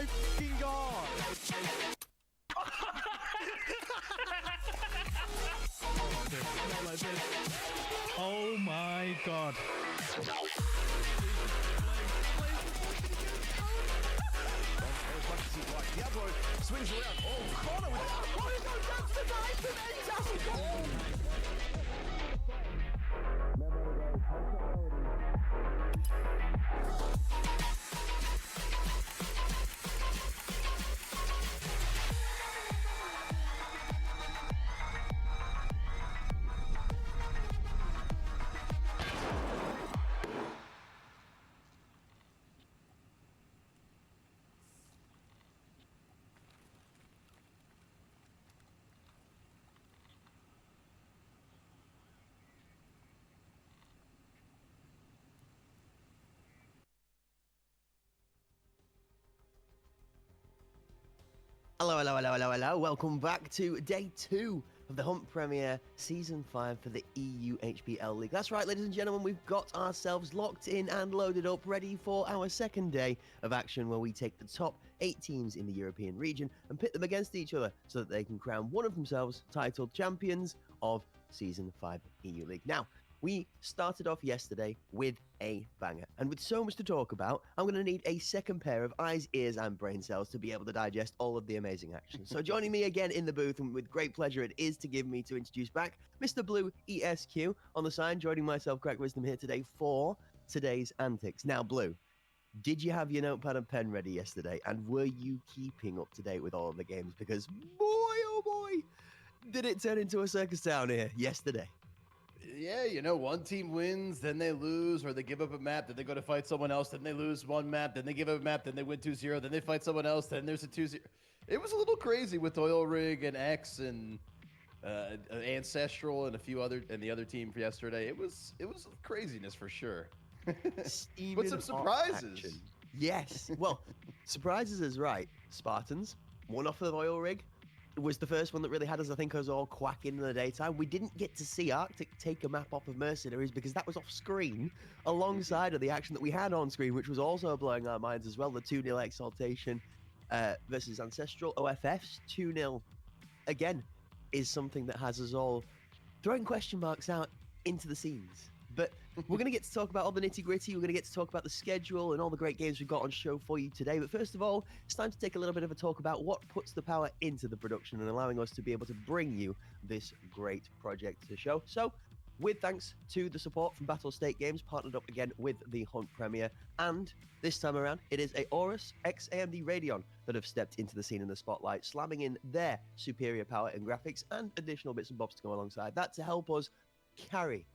my fucking god! Not like this. Oh my god. Diablo swings around. Oh, corner with that's the knife and then doesn't go. Hello. Welcome back to day 2 of the Hunt Premier Season 5 for the EU HPL League. That's right, ladies and gentlemen, we've got ourselves locked in and loaded up, ready for our second day of action where we take the top 8 teams in the European region and pit them against each other so that they can crown one of themselves titled champions of Season 5 EU League. Now, we started off yesterday with a banger, and with so much to talk about, I'm going to need a second pair of eyes, ears, and brain cells to be able to digest all of the amazing action. So joining me again in the booth, and with great pleasure it is to give me to introduce back Mr. Blue ESQ on the side, joining myself, Crack Wisdom, here today for today's antics. Now, Blue, did you have your notepad and pen ready yesterday, and were you keeping up to date with all of the games? Because boy, oh boy, did it turn into a circus town here yesterday. Yeah, you know, one team wins, then they lose, or they give up a map, then they go to fight someone else, then they lose one map, then they give up a map, then they win 2-0, then they fight someone else, then there's a 2-0. It was a little crazy with Oilrig and X and Ancestral and a few other, and the other team for yesterday. It was craziness for sure. But some surprises. Action. Yes. Well, surprises is right. Spartans, one off of Oilrig. It was the first one that really had us, I think, us all quacking in the daytime. We didn't get to see Arctic take a map off of Mercenaries because that was off screen alongside of the action that we had on screen, which was also blowing our minds as well. The 2-0 Exaltation versus Ancestral. OFF's 2-0, again, is something that has us all throwing question marks out into the scenes. But we're going to get to talk about all the nitty-gritty. We're going to get to talk about the schedule and all the great games we've got on show for you today. But first of all, it's time to take a little bit of a talk about what puts the power into the production and allowing us to be able to bring you this great project to show. So, with thanks to the support from Battle State Games, partnered up again with the Hunt Premier. And this time around, it is Aorus x AMD Radeon that have stepped into the scene in the spotlight, slamming in their superior power and graphics and additional bits and bobs to go alongside that to help us carry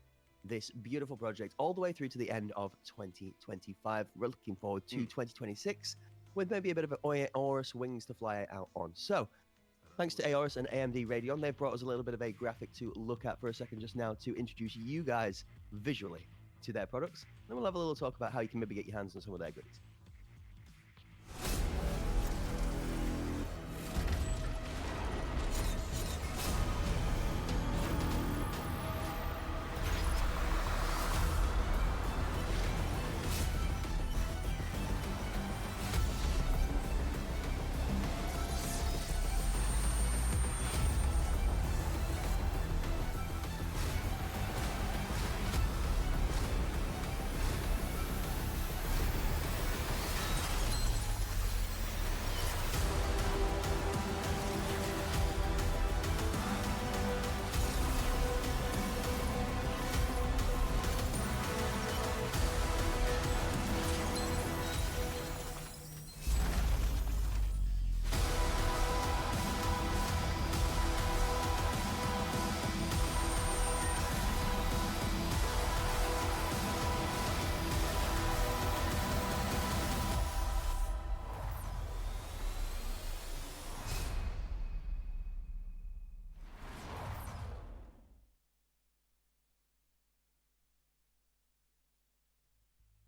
this beautiful project all the way through to the end of 2025. We're looking forward to 2026 with maybe a bit of Aorus wings to fly out on. So, thanks to Aorus and AMD Radeon, they've brought us a little bit of a graphic to look at for a second just now to introduce you guys visually to their products. Then we'll have a little talk about how you can maybe get your hands on some of their goodies.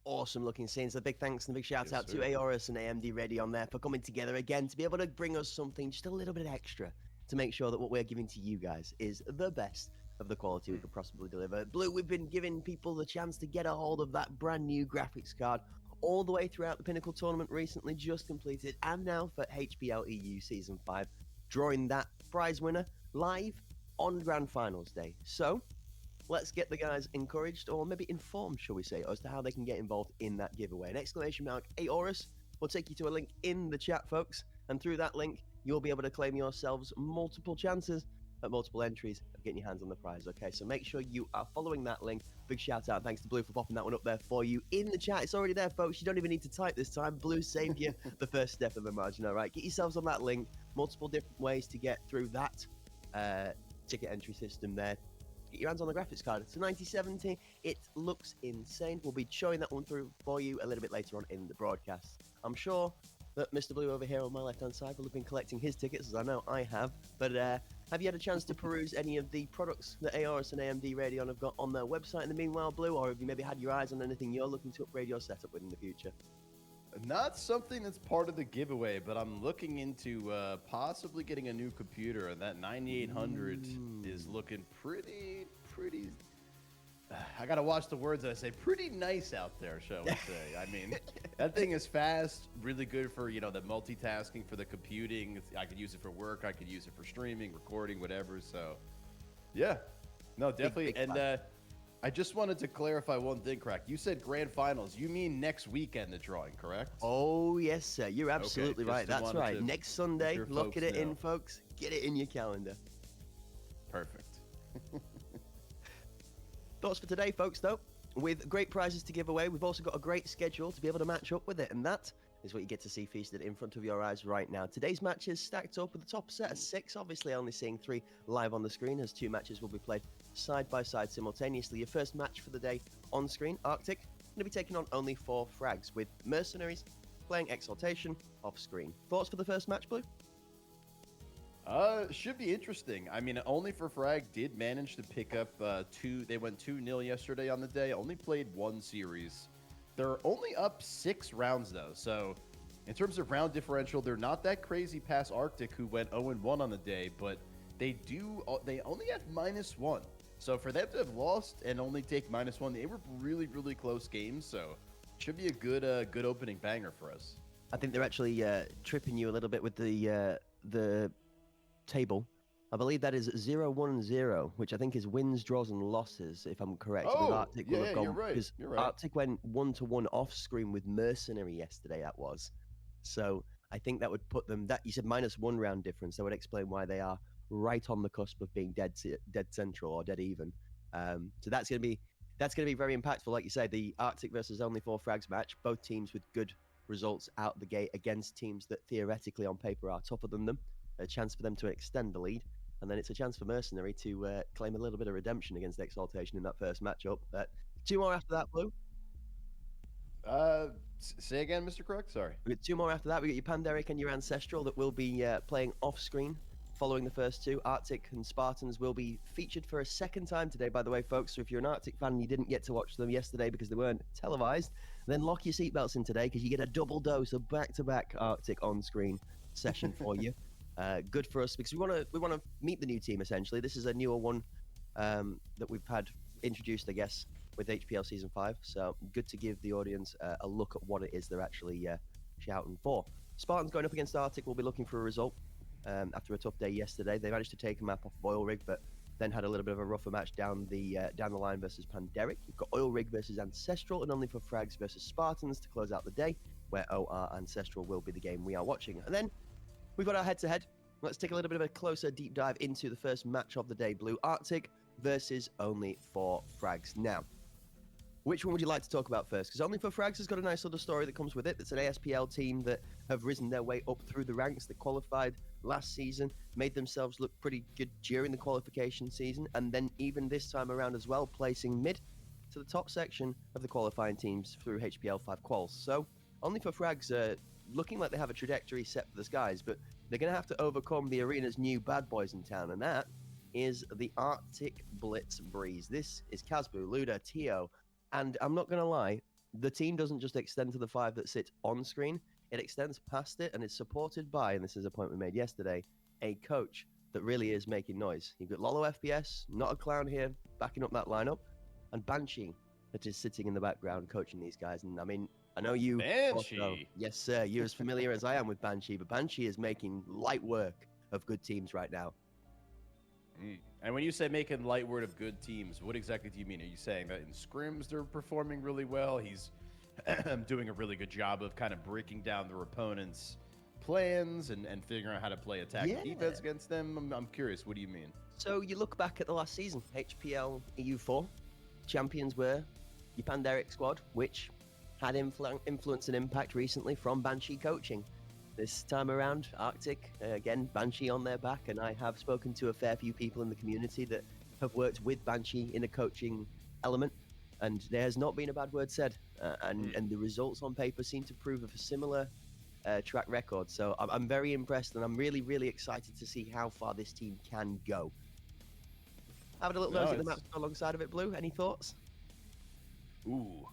Awesome looking scenes. A big thanks and a big shout out to Aorus and AMD Radeon there for coming together again to be able to bring us something just a little bit extra to make sure that what we're giving to you guys is the best of the quality we could possibly deliver. Blue, we've been giving people the chance to get a hold of that brand new graphics card all the way throughout the Pinnacle tournament recently just completed, and now for HPL EU Season 5, drawing that prize winner live on Grand Finals Day. So, let's get the guys encouraged, or maybe informed, shall we say, as to how they can get involved in that giveaway. An exclamation mark Aorus will take you to a link in the chat, folks, and through that link, you'll be able to claim yourselves multiple chances at multiple entries of getting your hands on the prize. Okay, so make sure you are following that link. Big shout out, thanks to Blue for popping that one up there for you in the chat. It's already there, folks. You don't even need to type this time. Blue saved you the first step of the margin. All right, get yourselves on that link. Multiple different ways to get through that ticket entry system there. Get your hands on the graphics card. It's a 9070. It looks insane. We'll be showing that one through for you a little bit later on in the broadcast. I'm sure that Mr. Blue over here on my left-hand side will have been collecting his tickets, as I know I have. But have you had a chance to peruse any of the products that ARS and AMD Radeon have got on their website in the meanwhile, Blue? Or have you maybe had your eyes on anything you're looking to upgrade your setup with in the future? Not something that's part of the giveaway, but I'm looking into possibly getting a new computer, and that 9800 is looking pretty. I gotta watch the words that I say. Pretty nice out there, shall we say? I mean, that thing is fast, really good for the multitasking, for the computing. I could use it for work. I could use it for streaming, recording, whatever. So, yeah, no, definitely. And I just wanted to clarify one thing, Crack. You said grand finals. You mean next weekend, the drawing, correct? Oh, yes, sir. You're absolutely right. That's right. Next Sunday, look at it in, folks. Get it in your calendar. Perfect. Thoughts for today, folks, though. With great prizes to give away, we've also got a great schedule to be able to match up with it, and that is what you get to see feasted in front of your eyes right now. Today's matches stacked up with the top set of 6, obviously only seeing 3 live on the screen, as 2 matches will be played side by side simultaneously. Your first match for the day on screen, Arctic, going to be taking on only 4 frags, with Mercenaries playing Exaltation off screen. Thoughts for the first match, Blue? Should be interesting. I mean, Only for Frag did manage to pick up 2. They went 2-0 yesterday on the day. Only played 1 series. They're only up 6 rounds, though. So, in terms of round differential, they're not that crazy past Arctic, who went 0-1 on the day. But they only have -1. So, for them to have lost and only take -1, they were really, really close games. So, should be a good opening banger for us. I think they're actually tripping you a little bit with the table. I believe that is 0-1-0, which I think is wins, draws, and losses, if I'm correct. Oh, Arctic yeah, will have gone, you're right. because You're right. Arctic went 1-1 off screen with Mercenary yesterday. That was, so I think that would put them. That you said -1 round difference. That would explain why they are right on the cusp of being dead central or dead even. So that's gonna be very impactful. Like you say, the Arctic versus only 4 frags match. Both teams with good results out the gate against teams that theoretically on paper are tougher than them. A chance for them to extend the lead, and then it's a chance for Mercenary to claim a little bit of redemption against Exaltation in that first matchup. 2 more after that, Blue. Say again, Mr. Correct? Sorry. We got 2 more after that. We got your Panderic and your Ancestral that will be playing off screen following the first 2. Arctic and Spartans will be featured for a second time today, by the way, folks. So if you're an Arctic fan and you didn't get to watch them yesterday because they weren't televised, then lock your seatbelts in today, because you get a double dose of back-to-back Arctic on-screen session for you. Good for us, because we want to meet the new team. Essentially, this is a newer one that we've had introduced, I guess, with HPL Season 5. So good to give the audience a look at what it is they're actually shouting for. Spartans going up against Arctic will be looking for a result after a tough day yesterday. They managed to take a map off of Oilrig, but then had a little bit of a rougher match down the line versus Panderic. You've got Oilrig versus Ancestral, and only for Frags versus Spartans to close out the day, where OR Ancestral will be the game we are watching. And then we've got our head-to-head. Let's take a little bit of a closer deep dive into the first match of the day. Blue, Arctic versus only 4 frags. Now, which one would you like to talk about first? Because only 4 frags has got a nice little story that comes with it. It's an ASPL team that have risen their way up through the ranks. That qualified last season, made themselves look pretty good during the qualification season, and then even this time around as well, placing mid to the top section of the qualifying teams through HPL 5 quals. So only 4 frags looking like they have a trajectory set for the skies, but they're going to have to overcome the arena's new bad boys in town, and that is the Arctic Blitz Breeze. This is Kazbu, Luda, Tio, and I'm not going to lie, the team doesn't just extend to the 5 that sit on screen, it extends past it and is supported by, and this is a point we made yesterday, a coach that really is making noise. You've got Lolo FPS, not a clown here, backing up that lineup, and Banshee, that is sitting in the background coaching these guys. And I mean, I know you also, Banshee. yes, sir, you're as familiar as I am with Banshee, but Banshee is making light work of good teams right now. And when you say making light work of good teams, what exactly do you mean? Are you saying that in scrims they're performing really well? He's doing a really good job of kind of breaking down their opponent's plans and figuring out how to play attack and defense against them? I'm curious. What do you mean? So you look back at the last season, HPL EU4, champions were your Panderic squad, which had influence and impact recently from Banshee coaching. This time around, Arctic, again, Banshee on their back, and I have spoken to a fair few people in the community that have worked with Banshee in a coaching element, and there has not been a bad word said, and the results on paper seem to prove of a similar track record. So I'm very impressed, and I'm really, really excited to see how far this team can go. Having a little nose at the map alongside of it, Blue. Any thoughts? Ooh.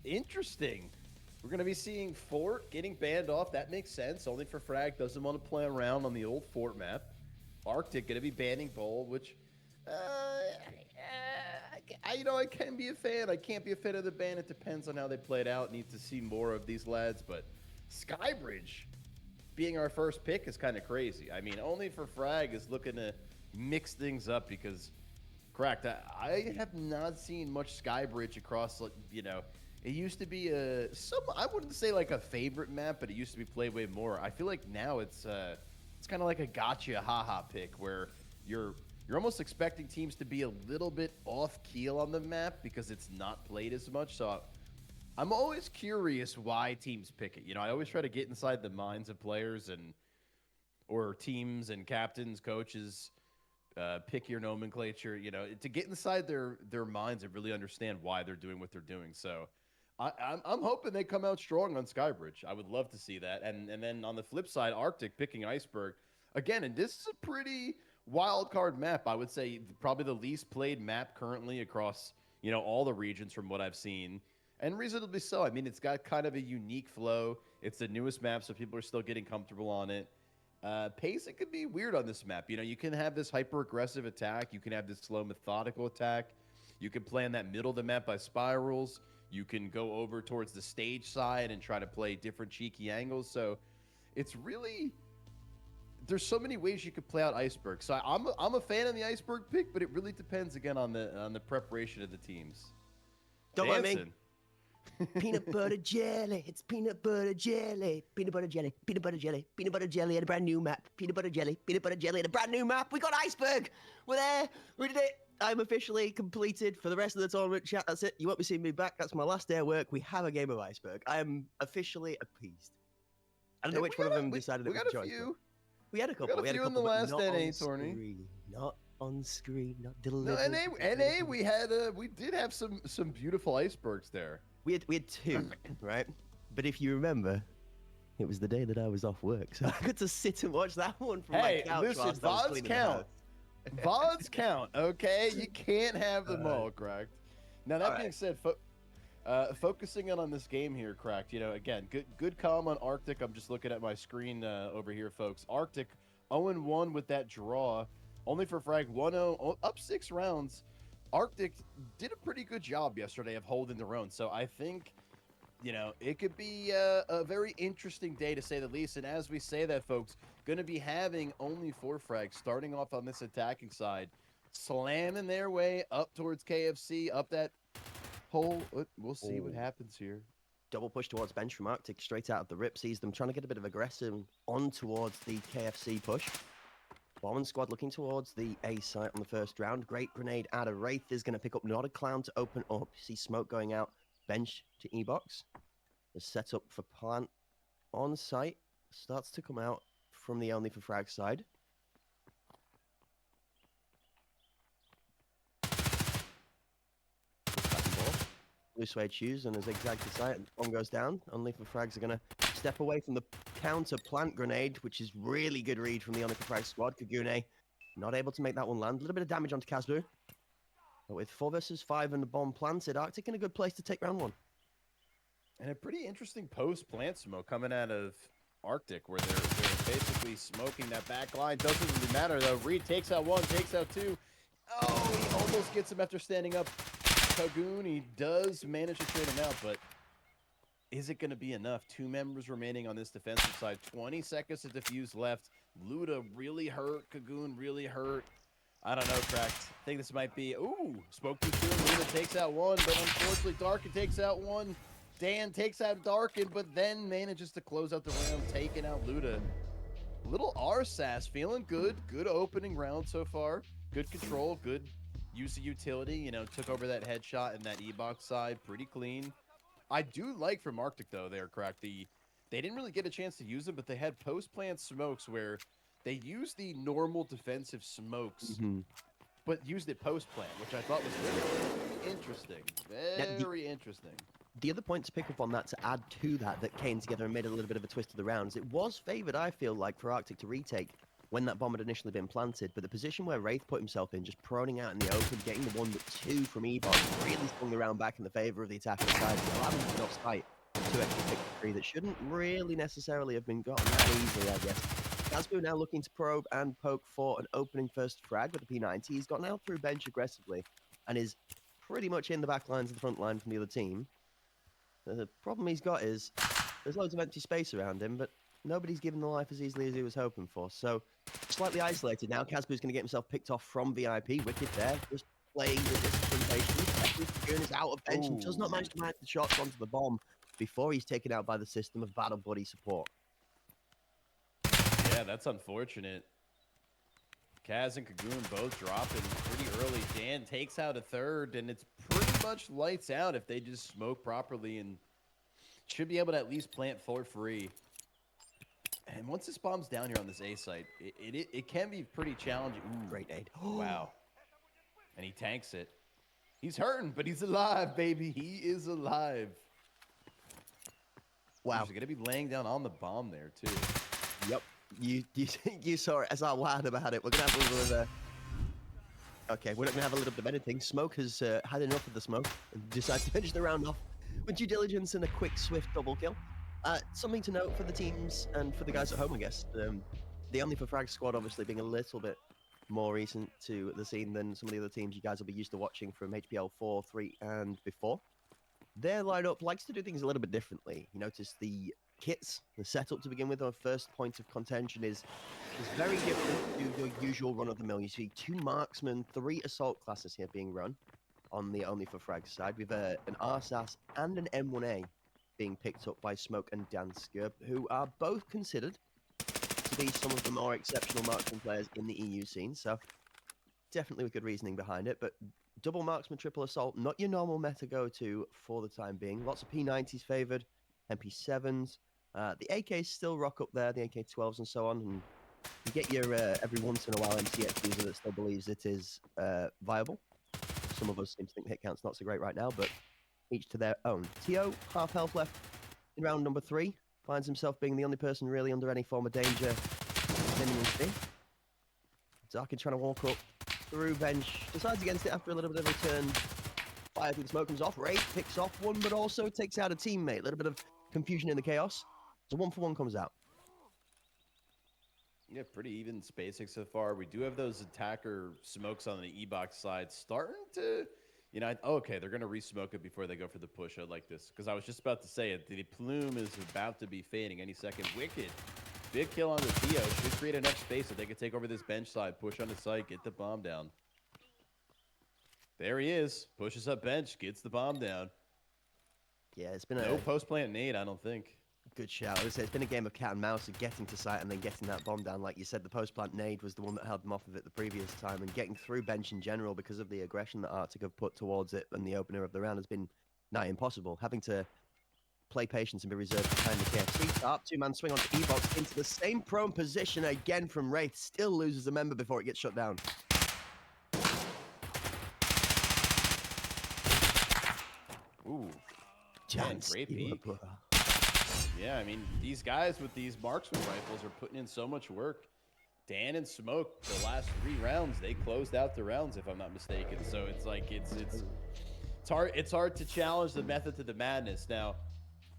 Interesting. We're going to be seeing Fort getting banned off. That makes sense. Only for Frag. Doesn't want to play around on the old Fort map. Arctic going to be banning Bowl, which, I can be a fan. I can't be a fan of the ban. It depends on how they play it out. Need to see more of these lads. But Skybridge being our first pick is kind of crazy. I mean, Only for Frag is looking to mix things up because, correct, I have not seen much Skybridge across, it used to be I wouldn't say like a favorite map, but it used to be played way more. I feel like now it's kind of like a gotcha haha pick where you're almost expecting teams to be a little bit off keel on the map because it's not played as much. So I'm always curious why teams pick it. I always try to get inside the minds of players or teams and captains, coaches, pick your nomenclature, to get inside their minds and really understand why they're doing what they're doing. So I'm hoping they come out strong on Skybridge. I would love to see that. And then on the flip side, Arctic picking Iceberg. Again, and this is a pretty wild card map. I would say probably the least played map currently across, all the regions from what I've seen. And reasonably so. I mean, it's got kind of a unique flow. It's the newest map, so people are still getting comfortable on it. Pace, it could be weird on this map. You can have this hyper-aggressive attack. You can have this slow, methodical attack. You can play in that middle of the map by spirals. You can go over towards the stage side and try to play different cheeky angles. So it's really, there's so many ways you could play out Iceberg. So I'm a fan of the Iceberg pick, but it really depends again on the preparation of the teams. Don't let me. Peanut butter jelly, it's peanut butter jelly, peanut butter jelly, peanut butter jelly, peanut butter jelly and a brand new map, peanut butter jelly and a brand new map. We got Iceberg. We're there. We did it. I'm officially completed for the rest of the tournament. Chat, that's it. You won't be seeing me back. That's my last day of work. We have a game of Iceberg. I am officially appeased. I don't know which one of them decided that we got a few. We had a couple. We had a few in the last NA tourney. Not on screen, not delivered. No, NA, we did have some beautiful icebergs there. We had two, right? But if you remember, it was the day that I was off work, so I got to sit and watch that one from my couch. Listen, whilst I was VODs cleaning count. VODs count, okay? You can't have them all, Cracked. Now, that being said, focusing in on this game here, Cracked, again, good calm on Arctic. I'm just looking at my screen over here, folks. Arctic 0-1 with that draw. Only for Frag 1-0, up 6 rounds. Arctic did a pretty good job yesterday of holding their own. So I think, it could be a very interesting day to say the least. And as we say that, folks, going to be having Only for Frag starting off on this attacking side, slamming their way up towards KFC, up that hole. We'll see what happens here. Double push towards bench from Arctic, straight out of the rip. Sees them trying to get a bit of aggression on towards the KFC push. Bomb squad looking towards the A site on the first round. Great grenade out of Wraith is going to pick up Not a Clown to open up. See smoke going out. Bench to E-box. The setup for plant on site starts to come out from the Only for Frag side. Blue suede shoes and a zigzag to sight. Bomb goes down. Only for Frags are going to step away from the counter plant grenade, which is really good read from the Only for Frags squad. Kagune not able to make that one land. A little bit of damage onto Kazbu. But with 4 versus 5 and the bomb planted, Arctic in a good place to take round 1. And a pretty interesting post-plant smoke coming out of Arctic, where they're basically smoking that back line. Doesn't really matter, though. Reed takes out 1, takes out 2. Oh, he almost gets him after standing up. Kagoon, he does manage to trade him out, but is it going to be enough? 2 members remaining on this defensive side. 20 seconds to defuse left. Luda really hurt. Kagoon really hurt. I don't know, Cracked. I think this might be... Ooh, spoke too soon. Luda takes out one, but unfortunately, Darkin takes out one. Dan takes out Darkin, but then manages to close out the round, taking out Luda. Little RSAS, feeling good. Good opening round so far. Good control, good use of utility. You know, took over that headshot and that E-box side pretty clean. I do like from Arctic, though, there, Cracked. They didn't really get a chance to use them, but they had post-plant smokes where they used the normal defensive smokes, but used it post-plant, which I thought was very interesting. Very interesting. The other point to pick up on that, to add to that came together and made a little bit of a twist of the rounds, it was favoured, I feel like, for Arctic to retake when that bomb had initially been planted, but the position where Wraith put himself in, just proning out in the open, getting the 1-2 from Ebon, really swung the round back in the favour of the attacking side, allowing him to not sight 2 extra victory that shouldn't really necessarily have been gotten that easily, I guess. Casbu now looking to probe and poke for an opening first frag with the P90. He's gotten out through bench aggressively and is pretty much in the back lines of the front line from the other team. The problem he's got is there's loads of empty space around him, but nobody's given the life as easily as he was hoping for. So, slightly isolated now. Casbu's going to get himself picked off from VIP. Wicked there, just playing the disciplination. Is out of bench and does not manage to match the shots onto the bomb before he's taken out by the system of battle buddy support. Yeah, that's unfortunate. Kaz and Kagoon both dropping pretty early. Dan takes out a third, and it's pretty much lights out if they just smoke properly and should be able to at least plant for free. And once this bomb's down here on this A site, it can be pretty challenging. Ooh, great aid. Wow. And he tanks it. He's hurting, but he's alive, baby. He is alive. Wow. He's going to be laying down on the bomb there, too. Yep. You saw it as I whined about it. We're going to have a little bit of okay, we're not going to have a little bit of anything. Smoke has had enough of the smoke and decides to finish the round off with due diligence and a quick, swift double kill. Something to note for the teams and for the guys at home, I guess. The Only for Frag squad obviously being a little bit more recent to the scene than some of the other teams you guys will be used to watching from HPL 4, 3, and before. Their lineup likes to do things a little bit differently. You notice the kits, the setup to begin with, our first point of contention is very different to your usual run-of-the-mill. You see 2 marksmen, 3 assault classes here being run on the Only for Frag side. We've an RSAS and an M1A being picked up by Smoke and Dan Skirb, who are both considered to be some of the more exceptional marksman players in the EU scene. So definitely with good reasoning behind it, but double marksman, triple assault, not your normal meta go-to for the time being. Lots of P90s favoured, MP7s. The AKs still rock up there, the AK-12s and so on. And you get your every once in a while MCX user that still believes it is viable. Some of us seem to think the hit count's not so great right now, but each to their own. TO, half health left in round number 3. Finds himself being the only person really under any form of danger. Darkin trying to walk up through bench, decides against it after a little bit of return. Fire through the smoke comes off. Wraith picks off one, but also takes out a teammate. A little bit of confusion in the chaos. So 1-for-1 comes out. Yeah, pretty even spacing so far. We do have those attacker smokes on the E-box side starting to, you know, okay, they're going to re-smoke it before they go for the push. I like this because I was just about to say it. The plume is about to be fading any second. Wicked. Big kill on the TO. Should create enough space that they can take over this bench side, push on the site, get the bomb down. There he is. Pushes up bench, gets the bomb down. Yeah, it's been no post-plant nade, I don't think. Good shout. It's been a game of cat and mouse of getting to site and then getting that bomb down. Like you said, the post-plant nade was the one that held them off of it the previous time, and getting through bench in general because of the aggression that Arctic have put towards it and the opener of the round has been nigh impossible. Having to play patience and be reserved behind the KFC start. 2-man swing onto E-box into the same prone position again from Wraith. Still loses a member before it gets shut down. Ooh. Chance. Great peek. Yeah, I mean, these guys with these marksman rifles are putting in so much work. Dan and Smoke, the last 3 rounds, they closed out the rounds, if I'm not mistaken. So it's like it's hard to challenge the method to the madness. Now,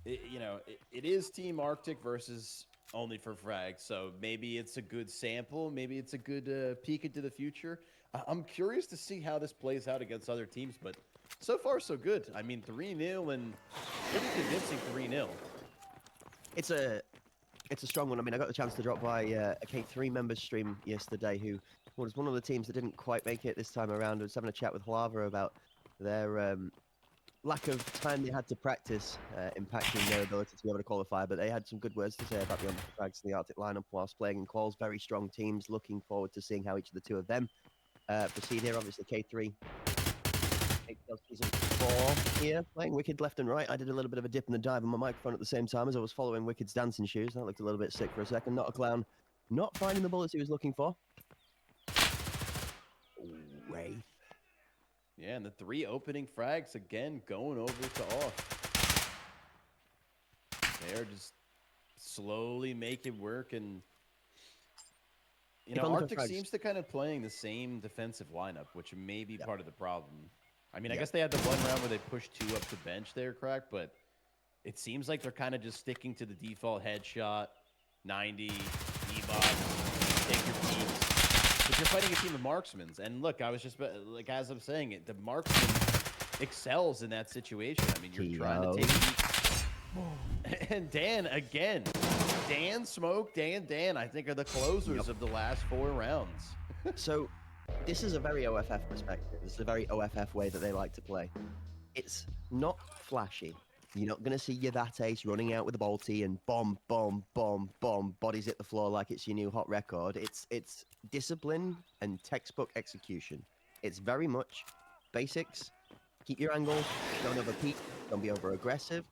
it is Team Arctic versus Only for Frag, so maybe it's a good sample. Maybe it's a good peek into the future. I'm curious to see how this plays out against other teams, but so far so good. I mean, 3-0 and pretty convincing 3-0. It's a strong one. I mean, I got the chance to drop by a K3 members stream yesterday who was one of the teams that didn't quite make it this time around. I was having a chat with Lava about their lack of time they had to practice impacting their ability to be able to qualify, but they had some good words to say about the Frags and the Arctic lineup whilst playing in quals. Very strong teams. Looking forward to seeing how each of the two of them proceed here. Obviously, K3 season 4 here, playing Wicked left and right. I did a little bit of a dip in the dive on my microphone at the same time as I was following Wicked's dancing shoes. That looked a little bit sick for a second. Not a clown. Not finding the bullets he was looking for. Wait. Yeah, and the 3 opening frags again going over to off. They're just slowly making work, and you know, Arctic seems to kind of playing the same defensive lineup, which may be part of the problem. I mean, I guess they had the one round where they pushed 2 up to bench there, Crack, but it seems like they're kind of just sticking to the default headshot, 90, E-box, take your peeks. But you're fighting a team of marksmen. And look, I was just, like, as I'm saying it, the marksman excels in that situation. I mean, you're trying to take peeks. And Dan, again, Dan, Smoke, Dan, I think are the closers of the last 4 rounds. So, this is a very OFF perspective. This is a very OFF way that they like to play. It's not flashy. You're not going to see your that ace running out with a bolty and bomb, bodies hit the floor like it's your new hot record. It's discipline and textbook execution. It's very much basics. Keep your angles, don't overpeak, don't be over aggressive.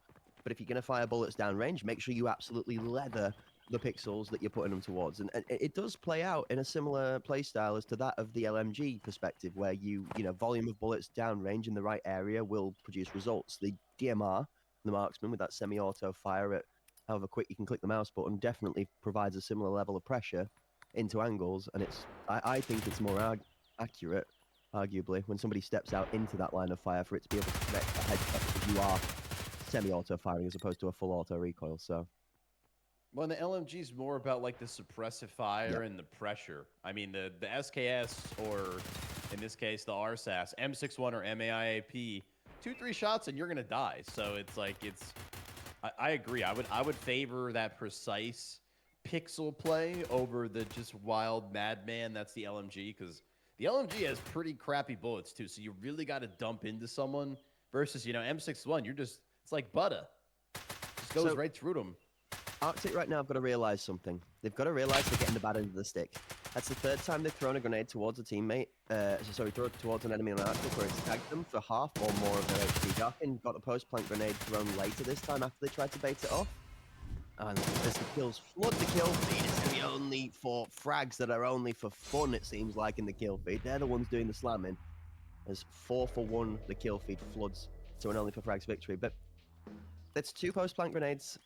But if you're going to fire bullets downrange, make sure you absolutely leather the pixels that you're putting them towards. And it does play out in a similar play style as to that of the LMG perspective, where you know, volume of bullets downrange in the right area will produce results. The DMR, the marksman, with that semi-auto fire at however quick you can click the mouse button, definitely provides a similar level of pressure into angles. And I think it's more accurate, arguably, when somebody steps out into that line of fire for it to be able to connect a headshot, because you are semi-auto firing as opposed to a full auto recoil. So. Well, and the LMG is more about like the suppressive fire and the pressure. I mean, the SKS, or in this case, the RSAS, M61 or MAIAP, 2-3 shots and you're gonna die. So it's like I agree. I would favor that precise pixel play over the just wild madman that's the LMG, because the LMG has pretty crappy bullets too. So you really got to dump into someone versus, you know, M61. You're just, it's like butter, just goes right through them. Arctic right now have got to realize something. They've got to realize they're getting the bad end of the stick. That's the 3rd time they've thrown a grenade towards a teammate. Towards an enemy on Arctic, where it's tagged them for half or more of their HP. Darkin got a post-plant grenade thrown later this time after they tried to bait it off. And as the kills flood the kill feed, it's going to be only for frags that are only for fun, it seems like, in the kill feed. They're the ones doing the slamming. As 4 for 1, the kill feed floods to an only for frags victory. But that's 2 post-plant grenades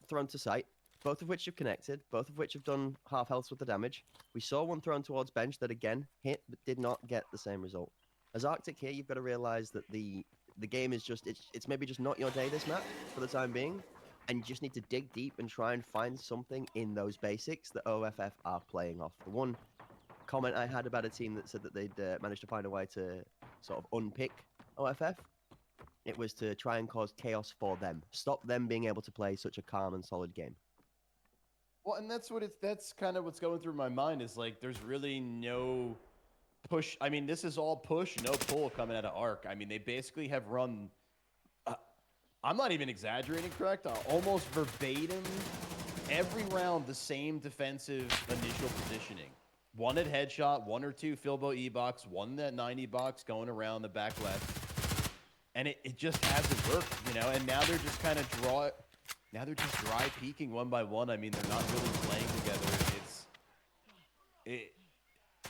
thrown to site, both of which have connected, both of which have done half health with the damage. We saw one thrown towards bench that again hit but did not get the same result. As Arctic here, you've got to realize that the game is just, it's maybe just not your day this map for the time being, and you just need to dig deep and try and find something in those basics that OFF are playing off. The one comment I had about a team that said that they'd managed to find a way to sort of unpick OFF, it was to try and cause chaos for them. Stop them being able to play such a calm and solid game. Well, and that's kind of what's going through my mind, is like there's really no push. I mean, this is all push, no pull coming out of Arc. I mean, they basically have run, I'm not even exaggerating, correct? Almost verbatim, every round the same defensive initial positioning. 1 at headshot, 1 or 2 Filbo E-box, 1 that 90 box going around the back left. And it just hasn't worked, you know, and now they're just kind of dry peeking one by one. I mean, they're not really playing together.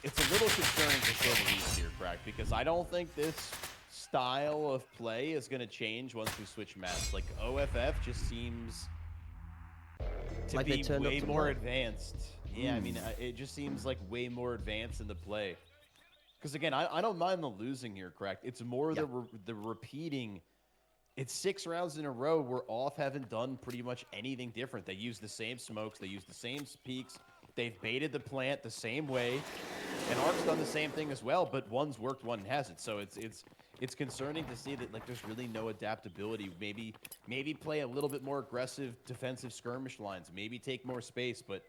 It's a little concerning to say the least here, Crack, because I don't think this style of play is going to change once we switch maps. Like, OFF just seems to like be way more advanced. Yeah, I mean, it just seems like way more advanced in the play. Because again, I don't mind the losing here, correct? It's more the repeating. It's 6 rounds in a row where Off haven't done pretty much anything different. They use the same smokes, they use the same peaks, they've baited the plant the same way, and Ark's done the same thing as well. But one's worked, one hasn't. So it's it's concerning to see that like there's really no adaptability. Maybe play a little bit more aggressive defensive skirmish lines. Maybe take more space, but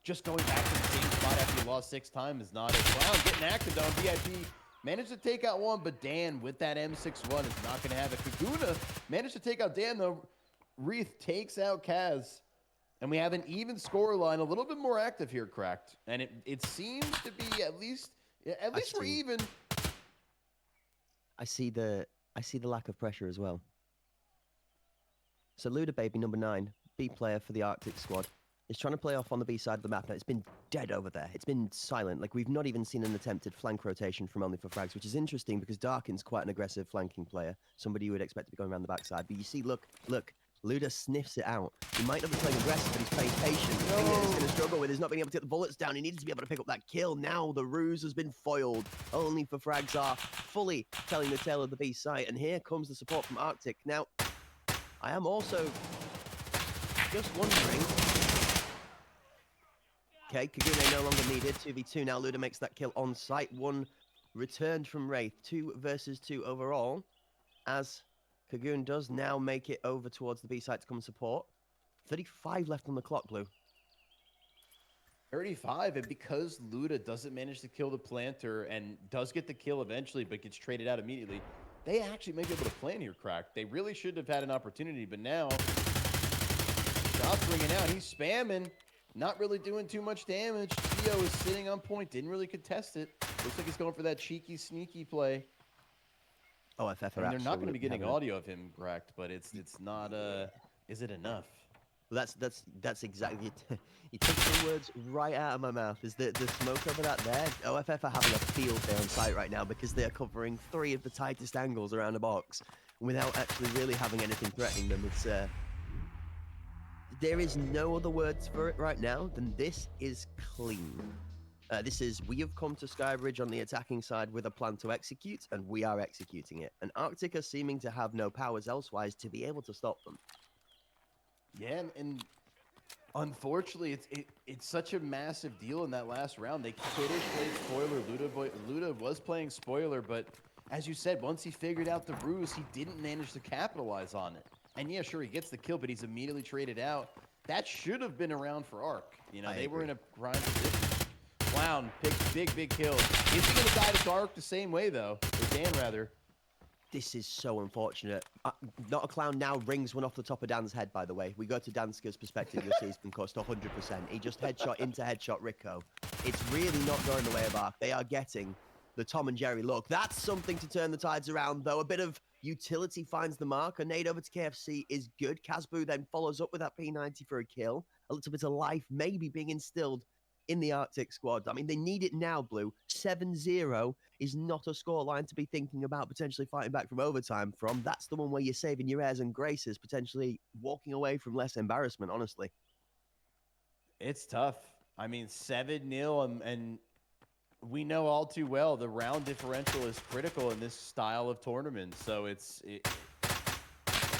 just going back to the same spot after you lost 6 times is not it. Clown getting active on VIP. Managed to take out one, but Dan with that M61 is not going to have it. Kaguna managed to take out Dan, though. Wreath takes out Kaz. And we have an even score line, a little bit more active here, Cracked. And it seems to be at least we're even. I see the lack of pressure as well. So Luda Baby, number 9, B player for the Arctic squad, is trying to play off on the B side of the map. Now, it's been dead over there. It's been silent. Like, we've not even seen an attempted flank rotation from Only for Frags, which is interesting because Darkin's quite an aggressive flanking player, somebody you would expect to be going around the backside. But you see, look, Luda sniffs it out. He might not be playing aggressive, but he's playing patient. The thing that he's going to struggle with is not being able to get the bullets down. He needed to be able to pick up that kill. Now the ruse has been foiled. Only for Frags are fully telling the tale of the B site. And here comes the support from Arctic. Now, I am also just wondering. Okay, Kagune no longer needed. 2v2 now. Luda makes that kill on site. 1 returned from Wraith. 2 versus 2 overall. As Kagoon does now make it over towards the B site to come support. 35 left on the clock, Blue. 35, and because Luda doesn't manage to kill the planter and does get the kill eventually, but gets traded out immediately, they actually may be able to plan here, Crack. They really should have had an opportunity, but now shots ringing out. He's spamming, not really doing too much damage. Theo is sitting on point, didn't really contest it. Looks like he's going for that cheeky, sneaky play. OFF And they're not going to be getting audio of him, correct? But it's not. Is it enough? Well, that's exactly it. You took the words right out of my mouth. Is the smoke over that there? OFF are having a field day on site right now because they are covering 3 of the tightest angles around the box without actually really having anything threatening them. It's there is no other words for it right now than this is clean. This is, we have come to Skybridge on the attacking side with a plan to execute, and we are executing it. And Arctic are seeming to have no powers elsewise to be able to stop them. Yeah, and unfortunately, it's such a massive deal in that last round. They could have played spoiler. Luda was playing spoiler, but as you said, once he figured out the ruse, he didn't manage to capitalize on it. And yeah, sure, he gets the kill, but he's immediately traded out. That should have been around for Ark. You know, they were in a grind position. Clown, big kill. Is he going to die to Dark the same way, though? Or Dan, rather. This is so unfortunate. Not a Clown now rings one off the top of Dan's head, by the way. We go to Danska's perspective, you'll see he's been cussed 100%. He just headshot into headshot Rico. It's really not going the way of Ark. They are getting the Tom and Jerry look. That's something to turn the tides around, though. A bit of utility finds the mark. A nade over to KFC is good. Kazbu then follows up with that P90 for a kill. A little bit of life maybe being instilled in the Arctic squad. I mean, they need it now, Blue. 7-0 is not a scoreline to be thinking about potentially fighting back from overtime from. That's the one where you're saving your airs and graces, potentially walking away from less embarrassment, honestly. It's tough. I mean, 7-0, and we know all too well the round differential is critical in this style of tournament. So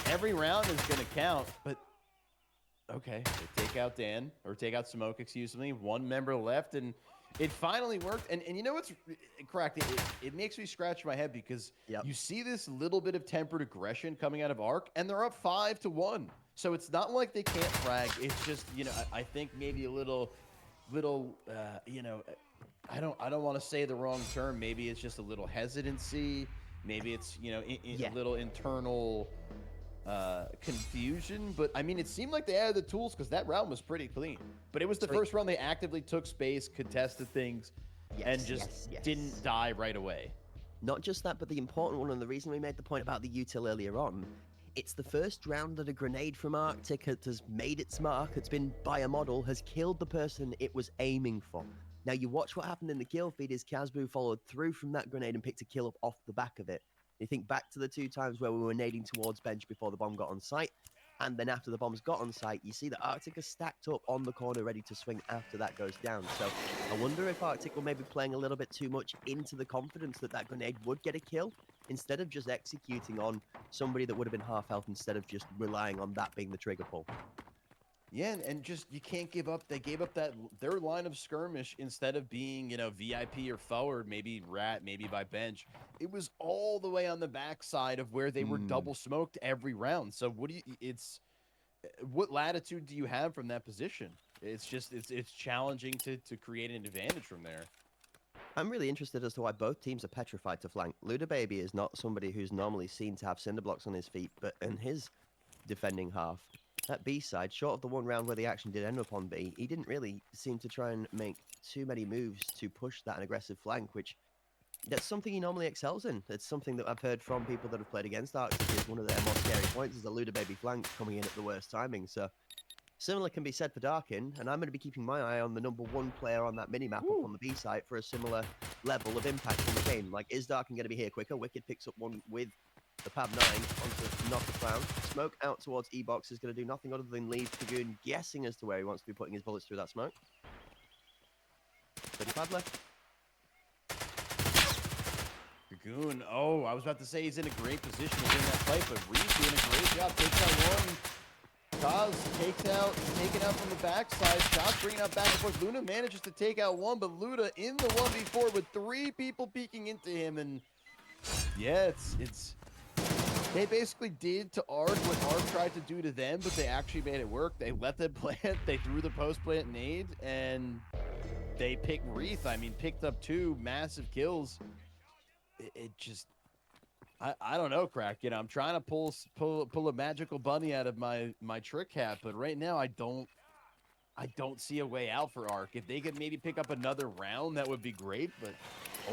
every round is going to count, but okay, they take out Dan, or take out Smoke, excuse me. 1 member left, and it finally worked. And you know what's correct? It makes me scratch my head because you see this little bit of tempered aggression coming out of Ark, and they're up 5-1. So it's not like they can't frag. It's just, you know, I think maybe a little, you know, I don't want to say the wrong term. Maybe it's just a little hesitancy. Maybe it's, you know, a little internal confusion, but I mean, it seemed like they had the tools because that round was pretty clean. But it was the first round they actively took space, contested things, and just didn't die right away. Not just that, but the important one, and the reason we made the point about the util earlier on, it's the first round that a grenade from Arctic has made its mark. It's been by a model, has killed the person it was aiming for. Now, you watch what happened in the kill feed is Kazbu followed through from that grenade and picked a kill up off the back of it. You think back to the 2 times where we were nading towards bench before the bomb got on site, and then after the bombs got on site, you see that Arctic is stacked up on the corner ready to swing after that goes down. So I wonder if Arctic were maybe playing a little bit too much into the confidence that that grenade would get a kill, instead of just executing on somebody that would have been half health, instead of just relying on that being the trigger pull. Yeah, and just you can't give up. They gave up their line of skirmish instead of being, VIP or forward, maybe rat, maybe by bench. It was all the way on the backside of where they were double smoked every round. So what latitude do you have from that position? It's just it's challenging to create an advantage from there. I'm really interested as to why both teams are petrified to flank. Luda Baby is not somebody who's normally seen to have cinder blocks on his feet, but in his defending half, that B side, short of the one round where the action did end up on B, he didn't really seem to try and make too many moves to push that an aggressive flank, which that's something he normally excels in. It's something that I've heard from people that have played against Arctic is one of their more scary points is the Luda Baby flank coming in at the worst timing. So similar can be said for Darkin, and I'm going to be keeping my eye on the #1 player on that mini-map up on the B site for a similar level of impact on the game. Like, is Darkin going to be here quicker? Wicked picks up one with the Pab 9 onto Knock the Clown. Smoke out towards E-Box is going to do nothing other than leave Kagoon guessing as to where he wants to be putting his bullets through that smoke. 35 left. Kagoon, I was about to say he's in a great position to win that fight, but Reed's doing a great job. Takes out one. Kaz taken out from the backside. Shots bringing out back and forth. Luna manages to take out one, but Luda in the 1v4 with 3 people peeking into him. And yeah, it's they basically did to Ark what Ark tried to do to them, but they actually made it work. They let them plant. They threw the post-plant nade, and they picked Wreath. I mean, picked up 2 massive kills. It just... I don't know, Crack. I'm trying to pull a magical bunny out of my trick hat, but right now I don't see a way out for Ark. If they could maybe pick up another round, that would be great, but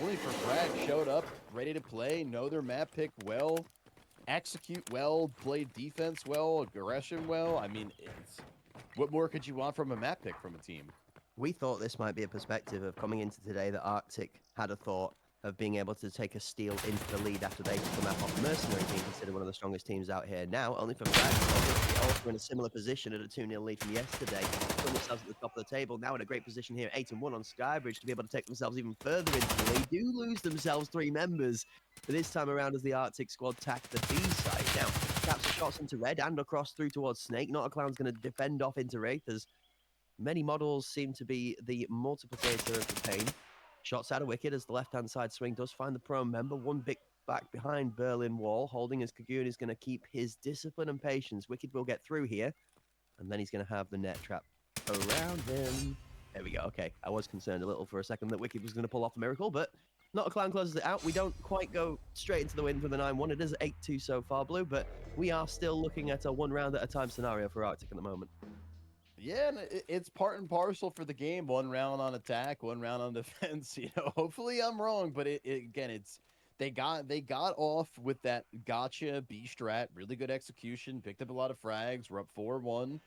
only for Frag. Showed up, ready to play, know their map pick well, execute well, play defense well, aggression well. I mean, what more could you want from a map pick from a team? We thought this might be a perspective of coming into today that Arctic had a thought of being able to take a steal into the lead after they took the map off Mercenary, being considered one of the strongest teams out here. Now, only for Frag, also in a similar position at a 2-0 lead from yesterday. Put themselves at the top of the table, now in a great position here, 8-1 on Skybridge to be able to take themselves even further into the lead. Do lose themselves 3 members, but this time around as the Arctic squad tack the B side. Now, taps shots into Red and across through towards Snake. Not a Clown's going to defend off into Wraith as many models seem to be the multiplicator of the pain. Shots out of Wicked as the left-hand side swing does find the prone member. One big back behind Berlin wall, holding as Kagoon is going to keep his discipline and patience. Wicked will get through here, and then he's going to have the net trap around him. There we go. Okay, I was concerned a little for a second that Wicked was going to pull off a miracle, but Not a Clown closes it out. We don't quite go straight into the win for the 9-1. It is 8-2 so far, Blue, but we are still looking at a 1 round at a time scenario for Arctic at the moment. Yeah, and it's part and parcel for the game. 1 round on attack, 1 round on defense. Hopefully I'm wrong, but they got off with that gotcha B strat, really good execution, picked up a lot of frags. We're up 4-1.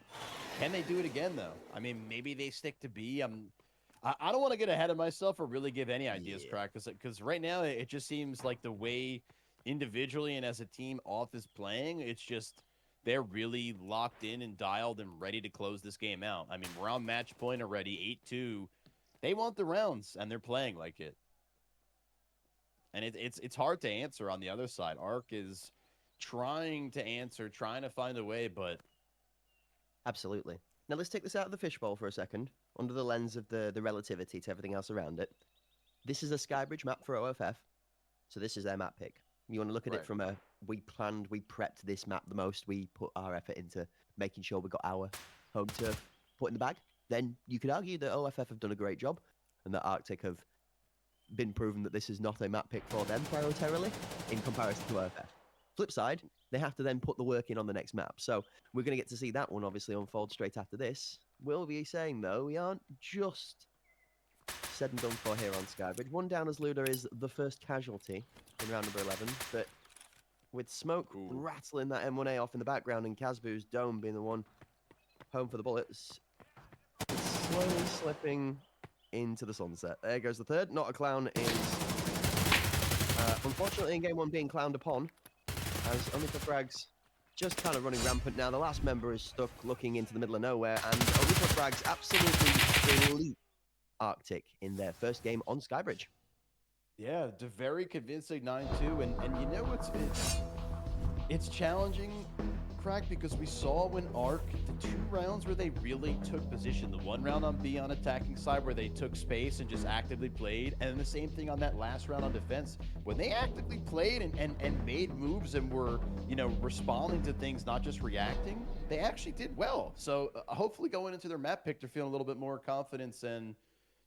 Can they do it again though? I mean, maybe they stick to B. I don't want to get ahead of myself or really give any ideas, Crack, because right now it just seems like the way individually and as a team Off is playing, it's just. They're really locked in and dialed and ready to close this game out. I mean, we're on match point already, 8-2. They want the rounds, and they're playing like it. And it's hard to answer on the other side. Ark is trying to answer, trying to find a way, but... Absolutely. Now let's take this out of the fishbowl for a second, under the lens of the relativity to everything else around it. This is a Skybridge map for OFF, so this is their map pick. You want to look at it from a, we prepped this map the most, we put our effort into making sure we got our home turf put in the bag. Then you could argue that OFF have done a great job and that Arctic have been proven that this is not a map pick for them prioritarily in comparison to OFF. Flip side, they have to then put the work in on the next map. So we're going to get to see that one obviously unfold straight after this. We'll be saying though, we aren't just said and done for here on Skybridge. 1 down as Luda is the first casualty in round number 11, but with Smoke rattling that M1A off in the background and Kazbu's dome being the one home for the bullets, it's slowly slipping into the sunset. There goes the third. Not a Clown is unfortunately in game 1 being clowned upon, as only for Frags just kind of running rampant now. The last member is stuck looking into the middle of nowhere, and only for Frags absolutely elite Arctic in their first game on Skybridge. Yeah, the very convincing 9-2, and you know it's challenging, Crack, because we saw when Ark, the 2 rounds where they really took position, the 1 round on B on attacking side where they took space and just actively played, and then the same thing on that last round on defense, when they actively played and made moves and were, you know, responding to things, not just reacting, they actually did well. So hopefully going into their map pick, they're feeling a little bit more confidence and,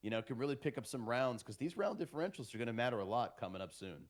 you know, can really pick up some rounds, because these round differentials are going to matter a lot coming up soon.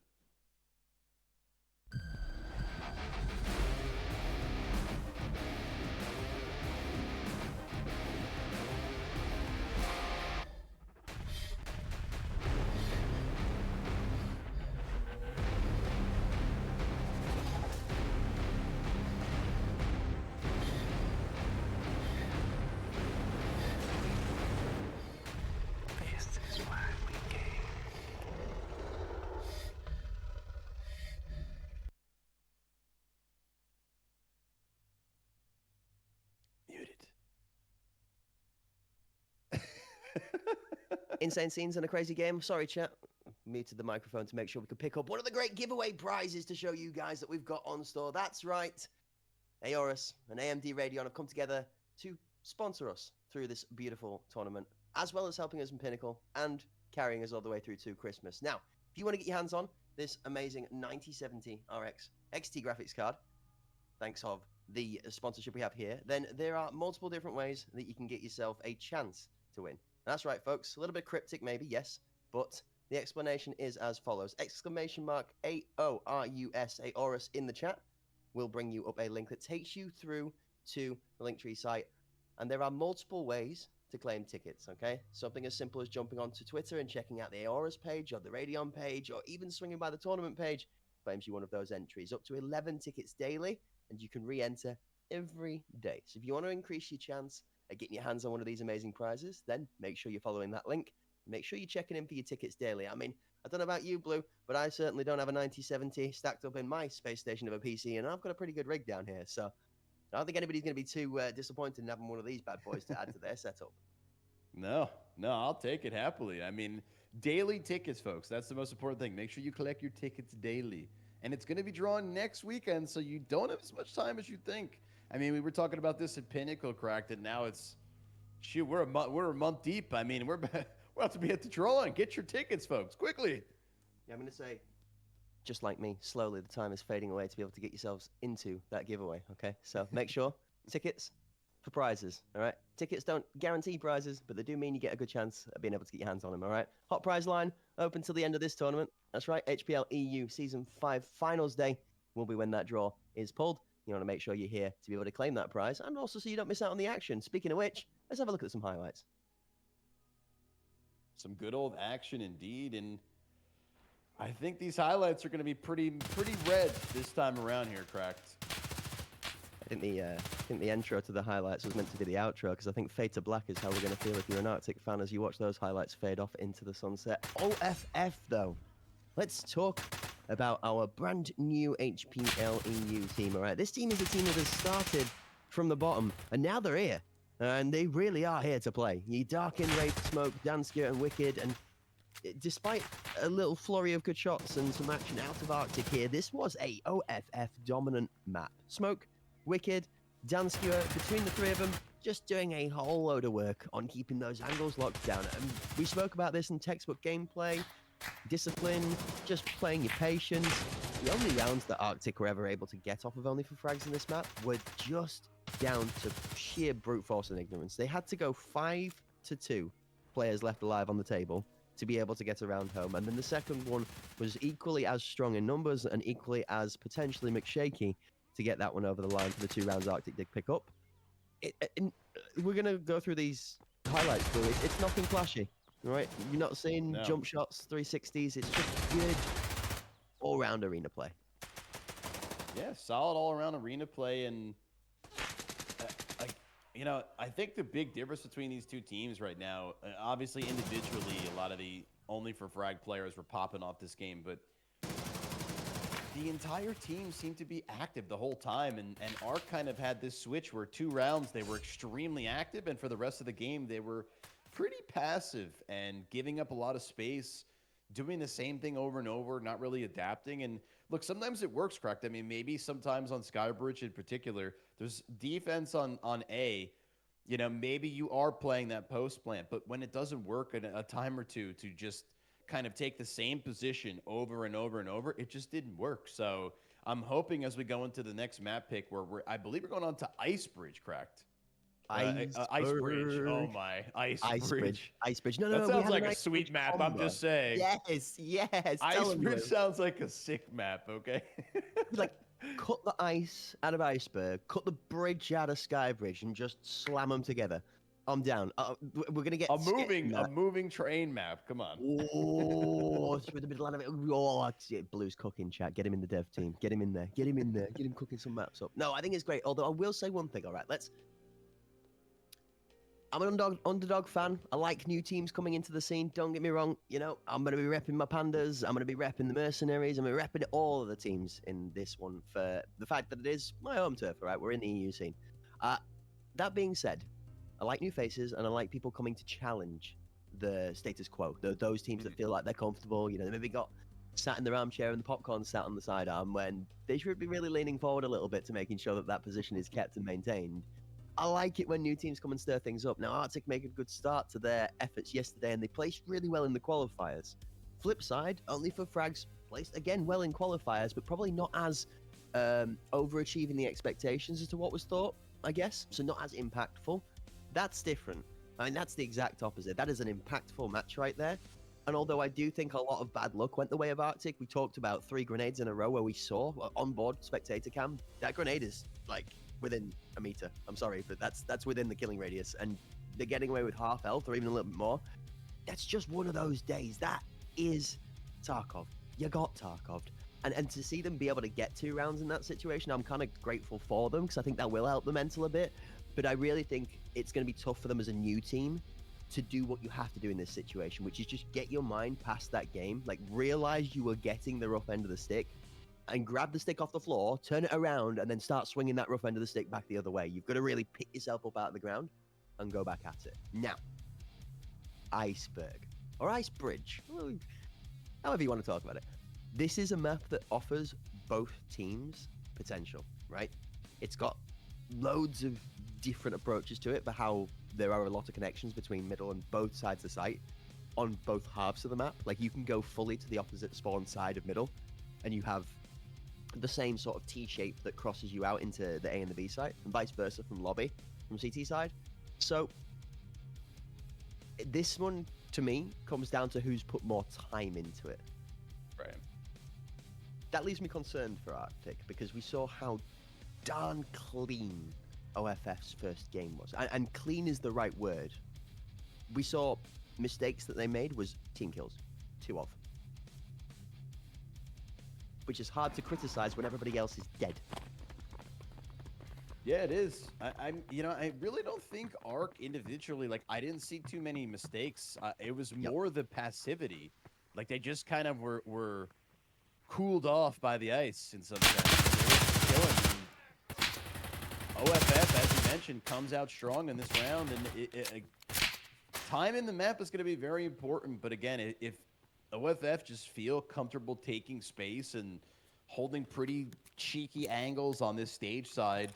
Insane scenes and a crazy game. Sorry, chat. Muted the microphone to make sure we could pick up one of the great giveaway prizes to show you guys that we've got on store. That's right. Aorus and AMD Radeon have come together to sponsor us through this beautiful tournament, as well as helping us in Pinnacle and carrying us all the way through to Christmas. Now, if you want to get your hands on this amazing 9070 RX XT graphics card, thanks of the sponsorship we have here, then there are multiple different ways that you can get yourself a chance to win. That's right, folks. A little bit cryptic, maybe, yes, but the explanation is as follows. Exclamation mark AORUS, Aorus in the chat will bring you up a link that takes you through to the Linktree site. And there are multiple ways to claim tickets, okay? Something as simple as jumping onto Twitter and checking out the Aorus page or the Radeon page or even swinging by the tournament page claims you one of those entries. Up to 11 tickets daily, and you can re-enter every day. So if you want to increase your chance at getting your hands on one of these amazing prizes, then make sure you're following that link. Make sure you're checking in for your tickets daily. I mean, I don't know about you, Blue, but I certainly don't have a 9070 stacked up in my space station of a PC, and I've got a pretty good rig down here. So I don't think anybody's going to be too disappointed in having one of these bad boys to add to their setup. No, I'll take it happily. I mean, daily tickets, folks. That's the most important thing. Make sure you collect your tickets daily. And it's going to be drawn next weekend, so you don't have as much time as you think. I mean, we were talking about this at Pinnacle, Cracked, and now it's, shoot, we're a month deep. I mean, we're about to be at the drawing. Get your tickets, folks, quickly. Yeah, I'm going to say, just like me, slowly the time is fading away to be able to get yourselves into that giveaway, okay? So make sure, tickets for prizes, all right? Tickets don't guarantee prizes, but they do mean you get a good chance of being able to get your hands on them, all right? Hot prize line open till the end of this tournament. That's right, HPL EU Season 5 Finals Day will be when that draw is pulled. You want to make sure you're here to be able to claim that prize, and also so you don't miss out on the action. Speaking of which, let's have a look at some highlights. Some good old action indeed, and I think these highlights are going to be pretty red this time around here, Cracked. I think the intro to the highlights was meant to be the outro, because I think Fade to Black is how we're going to feel if you're an Arctic fan as you watch those highlights fade off into the sunset. OFF, though. Let's talk about our brand new HPL EU team, all right? This team is a team that has started from the bottom, and now they're here. And they really are here to play. You Darkin, Wraith, Smoke, Dansker, and Wicked, and despite a little flurry of good shots and some action out of Arctic here, this was a OFF dominant map. Smoke, Wicked, Dansker, between the three of them, just doing a whole load of work on keeping those angles locked down. And we spoke about this in textbook gameplay, discipline, just playing your patience. The only rounds that Arctic were ever able to get off of only for frags in this map were just down to sheer brute force and ignorance. They had to go 5-2 players left alive on the table to be able to get around home. And then the second one was equally as strong in numbers and equally as potentially McShaky to get that one over the line for the 2 rounds Arctic did pick up. We're going to go through these highlights, Billy. It's nothing flashy, right? You're not seeing jump shots, 360s. It's just good all-round arena play. Yeah, solid all-around arena play, and you know, I think the big difference between these two teams right now, obviously individually, a lot of the only for frag players were popping off this game, but the entire team seemed to be active the whole time, and Ark kind of had this switch where 2 rounds they were extremely active, and for the rest of the game they were pretty passive and giving up a lot of space, doing the same thing over and over, not really adapting. And look, sometimes it works, correct? I mean, maybe sometimes on Skybridge in particular, there's defense on A. You know, maybe you are playing that post plant, but when it doesn't work in a time or two to just kind of take the same position over and over and over, it just didn't work. So I'm hoping as we go into the next map pick where I believe we're going on to Icebridge, correct? Icebridge. Oh my, Icebridge. Icebridge. No, That we sounds had like an a sweet Icebridge map. I'm combo. just saying. Yes. Icebridge sounds like a sick map. Okay. Like, cut the ice out of Iceberg, cut the bridge out of Skybridge, and just slam them together. I'm down. We're gonna get a moving train map. Come on. Oh, through the middle of it. Oh, Blue's cooking, chat. Get him in the dev team. Get him in there. Get him in there. Get him cooking some maps up. No, I think it's great. Although I will say one thing. All right, I'm an underdog fan. I like new teams coming into the scene. Don't get me wrong. You know, I'm going to be repping my Pandas. I'm going to be repping the Mercenaries. I'm going to be repping all of the teams in this one for the fact that it is my home turf, all right? We're in the EU scene. That being said, I like new faces and I like people coming to challenge the status quo. Those teams that feel like they're comfortable. You know, they maybe got sat in their armchair and the popcorn sat on the sidearm when they should be really leaning forward a little bit to making sure that that position is kept and maintained. I like it when new teams come and stir things up. Now, Arctic make a good start to their efforts yesterday, and they placed really well in the qualifiers. Flip side, only for Frags, placed again well in qualifiers, but probably not as overachieving the expectations as to what was thought, I guess. So not as impactful. That's different. I mean, that's the exact opposite. That is an impactful match right there. And although I do think a lot of bad luck went the way of Arctic, we talked about 3 grenades in a row where we saw on board spectator cam. That grenade is like within a meter. I'm sorry, but that's within the killing radius, and they're getting away with half health or even a little bit more. That's just one of those days. That is Tarkov. You got Tarkoved. And to see them be able to get 2 rounds in that situation, I'm kind of grateful for them because I think that will help the mental a bit. But I really think it's going to be tough for them as a new team to do what you have to do in this situation, which is just get your mind past that game. Like, realize you were getting the rough end of the stick and grab the stick off the floor, turn it around, and then start swinging that rough end of the stick back the other way. You've got to really pick yourself up out of the ground and go back at it. Now, Iceberg, or Icebridge, however you want to talk about it. This is a map that offers both teams potential, right? It's got loads of different approaches to it for how there are a lot of connections between middle and both sides of the site on both halves of the map. Like, you can go fully to the opposite spawn side of middle, and you have the same sort of T shape that crosses you out into the A and the B side, and vice versa from lobby, from CT side. So this one, to me, comes down to who's put more time into it. Right. That leaves me concerned for Arctic, because we saw how darn clean OFF's first game was. And clean is the right word. We saw mistakes that they made was team kills. 2 of. Which is hard to criticize when everybody else is dead. Yeah, it is. I really don't think Ark individually, like, I didn't see too many mistakes. It was more the passivity. Like, they just kind of were cooled off by the ice in some sense. They were killing. OFF, as you mentioned, comes out strong in this round, and time in the map is going to be very important. But again, if OFF just feel comfortable taking space and holding pretty cheeky angles on this stage side,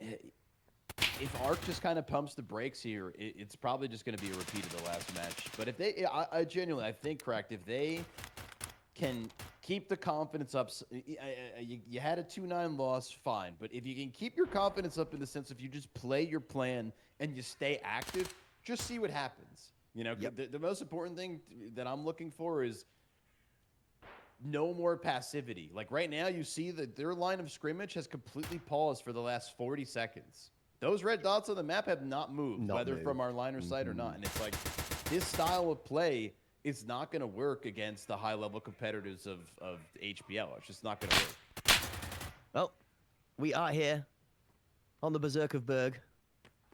if Ark just kind of pumps the brakes here, it's probably just going to be a repeat of the last match. But if they, I genuinely, I think, correct, if they can keep the confidence up, you had a 2-9 loss, fine. But if you can keep your confidence up in the sense of you just play your plan and you stay active, just see what happens. You know, the most important thing that I'm looking for is no more passivity. Like, right now, you see that their line of scrimmage has completely paused for the last 40 seconds. Those red dots on the map have not moved, whether from our line or sight or not. And it's like, this style of play is not going to work against the high-level competitors of HPL. It's just not going to work. Well, we are here on the Berserk of Berg.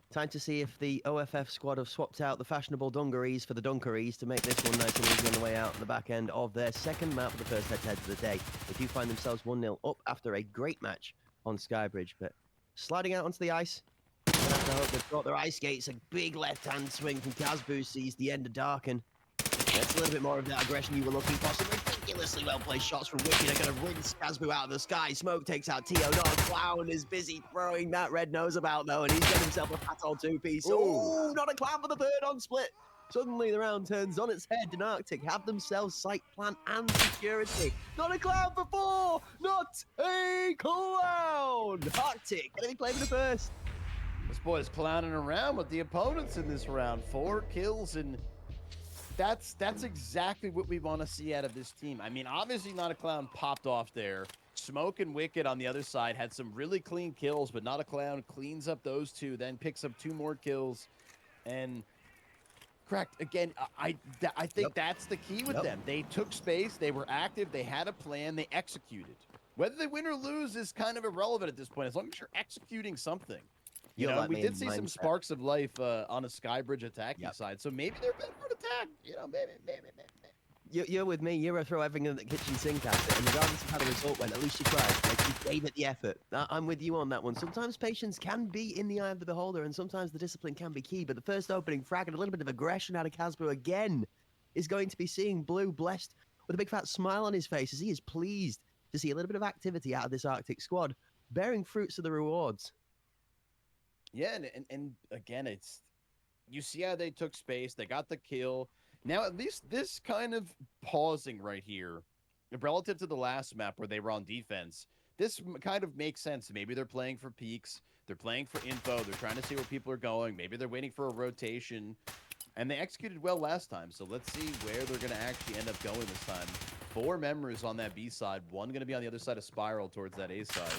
Time to see if the OFF squad have swapped out the fashionable dungarees for the dunkeries to make this one nice and easy on the way out on the back end of their second map of the first head-to-head of the day. They do find themselves 1-0 up after a great match on Skybridge, but sliding out onto the ice. Gonna have to hope they've got their ice skates. A big left-hand swing from Kazboo sees the end of Darken. That's a little bit more of that aggression you were looking for. So ridiculously well-placed shots from Wicked are going to rinse Casbu out of the sky. Smoke takes out Tio. Not a Clown is busy throwing that red nose about, though, and he's got himself a fat old two-piece. Oh, not a Clown for the third on split. Suddenly, the round turns on its head, and Arctic have themselves site plan and security. Not a Clown for 4! Not a Clown! Arctic, gonna be playing for the first. This boy's clowning around with the opponents in this round. 4 kills, and that's exactly what we want to see out of this team. I mean, obviously Not a Clown popped off there. Smoke and Wicked on the other side had some really clean kills, but Not a Clown cleans up those 2, then picks up 2 more kills, and... Correct. Again, I think that's the key with them. They took space. They were active. They had a plan. They executed. Whether they win or lose is kind of irrelevant at this point, as long as you're executing something. You know, we did see some sparks of life on a Skybridge attacking side, so maybe they're better at attack. You know, maybe. You're with me. You're throw everything in the kitchen sink at it, and regardless of how the result went, at least you tried. Like, you gave it the effort. I'm with you on that one. Sometimes patience can be in the eye of the beholder, and sometimes the discipline can be key. But the first opening frag and a little bit of aggression out of Casbu again is going to be seeing Blue blessed with a big fat smile on his face as he is pleased to see a little bit of activity out of this Arctic squad, bearing fruits of the rewards. Yeah, and again, it's you see how they took space. They got the kill. Now, at least this kind of pausing right here, relative to the last map where they were on defense, this kind of makes sense. Maybe they're playing for peaks. They're playing for info. They're trying to see where people are going. Maybe they're waiting for a rotation. And they executed well last time, so let's see where they're going to actually end up going this time. 4 members on that B side. 1 going to be on the other side of Spiral towards that A side.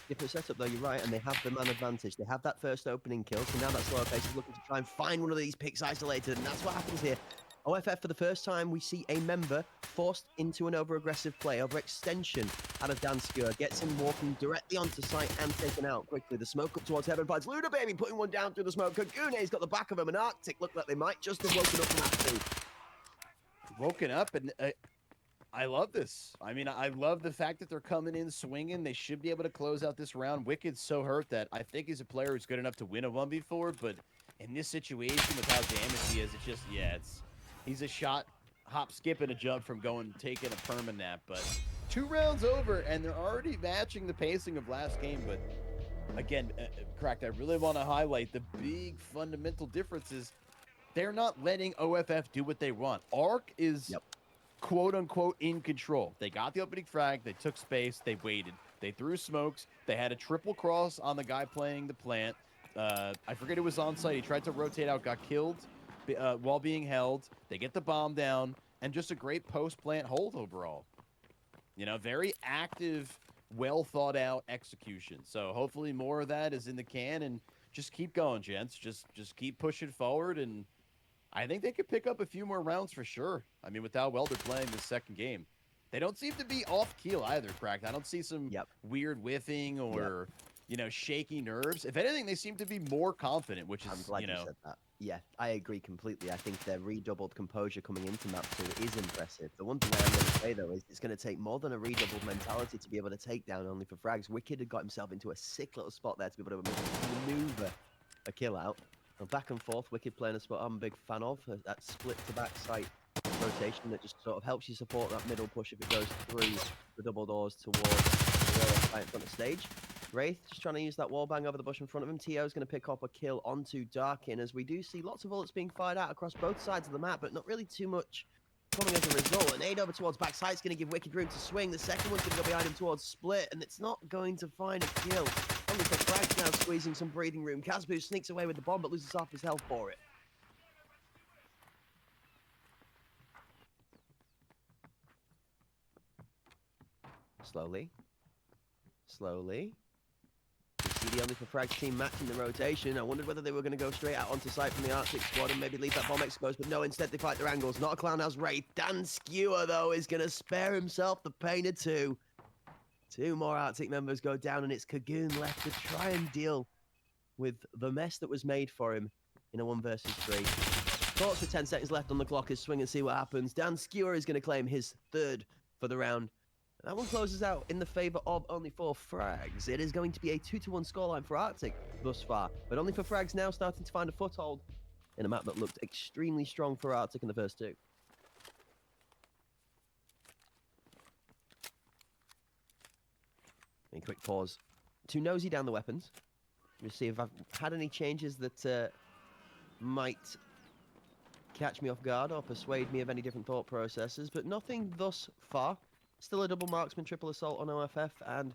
Different setup, though, you're right, and they have the man advantage. They have that first opening kill, so now that slower pace is looking to try and find one of these picks isolated, and that's what happens here. OFF, for the first time, we see a member forced into an over-aggressive play, overextension out of Danskewer, gets him walking directly onto site and taken out quickly. The smoke up towards heaven finds Luna Baby, putting one down through the smoke. Kagune's got the back of him, and Arctic look like they might just have woken up from that too. Woken up, and I love this. I mean, I love the fact that they're coming in swinging. They should be able to close out this round. Wicked's so hurt that I think he's a player who's good enough to win a 1v4, but in this situation with how damaged he is, it's just, he's a shot, hop, skip, and a jump from taking a perma nap. But 2 rounds over, and they're already matching the pacing of last game. But again, Cracked, I really want to highlight the big fundamental difference is they're not letting OFF do what they want. Ark is quote-unquote in control. They got the opening frag. They took space. They waited. They threw smokes. They had a triple cross on the guy playing the plant. I forget who was on site. He tried to rotate out, got killed while being held. They get the bomb down, and just a great post-plant hold overall. You know, very active, well-thought-out execution. So hopefully more of that is in the can, and just keep going, gents. Just keep pushing forward, and I think they could pick up a few more rounds for sure. I mean, with how well they're playing this second game. They don't seem to be off-keel either, Cracked. I don't see some weird whiffing or, you know, shaky nerves. If anything, they seem to be more confident, which is, I'm glad you said that. Yeah, I agree completely. I think their redoubled composure coming into map 2 is impressive. The one thing I'm going to say, though, is it's going to take more than a redoubled mentality to be able to take down only for frags. Wicked had got himself into a sick little spot there to be able to maneuver a kill out. And back and forth, Wicked playing a spot I'm a big fan of. That split to back site rotation that just sort of helps you support that middle push if it goes through the double doors towards the right in front of stage. Wraith just trying to use that wall bang over the bush in front of him. Tio's going to pick up a kill onto Darkin as we do see lots of bullets being fired out across both sides of the map, but not really too much coming as a result. An aid over towards backside's going to give Wicked room to swing. The second one's going to go behind him towards split, and it's not going to find a kill. Only for Frag's now squeezing some breathing room. Casbu sneaks away with the bomb, but loses half his health for it. Slowly. You see the only for Frag's team matching the rotation. I wondered whether they were going to go straight out onto site from the Arctic squad and maybe leave that bomb exposed, but no, instead they fight their angles. Not a Clown has Wraith. Danskewer, though, is going to spare himself the pain of 2. 2 more Arctic members go down, and it's Kagoon left to try and deal with the mess that was made for him in a 1 versus 3. Thoughts with 10 seconds left on the clock is swing and see what happens. Danskewer is going to claim his 3rd for the round. That one closes out in the favor of only 4 frags. It is going to be a 2-1 scoreline for Arctic thus far, but only for frags now starting to find a foothold in a map that looked extremely strong for Arctic in the first 2. A quick pause. To nosy down the weapons. We'll see if I've had any changes that might catch me off guard or persuade me of any different thought processes, but nothing thus far. Still a double marksman, triple assault on OFF, and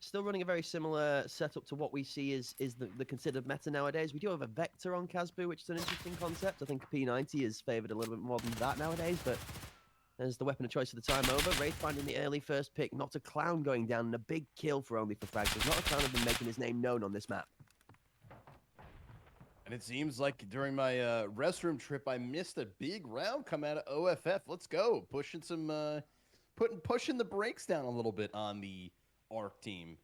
still running a very similar setup to what we see is the considered meta nowadays. We do have a Vector on Casboo, which is an interesting concept. I think P90 is favoured a little bit more than that nowadays, but as the weapon of choice for the time over, Wraith finding the early first pick, not a Clown going down, and a big kill for only for Frag. There's not a Clown have been making his name known on this map. And it seems like during my restroom trip, I missed a big round come out of OFF. Let's go. Pushing pushing the brakes down a little bit on the Arc team.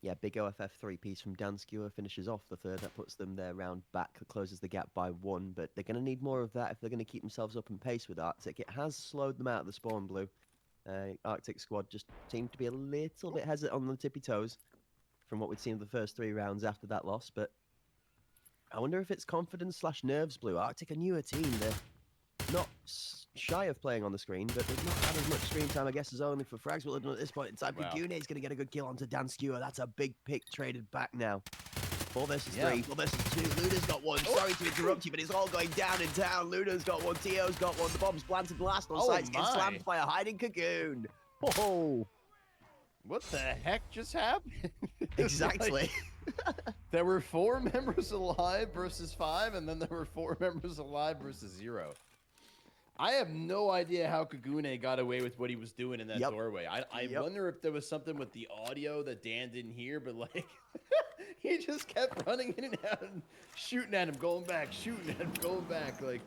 Yeah, big OFF 3-piece from Dan Skewer finishes off the third. That puts them their round back, closes the gap by 1. But they're going to need more of that if they're going to keep themselves up in pace with Arctic. It has slowed them out of the spawn blue. Arctic squad just seemed to be a little bit hesitant on the tippy toes from what we'd seen in the first 3 rounds after that loss. But I wonder if it's confidence / nerves blue. Arctic, a newer team. They're not shy of playing on the screen, but they've not had as much screen time, I guess, as only for Frags will have done at this point in time. Wow. Kagune's going to get a good kill onto Dan Skewer. That's a big pick traded back now. 4 versus 3, 4 versus 2. Luna's got 1. Sorry to interrupt you, but it's all going down in town. Luna's got 1. Tio's got 1. The bomb's planted last on sight. Gets slammed by a hiding Cocoon. Oh, What the heck just happened? exactly. There were 4 members alive versus 5, and then there were 4 members alive versus 0. I have no idea how Kagune got away with what he was doing in that doorway. I wonder if there was something with the audio that Dan didn't hear, but like he just kept running in and out and shooting at him, going back, shooting at him, going back. Like,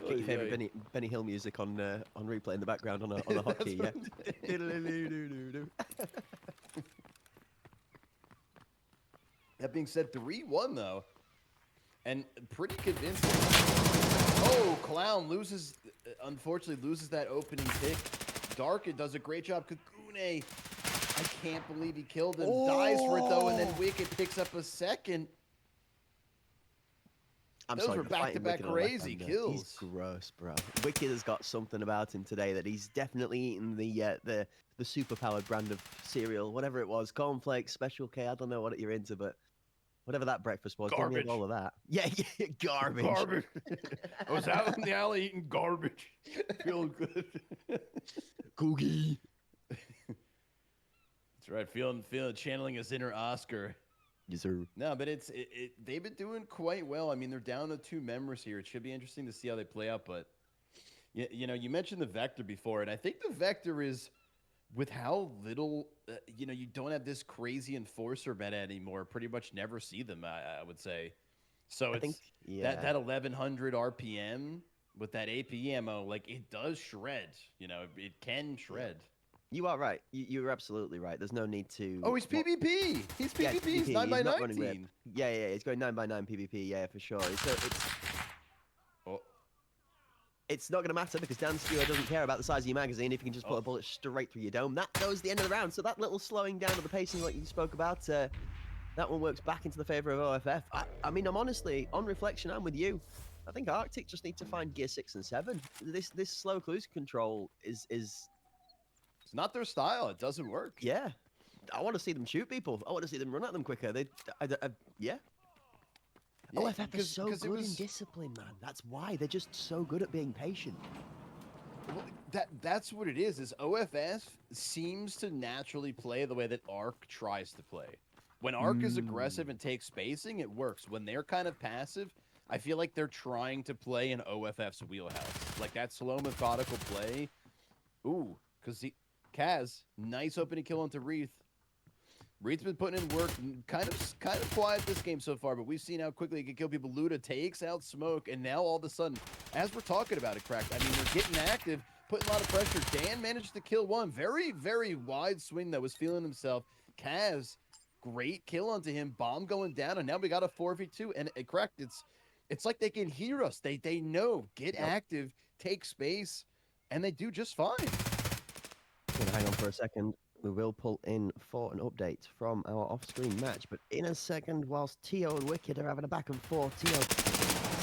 Get your favorite Benny Hill music on replay in the background on a hotkey, yeah. That being said, 3-1 though, and pretty convincing. Oh, Clown unfortunately loses that opening pick. Dark does a great job. Kagune, I can't believe he killed him. Dies for it though, and then Wicked picks up a second. Those were back-to-back crazy kills. He's gross, bro. Wicked has got something about him today that he's definitely eaten the super-powered brand of cereal, whatever it was, cornflakes, Special K. I don't know what you're into, but whatever that breakfast was, garbage. give me all of that. Yeah, garbage. Garbage. I was out in the alley eating garbage. Feeling good. Cookie. That's right. Feeling channeling his inner Oscar. Yes, sir. No, but they've been doing quite well. I mean, they're down to 2 members here. It should be interesting to see how they play out. But you know, you mentioned the Vector before, and I think the Vector is, with how little, you don't have this crazy enforcer meta anymore. Pretty much never see them. I would say. So I think that 1100 RPM with that AP ammo, like it does shred. You know, it can shred. You are right. You're absolutely right. There's no need to. Oh, he's PvP. He's PvP. Yeah, He's 9x19. Yeah. He's going 9x9 PvP. Yeah, for sure. It's not going to matter because Dan Skewer doesn't care about the size of your magazine if you can just put a bullet straight through your dome. That goes the end of the round. So that little slowing down of the pacing like you spoke about, that one works back into the favor of OFF. I mean, I'm honestly, on reflection, I'm with you. I think Arctic just need to find gear 6 and 7. This slow cruise control is It's not their style. It doesn't work. Yeah. I want to see them shoot people. I want to see them run at them quicker. Yeah. OFF is so good in discipline, man. That's why. They're just so good at being patient. Well, that's what it is OFF seems to naturally play the way that Arc tries to play. When Arc is aggressive and takes spacing, it works. When they're kind of passive, I feel like they're trying to play in OFF's wheelhouse. Like that slow, methodical play. Ooh, because Kaz, nice opening kill onto Wreath. Wreath's been putting in work, kind of quiet this game so far, but we've seen how quickly he can kill people. Luda takes out Smoke, and now all of a sudden, as we're talking about it, Cracked, I mean, they're getting active, putting a lot of pressure. Dan managed to kill one. Very, very wide swing that was feeling himself. Kaz, great kill onto him. Bomb going down, and now we got a 4v2. And Cracked, it's like they can hear us. They know. Get active, take space, and they do just fine. I'm gonna hang on for a second. we will pull in for an update from our off-screen match. But in a second, whilst Tio and Wicked are having a back and forth, Tio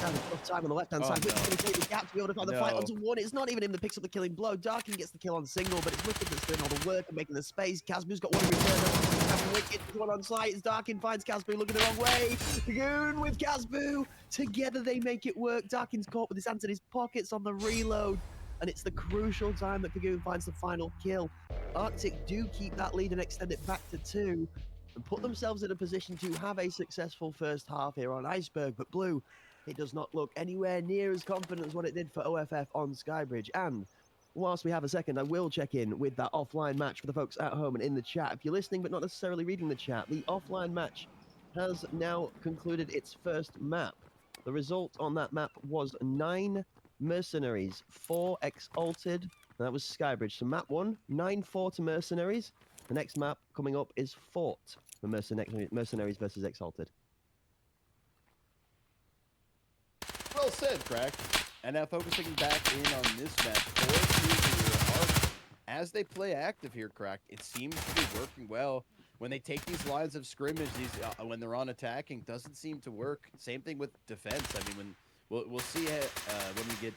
having a tough time on the left-hand side. Wicked's going to take the gap to be able to find the fight onto one. It's not even him that picks up the killing blow. Darkin gets the kill on single, but it's Wicked that's doing all the work and making the space. Casboo's got one in return. Having Wicked with one on site as Darkin finds Casboo looking the wrong way. Goon with Casboo. Together they make it work. Darkin's caught with his hands in his pockets on the reload. And it's the crucial time that Kagoon finds the final kill. Arctic do keep that lead and extend it back to 2 and put themselves in a position to have a successful first half here on Iceberg. But Blue, it does not look anywhere near as confident as what it did for OFF on Skybridge. And whilst we have a second, I will check in with that offline match for the folks at home and in the chat. If you're listening but not necessarily reading the chat, the offline match has now concluded its first map. The result on that map was 9 Mercenaries, 4 Exalted. That was Skybridge. So map 1, 9-4 to Mercenaries. The next map coming up is Fort for Mercenaries versus Exalted. Well said, Crack. And now focusing back in on this match, 4-2 as they play active here, Crack, it seems to be working well. When they take these lines of scrimmage, when they're on attacking, doesn't seem to work. Same thing with defense. I mean, we'll see when we get.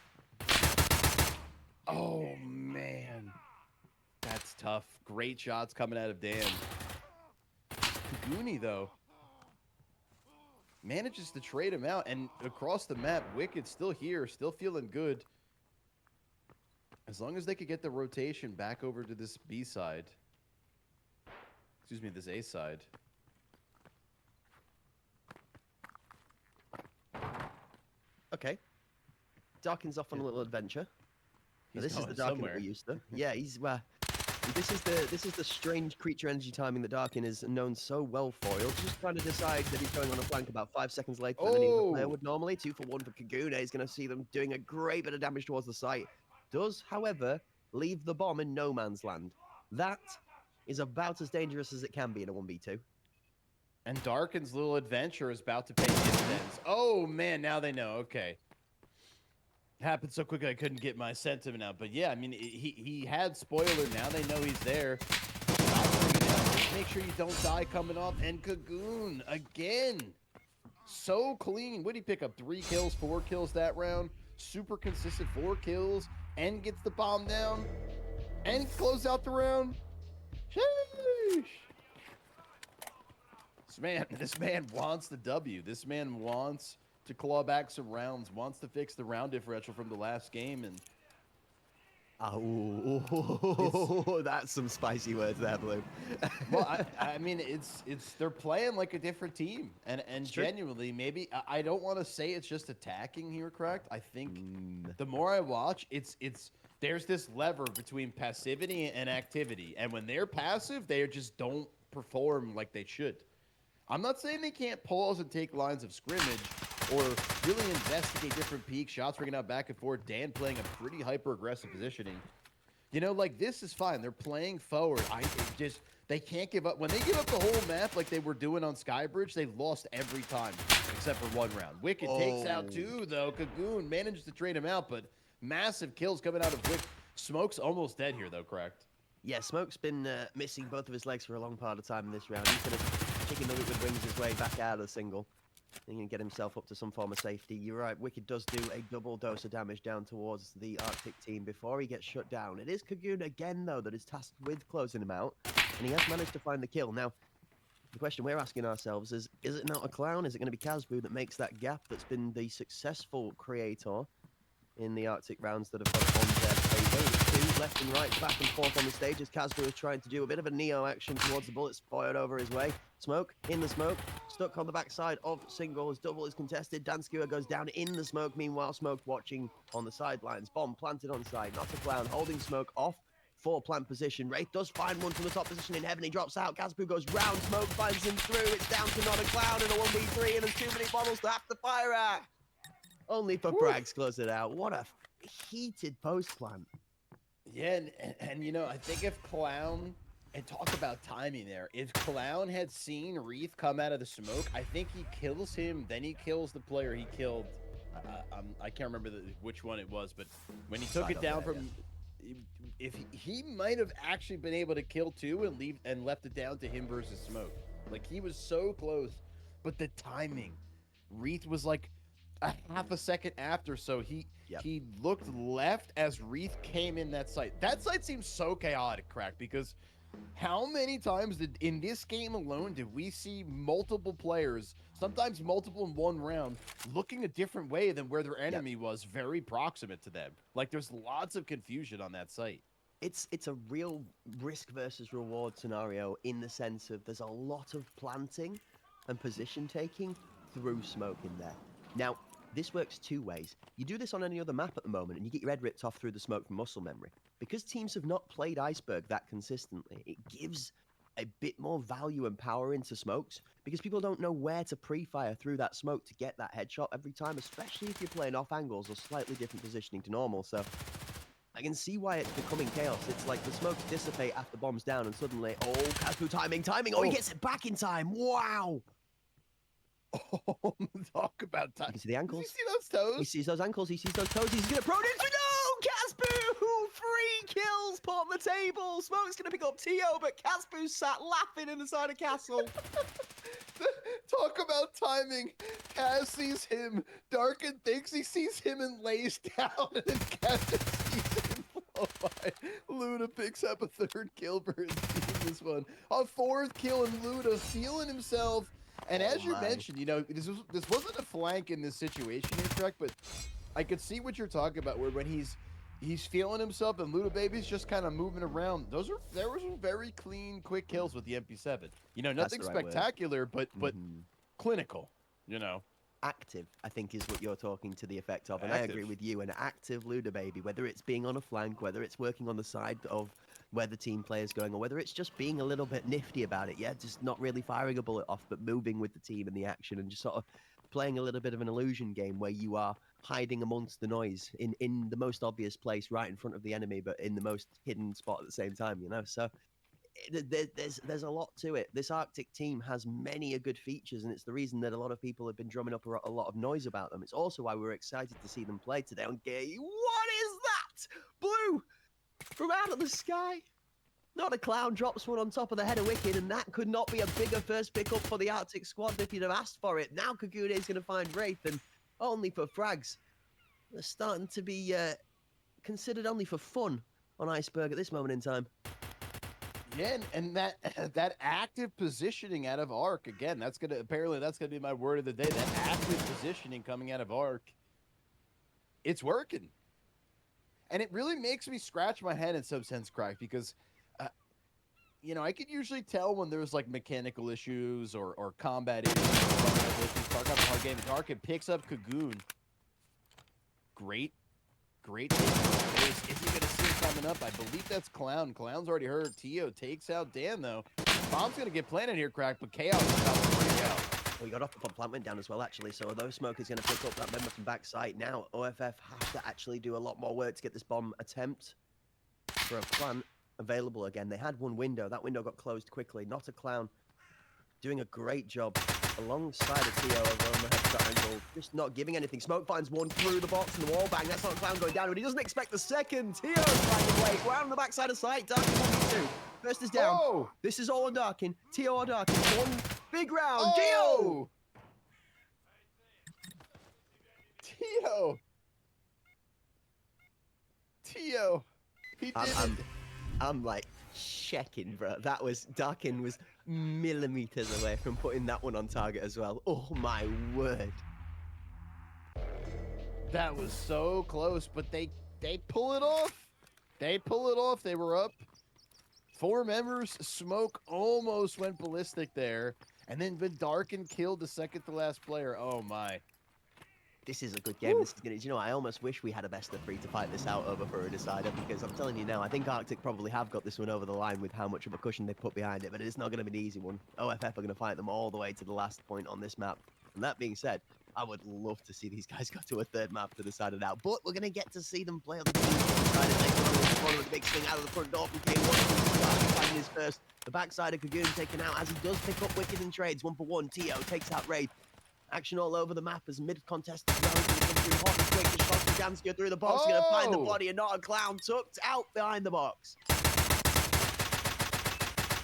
Oh man, that's tough. Great shots coming out of Dan. Kaguni though manages to trade him out, and across the map, Wicked still here, still feeling good. As long as they could get the rotation back over to this B side. Excuse me, this A side. Okay. Darkin's off on a little adventure. Now, this is the going Darkin somewhere. that we're used to. Yeah, he's this is the strange creature energy timing that Darkin is known so well for. He'll just kind of decide that he's going on a flank about 5 seconds later than any other player would normally. 2 for 1 for Kagune. He's going to see them doing a great bit of damage towards the site. Does, however, leave the bomb in no man's land. That is about as dangerous as it can be in a 1v2. And Darkin's little adventure is about to pay dividends. Oh man, now they know. Okay. Happened so quick I couldn't get my sentiment out. But yeah, I mean, he had spoiler. Now they know he's there. Make sure you don't die coming off. And Kagoon again. So clean. What did he pick up? 3 kills, 4 kills that round. Super consistent 4 kills. And gets the bomb down. And close out the round. Sheesh. This man wants the W. This man wants to claw back some rounds, wants to fix the round differential from the last game, and that's some spicy words there, Blue. well, I mean, they're playing like a different team, and genuinely, maybe I don't want to say it's just attacking here, correct? I think the more I watch, there's this lever between passivity and activity, and when they're passive, they just don't perform like they should. I'm not saying they can't pause and take lines of scrimmage or really investigate different peaks, shots ringing out back and forth, Dan playing a pretty hyper-aggressive positioning. You know, like, this is fine. They're playing forward. They can't give up. When they give up the whole map like they were doing on Skybridge, they lost every time except for 1 round. Wicked takes out 2, though. Kagoon managed to trade him out, but massive kills coming out of Wicked. Smoke's almost dead here, though, correct? Yeah, Smoke's been missing both of his legs for a long part of time in this round. He's going to chicken nugget with wings his way back out of the single. He can get himself up to some form of safety. You're right, Wicked does do a double dose of damage down towards the Arctic team before he gets shut down. It is Kagoon again, though, that is tasked with closing him out, and he has managed to find the kill. Now, the question we're asking ourselves is it not a clown? Is it going to be Casboo that makes that gap that's been the successful creator in the Arctic rounds that have got on their favor? 2 left and right, back and forth on the stage as Casboo is trying to do a bit of a Neo action towards the bullets fired over his way. Smoke, in the smoke, stuck on the backside of single as double is contested. Dan Skewer goes down in the smoke. Meanwhile, Smoke watching on the sidelines. Bomb planted on side, not a clown, holding Smoke off for plant position. Wraith does find one from the top position in heaven. He drops out. Casboo goes round. Smoke finds him through. It's down to not a clown in a 1v3, and there's too many bottles to have to fire at. Only for Frag to close it out. What a heated post plant. Yeah, and you know, I think if Clown, and talk about timing there, if Clown had seen Wreath come out of the smoke, I think he kills him, then he kills the player he killed. I can't remember which one it was, but when he took it down from... if he might have actually been able to kill 2 and leave and left it down to him versus Smoke. Like, he was so close, but the timing. Reeth was like a half a second after, so he looked left as Reeth came in that site. That site seems so chaotic, Crack, because how many times in this game alone did we see multiple players, sometimes multiple in one round, looking a different way than where their enemy was very proximate to them? Like, there's lots of confusion on that site. It's a real risk versus reward scenario in the sense of there's a lot of planting and position taking through smoke in there. Now, this works 2 ways. You do this on any other map at the moment and you get your head ripped off through the smoke from muscle memory. Because teams have not played Iceberg that consistently, it gives a bit more value and power into smokes because people don't know where to pre-fire through that smoke to get that headshot every time, especially if you're playing off angles or slightly different positioning to normal. So I can see why it's becoming chaos. It's like the smokes dissipate after bombs down and suddenly, oh, Caspu timing. Oh, he gets it back in time. Wow. Oh, talk about time. You can see the ankles. Did you see those toes? He sees those ankles. He sees those toes. He's going to pro ninja. No! Caspu! 3 kills put on the table. Smoke's going to pick up Tio, but Caspu sat laughing in the side of castle. Talk about timing. Kaz sees him. Darkin thinks he sees him and lays down, and then Kaz just sees him. Oh my. Luda picks up a 3rd kill for his team this one. A 4th kill, and Luda feeling himself. And as you mentioned, you know, this wasn't a flank in this situation here, correct? But I could see what you're talking about, where when he's feeling himself and Luda Baby's just kind of moving around. There were some very clean, quick kills with the MP7. You know, nothing spectacular, but clinical. You know, active, I think, is what you're talking to the effect of, and I agree with you. An active Luda Baby, whether it's being on a flank, whether it's working on the side of where the team player's going, or whether it's just being a little bit nifty about it, just not really firing a bullet off, but moving with the team and the action, and just sort of playing a little bit of an illusion game where you are hiding amongst the noise in the most obvious place right in front of the enemy, but in the most hidden spot at the same time, you know? So there's a lot to it. This Arctic team has many good features, and it's the reason that a lot of people have been drumming up a lot of noise about them. It's also why we're excited to see them play today on Gay. What is that? Blue! From out of the sky. Not a clown drops one on top of the header wicket, and that could not be a bigger first pickup for the Arctic squad if you'd have asked for it. Now Kagune is going to find Wraith, and only for frags. They're starting to be considered only for fun on Iceberg at this moment in time. Yeah, and that active positioning out of Arc, again, that's gonna be my word of the day. That active positioning coming out of Arc, it's working. And it really makes me scratch my head in some sense, Crack, because you know, I could usually tell when there's like mechanical issues or combat issues. Talk about hard game. Arkic picks up Kagoon. Great. Is he gonna see him coming up? I believe that's Clown. Clown's already hurt. Tio takes out Dan though. Bomb's gonna get planted here, Crack, but Chaos is about to break out. Well, he got off the plant went down as well, actually. So although Smoke is going to pick up that member from backside, now OFF have to actually do a lot more work to get this bomb attempt for a plant available again. They had one window. That window got closed quickly. Not a Clown doing a great job alongside of Tio over on the headshot angle. Just not giving anything. Smoke finds one through the box and the wall bang. That's not a Clown going down, but he doesn't expect the second. Tio trying to wait. Round the backside of sight. Darkin 1v2. First is down. Oh! This is all on Darkin. Tio or Darkin. One big round. Oh! Tio. He did it. I'm like checking, bro. That was Darkin was millimeters away from putting that one on target as well. Oh my word. That was so close, but they pull it off. They were up 4 members. Smoke almost went ballistic there. And then Darkin killed the second to last player. Oh my. This is a good game. This is gonna, you know, I almost wish we had a best of 3 to fight this out over for a decider, because I'm telling you now, I think Arctic probably have got this one over the line with how much of a cushion they put behind it, but it's not going to be an easy one. OFF are going to fight them all the way to the last point on this map. And that being said, I would love to see these guys go to a 3rd map to decide it out, but we're going to get to see them play on the team side and take the corner with a big swing out of the front door from K1. Finding his first. The backside of Kagoon taken out as he does pick up Wicked and trades. 1 for 1. Tio takes out Wraith. Action all over the map as mid-contest is going to come through hot and quick. The shot from Dansker through the box. Going to find the body and not a clown tucked out behind the box.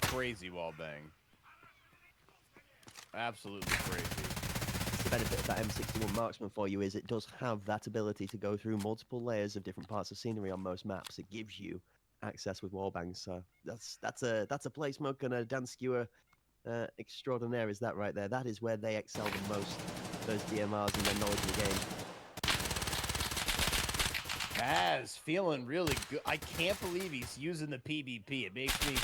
Crazy wall bang. Absolutely crazy. The benefit of that M61 marksman for you is it does have that ability to go through multiple layers of different parts of scenery on most maps. It gives you access with wallbangs, so that's a play smoke and a dance skewer extraordinaire. Is that right there? That is where they excel the most. Those DMRs and their knowledge of the game. Kaz feeling really good. I can't believe he's using the PvP. It makes me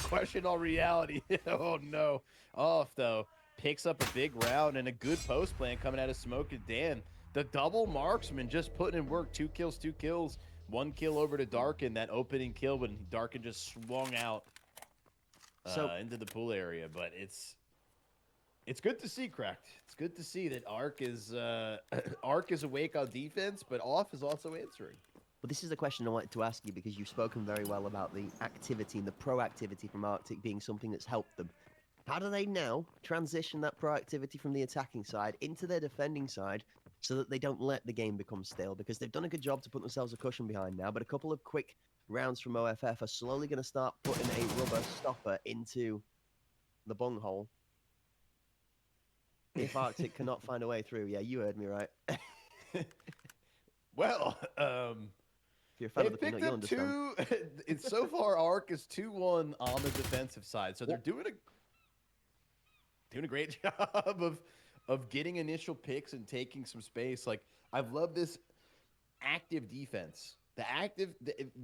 question all reality. Oh no. Off though. Picks up a big round and a good post plan coming out of Smoke and Dan. The double marksman just putting in work. 2 kills, 2 kills. 1 kill over to Darkin. That opening kill when Darkin just swung out into the pool area. But it's good to see, Cracked. It's good to see that Ark is awake on defense, but Off is also answering. Well, this is the question I wanted to ask you because you've spoken very well about the activity and the proactivity from Arctic being something that's helped them. How do they now transition that proactivity from the attacking side into their defending side so that they don't let the game become stale? Because they've done a good job to put themselves a cushion behind now, but a couple of quick rounds from OFF are slowly going to start putting a rubber stopper into the bunghole. If Arctic cannot find a way through. Yeah, you heard me right. Well, if you're a fan of the peanut, you'll understand. It's so far Ark is 2-1 on the defensive side, so they're doing a great job of getting initial picks and taking some space. Like, I've loved this active defense.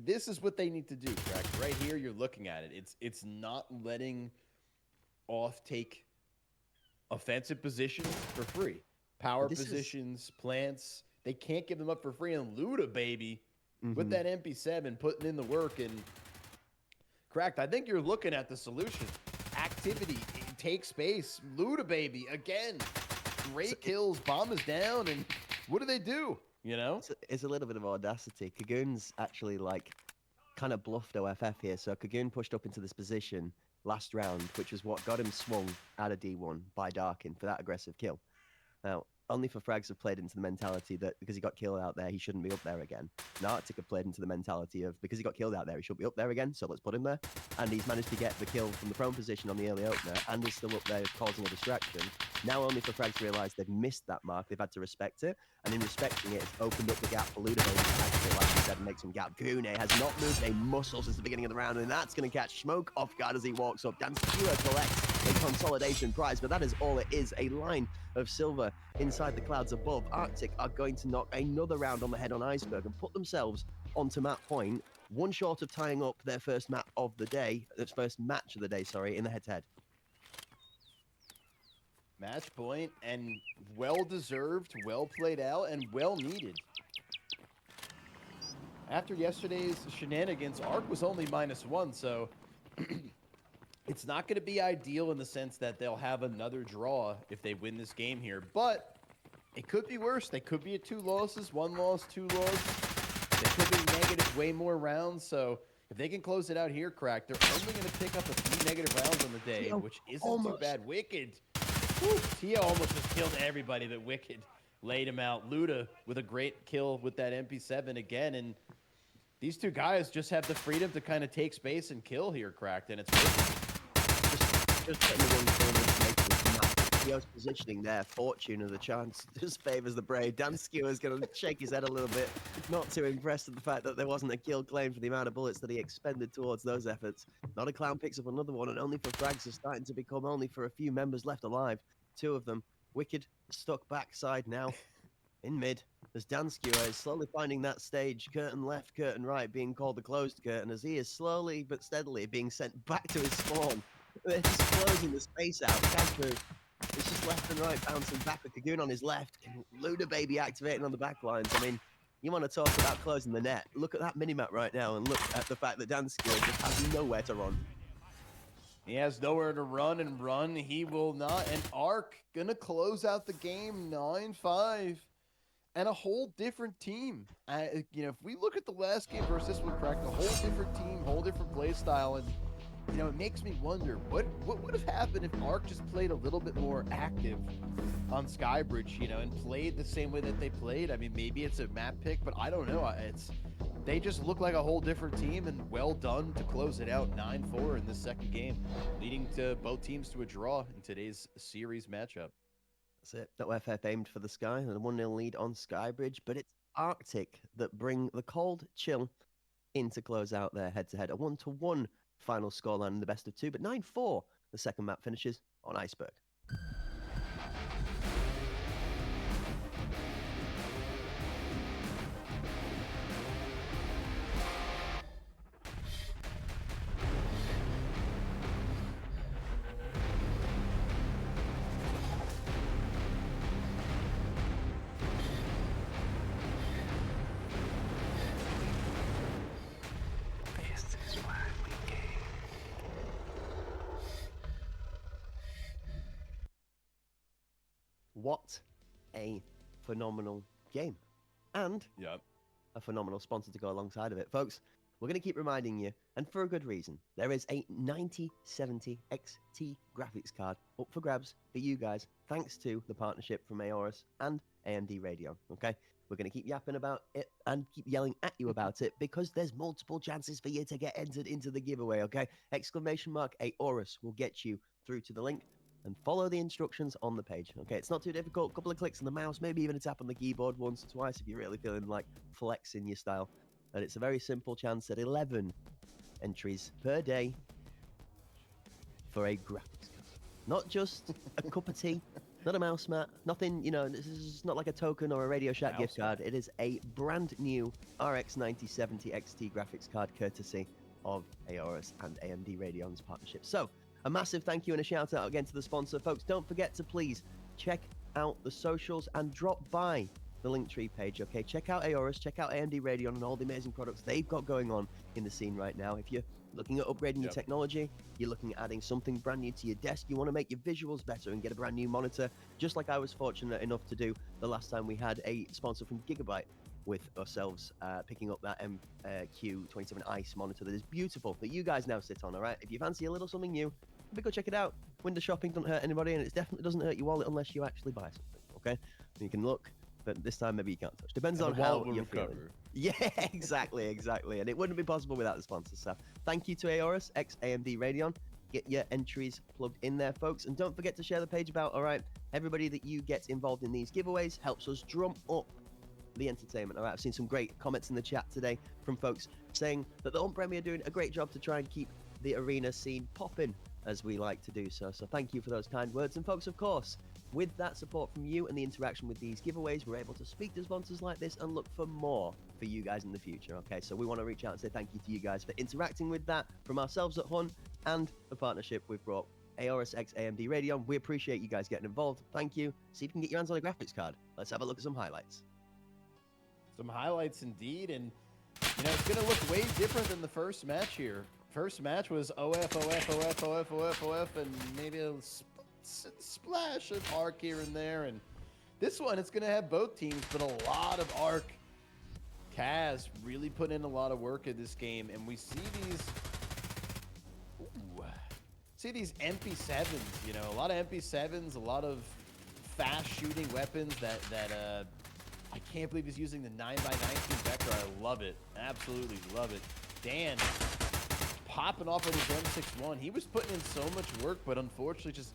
This is what they need to do, correct? Right here, you're looking at it. It's not letting Off take offensive positions for free. Power positions, plants, they can't give them up for free. And Luda, baby, with that MP7 putting in the work. And Cracked, I think you're looking at the solution. Activity, take space. Luda, baby, again. Great kills, bomb is down, and what do? You know? It's a little bit of audacity. Kagoon's actually, like, kind of bluffed OFF here. So Kagoon pushed up into this position last round, which was what got him swung out of D1 by Darkin for that aggressive kill. Now, only for Frags have played into the mentality that because he got killed out there, he shouldn't be up there again. And Arctic have played into the mentality of because he got killed out there, he should be up there again, so let's put him there. And he's managed to get the kill from the prone position on the early opener and is still up there causing a distraction. Now only for Frags to realise they've missed that mark, they've had to respect it. And in respecting it, it's opened up the gap for Luda to actually, like I said, and make some gap. Gune has not moved a muscle since the beginning of the round, and that's going to catch Smoke off guard as he walks up. Dan Stewart collects a consolidation prize, but that is all it is, a line of silver inside the clouds above. Arctic are going to knock another round on the head on Iceberg and put themselves onto map point, one short of tying up their first map of the day, first match of the day, sorry, in the head-to-head. Match point, and well-deserved, well played out, and well-needed. After yesterday's shenanigans, Ark was only -1, so it's not going to be ideal in the sense that they'll have another draw if they win this game here, but it could be worse. They could be at 2 losses, 1 loss, 2 losses. They could be negative way more rounds, so if they can close it out here, Crack, they're only going to pick up a few negative rounds on the day, which isn't too bad. Wicked. Tio almost just killed everybody that Wicked laid him out. Luda with a great kill with that MP7 again, and these two guys just have the freedom to kind of take space and kill here, Cracked, and it's just putting the one corner to make this map. Tio's positioning there, fortune of the chance just favors the brave. Dan Skewer's going to shake his head a little bit, not too impressed with the fact that there wasn't a kill claim for the amount of bullets that he expended towards those efforts. Not a clown picks up another one, and only for Frags are starting to become only for a few members left alive. 2 of them. Wicked stuck backside now in mid as Dan Skewer is slowly finding that stage. Curtain left, curtain right, being called the closed curtain as he is slowly but steadily being sent back to his spawn. They're just closing the space out. Casper is just left and right bouncing back with Kagoon on his left. Luda baby activating on the back lines. I mean, you want to talk about closing the net. Look at that minimap right now and look at the fact that Dan Skewer just has nowhere to run. He has nowhere to run and run. He will not. And Ark gonna close out the game 9-5. And a whole different team. You know, if we look at the last game versus this one, Crack, a whole different team, whole different play style. And you know, it makes me wonder what would have happened if Ark just played a little bit more active on Skybridge, you know, and played the same way that they played. I mean, maybe it's a map pick, but I don't know. They just look like a whole different team, and well done to close it out 9-4 in this second game, leading to both teams to a draw in today's series matchup. That's it. No FF aimed for the sky and a 1-0 lead on Skybridge, but it's Arctic that bring the cold chill in to close out their head-to-head. A 1-1 final scoreline in the best of two, but 9-4 the second map finishes on Iceberg. What a phenomenal game. And Yep. a phenomenal sponsor to go alongside of it. Folks, we're going to keep reminding you, and for a good reason, there is a 9070 XT graphics card up for grabs for you guys, thanks to the partnership from Aorus and AMD Radeon, okay? We're going to keep yapping about it and keep yelling at you about it because there's multiple chances for you to get entered into the giveaway, okay? Exclamation mark Aorus will get you through to the link and follow the instructions on the page, okay? It's not too difficult. A couple of clicks on the mouse, maybe even a tap on the keyboard once or twice if you're really feeling like flexing your style. And it's a very simple chance at 11 entries per day for a graphics card. Not just a cup of tea, not a mouse mat, nothing, you know, this is not like a token or a Radio Shack gift card. It is a brand new RX 9070 XT graphics card courtesy of Aorus and AMD Radeon's partnership. So, a massive thank you and a shout out again to the sponsor. Folks, don't forget to please check out the socials and drop by the Linktree page, okay? Check out Aorus, check out AMD Radeon and all the amazing products they've got going on in the scene right now. If you're looking at upgrading your technology, you're looking at adding something brand new to your desk, you want to make your visuals better and get a brand new monitor, just like I was fortunate enough to do the last time we had a sponsor from Gigabyte with ourselves picking up that MQ27 Ice monitor that is beautiful, that you guys now sit on, all right? If you fancy a little something new, maybe go check it out. Window shopping doesn't hurt anybody, and it definitely doesn't hurt your wallet unless you actually buy something, okay? You can look, but this time maybe you can't touch. Depends on how you're feeling. Yeah, exactly. And it wouldn't be possible without the sponsors. So thank you to Aorus, ex-AMD Radeon. Get your entries plugged in there, folks. And don't forget to share the page about, all right, everybody that you get involved in these giveaways helps us drum up the entertainment. All right, I've seen some great comments in the chat today from folks saying that the Premier are doing a great job to try and keep the arena scene popping, as we like to do so. So thank you for those kind words. And folks, of course, with that support from you and the interaction with these giveaways, we're able to speak to sponsors like this and look for more for you guys in the future, okay? So we want to reach out and say thank you to you guys for interacting with that from ourselves at Hun and the partnership we've brought Aorus x AMD Radeon. We appreciate you guys getting involved. Thank you. See if you can get your hands on a graphics card. Let's have a look at some highlights. Some highlights indeed, and you know, it's going to look way different than the first match here. First match was OF, and maybe a splash of Ark here and there. And this one, it's going to have both teams, but a lot of Ark. Kaz really put in a lot of work in this game, and we see these MP7s, you know, a lot of MP7s, a lot of fast shooting weapons that I can't believe he's using the 9x19 Vector. I love it. Absolutely love it. Dan popping off with his M61. He was putting in so much work, but unfortunately just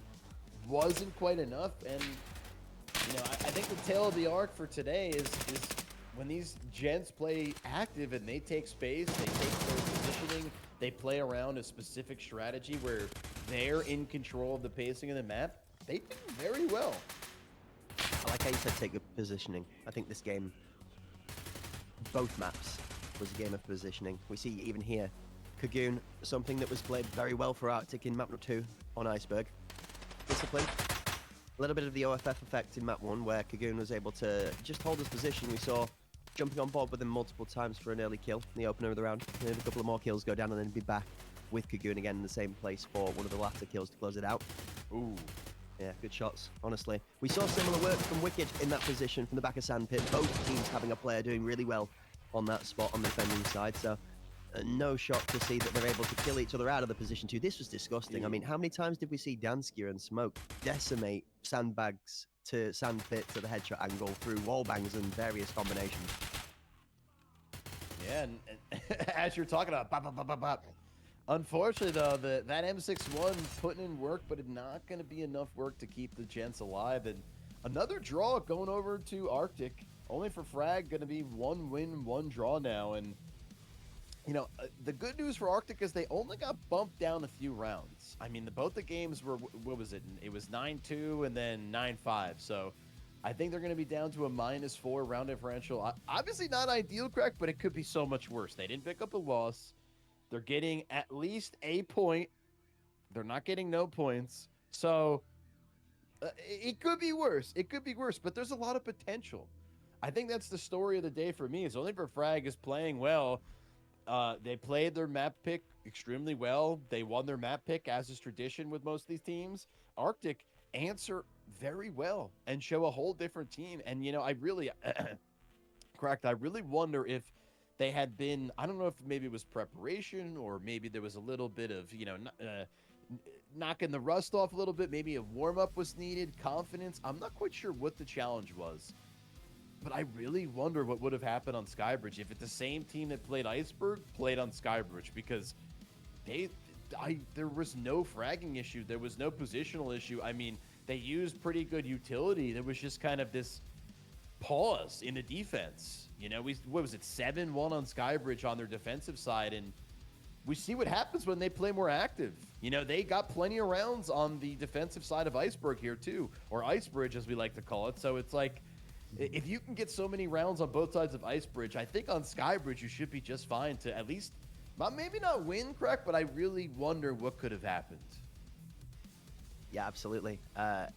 wasn't quite enough. And, you know, I think the tale of the Ark for today is when these gents play active and they take space, they take their positioning, they play around a specific strategy where they're in control of the pacing of the map, they do very well. I like how you said take your positioning. I think this game, both maps, was a game of positioning. We see even here, Kagoon, something that was played very well for Arctic in map 2 on Iceberg. Discipline. A little bit of the OFF effect in map 1 where Kagoon was able to just hold his position. We saw jumping on board with him multiple times for an early kill in the opener of the round. And a couple of more kills go down and then be back with Kagoon again in the same place for one of the latter kills to close it out. Ooh. Yeah, good shots, honestly. We saw similar work from Wicked in that position from the back of Sandpit. Both teams having a player doing really well on that spot on the defending side. So no shock to see that they're able to kill each other out of the position 2. This was disgusting. I mean, how many times did we see Danskia and Smoke decimate sandbags to sand pits at the headshot angle through wall bangs and various combinations? Yeah, and as you're talking about, bop, bop, bop, bop, bop. Unfortunately, though, that M61 putting in work, but it's not going to be enough work to keep the gents alive. And another draw going over to Arctic, only for Frag, going to be 1 win, 1 draw now. And, you know, the good news for Arctic is they only got bumped down a few rounds. I mean, both the games were, what was it? It was 9-2 and then 9-5. So I think they're going to be down to a -4 round differential. Obviously not ideal, correct, but it could be so much worse. They didn't pick up a loss. They're getting at least a point. They're not getting no points. So it could be worse. It could be worse, but there's a lot of potential. I think that's the story of the day for me. It's only for Frag is playing well. They played their map pick extremely well. They won their map pick, as is tradition with most of these teams. Arctic answer very well and show a whole different team. And, you know, I really, correct, I really wonder if they had been, I don't know if maybe it was preparation or maybe there was a little bit of, you know, knocking the rust off a little bit. Maybe a warm-up was needed, confidence. I'm not quite sure what the challenge was. But I really wonder what would have happened on Skybridge if it's the same team that played Iceberg played on Skybridge, because there was no fragging issue. There was no positional issue. I mean, they used pretty good utility. There was just kind of this pause in the defense. You know, what was it, 7-1 on Skybridge on their defensive side, and we see what happens when they play more active. You know, they got plenty of rounds on the defensive side of Iceberg here too, or Icebridge as we like to call it. So it's like, if you can get so many rounds on both sides of Icebridge, I think on Skybridge you should be just fine to at least, maybe not win, correct, but I really wonder what could have happened. Yeah, absolutely. I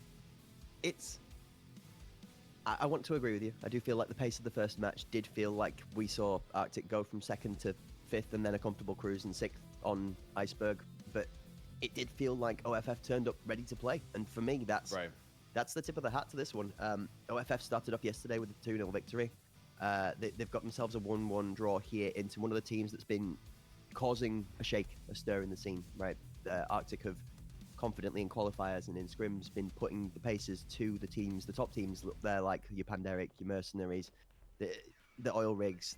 want to agree with you. I do feel like the pace of the first match did feel like we saw Arctic go from 2nd to 5th and then a comfortable cruise in 6th on Iceberg. But it did feel like OFF turned up ready to play. And for me, that's the tip of the hat to this one. OFF started off yesterday with a 2-0 victory. They've got themselves a 1-1 draw here into one of the teams that's been causing a stir in the scene, right? Arctic have confidently in qualifiers and in scrims been putting the paces to the top teams there, like your Panderic, your Mercenaries, the Oilrigs,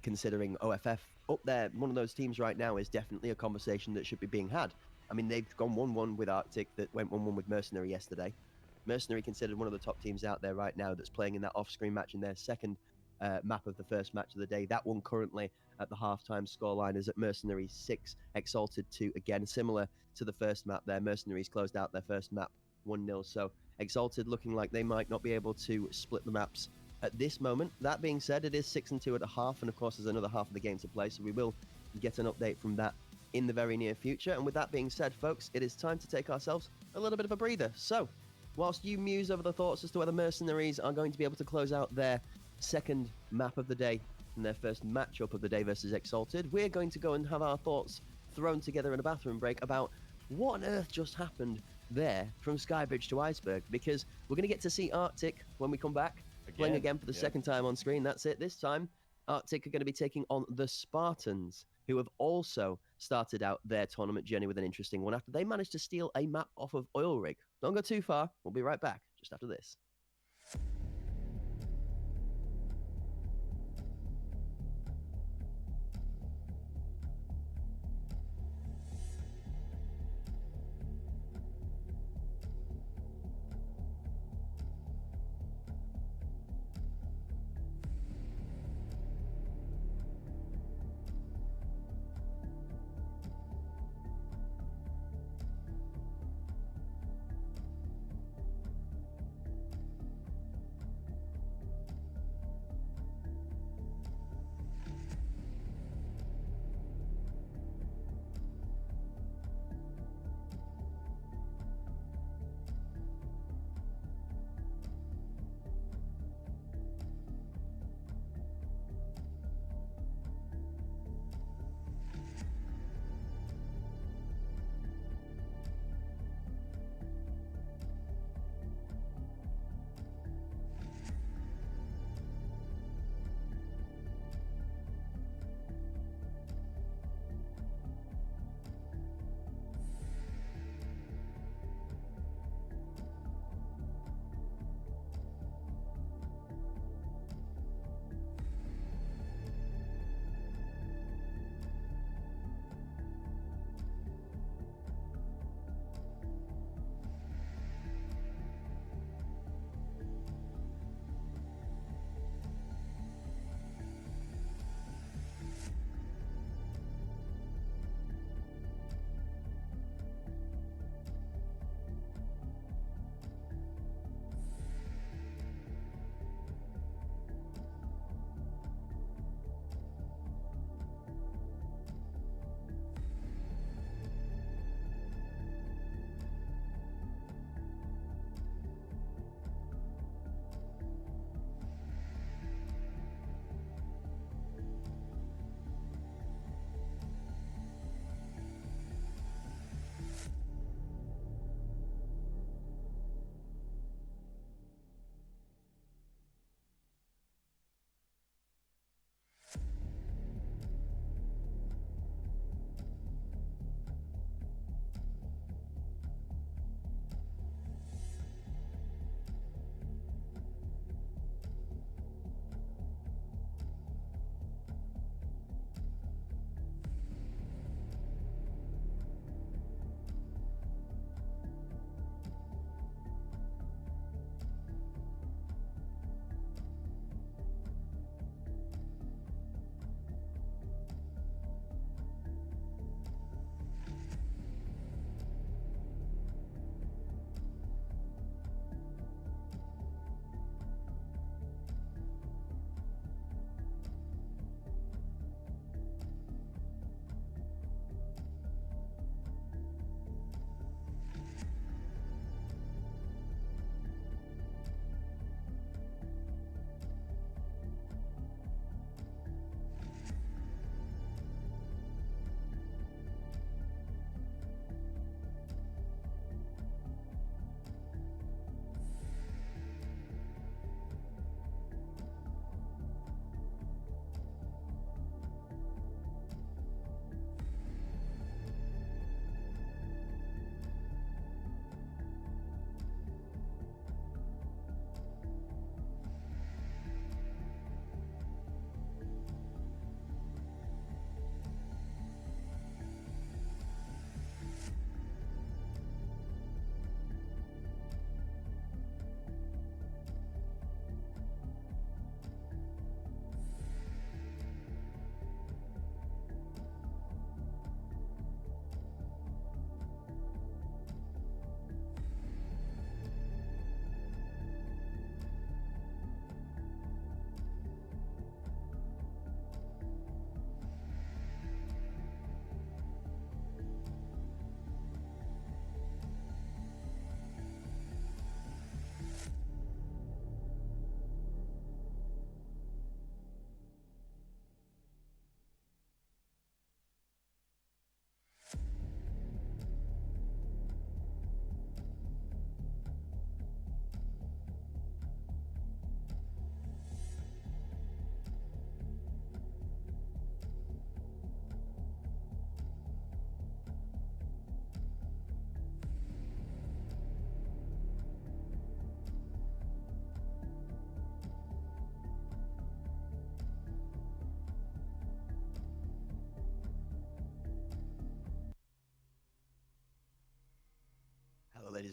considering OFF up there. One of those teams right now is definitely a conversation that should be being had. I mean, they've gone 1-1 with Arctic, that went 1-1 with Mercenary yesterday. Mercenary considered one of the top teams out there right now that's playing in that off-screen match in their second map of the first match of the day. That one currently at the halftime scoreline is at Mercenaries 6, Exalted 2. Again, similar to the first map there. Mercenaries closed out their first map 1-0. So Exalted looking like they might not be able to split the maps at this moment. That being said, it is 6-2 at a half, and of course there's another half of the game to play, so we will get an update from that in the very near future. And with that being said, folks, it is time to take ourselves a little bit of a breather. So whilst you muse over the thoughts as to whether Mercenaries are going to be able to close out their second map of the day and their first matchup of the day versus Exalted, we're going to go and have our thoughts thrown together in a bathroom break about what on earth just happened there from Skybridge to Iceberg, because we're going to get to see Arctic when we come back, playing again for the second time on screen. That's it. This time, Arctic are going to be taking on the Spartans, who have also started out their tournament journey with an interesting one after they managed to steal a map off of Oilrig. Don't go too far. We'll be right back just after this.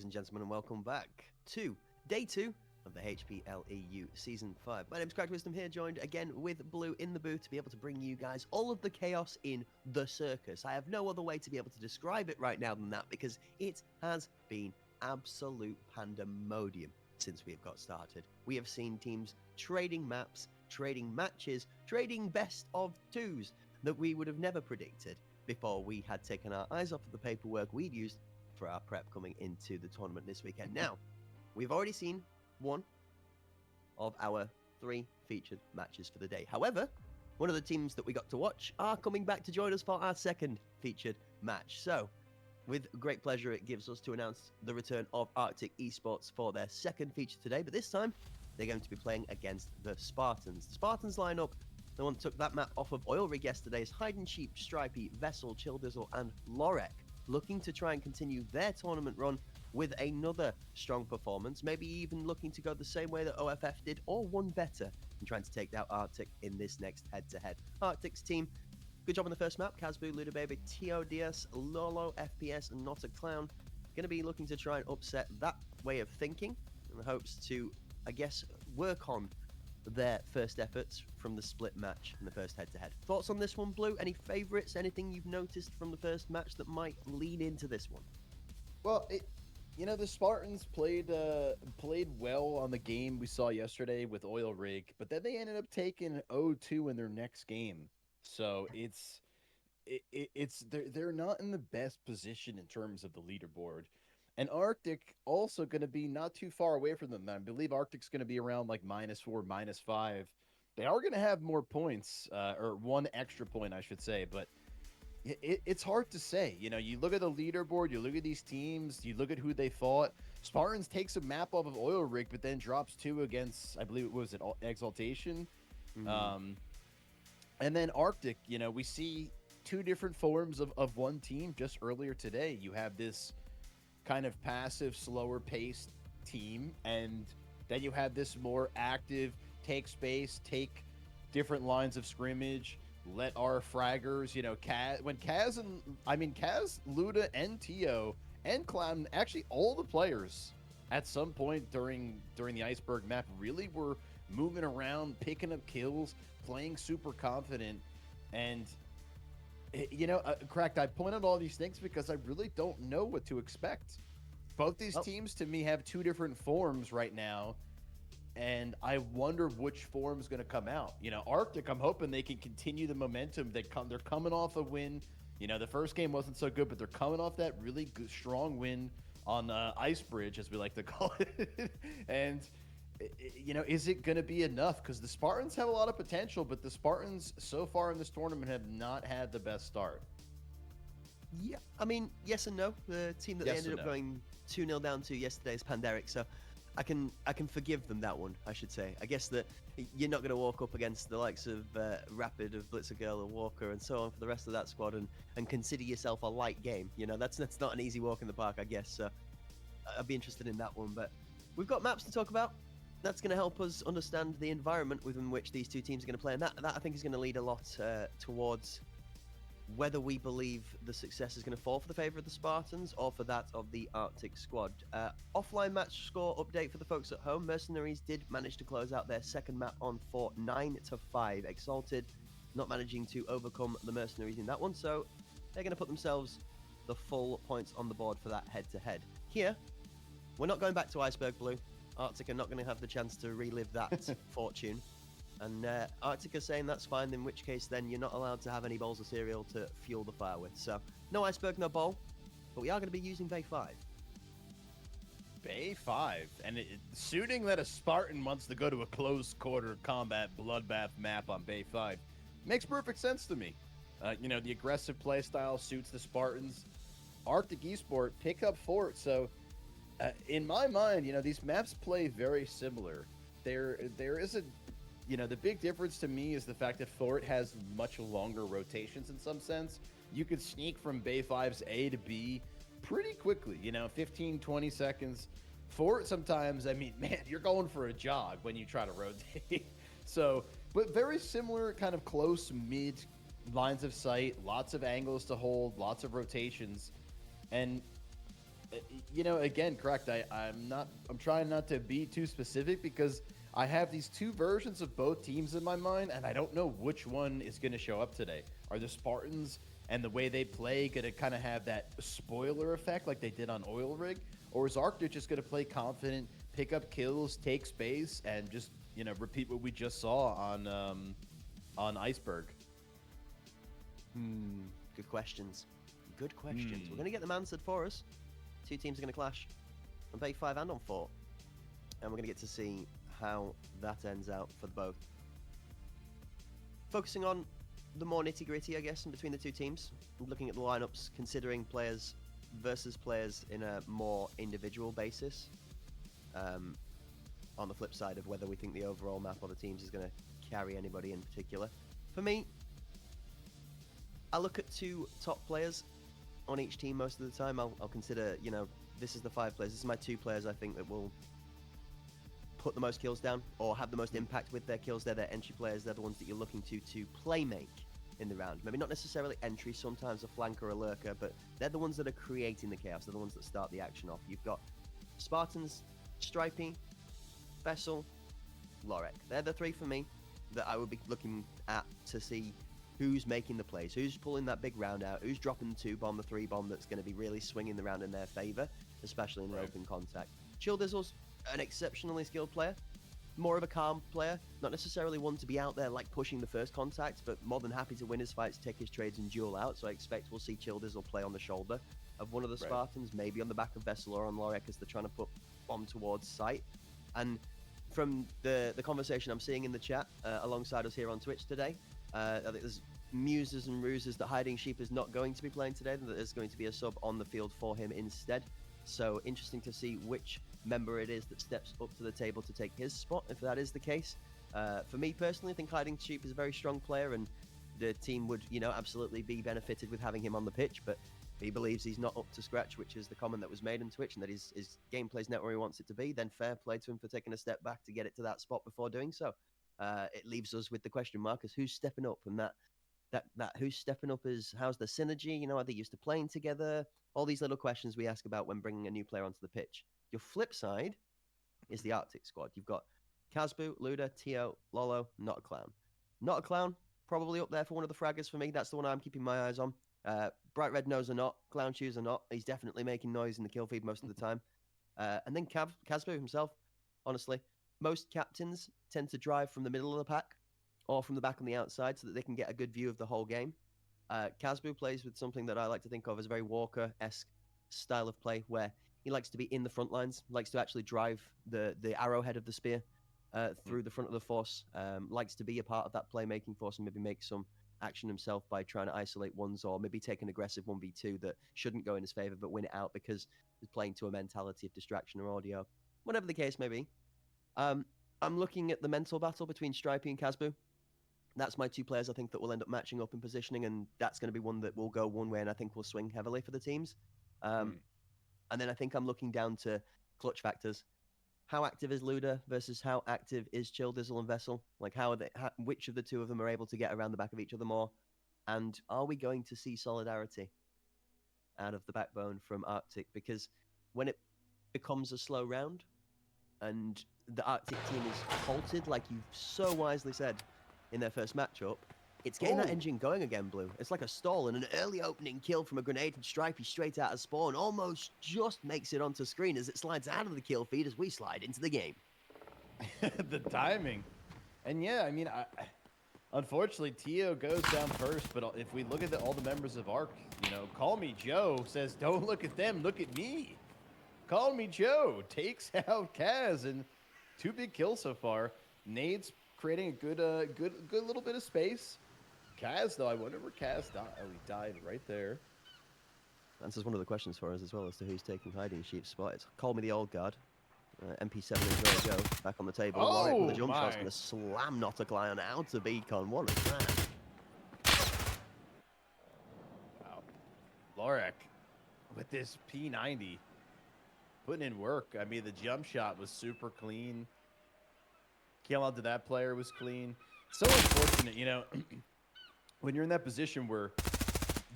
Ladies and gentlemen, and welcome back to day 2 of the HPL EU Season 5. My name's Cracked Wisdom here, joined again with Blue in the booth to be able to bring you guys all of the chaos in the circus. I have no other way to be able to describe it right now than that, because it has been absolute pandemonium since we have got started. We have seen teams trading maps, trading matches, trading best of twos that we would have never predicted before we had taken our eyes off of the paperwork we'd used for our prep coming into the tournament this weekend. Now, we've already seen one of our 3 featured matches for the day. However, one of the teams that we got to watch are coming back to join us for our second featured match. So, with great pleasure, it gives us to announce the return of Arctic Esports for their second feature today, but this time they're going to be playing against the Spartans. The Spartans line up. The one that took that map off of Oilrig yesterday is Hide and Sheep, Stripey, Vessel, Childizzle, and Lorek, looking to try and continue their tournament run with another strong performance, maybe even looking to go the same way that OFF did, or one better, and trying to take out Arctic in this next head-to-head. Arctic's team, good job on the first map. Kazboo, Ludababy, TODS, Lolo, FPS, and Not a Clown. Going to be looking to try and upset that way of thinking, in hopes to, I guess, work on their first efforts from the split match in the first head-to-head. Thoughts on this one, Blue? Any favorites? Anything you've noticed from the first match that might lead into this one? Well, the Spartans played well on the game we saw yesterday with Oilrig, but then they ended up taking 0-2 in their next game. So they're not in the best position in terms of the leaderboard. And Arctic also going to be not too far away from them. I believe Arctic's going to be around like -4, -5. They are going to have more points, or one extra point, I should say. But it's hard to say. You look at the leaderboard, you look at these teams, you look at who they fought. Spartans takes a map off of Oilrig, but then drops 2 against, I believe, was it Exaltation? Mm-hmm. And then Arctic, we see 2 different forms of one team just earlier today. You have this kind of passive, slower paced team, and then you have this more active, take space, take different lines of scrimmage, let our fraggers, Kaz, Luda, and Tio, and Clown, actually all the players at some point during the Iceberg map really were moving around, picking up kills, playing super confident. And Cracked, I point out all these things because I really don't know what to expect. Both these teams, to me, have 2 different forms right now, and I wonder which form is going to come out. Arctic, I'm hoping they can continue the momentum. They're coming off a win. The first game wasn't so good, but they're coming off that really good, strong win on Icebridge, as we like to call it. And is it going to be enough? Because the Spartans have a lot of potential, but the Spartans so far in this tournament have not had the best start. Yeah, yes and no. The team that they ended up going 2-0 down to yesterday is Panderic, so I can forgive them that one, I should say. I guess that you're not going to walk up against the likes of Rapid, of Blitzergirl, and Walker, and so on for the rest of that squad and consider yourself a light game. That's not an easy walk in the park, I guess. So I'd be interested in that one. But we've got maps to talk about. That's going to help us understand the environment within which these 2 teams are going to play, and that I think is going to lead a lot towards whether we believe the success is going to fall for the favor of the Spartans or for that of the Arctic squad. Offline match score update for the folks at home. Mercenaries did manage to close out their second map on Fort 9-5. Exalted not managing to overcome the Mercenaries in that one, so they're going to put themselves the full points on the board for that head-to-head. Here, we're not going back to Iceberg, Blue. Arctic are not going to have the chance to relive that fortune. And Arctic are saying that's fine, in which case then you're not allowed to have any bowls of cereal to fuel the fire with. So, no Iceberg, no bowl, but we are going to be using Bay 5. Bay 5, and suiting that a Spartan wants to go to a close quarter combat bloodbath map on Bay 5 makes perfect sense to me. The aggressive play style suits the Spartans. Arctic Esport, pick up Fort, so in my mind, these maps play very similar. There is a the big difference to me is the fact that Fort has much longer rotations in some sense. You could sneak from Bay 5's A to B pretty quickly, 15, 20 seconds. Fort sometimes, you're going for a jog when you try to rotate. So, but very similar kind of close mid lines of sight, lots of angles to hold, lots of rotations. And You know, again, correct. I'm trying not to be too specific because I have these two versions of both teams in my mind, and I don't know which one is going to show up today. Are the Spartans and the way they play going to kind of have that spoiler effect like they did on Oilrig, or is Arctic just going to play confident, pick up kills, take space, and just, you know, repeat what we just saw on Iceberg? Good questions. Good questions. We're going to get them answered for us. Two teams are going to clash on Bay 5 and on 4. And we're going to get to see how that ends out for both. Focusing on the more nitty-gritty, I guess, in between the two teams. Looking at the lineups, considering players versus players in a more individual basis. On the flip side of whether we think the overall map of the teams is going to carry anybody in particular. For me, I look at two top players on each team most of the time. I'll consider, you know, this is the 5 players. This is my 2 players I think that will put the most kills down or have the most impact with their kills. They're their entry players. They're the ones that you're looking to play make in the round. Maybe not necessarily entry, sometimes a flanker or a lurker, but they're the ones that are creating the chaos. They're the ones that start the action off. You've got Spartans, Stripey, Vessel, Lorek. They're the 3 for me that I would be looking at to see who's making the plays, who's pulling that big round out, who's dropping the 2-bomb, the 3-bomb that's going to be really swinging the round in their favor, especially in the open contact. Chilldizzle's an exceptionally skilled player, more of a calm player, not necessarily one to be out there like pushing the first contact, but more than happy to win his fights, take his trades, and duel out. So I expect we'll see Chilldizzle play on the shoulder of one of the Spartans, maybe on the back of Vessel or on Lorek as they're trying to put bomb towards sight. And from the conversation I'm seeing in the chat alongside us here on Twitch today, I think there's muses and ruses that Hiding Sheep is not going to be playing today, that there's going to be a sub on the field for him instead. So interesting to see which member it is that steps up to the table to take his spot, if that is the case. For me personally, I think Hiding Sheep is a very strong player, and the team would, you know, absolutely be benefited with having him on the pitch, but he believes he's not up to scratch, which is the comment that was made on Twitch, and that his gameplay's not where he wants it to be. Then fair play to him for taking a step back to get it to that spot before doing so. It leaves us with the question mark as who's stepping up, and that who's stepping up is how's the synergy, you know, are they used to playing together? All these little questions we ask about when bringing a new player onto the pitch. Your flip side is the Arctic squad. You've got Kazbu, Luda, Tio, Lolo, Not a Clown. Not a Clown, probably up there for one of the fraggers for me. That's the one I'm keeping my eyes on. Bright Red Nose or not, Clown Shoes or not, he's definitely making noise in the kill feed most of the time. And then Kazbu himself, honestly. Most captains tend to drive from the middle of the pack or from the back on the outside so that they can get a good view of the whole game. Kazbu plays with something that I like to think of as a very Walker-esque style of play, where he likes to be in the front lines, likes to actually drive the arrowhead of the spear through the front of the force, likes to be a part of that playmaking force and maybe make some action himself by trying to isolate ones or maybe take an aggressive 1v2 that shouldn't go in his favor but win it out because he's playing to a mentality of distraction or audio. Whatever the case may be. I'm looking at the mental battle between Stripey and Kazbu. That's my 2 players I think that will end up matching up in positioning, and that's going to be one that will go one way and I think will swing heavily for the teams. And then I think I'm looking down to clutch factors. How active is Luda versus how active is Chilldizzle and Vessel? Like, which of the 2 of them are able to get around the back of each other more? And are we going to see solidarity out of the backbone from Arctic? Because when it becomes a slow round and the Arctic team is halted, like you've so wisely said in their first matchup, it's getting that engine going again, Blue. It's like a stall, and an early opening kill from a grenade from Stripey straight out of spawn almost just makes it onto screen as it slides out of the kill feed as we slide into the game. The timing. And yeah, I mean, unfortunately, Tio goes down first, but if we look at all the members of Arc, you know, Call Me Joe says, don't look at them, look at me. Call Me Joe takes out Kaz, and 2 big kills so far. Nade's creating a good little bit of space. Kaz, though, I wonder where Kaz died. Oh, he died right there. Answers one of the questions for us as well as to who's taking Hiding Sheep's spot. It's Call Me the Old Guard. MP7 is ready to go. Back on the table. Lorek with a jump shot's going to slam Not a Clown out of Beacon. What is that? Wow. Lorek with this P90 putting in work. I mean, the jump shot was super clean. Kill onto that player was clean. So unfortunate, you know, when you're in that position where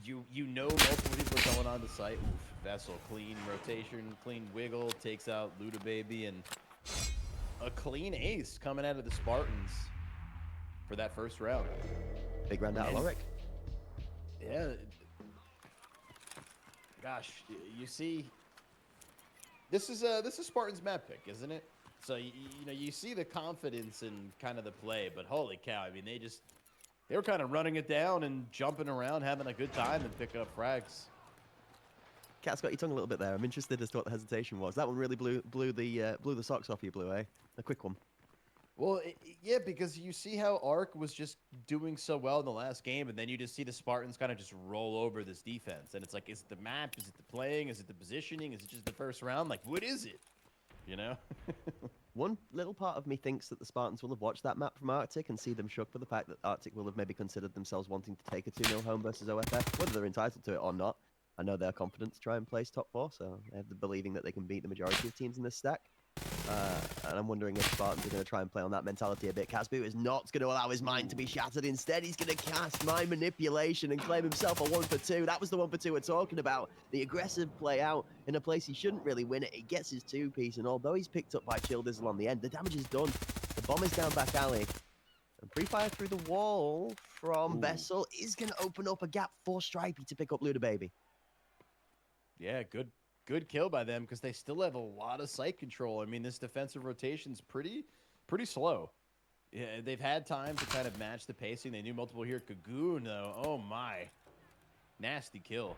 you know multiple people are going on the site. Oof. Vessel, clean rotation, clean wiggle, takes out Luda Baby, and a clean ace coming out of the Spartans for that first round. Big round out of Oilrig. Yeah. Gosh, you see, this is Spartan's map pick, isn't it? So you know, you see the confidence in kind of the play, but holy cow! I mean, they were kind of running it down and jumping around, having a good time, and picking up frags. Cat's got your tongue a little bit there. I'm interested as to what the hesitation was. That one really blew the socks off you, Blue, eh? A quick one. Well, yeah, because you see how Ark was just doing so well in the last game, and then you just see the Spartans kind of just roll over this defense. And it's like, is it the map? Is it the playing? Is it the positioning? Is it just the first round? Like, what is it? You know? One little part of me thinks that the Spartans will have watched that map from Arctic and see them shook for the fact that Arctic will have maybe considered themselves wanting to take a 2-0 home versus OFF, whether they're entitled to it or not. I know they're confident to try and place top 4, so they have the believing that they can beat the majority of teams in this stack. And I'm wondering if Spartans are going to try and play on that mentality a bit. Casbu is not going to allow his mind to be shattered. Instead, he's going to cast Mind Manipulation and claim himself a 1-for-2. That was the 1-for-2 we're talking about. The aggressive play out in a place he shouldn't really win it. He gets his 2-piece, and although he's picked up by Chill Dizzle on the end, the damage is done. The bomb is down back alley. And pre-fire through the wall from Vessel is going to open up a gap for Stripey to pick up Luda Baby. Yeah, good kill by them because they still have a lot of site control. I mean, this defensive rotation's pretty slow. Yeah, they've had time to kind of match the pacing. They knew multiple here. Kagoon, though, oh my, nasty kill.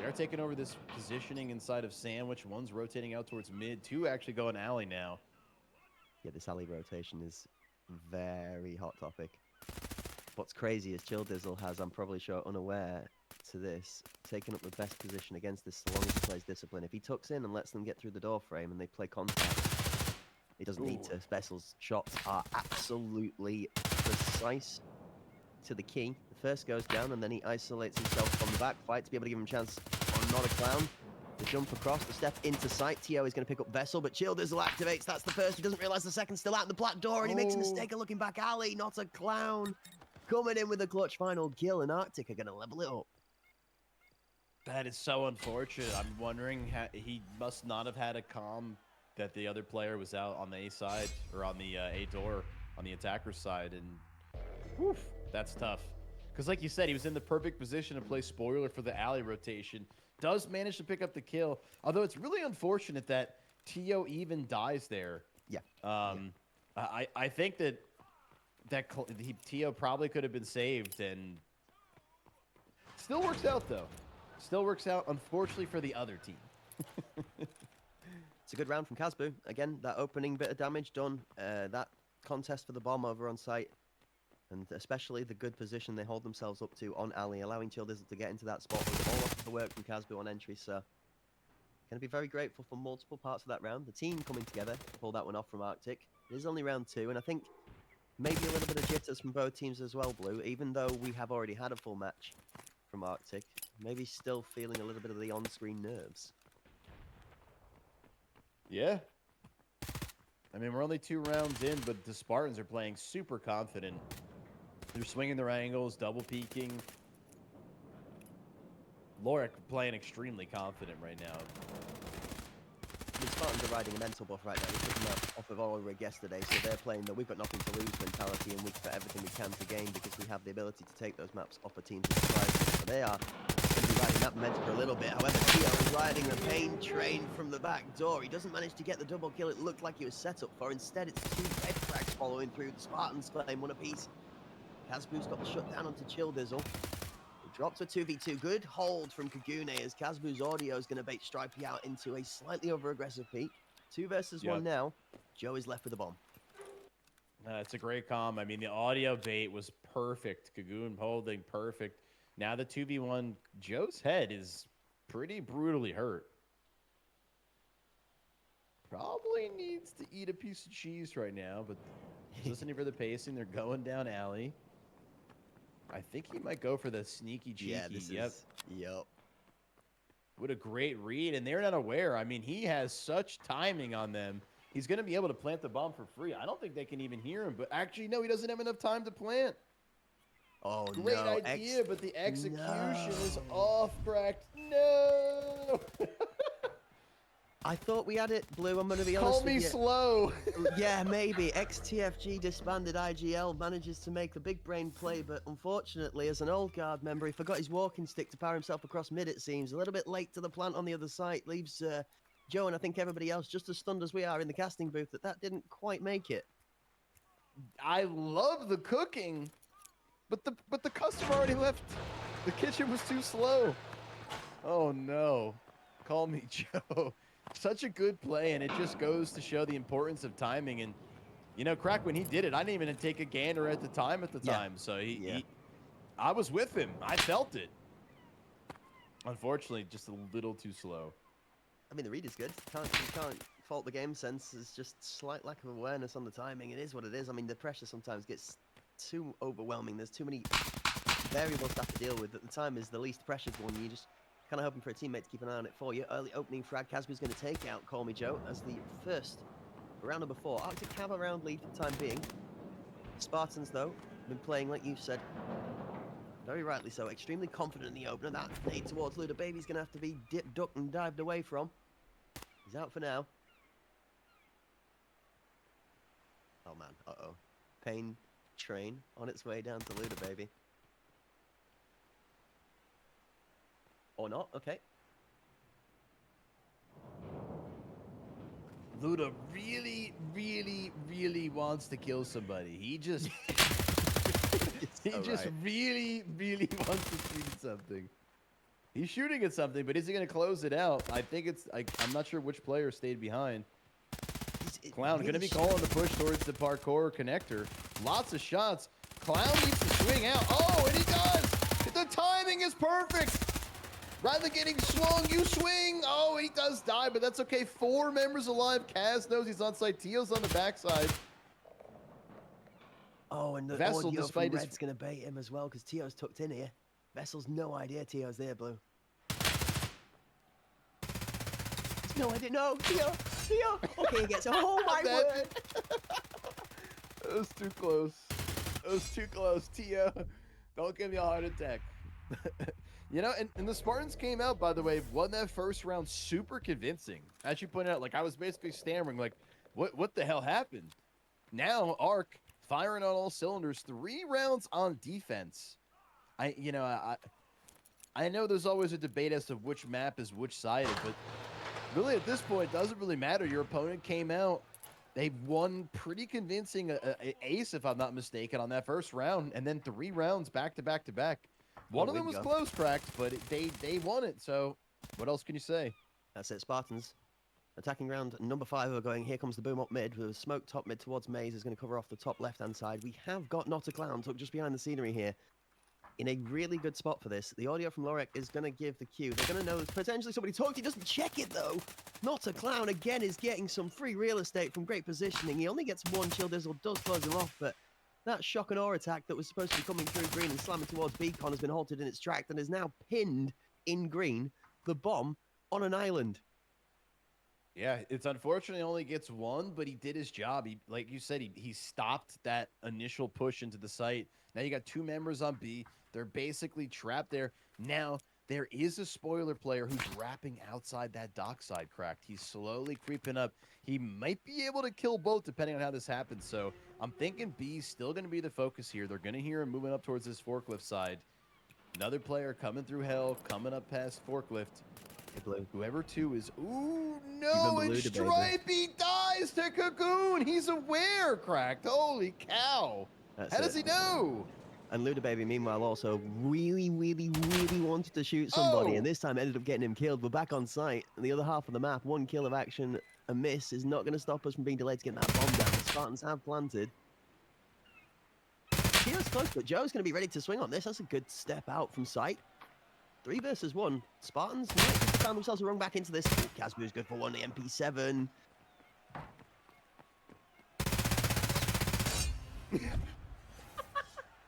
They're taking over this positioning inside of Sandwich. One's rotating out towards mid. Two actually going alley now. Yeah, this alley rotation is very hot topic. What's crazy is Chill Dizzle has, I'm probably sure unaware to this, taken up the best position against this so long as he plays discipline. If he tucks in and lets them get through the door frame and they play contact, he doesn't need to. Vessel's shots are absolutely precise to the key. The first goes down and then he isolates himself from the back fight to be able to give him a chance on Not a Clown. The jump across, the step into sight. Tio is going to pick up Vessel, but Chill Dizzle activates. That's the first. He doesn't realize the second's still out in the black door, and he makes a mistake of looking back alley. Not a Clown. Coming in with a clutch final kill, and Arctic are going to level it up. That is so unfortunate. I'm wondering, he must not have had a comm that the other player was out on the A side, or on the A door, on the attacker's side, and whew, that's tough. Because like you said, he was in the perfect position to play spoiler for the alley rotation. Does manage to pick up the kill, although it's really unfortunate that Tio even dies there. Yeah. I think that Tio probably could have been saved, and still works out though. Still works out, unfortunately, for the other team. It's a good round from Casbu. Again, that opening bit of damage done. That contest for the bomb over on site, and especially the good position they hold themselves up to on alley, allowing Chill Dizzle to get into that spot with all of the work from Casbu on entry. So, going to be very grateful for multiple parts of that round. The team coming together to pull that one off from Arctic. It is only round 2, and I think maybe a little bit of jitters from both teams as well, Blue, even though we have already had a full match from Arctic. Maybe still feeling a little bit of the on-screen nerves. Yeah. I mean, we're only 2 rounds in, but the Spartans are playing super confident. They're swinging their angles, double peeking. Lorik playing extremely confident right now. The Spartans are riding a mental buff right now. We took them off of Oilrig yesterday, so they're playing the we've got nothing to lose mentality, and we've got everything we can to gain because we have the ability to take those maps off a team's surprise. So they are going to be riding that momentum for a little bit. However, Tio is riding the pain train from the back door. He doesn't manage to get the double kill it looked like he was set up for. Instead, it's 2 red frags following through. The Spartans claim 1 apiece. Casbu's got the shutdown onto Chill Dizzle. Dropped to 2v2. Good hold from Kagune as Casbu's audio is going to bait Stripey out into a slightly over-aggressive peak. 2 versus 1 now. Joe is left with a bomb. It's a great comm. I mean, the audio bait was perfect. Kagoon holding perfect. Now the 2v1, Joe's head is pretty brutally hurt. Probably needs to eat a piece of cheese right now, but he's listening for the pacing. They're going down alley. I think he might go for the sneaky cheeky. Yeah, this is... Yep. What a great read, and they're not aware. I mean, he has such timing on them. He's going to be able to plant the bomb for free. I don't think they can even hear him, but actually, no, he doesn't have enough time to plant. Oh, Great no. idea, but the execution is No. off, Cracked. No! I thought we had it, Blue. I'm going to be honest Call me with you. slow. Yeah, maybe. XTFG disbanded IGL manages to make the big brain play, but unfortunately, as an old guard member, he forgot his walking stick to power himself across mid, it seems. A little bit late to the plant on the other side. Leaves Joe and I think everybody else just as stunned as we are in the casting booth that didn't quite make it. I love the cooking, but the customer already left. The kitchen was too slow. Oh no. Call me Joe. Such a good play, and it just goes to show the importance of timing. And you know, Crack, when he did it, I didn't even take a gander at the time. So I was with him. I felt it. Unfortunately, just a little too slow. I mean, the read is good. You can't fault the game sense. It's just slight lack of awareness on the timing. It is what it is. I mean, the pressure sometimes gets too overwhelming. There's too many variables to have to deal with. At the time is the least pressured one. You just kind of hoping for a teammate to keep an eye on it for you. Early opening frag. Casby's going to take out Call Me Joe as the first round number 4. Arctic have a round lead for the time being. Spartans, though, been playing, like you said, very rightly so, extremely confident in the opener. That nade towards Luda Baby's going to have to be dipped, ducked, and dived away from. He's out for now. Oh, man. Uh-oh. Pain train on its way down to Luda Baby. Or not. Okay. Luda really, really, really wants to kill somebody. He just really, really wants to shoot something. He's shooting at something, but is he going to close it out? I think it's I'm not sure which player stayed behind. Clown going to be calling the push towards the parkour connector. Lots of shots. Clown needs to swing out. Oh, and he does. The timing is perfect. Rather than getting swung, you swing. Oh, he does die, but that's okay. 4 members alive. Kaz knows he's on site. Teal's on the backside. Oh, and the Vessel, audio despite from his... Red's going to bait him as well, because Tio's tucked in here. Vessel's no idea Tio's there, Blue. No idea. No, Tio. Okay, he gets it. Oh, my word. That was too close. It was too close, Tio. Don't give me a heart attack. You know, and the Spartans came out, by the way, won that first round super convincing. As you pointed out, like, I was basically stammering, like, what the hell happened? Now, Ark firing on all cylinders, 3 rounds on defense. I know there's always a debate as to which map is which sided, but really at this point, it doesn't really matter. Your opponent came out. They won pretty convincing ace, if I'm not mistaken, on that first round, and then 3 rounds back to back to back. One of them was close, Cracked, but they won it. So what else can you say? That's it, Spartans. Attacking round number 5 are going. Here comes the boom up mid with a smoke top mid towards Maze. Is going to cover off the top left-hand side. We have got Not a Clown tucked just behind the scenery here. In a really good spot for this. The audio from Lorek is going to give the cue. They're going to know there's potentially somebody talking. He doesn't check it, though. Not a Clown, again, is getting some free real estate from great positioning. He only gets 1 Chill Dizzle, does close him off, but that shock and awe attack that was supposed to be coming through green and slamming towards Beacon has been halted in its tracks and is now pinned in green. The bomb on an island. Yeah, it's unfortunately only gets 1, but he did his job. He, like you said, he stopped that initial push into the site. Now you got 2 members on B. They're basically trapped there. Now, there is a spoiler player who's wrapping outside that dockside, Cracked. He's slowly creeping up. He might be able to kill both depending on how this happens. So I'm thinking B's still going to be the focus here. They're going to hear him moving up towards this forklift side. Another player coming through hell, coming up past forklift. Blue. Whoever 2 is... Ooh, no, and Stripey dies to Cocoon. He's aware, Cracked. Holy cow. How does he know? And Luda Baby, meanwhile, also really, really, really wanted to shoot somebody, and this time ended up getting him killed. We're back on site, and the other half of the map, 1 kill of action, a miss, is not going to stop us from being delayed to get that bomb down. The Spartans have planted. Tio's close, but Joe's going to be ready to swing on this. That's a good step out from sight. 3 versus 1. Spartans might just found themselves rung back into this. Casbu's good for 1, the MP7.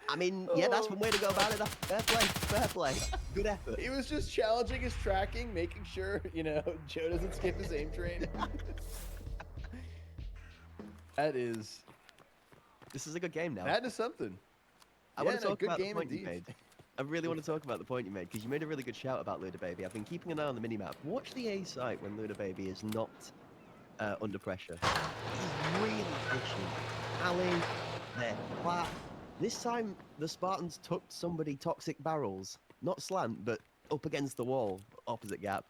I mean, yeah, that's one way to go about it. Fair play, fair play. Good effort. He was just challenging his tracking, making sure, you know, Joe doesn't skip his aim train. That is... This is a good game now. That is something. I want to no, talk good about the game point you indeed. made. I really want to talk about the point you made because you made a really good shout about Luda Baby. I've been keeping an eye on the minimap. Watch the A site when Luda Baby is not under pressure. He's really pushing. Ali, they're flat. This time, the Spartans tucked somebody toxic barrels, not slant, but up against the wall, opposite gap,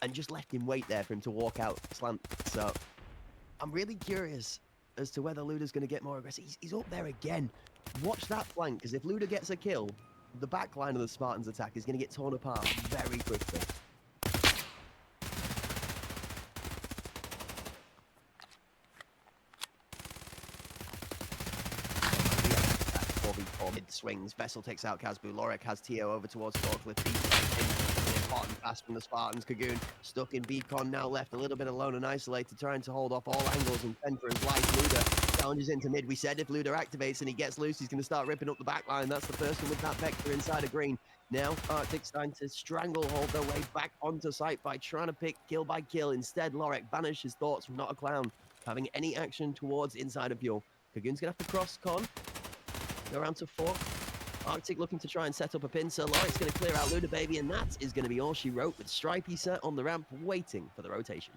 and just left him wait there for him to walk out slant. So I'm really curious as to whether Luda's going to get more aggressive. He's up there again. Watch that flank, because if Luda gets a kill, the back line of the Spartans' attack is going to get torn apart very quickly. Mid swings, Vessel takes out Kazbu, Lorek has Tio over towards Forklift. Hot and fast from the Spartans. Kagoon stuck in Beacon, now left a little bit alone and isolated, trying to hold off all angles and fend for his life. Luda challenges into mid. We said if Luda activates and he gets loose, he's going to start ripping up the back line. That's the person with that vector inside of green. Now Arctic's trying to stranglehold their way back onto site by trying to pick kill by kill. Instead, Lorek banished his thoughts from Not a Clown, having any action towards inside of Fuel. Kagoon's going to have to cross con. Go around to 4. Arctic looking to try and set up a pincer. Lorik's going to clear out Luda Baby, and that is going to be all she wrote, with Stripey set on the ramp waiting for the rotation.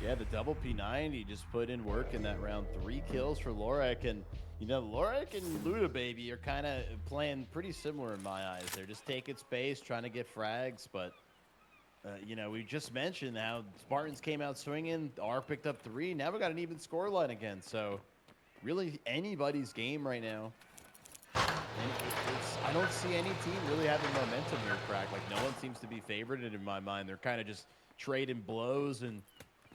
Yeah, the double P90 just put in work in that round. 3 kills for Lorek, and you know, Lorek and Luda Baby are kind of playing pretty similar in my eyes. They're just taking space, trying to get frags, but you know, we just mentioned how Spartans came out swinging. R picked up 3. Now we got an even scoreline again, so really anybody's game right now. And I don't see any team really having momentum here, Frag. Like, no one seems to be favorited in my mind. They're kind of just trading blows and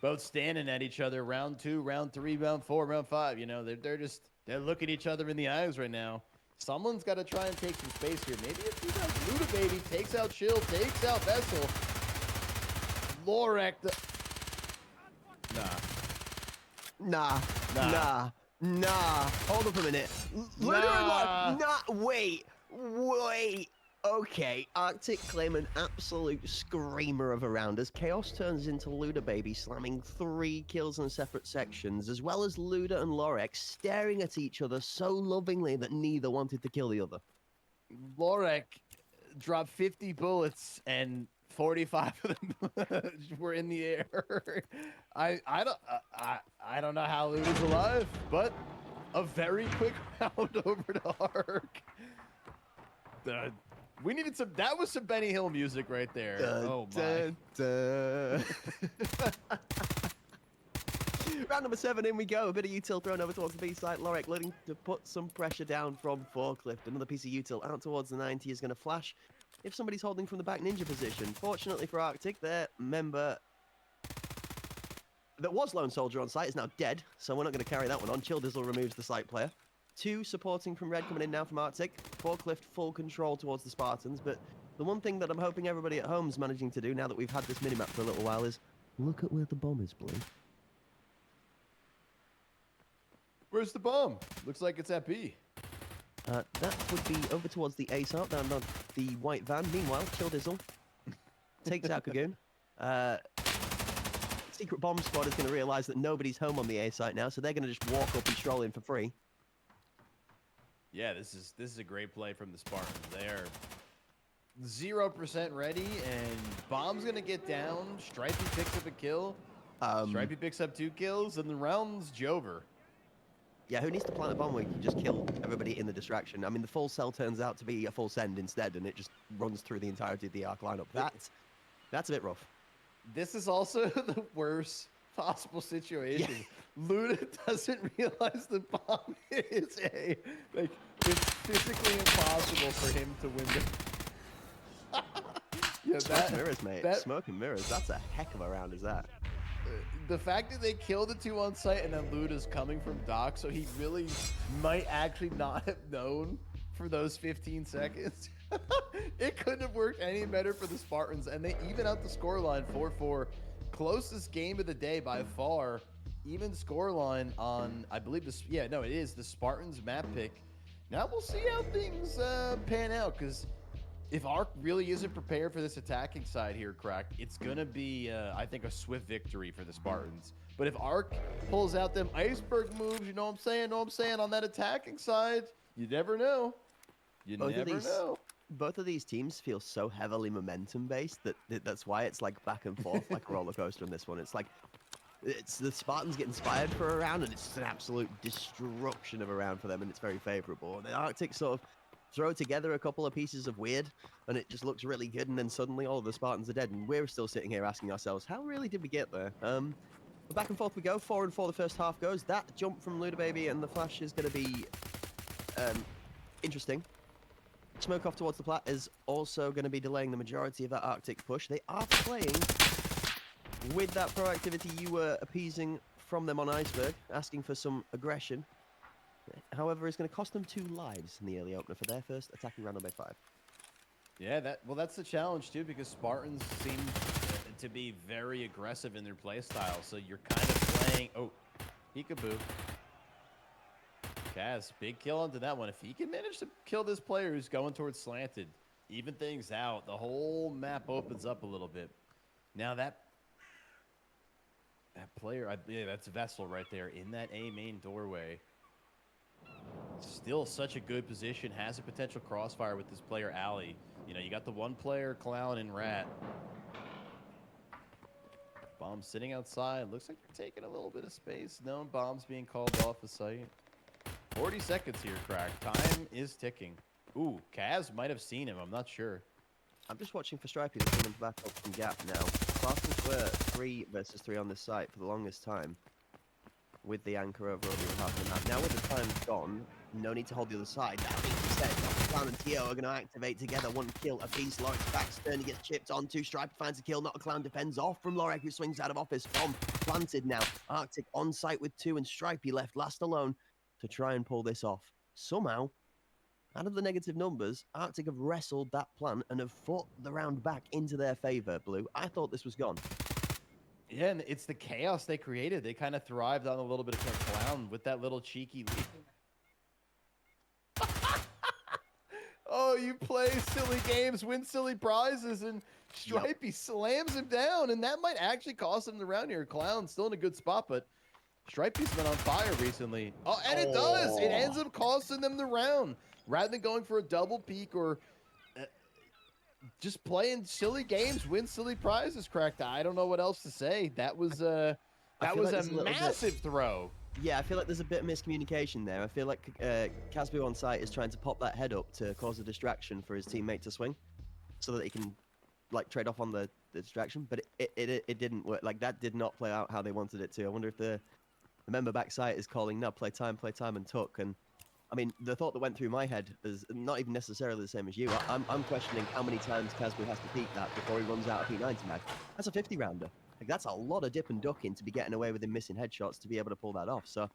both standing at each other. Round 2, round 3, round 4, round 5. You know, they're looking each other in the eyes right now. Someone's got to try and take some space here. Maybe if you guys, Luda Baby takes out Chill, takes out Vessel. Lorek, Nah. Hold up a minute. Wait. Okay, Arctic claim an absolute screamer of a round as Chaos turns into Luda Baby, slamming 3 kills in separate sections, as well as Luda and Lorek staring at each other so lovingly that neither wanted to kill the other. Lorek dropped 50 bullets and 45 of them were in the air. I don't know how he was alive, but a very quick round over to Ark. We needed some. That was some Benny Hill music right there. Oh my. Round number 7, in we go. A bit of util thrown over towards the B site. Lorek looking to put some pressure down from Forklift. Another piece of util out towards the 90 is going to flash if somebody's holding from the back ninja position. Fortunately for Arctic, their member that was Lone Soldier on site is now dead, so we're not going to carry that one on. Chill Dizzle removes the site player. 2 supporting from Red coming in now from Arctic. Forklift full control towards the Spartans, but the one thing that I'm hoping everybody at home's managing to do now that we've had this minimap for a little while is look at where the bomb is, Blue. Where's the bomb? Looks like it's at B. That would be over towards the A site, down on the white van. Meanwhile, Chill Dizzle takes out Kagoon. Secret Bomb Squad is going to realise that nobody's home on the A site now, so they're going to just walk up and stroll in for free. Yeah, this is a great play from the Spartans. They're 0% ready, and Bomb's going to get down. Stripey picks up a kill. Stripey picks up 2 kills, and the round's Jover. Yeah, who needs to plant a bomb where you can just kill everybody in the distraction? I mean, the full cell turns out to be a full send instead, and it just runs through the entirety of the Arc lineup. That's a bit rough. This is also the worst possible situation. Yeah. Luda doesn't realize the bomb is A. Like, it's physically impossible for him to win the... Yeah, Smoke mirrors, mate. Smoke and mirrors. That's a heck of a round, is that? The fact that they killed the 2 on site and then Luda's coming from Doc, so he really might actually not have known for those 15 seconds. It couldn't have worked any better for the Spartans, and they even out the scoreline 4-4. Closest game of the day by far. Even scoreline on, I believe this. Yeah, no, it is the Spartans map pick. Now we'll see how things pan out, because if Ark really isn't prepared for this attacking side here, Crack, it's gonna be, I think, a swift victory for the Spartans. But if Ark pulls out them Iceberg moves, you know what I'm saying? On that attacking side, you never know. You Both of never these- know. Both of these teams feel so heavily momentum based that's why it's like back and forth like a roller coaster in this one. It's like it's the Spartans get inspired for a round and it's just an absolute destruction of a round for them and it's very favorable. The Arctic sort of throw together a couple of pieces of weird and it just looks really good and then suddenly all of the Spartans are dead and we're still sitting here asking ourselves, how really did we get there? But back and forth we go, 4 and 4 the first half goes. That jump from Ludababy and the Flash is going to be interesting. Smoke off towards the plat is also going to be delaying the majority of that Arctic push. They are playing with that proactivity you were appeasing from them on Iceberg, asking for some aggression. However, it's going to cost them 2 lives in the early opener for their first attacking round on bay 5. Yeah, that's the challenge too, because Spartans seem to be very aggressive in their play style. So you're kind of playing. Oh, peekaboo. Kaz, big kill onto that one. If he can manage to kill this player who's going towards slanted, even things out, the whole map opens up a little bit. Now that player, yeah, that's Vessel right there in that A main doorway. Still such a good position, has a potential crossfire with this player, Ali. You know, you got the 1 player, Clown and Rat. Bomb sitting outside. Looks like they're taking a little bit of space. No bombs being called off the site. 40 seconds here, Crack. Time is ticking. Ooh, Kaz might have seen him. I'm not sure. I'm just watching for Stripey that's coming back up from Gap now. Spartans were 3 versus 3 on this site for the longest time with the anchor over on the other half of the map. Now with the time gone, no need to hold the other side. That being said, Clown and Tio are going to activate together. 1 kill apiece. Lorek back, Stern gets chipped onto. Stripe finds a kill, not a Clown defends off from Lorek, who swings out of office from Planted now. Arctic on site with 2 and Stripey left last alone to try and pull this off. Somehow, out of the negative numbers, Arctic have wrestled that plan and have fought the round back into their favor, Blue. I thought this was gone. Yeah, and it's the chaos they created. They kind of thrived on a little bit of Clown with that little cheeky lead. Oh, you play silly games, win silly prizes, and Stripey slams him down, and that might actually cost him the round here. Clown's still in a good spot, but Stripey's been on fire recently. Oh, and it does. It ends up costing them the round. Rather than going for a double peak or just playing silly games, win silly prizes, Cracked. I don't know what else to say. That was a massive throw. Yeah, I feel like there's a bit of miscommunication there. I feel like Casbu on site is trying to pop that head up to cause a distraction for his teammate to swing so that he can like trade off on the distraction, but it didn't work. Like that did not play out how they wanted it to. I wonder if the member back site is calling, no, play time, and tuck. And I mean, the thought that went through my head is not even necessarily the same as you. I'm questioning how many times Casbu has to peek that before he runs out of P90 mag. That's a 50 rounder. Like that's a lot of dip and ducking to be getting away with him missing headshots to be able to pull that off. So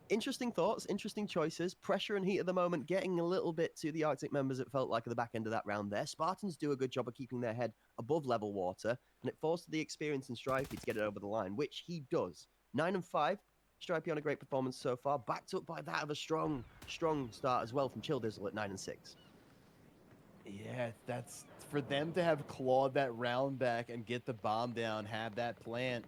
interesting thoughts, interesting choices, pressure and heat at the moment, getting a little bit to the Arctic members, it felt like at the back end of that round there. Spartans do a good job of keeping their head above level water, and it forced the experience in Stripey to get it over the line, which he does. 9 and 5, Stripey on a great performance so far, backed up by that of a strong start as well from Chill Dizzle at 9 and 6. Yeah, that's for them to have clawed that round back and get the bomb down, have that plant.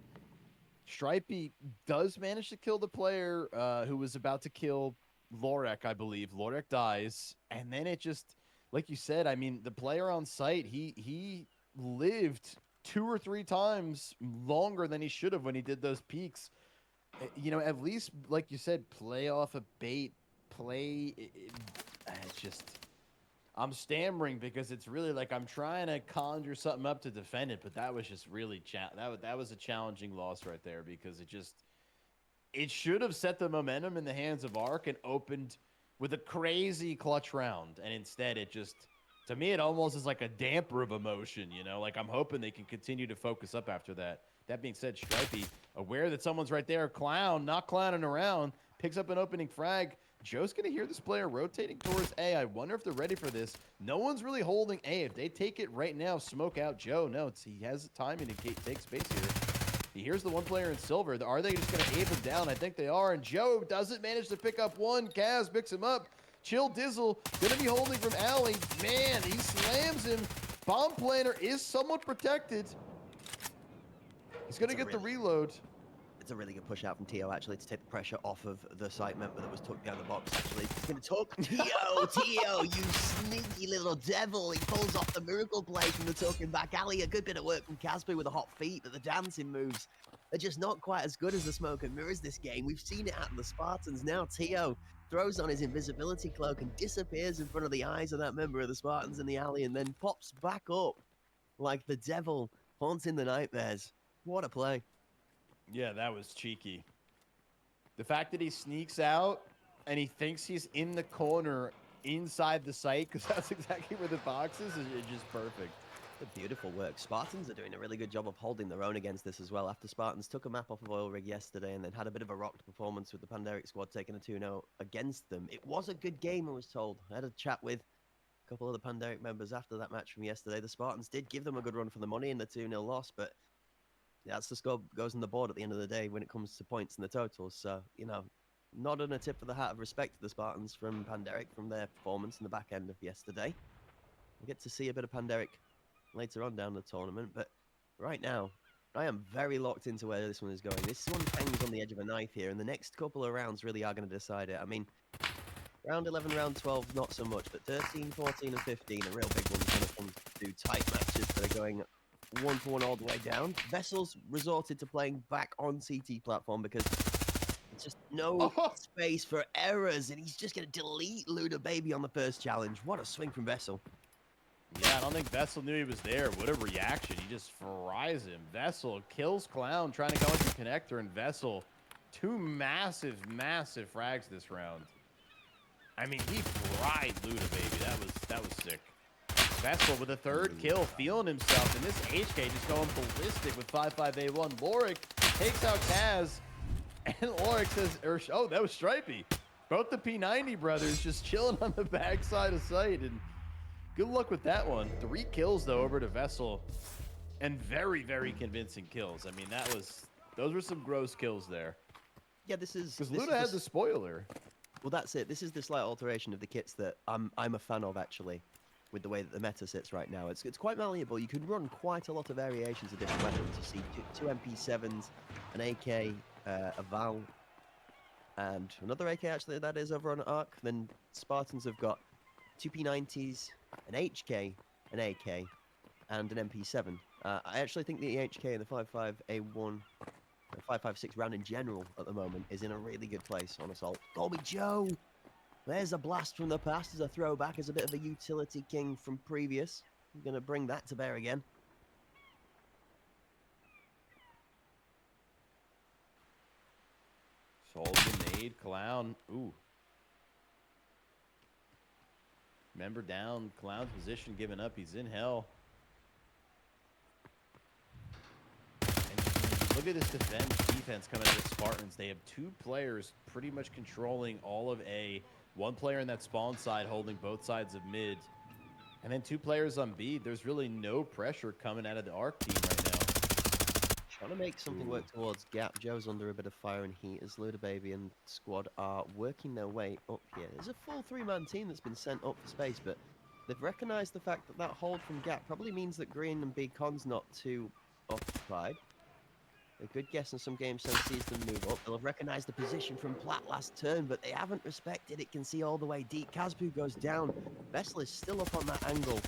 Stripey does manage to kill the player who was about to kill Lorek, I believe. Lorek dies, and then it just, like you said, I mean, the player on site, he lived 2 or 3 times longer than he should have when he did those peaks. You know, at least, like you said, play off a bait, it's just, I'm stammering because it's really like I'm trying to conjure something up to defend it, but that was just really, that was a challenging loss right there because it should have set the momentum in the hands of Ark and opened with a crazy clutch round, and instead it just, to me, it almost is like a damper of emotion, you know? Like I'm hoping they can continue to focus up after that. That being said, Stripey, aware that someone's right there, Clown, not clowning around, picks up an opening frag. Joe's going to hear this player rotating towards A. I wonder if they're ready for this. No one's really holding A. If they take it right now, smoke out Joe. No, he has timing to take space here. He hears the 1 player in silver. Are they just going to ape him down? I think they are. And Joe doesn't manage to pick up 1. Kaz picks him up. Chill Dizzle going to be holding from Alley. Man, he slams him. Bomb planter is somewhat protected. He's going to get the reload. It's a really good push out from Tio, actually, to take the pressure off of the site member that was tucked behind the box, actually. He's going to tuck Tio, you sneaky little devil. He pulls off the miracle play from the tucking back alley. A good bit of work from Casper with the hot feet, but the dancing moves are just not quite as good as the smoke and mirrors this game. We've seen it happen to the Spartans. Now Tio throws on his invisibility cloak and disappears in front of the eyes of that member of the Spartans in the alley and then pops back up like the devil haunting the nightmares. What a play. Yeah, that was cheeky. The fact that he sneaks out and he thinks he's in the corner inside the site, because that's exactly where the box is just perfect. Beautiful work. Spartans are doing a really good job of holding their own against this as well. After Spartans took a map off of Oilrig yesterday and then had a bit of a rocked performance with the Panderic squad taking a 2-0 against them. It was a good game, I was told. I had a chat with a couple of the Panderic members after that match from yesterday. The Spartans did give them a good run for the money in the 2-0 loss, but that's the score goes on the board at the end of the day when it comes to points and the totals. So, you know, not on a tip for the hat of respect to the Spartans from Panderic from their performance in the back end of yesterday. We get to see a bit of Panderic later on down the tournament, but right now, I am very locked into where this one is going. This one hangs on the edge of a knife here, and the next couple of rounds really are going to decide it. I mean, round 11, round 12, not so much, but 13, 14, and 15 are real big ones when it comes to tight matches that are going 1-1 all the way down. Vessels resorted to playing back on CT platform because there's just no space for errors, and he's just going to delete Luda Baby on the first challenge. What a swing from Vessel. Yeah, I don't think Vessel knew he was there. What a reaction. He just fries him. Vessel kills Clown trying to go into connector, and Vessel, two massive, massive frags this round. I mean, he fried Luda Baby. That was sick. Vessel with a third kill, feeling himself, and this HK just going ballistic with 5-5-A-1. Lorik takes out Kaz, and Lorik says, oh, that was Stripey. Both the P90 brothers just chilling on the backside of sight, and good luck with that one. 3 kills, though, over to Vessel, and very, very convincing kills. I mean, those were some gross kills there. Yeah, this is... Because Luda has the spoiler. Well, that's it. This is the slight alteration of the kits that I'm a fan of, actually, with the way that the meta sits right now. It's quite malleable. You can run quite a lot of variations of different weapons. You see two MP7s, an AK, a Val, and another AK, actually, that is over on Arc. Then Spartans have got 2 P90s, an HK, an AK, and an MP7. I actually think the HK and the 5.5A1, 5.56 round in general at the moment is in a really good place on Assault. Colby Joe! There's a blast from the past as a throwback, as a bit of a utility king from previous. I'm going to bring that to bear again. Soul grenade, Clown. Ooh. Member down, Clown's position given up. He's in hell. And look at this defense coming out of the Spartans. They have 2 players pretty much controlling all of A. 1 player in that spawn side holding both sides of mid. And then 2 players on B. There's really no pressure coming out of the Arc team right now. Trying to make something work towards Gap. Joe's under a bit of fire and heat as Luda Baby and squad are working their way up here. There's a full 3-man team that's been sent up for space, but they've recognized the fact that that hold from Gap probably means that Green and Big Con's not too occupied. A good guess in some games so sees them move up. They'll have recognized the position from Platt last turn, but they haven't respected it. Can see all the way deep. Kazbu goes down. Vessel is still up on that angle.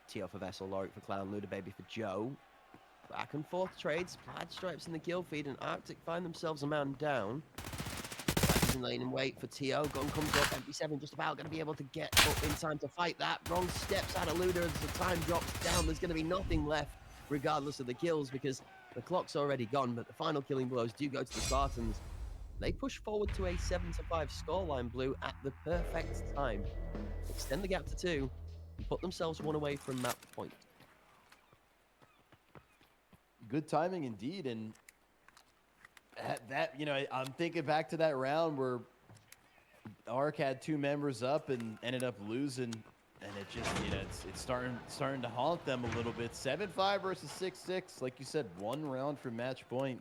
Tio for Vessel, Lorik for Clown, Luda Baby for Joe. Back and forth trades. Plaid Stripes in the kill feed, and Arctic find themselves a man down. In lane and wait for Tio. Gun comes up. MP7 just about going to be able to get up in time to fight that. Wrong steps out of Luda as the time drops down. There's going to be nothing left, regardless of the kills, because the clock's already gone. But the final killing blows do go to the Spartans. They push forward to a 7-5 scoreline, Blue, at the perfect time. Extend the gap to 2 and put themselves 1 away from map point. Good timing indeed, and you know, I'm thinking back to that round where Ark had 2 members up and ended up losing, and it just, you know, it's starting to haunt them a little bit. 7-5 versus 6-6, like you said, 1 round from match point,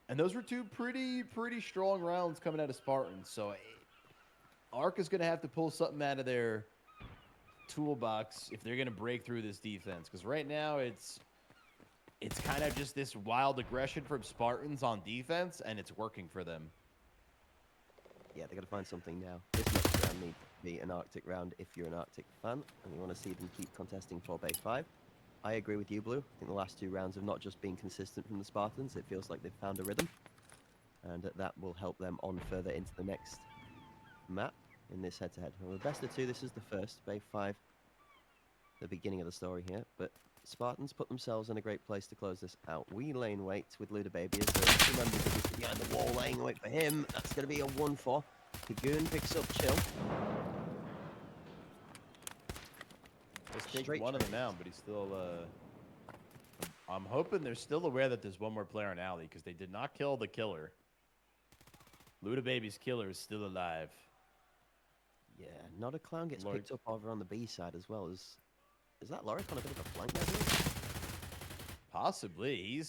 and those were 2 pretty strong rounds coming out of Spartans. So Ark is going to have to pull something out of their toolbox if they're going to break through this defense. Because right now it's kind of just this wild aggression from Spartans on defense, and it's working for them. Yeah, they got to find something now. This next round needs to be an Arctic round if you're an Arctic fan, and you want to see them keep contesting for Bay 5. I agree with you, Blue. I think the last 2 rounds have not just been consistent from the Spartans. It feels like they've found a rhythm, and that will help them on further into the next map in this head-to-head. Well, the best of 2, this is the first. Bay 5, the beginning of the story here, but Spartans put themselves in a great place to close this out. We lane wait with Luda Baby as the 2 members are just behind the wall laying wait for him. That's going to be a 1-4. Kagoon picks up Chill. Let's take one of them out, but he's still... I'm hoping they're still aware that there's one more player on Alley, because they did not kill the killer. Luda Baby's killer is still alive. Yeah, not a clown gets Lord. picked up over on the B side as well. Is that Lorik on a bit of a flank there? Possibly.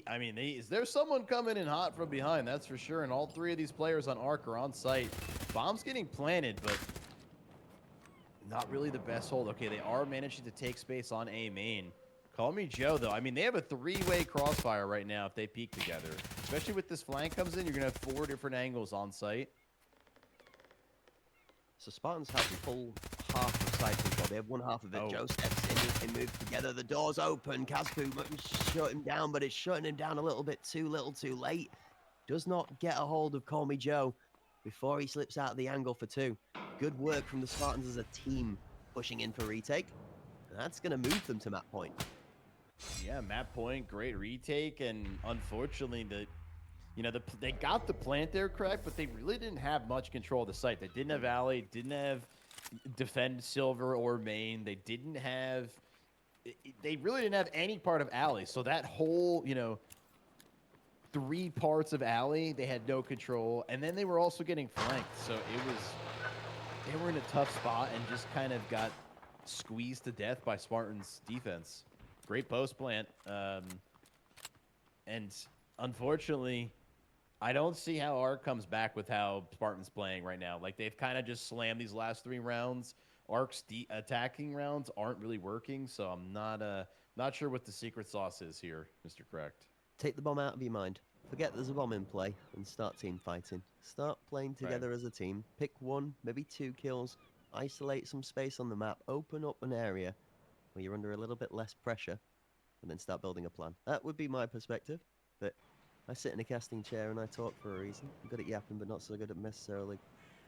I mean, is there someone coming in hot from behind? That's for sure. And all 3 of these players on Ark are on site. Bomb's getting planted, but not really the best hold. Okay, they are managing to take space on A main. Call me Joe, though. I mean, they have a 3-way crossfire right now if they peek together. Especially with this flank comes in, you're going to have 4 different angles on site. So Spartans have full half of side control. They have one half of it. Oh. Joe steps in. They move together. The door's open. Kazku shut him down, but it's shutting him down a little bit too little too late. Does not get a hold of Call Me Joe before he slips out of the angle for 2. Good work from the Spartans as a team pushing in for retake. And that's going to move them to map point. Yeah, map point, great retake. And unfortunately, they got the plant there correct, but they really didn't have much control of the site. They didn't have Alley, didn't have defend Silver or main. They really didn't have any part of Alley. So that whole, 3 parts of Alley, they had no control. And then they were also getting flanked. So they were in a tough spot and just kind of got squeezed to death by Spartans defense. Great post plant. And unfortunately, I don't see how Ark comes back with how Spartan's playing right now. Like, they've kind of just slammed these last 3 rounds. Ark's attacking rounds aren't really working, so I'm not sure what the secret sauce is here, Mr. Correct. Take the bomb out of your mind. Forget there's a bomb in play and start team fighting. Start playing together as a team. Pick 1, maybe 2 kills. Isolate some space on the map. Open up an area where you're under a little bit less pressure, and then start building a plan. That would be my perspective, but I sit in a casting chair and I talk for a reason. I'm good at yapping, but not so good at necessarily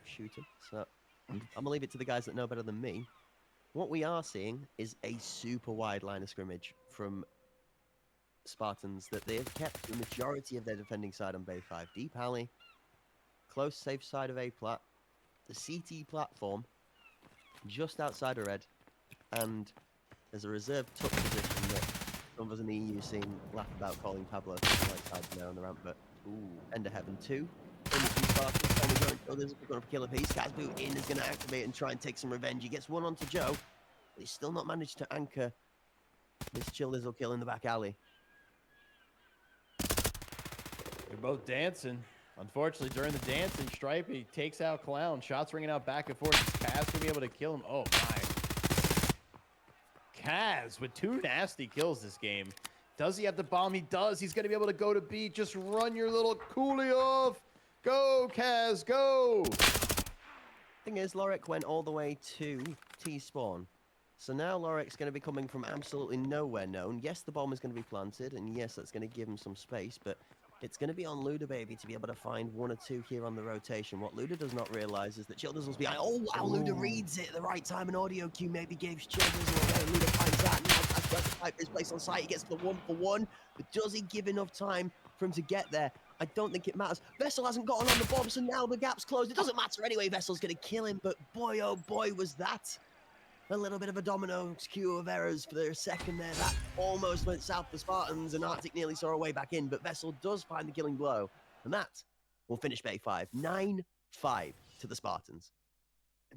shooting. So I'm going to leave it to the guys that know better than me. What we are seeing is a super wide line of scrimmage from Spartans that they have kept the majority of their defending side on Bay 5. Deep alley, close safe side of A plat, the CT platform just outside of red, and there's a reserved tuck position that some of us in the EU scene laugh about calling Pablo to the right side there on the ramp, but End of Heaven 2. In the 2 Spartans, Tommy going to others, we're going to kill a piece. Kazbu in is going to activate and try and take some revenge. He gets one onto Joe, but he's still not managed to anchor this Chill Lizzle kill in the back alley. They're both dancing. Unfortunately, during the dancing, Stripey takes out Clown. Shots ringing out back and forth. Is Kaz going to be able to kill him? Oh, my. Kaz with 2 nasty kills this game. Does he have the bomb? He does. He's going to be able to go to B. Just run your little coolie off. Go, Kaz, go. Thing is, Lorik went all the way to T-spawn. So now Lorik's going to be coming from absolutely nowhere known. Yes, the bomb is going to be planted, and yes, that's going to give him some space, but it's going to be on Luda Baby to be able to find 1 or 2 here on the rotation. What Luda does not realize is that Childizzle's behind. Oh, wow, Luda reads it at the right time. An audio cue maybe gave Childizzle away. Luda finds that. Now has to type his place on site. He gets the 1-for-1. But does he give enough time for him to get there? I don't think it matters. Vessel hasn't gotten on the bomb, so now the gap's closed. It doesn't matter anyway. Vessel's going to kill him, but boy, oh boy, was that a little bit of a domino queue of errors for their second there. That almost went south for Spartans, and Arctic nearly saw a way back in, but Vessel does find the killing blow, and that will finish Bay 5. 9-5 to the Spartans.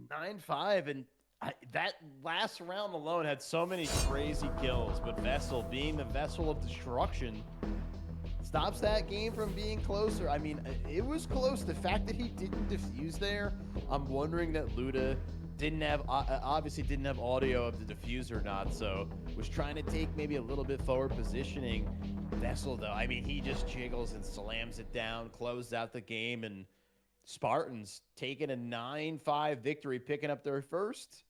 9-5, and that last round alone had so many crazy kills, but Vessel, being the vessel of destruction, stops that game from being closer. I mean, it was close. The fact that he didn't defuse there, I'm wondering that Luda didn't have, obviously didn't have audio of the defuse or not, so was trying to take maybe a little bit forward positioning. Vessel, though, I mean, he just jiggles and slams it down, closed out the game, and Spartans taking a 9-5 victory, picking up their first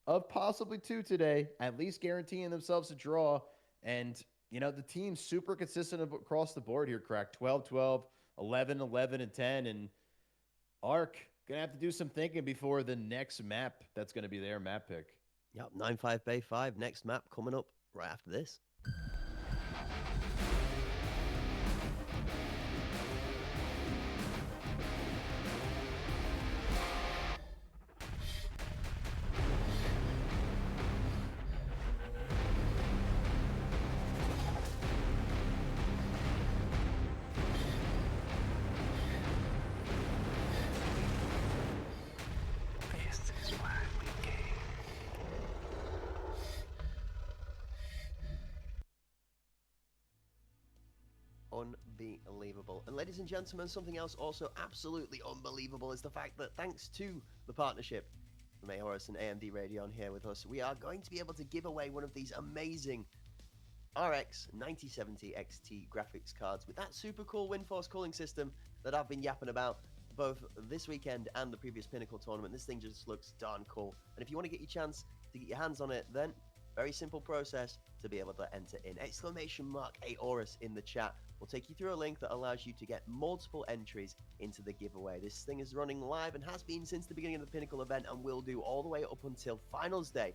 of possibly 2 today, at least guaranteeing themselves a draw. And, you know, the team's super consistent across the board here, Crack. 12-12, 11-11, and 10. And Ark going to have to do some thinking before the next map that's going to be their map pick. Yep, 9-5 Bay 5. Next map coming up right after this. Unbelievable. And ladies and gentlemen, something else also absolutely unbelievable is the fact that thanks to the partnership from Horus and AMD Radeon here with us, we are going to be able to give away one of these amazing RX 9070 XT graphics cards with that super cool Windforce cooling system that I've been yapping about both this weekend and the previous Pinnacle tournament. This thing just looks darn cool. And if you want to get your chance to get your hands on it, then very simple process to be able to enter in !Aorus in the chat. We'll take you through a link that allows you to get multiple entries into the giveaway. This thing is running live and has been since the beginning of the Pinnacle event and will do all the way up until finals day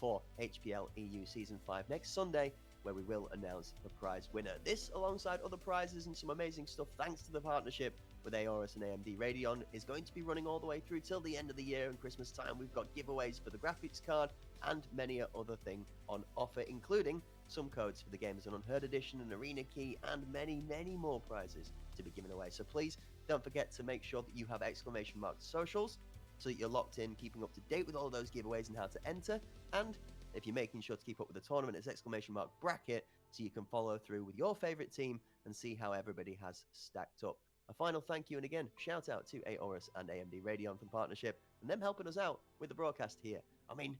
for HPL EU Season 5 next Sunday, where we will announce the prize winner. This, alongside other prizes and some amazing stuff thanks to the partnership with Horus and AMD Radeon, is going to be running all the way through till the end of the year and Christmas time. We've got giveaways for the graphics card and many other things on offer, including some codes for the Gamers and Unheard Edition, an arena key, and many more prizes to be given away. So please don't forget to make sure that you have !Socials so that you're locked in, keeping up to date with all of those giveaways and how to enter. And if you're making sure to keep up with the tournament, it's !Bracket so you can follow through with your favorite team and see how everybody has stacked up. A final thank you and again, shout out to Horus and AMD Radeon for the partnership and them helping us out with the broadcast here. I mean,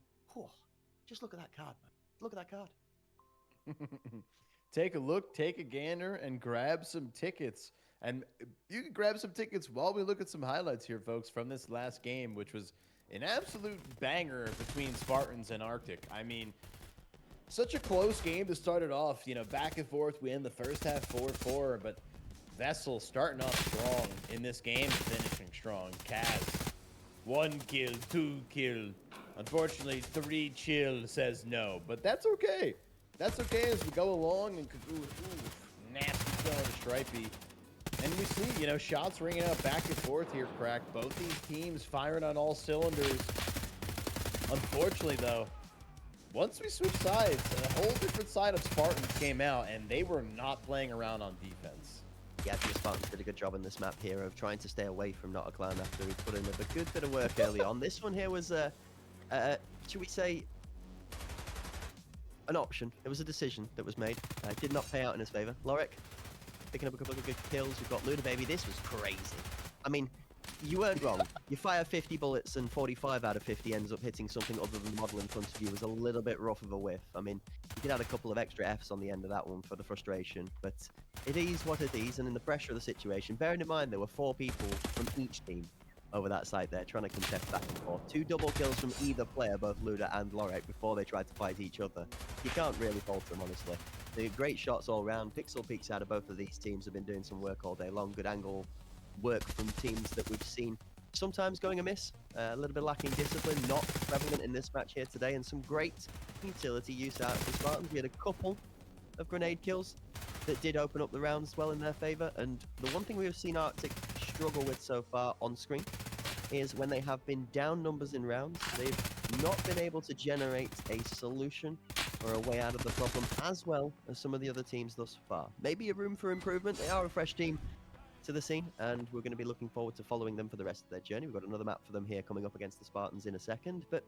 just look at that card, man. Look at that card. Take a look, take a gander, and grab some tickets. And you can grab some tickets while we look at some highlights here, folks, from this last game, which was an absolute banger between Spartans and Arctic. I mean, such a close game to start it off. You know, back and forth. We end the first half 4-4, but Vessel starting off strong in this game, finishing strong. Kaz, 1 kill, 2 kill. Unfortunately, 3 chill says no, but that's okay. That's okay as we go along and nasty kill to Stripey. And we see, you know, shots ringing out back and forth here, Crack. Both these teams firing on all cylinders. Unfortunately, though, once we switched sides, a whole different side of Spartans came out, and they were not playing around on defense. Yeah, the Spartans did a good job in this map here of trying to stay away from Not a Clan after we put in a good bit of work early on. This one here was, should we say, an option. It was a decision that was made. It did not pay out in his favor. Loric picking up a couple of good kills. We've got Luda Baby. This was crazy. I mean, you weren't wrong. You fire 50 bullets and 45 out of 50 ends up hitting something other than the model in front of you was a little bit rough of a whiff. I mean, you could add a couple of extra Fs on the end of that one for the frustration, but it is what it is, and in the pressure of the situation, bearing in mind there were 4 people from each team over that side there, trying to contest back and forth. 2 double kills from either player, both Luda and Loric, before they tried to fight each other. You can't really fault them, honestly. They're great shots all round. Pixel peeks out of both of these teams have been doing some work all day long. Good angle work from teams that we've seen sometimes going amiss. A little bit lacking discipline, not prevalent in this match here today, and some great utility use out of the Spartans. We had a couple of grenade kills that did open up the rounds well in their favor, and the one thing we have seen Arctic struggle with so far on screen is when they have been down numbers in rounds, they've not been able to generate a solution or a way out of the problem as well as some of the other teams thus far. Maybe a room for improvement. They are a fresh team to the scene, and we're going to be looking forward to following them for the rest of their journey. We've got another map for them here coming up against the Spartans in a second, but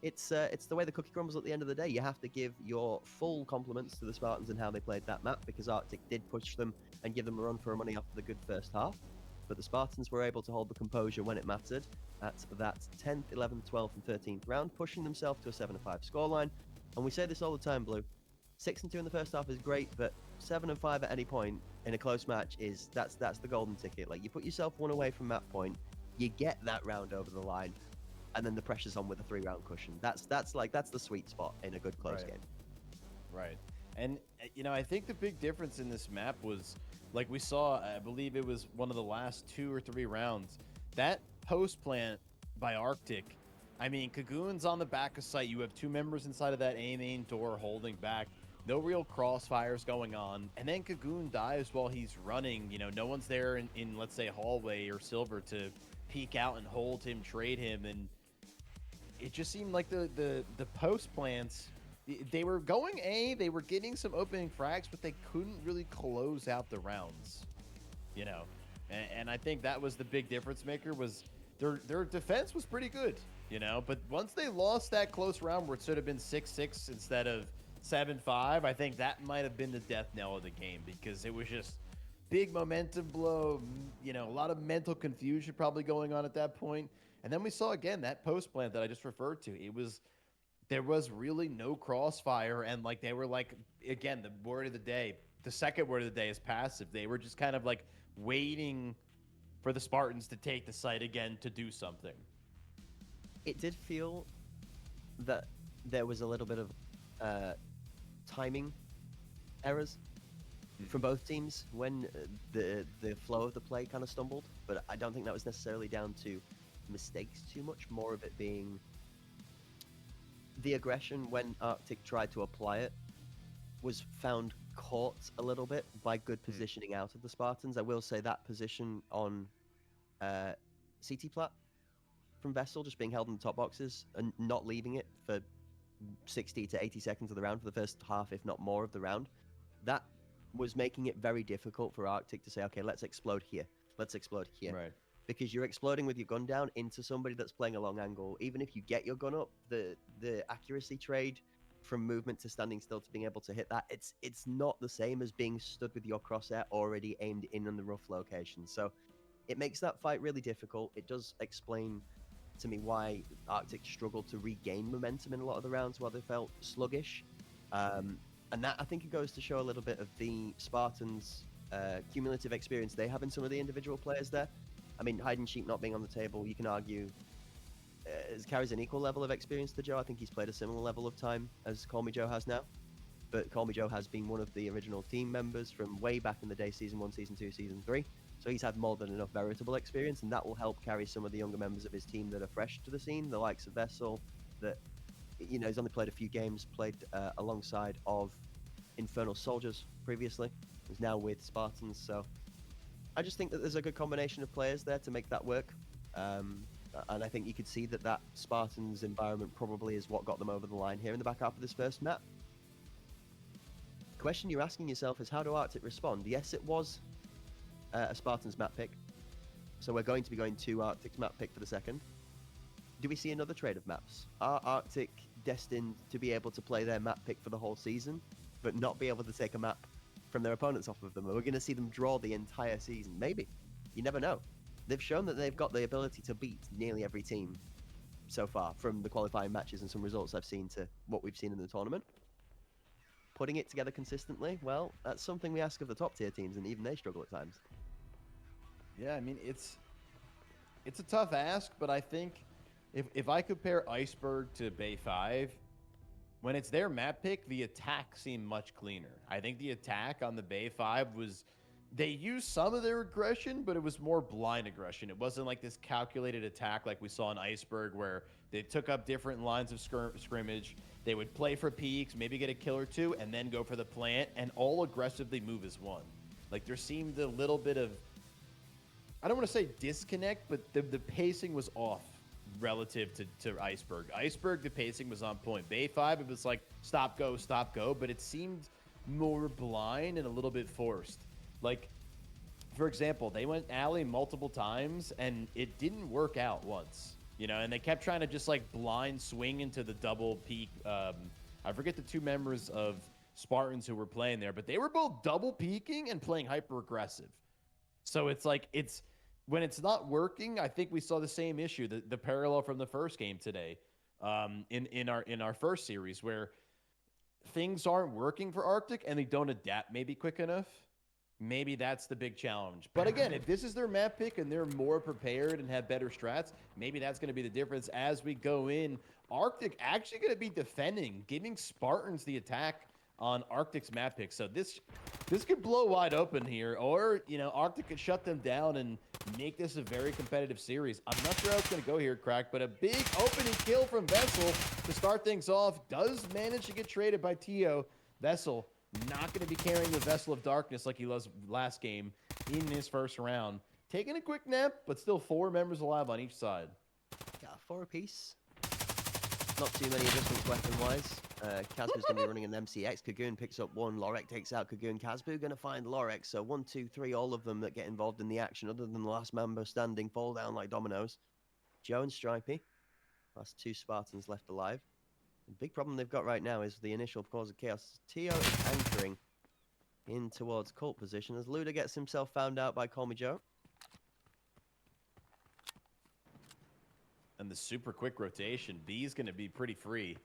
it's the way the cookie crumbles at the end of the day. You have to give your full compliments to the Spartans and how they played that map, because Arctic did push them and give them a run for money after the good first half. But the Spartans were able to hold the composure when it mattered at that 10th, 11th, 12th, and 13th round, pushing themselves to a 7-5 scoreline. And we say this all the time, Blue. 6-2 in the first half is great, but 7-5 at any point in a close match that's the golden ticket. Like, you put yourself one away from that point, you get that round over the line, and then the pressure's on with a 3-round cushion. That's the sweet spot in a good close game. Right. And I think the big difference in this map was, like we saw, I believe it was one of the last 2 or 3 rounds, that post plant by Arctic. I mean, Kagoon's on the back of site. You have 2 members inside of that A main door holding back. No real crossfires going on. And then Kagoon dies while he's running. No one's there in let's say, hallway or silver to peek out and hold him, trade him. And it just seemed like the post plants, they were going A, they were getting some opening frags, but they couldn't really close out the rounds, And I think that was the big difference maker, was their defense was pretty good, But once they lost that close round where it should have been 6-6 instead of 7-5, I think that might have been the death knell of the game, because it was just big momentum blow, a lot of mental confusion probably going on at that point. And then we saw again that post plant that I just referred to. There was really no crossfire, and they were again, the word of the day, the second word of the day is passive. They were just kind of waiting for the Spartans to take the site again to do something. It did feel that there was a little bit of timing errors from both teams when the flow of the play kind of stumbled, but I don't think that was necessarily down to mistakes too much, more of it being the aggression when Arctic tried to apply it was found caught a little bit by good positioning out of the Spartans. I will say that position on CT plat from Vessel, just being held in the top boxes and not leaving it for 60 to 80 seconds of the round for the first half, if not more of the round, that was making it very difficult for Arctic to say, okay, let's explode here. Right. Because you're exploding with your gun down into somebody that's playing a long angle. Even if you get your gun up, the accuracy trade from movement to standing still to being able to hit that, it's not the same as being stood with your crosshair already aimed in on the rough location. So it makes that fight really difficult. It does explain to me why Arctic struggled to regain momentum in a lot of the rounds while they felt sluggish. And that, I think, it goes to show a little bit of the Spartans' cumulative experience they have in some of the individual players there. I mean, Hide and Sheep not being on the table, you can argue, carries an equal level of experience to Joe. I think he's played a similar level of time as Call Me Joe has now. But Call Me Joe has been one of the original team members from way back in the day, Season 1, Season 2, Season 3. So he's had more than enough veritable experience, and that will help carry some of the younger members of his team that are fresh to the scene, the likes of Vessel, that, he's only played a few games, played alongside of Infernal Soldiers previously. He's now with Spartans, so I just think that there's a good combination of players there to make that work. And I think you could see that Spartans environment probably is what got them over the line here in the back half of this first map. The question you're asking yourself is, how do Arctic respond? Yes, it was a Spartans map pick, so we're going to be going to Arctic's map pick for the second. Do we see another trade of maps? Are Arctic destined to be able to play their map pick for the whole season, but not be able to take a map from their opponents off of them? Are we going to see them draw the entire season? Maybe. You never know. They've shown that they've got the ability to beat nearly every team so far, from the qualifying matches and some results I've seen to what we've seen in the tournament. Putting it together consistently, well, that's something we ask of the top tier teams, and even they struggle at times. Yeah, I mean, it's a tough ask, but I think if I compare Iceberg to Bay 5, when it's their map pick, the attack seemed much cleaner. I think the attack on the Bay 5 was, they used some of their aggression, but it was more blind aggression. It wasn't like this calculated attack like we saw in Iceberg, where they took up different lines of scrimmage. They would play for peaks, maybe get a kill or two, and then go for the plant, and all aggressively move as one. Like, there seemed a little bit of, I don't want to say disconnect, but the pacing was off relative to Iceberg. Iceberg, the pacing was on point. Bay 5, it was like stop, go, but it seemed more blind and a little bit forced. Like, for example, they went alley multiple times, and it didn't work out once. You know, and they kept trying to just like blind swing into the double peak. I forget the 2 members of Spartans who were playing there, but they were both double peaking and playing hyper aggressive. So it's like, when it's not working, I think we saw the same issue, the parallel from the first game today, in our first series, where things aren't working for Arctic and they don't adapt maybe quick enough. Maybe that's the big challenge. But again, if this is their map pick and they're more prepared and have better strats, maybe that's going to be the difference as we go in. Arctic actually going to be defending, giving Spartans the attack on Arctic's map pick. So this could blow wide open here, or, you know, Arctic could shut them down and make this a very competitive series. I'm not sure how it's going to go here, Crack, but a big opening kill from Vessel to start things off. Does manage to get traded by Tio. Vessel not going to be carrying the Vessel of Darkness like he was last game in his first round. Taking a quick nap, but still 4 members alive on each side. Yeah, 4 apiece. Not too many adjustments weapon-wise. Kazbu's going to be running an MCX. Kagoon picks up 1. Lorek takes out Kagoon. Kazbu going to find Lorek. So 1, 2, 3, all of them that get involved in the action, other than the last member standing, fall down like dominoes. Joe and Stripey. Last 2 Spartans left alive. The big problem they've got right now is the initial cause of chaos. Tio is anchoring in towards cult position as Luda gets himself found out by Call Me Joe. And the super quick rotation. B's going to be pretty free.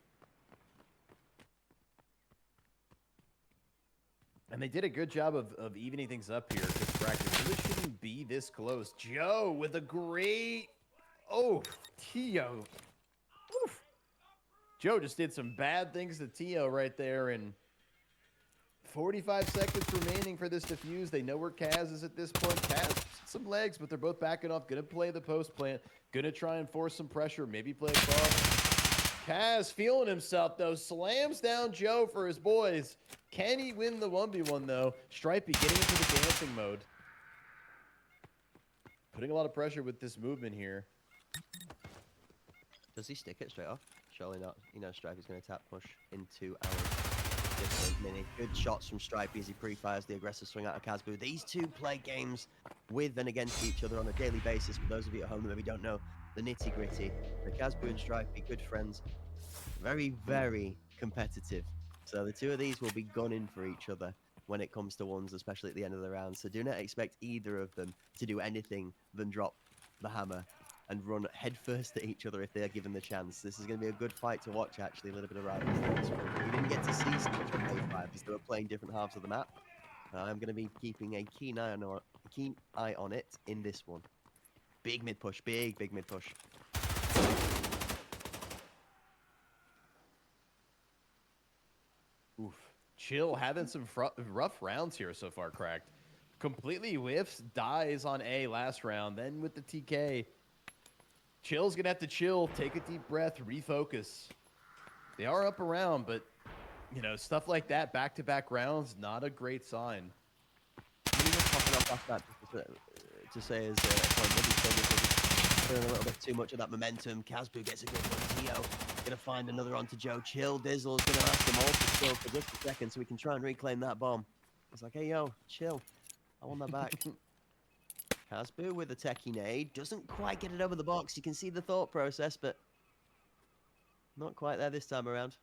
And they did a good job of evening things up here. Because practice really shouldn't be this close. Joe with a great... Oh, Tio. Oof. Joe just did some bad things to Tio right there. And 45 seconds remaining for this defuse. They know where Kaz is at this point. Kaz, some legs, but they're both backing off. Going to play the post plant. Going to try and force some pressure. Maybe play a cross. Kaz feeling himself, though. Slams down Joe for his boys. Can he win the 1v1, though? Stripey getting into the dancing mode. Putting a lot of pressure with this movement here. Does he stick it straight off? Surely not. You know, Stripey's going to tap push into our different mini. Good shots from Stripey as he pre-fires the aggressive swing out of Kazbu. These 2 play games with and against each other on a daily basis. For those of you at home that maybe don't know the nitty-gritty, the Kazbu and Stripey, good friends. Very, very competitive. So the 2 of these will be gunning for each other when it comes to ones, especially at the end of the round. So do not expect either of them to do anything than drop the hammer and run headfirst at each other if they are given the chance. This is going to be a good fight to watch, actually. A little bit of rivalry. We didn't get to see Stitch on A5 as they were playing different halves of the map. I'm going to be keeping a keen eye on it in this one. Big mid push, big mid push. Oof. Chill having some rough rounds here so far, Cracked. Completely whiffs, dies on A last round. Then with the TK, Chill's going to have to chill, take a deep breath, refocus. They are up around, but, you know, stuff like that, back-to-back rounds, not a great sign. To say is maybe a little bit too much of that momentum. Kazbu gets a good one. Tio gonna find another onto Joe. Chill. Dizzle's gonna ask them all to chill for just a second so we can try and reclaim that bomb. It's like, hey yo, chill. I want that back. Kazbu with a techie nade doesn't quite get it over the box. You can see the thought process, but not quite there this time around.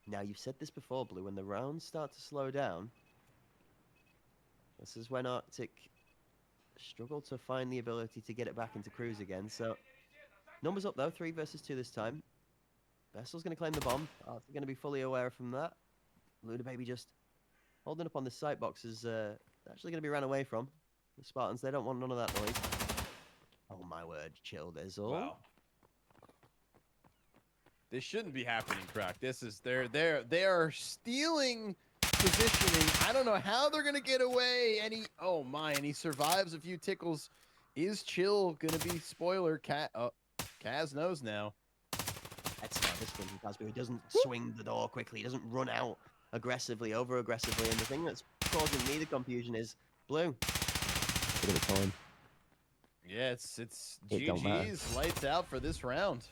Now, you've said this before, Blue, when the rounds start to slow down, this is when Arctic struggle to find the ability to get it back into cruise again. So, numbers up, though, 3 versus 2 this time. Vessel's going to claim the bomb. Arctic going to be fully aware from that. Luda Baby just holding up on the sight box is actually going to be ran away from. The Spartans, they don't want none of that noise. Oh, my word. Chill, Dizzle. Wow. This shouldn't be happening, Crack. This is they are stealing positioning. I don't know how they're gonna get away. And he survives a few tickles. Is Chill gonna be spoiler? Kaz knows now. Excellent discipline from Kazbu. He doesn't swing the door quickly. He doesn't run out aggressively, over aggressively. And the thing that's causing me the confusion is Blue. Bit of a time. Yeah, it's GG's lights out for this round.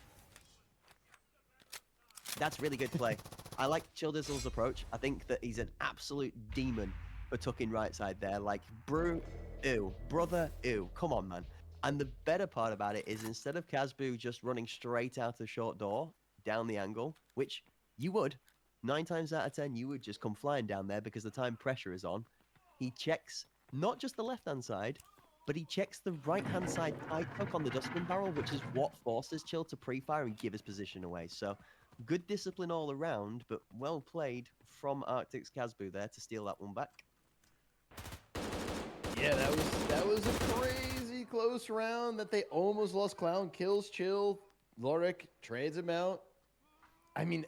That's really good play. I like Chill Dizzle's approach. I think that he's an absolute demon for tucking right side there. Like, ew, brother, ew. Come on, man. And the better part about it is instead of Kazbu just running straight out the short door down the angle, which you would, 9 times out of 10, you would just come flying down there because the time pressure is on. He checks not just the left-hand side, but he checks the right-hand side tight hook on the dustbin barrel, which is what forces Chill to pre-fire and give his position away. So good discipline all around, but well played from Arctic's Kazbu there to steal that one back. Yeah, that was a crazy close round that they almost lost. Clown kills Chill. Oilrig trades him out. I mean,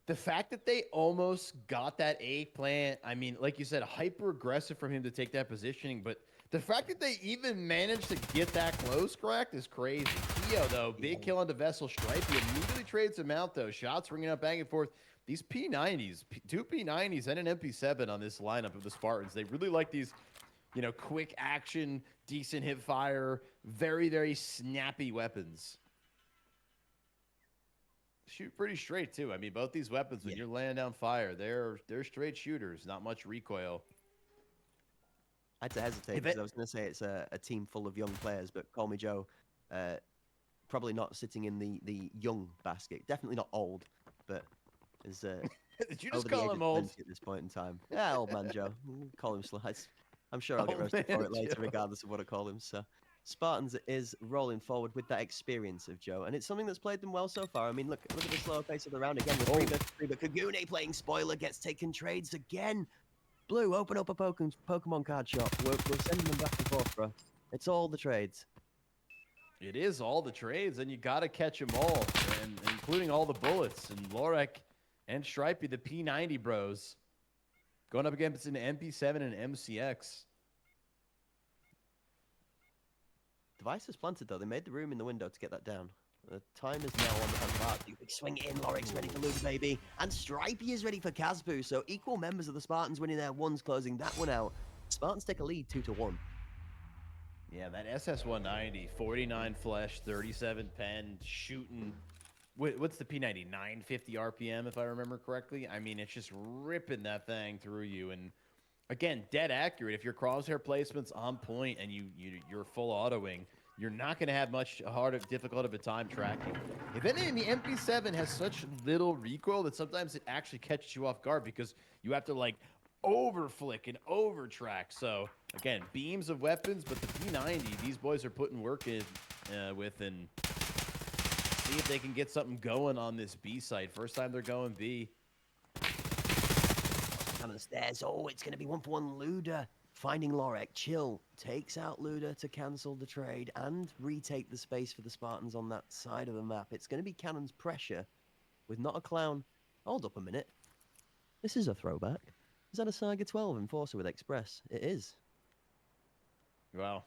the fact that they almost got that A plant, I mean, like you said, hyper aggressive from him to take that positioning, but the fact that they even managed to get that close cracked is crazy. Tio, though, big kill onto Vessel. Stripey immediately trades him out, though. Shots ringing out back and forth. These P90s, 2 P90s and an MP7 on this lineup of the Spartans. They really like these, you know, quick action, decent hip fire, very, very snappy weapons. Shoot pretty straight, too. I mean, both these weapons, when you're laying down fire, they're straight shooters, not much recoil. I had to hesitate because I was going to say it's a team full of young players, but Call Me Joe, probably not sitting in the young basket. Definitely not old, but is Did you just call him old at this point in time? Yeah, old man Joe. Call him Slides. I'm sure I'll get roasted for it later, regardless of what I call him. So Spartans is rolling forward with that experience of Joe, and it's something that's played them well so far. I mean, look at the slower pace of the round again with Reba Kagune playing spoiler, gets taken trades again. Blue, open up a Pokemon card shop. We're sending them back and forth, bro. It's all the trades. It is all the trades, and you got to catch them all, and including all the bullets. And Oilrig and Stripey, the P90 bros, going up against an MP7 and MCX. Device is planted, though. They made the room in the window to get that down. The time is now on the hand of Arkic. Big swing in. Oilrig's ready for Luda, baby. And Stripey is ready for Kazbu. So equal members of the Spartans winning their ones, closing that one out. Spartans take a lead 2-1. Yeah, that SS190, 49 flesh, 37 pen, shooting. What's the P90? 950 RPM, if I remember correctly. I mean, it's just ripping that thing through you. And again, dead accurate. If your crosshair placement's on point and you're full autoing, you're not going to have much difficult of a time tracking. If anything, the MP7 has such little recoil that sometimes it actually catches you off guard because you have to like over flick and over track. So again, beams of weapons, but the P90, these boys are putting work in with, and see if they can get something going on this B site. First time they're going B. Down the stairs. Oh, it's going to be 1-for-1 Luda. Finding Oilrig. Chill takes out Luda to cancel the trade and retake the space for the Spartans on that side of the map. It's going to be Cannon's pressure with not a clown. Hold up a minute. This is a throwback. Is that a Saga 12 Enforcer with Express? It is. Wow.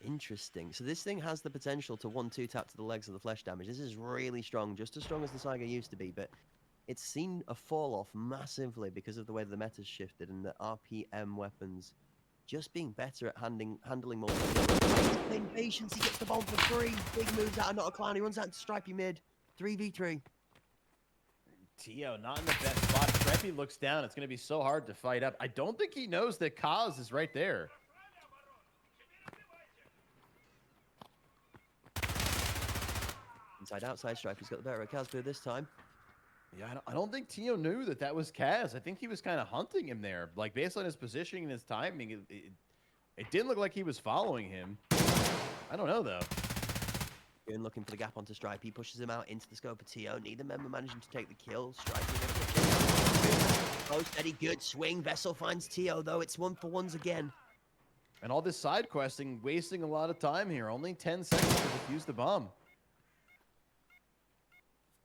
Interesting. So this thing has the potential to 1-2 tap to the legs of the flesh damage. This is really strong, just as strong as the Saga used to be, but it's seen a fall off massively because of the way the meta's shifted and the RPM weapons just being better at handling multiple. Playing patience, he gets the bomb for free. Big moves out of not a clown. He runs out to Stripey mid. 3v3. Tio not in the best spot. Stripey looks down. It's going to be so hard to fight up. I don't think he knows that Kaz is right there. Inside outside, Stripey's got the better of Kazbu this time. Yeah, I don't think Tio knew that was Kaz. I think he was kind of hunting him there. Like, based on his positioning and his timing, it didn't look like he was following him. I don't know, though. And looking for the gap onto Stripe. He pushes him out into the scope of Tio. Neither member managing to take the kill. Stripe. Oh, steady, good swing. Vessel finds Tio, though. It's 1-for-1s again. And all this side questing, wasting a lot of time here. Only 10 seconds to defuse the bomb.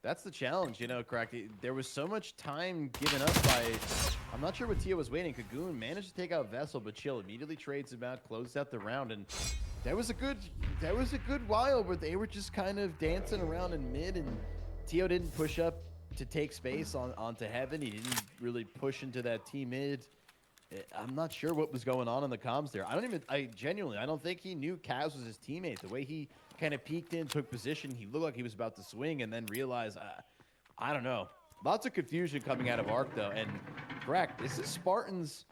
That's the challenge, you know, Crack. There was so much time given up by... I'm not sure what Tio was waiting. Kagoon managed to take out Vessel, but Chill immediately trades him out, closed out the round, and that was a good while where they were just kind of dancing around in mid, and Tio didn't push up to take space onto Heaven. He didn't really push into that T mid. I'm not sure what was going on in the comms there. I genuinely don't think he knew Kaz was his teammate. The way he kind of peeked in, took position, he looked like he was about to swing and then realized, I don't know. Lots of confusion coming out of Arc, though. And correct, this is Spartans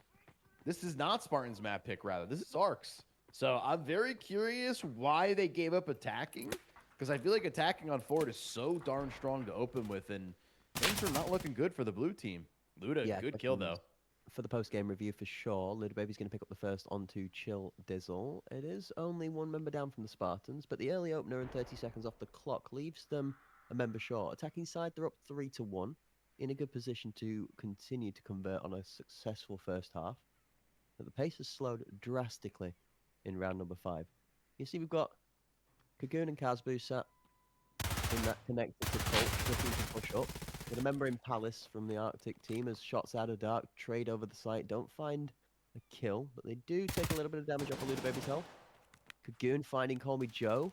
This is not Spartans map pick, rather. This is Arcs. So I'm very curious why they gave up attacking, because I feel like attacking on forward is so darn strong to open with, and things are not looking good for the blue team. Luda, Yeah, good kill, though. For the post-game review, for sure, Luda Baby's going to pick up the first onto Chill Dizzle. It is only one member down from the Spartans, but the early opener and 30 seconds off the clock leaves them a member short. Attacking side, they're up 3-1, in a good position to continue to convert on a successful first half. But the pace has slowed drastically in round number 5. You see, we've got Kagoon and Kazbu sat in that connected to Colt, looking to push up. With a member in Palace from the Arctic team as shots out of dark, trade over the site, don't find a kill, but they do take a little bit of damage off of Luda Baby's health. Kagoon finding Call Me Joe.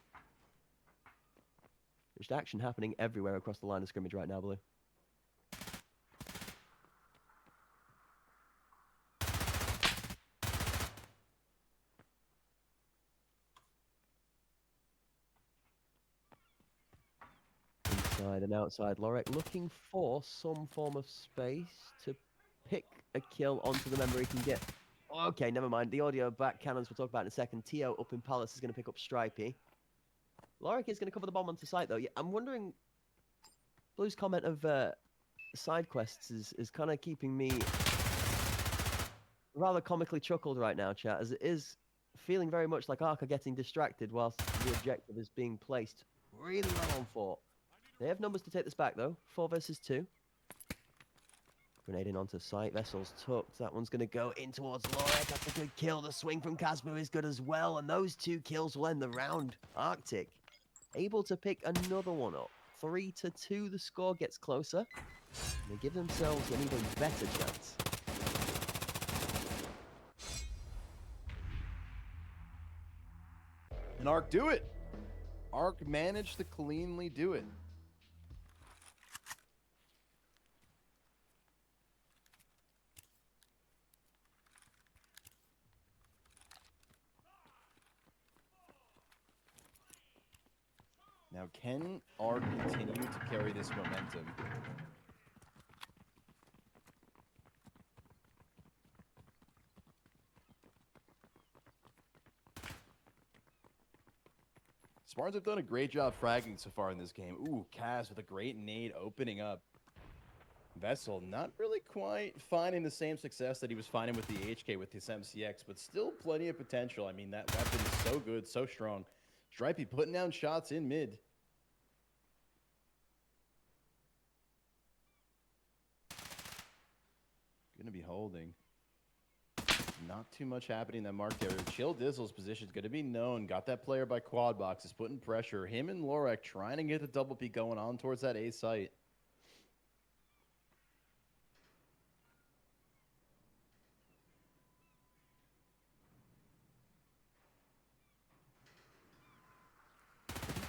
There's action happening everywhere across the line of scrimmage right now, Blue. Inside and outside, Lorek looking for some form of space to pick a kill onto the member he can get. Okay, never mind. The audio back cannons we'll talk about in a second. Tio up in Palace is going to pick up Stripey. Lorek is going to cover the bomb onto site, though. Yeah, I'm wondering... Blue's comment of side quests is kind of keeping me rather comically chuckled right now, chat, as it is feeling very much like Ark are getting distracted whilst the objective is being placed really well on fort. They have numbers to take this back, though. 4 versus 2. Grenading onto site. Vessels tucked. That one's going to go in towards Lorek. That's a good kill. The swing from Kazbu is good as well. And those 2 kills will end the round. Arctic able to pick another one up. 3-2. The score gets closer. And they give themselves an even better chance. And Arc do it. Arc managed to cleanly do it. Now, can Arc continue to carry this momentum? Spartans have done a great job fragging so far in this game. Ooh, Kaz with a great nade opening up. Vessel not really quite finding the same success that he was finding with the HK with his MCX, but still plenty of potential. I mean, that weapon is so good, so strong. Stripey putting down shots in mid. Gonna be holding. Not too much happening in that marked area. Chill Dizzle's position is going to be known. Got that player by quad boxes, putting pressure. Him and Lorek trying to get the double peek going on towards that A site.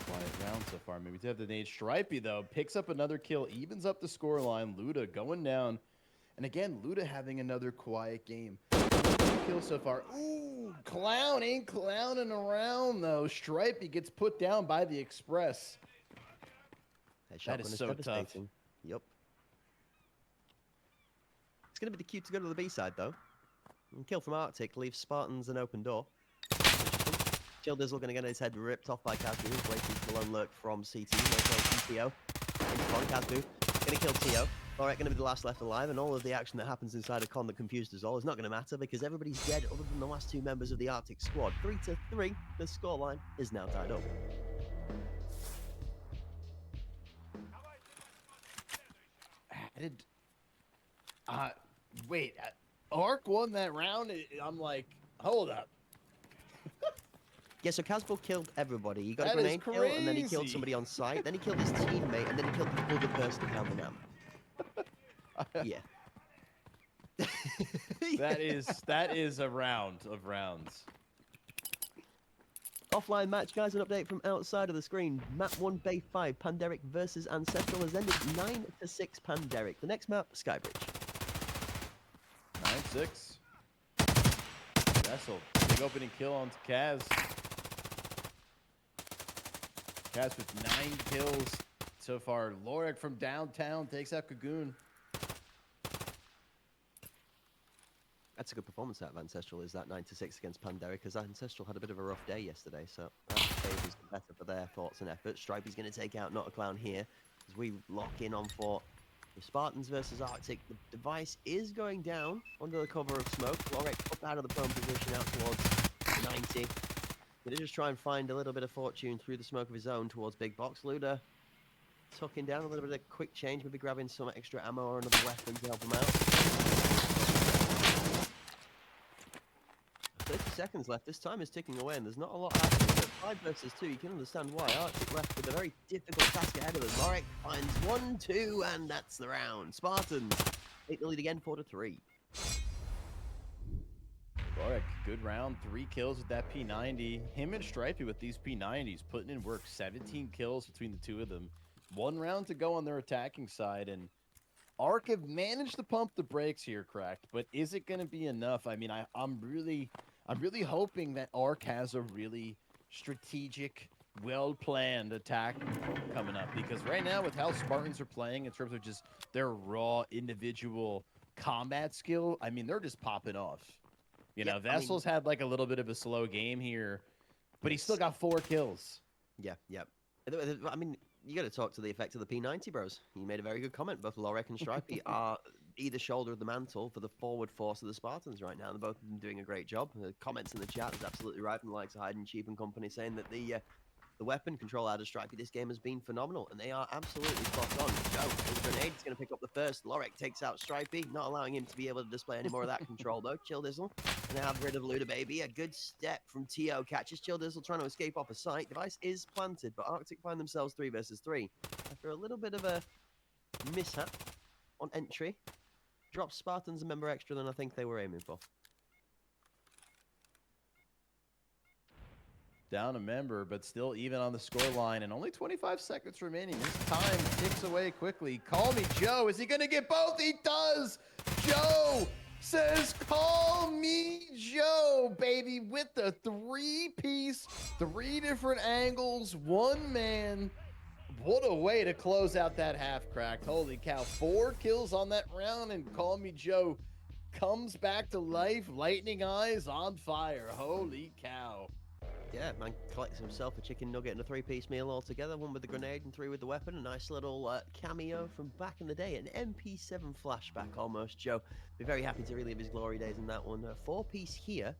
Quiet round so far. Maybe we have the nade. Stripey, though, picks up another kill, evens up the scoreline. Luda going down. And again, Luda having another quiet game. 2 kills so far. Ooh, clowning around, though. Stripey gets put down by the Express. That is so tough. Yep. It's going to be the Q to go to the B side, though. And kill from Arctic leaves Spartans an open door. Chill Dizzle going to get his head ripped off by Kazbu, who's waiting for the lone lurk from CT. No kill from Tio. Into Con, Kazbu going to kill Tio. Alright, going to be the last left alive, and all of the action that happens inside a con that confused us all is not going to matter because everybody's dead other than the last 2 members of the Arctic squad. 3-3, the scoreline is now tied up. Added. Wait, Arc won that round? I'm like, hold up. Yeah, so Casbo killed everybody. He got That a grenade is kill, and then he killed crazy. somebody on site, then he killed his teammate, and then he killed the other person down the map. Yeah. That is a round of rounds. Offline match, guys, an update from outside of the screen. Map 1, Bay 5, Panderic versus Ancestral has ended 9-6 Panderic. The next map, Skybridge. 9-6. Vessel, big opening kill onto Kaz. Kaz with 9 kills so far. Lorek from downtown takes out Kagoon. that's a good performance out of Ancestral, is that 9-6 against Pandera, because Ancestral had a bit of a rough day yesterday, so that favors better for their thoughts and efforts. Stripey's going to take out Not a Clown here, as we lock in on for the Spartans versus Arctic. The device is going down under the cover of smoke. Oilrig up out of the prone position out towards the 90. Gonna just try and find a little bit of fortune through the smoke of his own towards Big Box. Luda tucking down a little bit of quick change, maybe grabbing some extra ammo or another weapon to help him out. 30 seconds left. This time is ticking away, and there's not a lot happening. But 5 versus 2, you can understand why. Arctic left with a very difficult task ahead of them. Oilrig finds 1-2, and that's the round. Spartans take the lead again, 4-3. Oilrig, good round. 3 kills with that P90. Him and Stripey with these P90s putting in work. 17 kills between the two of them. 1 round to go on their attacking side, and Ark have managed to pump the brakes here, Cracked, but is it going to be enough? I mean, I'm really hoping that Ark has a really strategic, well-planned attack coming up, because right now with how Spartans are playing in terms of just their raw individual combat skill, I mean, they're just popping off. You know, Vessel's had like a little bit of a slow game here, but he's still got 4 kills. Yeah. I mean, you got to talk to the effect of the P90, bros. You made a very good comment. Both Oilrig and Stripey are either shoulder of the mantle for the forward force of the Spartans right now. They're both doing a great job. The comments in the chat is absolutely right from the likes of Hyde and Cheap and company saying that the weapon control out of Stripey this game has been phenomenal, and they are absolutely spot on. Joe, his grenade is going to pick up the first. Oilrig takes out Stripey, not allowing him to be able to display any more of that control, though. Chill Dizzle going to have rid of Luda Baby. A good step from T.O. catches Chill Dizzle trying to escape off a sight. Device is planted, but Arctic find themselves 3 versus 3. After a little bit of a mishap on entry, drops Spartans a member extra than I think they were aiming for. Down a member, but still even on the score line, and only 25 seconds remaining. This time ticks away quickly. Call me Joe. Is he going to get both? He does. Joe says, call me Joe, baby, with the 3-piece, 3 different angles, 1 man. What a way to close out that half, Cracked. Holy cow. 4 kills on that round, and Call Me Joe comes back to life. Lightning eyes on fire. Holy cow. Yeah, man collects himself a chicken nugget and a 3-piece meal altogether. 1 with the grenade and 3 with the weapon. A nice little cameo from back in the day. An MP7 flashback almost, Joe. Be very happy to relive his glory days in that one. 4-piece here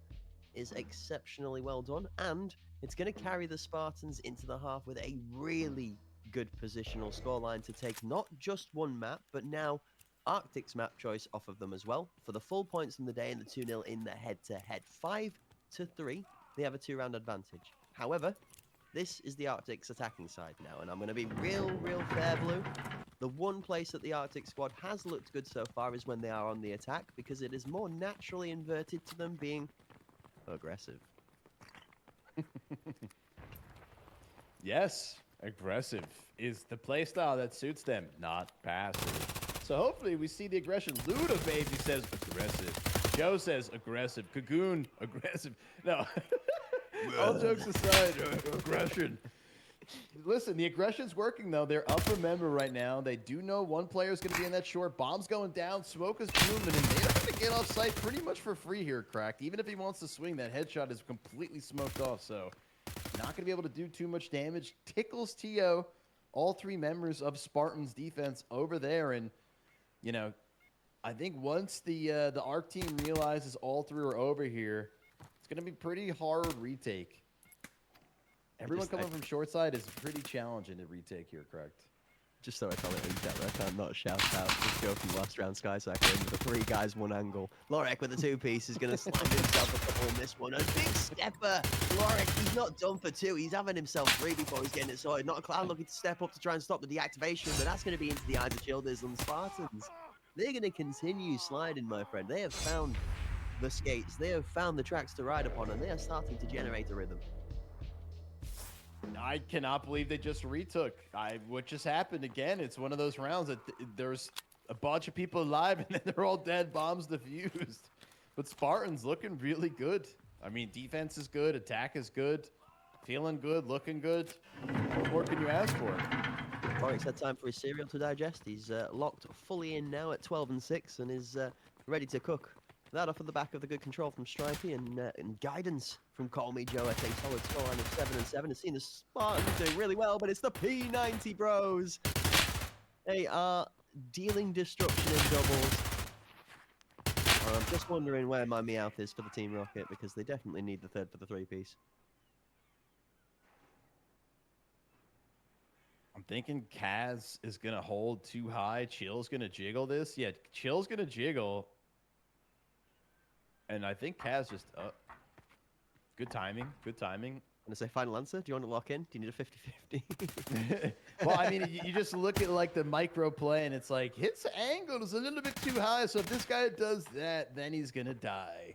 is exceptionally well done. And it's going to carry the Spartans into the half with a really good positional scoreline to take not just 1 map, but now Arctic's map choice off of them as well. For the full points in the day and the 2-0 in the head-to-head. 5-3. They have a 2-round advantage. However, this is the Arctic's attacking side now, and I'm going to be real fair, Blue. The one place that the Arctic squad has looked good so far is when they are on the attack, because it is more naturally inverted to them being aggressive. Yes, aggressive is the playstyle that suits them, not passive. So hopefully we see the aggression. Luda Baby says aggressive. Joe says aggressive. Kagoon, aggressive. No. All jokes aside, aggression. Listen, the aggression's working, though. They're up a member right now. They do know 1 player is going to be in that short. Bomb's going down. Smoke is booming, and they're going to get off site pretty much for free here, Cracked. Even if he wants to swing, that headshot is completely smoked off, so not going to be able to do too much damage. Tickles T.O. all 3 members of Spartans defense over there, and, you know, I think once the Arc team realizes all 3 are over here, it's going to be pretty hard retake. Everyone coming from short side is pretty challenging to retake here, correct? Just so I call it in chat, I can't not shout out this go from last round Sky Cycle with the 3 guys, 1 angle. Oilrig with the 2-piece is going to slide himself a couple in this one. A big stepper. Oilrig, he's not done for 2. He's having himself 3 before he's getting it sorted. Not a Clown looking to step up to try and stop the deactivation, but that's going to be into the eyes of Childers and Spartans. They're going to continue sliding, my friend. They have found the skates. They have found the tracks to ride upon, and they are starting to generate a rhythm. I cannot believe they just retook. What just happened again? It's one of those rounds that there's a bunch of people alive and then they're all dead. Bombs defused. But Spartans looking really good. I mean, defense is good. Attack is good. Feeling good. Looking good. What more can you ask for? Oryx had time for his cereal to digest. He's locked fully in now at 12 and 6 and is ready to cook. That off of the back of the good control from Stripey and guidance from Call Me Joe. I think solid scoreline of 7 and 7. Has seen the Spartans doing really well, but it's the P90 Bros. They are dealing destruction in doubles. I'm just wondering where my Meowth is for the Team Rocket, because they definitely need the third for the 3-piece. I'm thinking Kaz is going to hold too high. Chill's going to jiggle this. Yeah, Chill's going to jiggle. And I think Kaz just... good timing. Good timing. I'm going to say final answer. Do you want to lock in? Do you need a 50-50? Well, I mean, you just look at like the micro play and it's like, hits angle is a little bit too high. So if this guy does that, then he's going to die.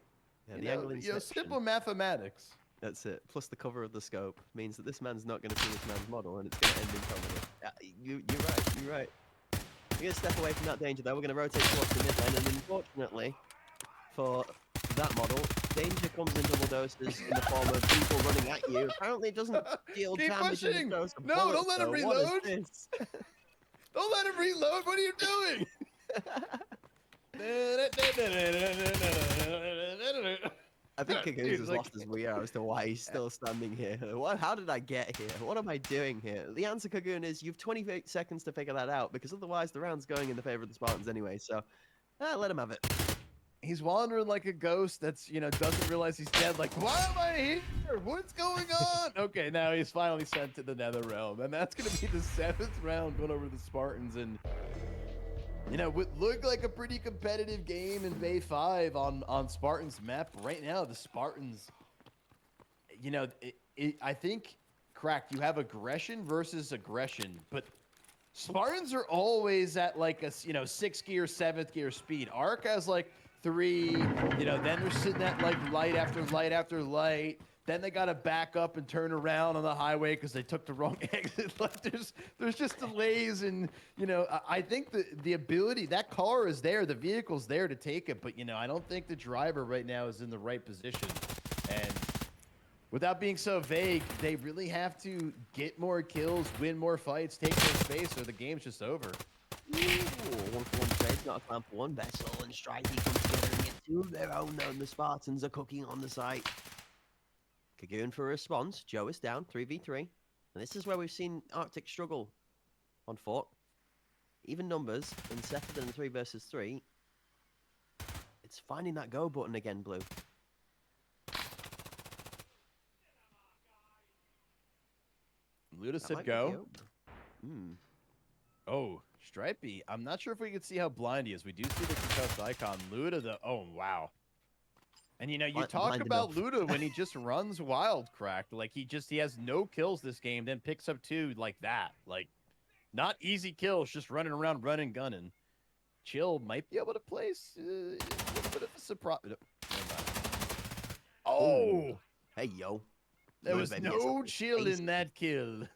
Yeah, simple mathematics. That's it. Plus the cover of the scope means that this man's not going to see this man's model, and it's going to end in comedy. You're right. You're right. We're going to step away from that danger, though. We're going to rotate towards the mid lane, and unfortunately for that model, danger comes in double doses in the form of people running at you. Apparently, it doesn't deal Keep damage. pushing. No, don't let him reload. Don't let him reload. What are you doing? I think Kagoon's as lost as we are as to why he's still standing here. How did I get here? What am I doing here? The answer, Kagoon, is you've 28 seconds to figure that out, because otherwise the round's going in the favor of the Spartans anyway. So, let him have it. He's wandering like a ghost that's, doesn't realize he's dead. Like, why am I here? What's going on? Okay, now he's finally sent to the Nether Realm. And that's going to be the 7th round going over the Spartans. And, would look like a pretty competitive game in Bay 5 on Spartans map. Right now, the Spartans, I think, Crack, you have aggression versus aggression. But Spartans are always at like a, 6th gear, 7th gear speed. Ark has like 3, then they're sitting at like light after light after light. Then they got to back up and turn around on the highway because they took the wrong exit. Like there's just delays, and I think the ability, that car is there, the vehicle's there to take it, but I don't think the driver right now is in the right position. And without being so vague, they really have to get more kills, win more fights, take more space, or the game's just over. Ooh, 1-for-1 trade, not a plan for one vessel, and Strikey comes together and gets 2 of their own, and the Spartans are cooking on the site. Kagoon for a response. Joe is down, 3v3. And this is where we've seen Arctic struggle on foot. Even numbers, and settled in 3 versus 3. It's finding that go button again, Blue. Luda said go. Oh, Stripey. I'm not sure if we can see how blind he is. We do see the concussed icon. Luda, oh, wow. And you talk about Luda when he just runs wild, Cracked. Like he has no kills this game, then picks up 2 like that. Like not easy kills, just running around, running, gunning. Chill might be able to place a little bit of a surprise. Oh, hey yo, there was no chill in that kill.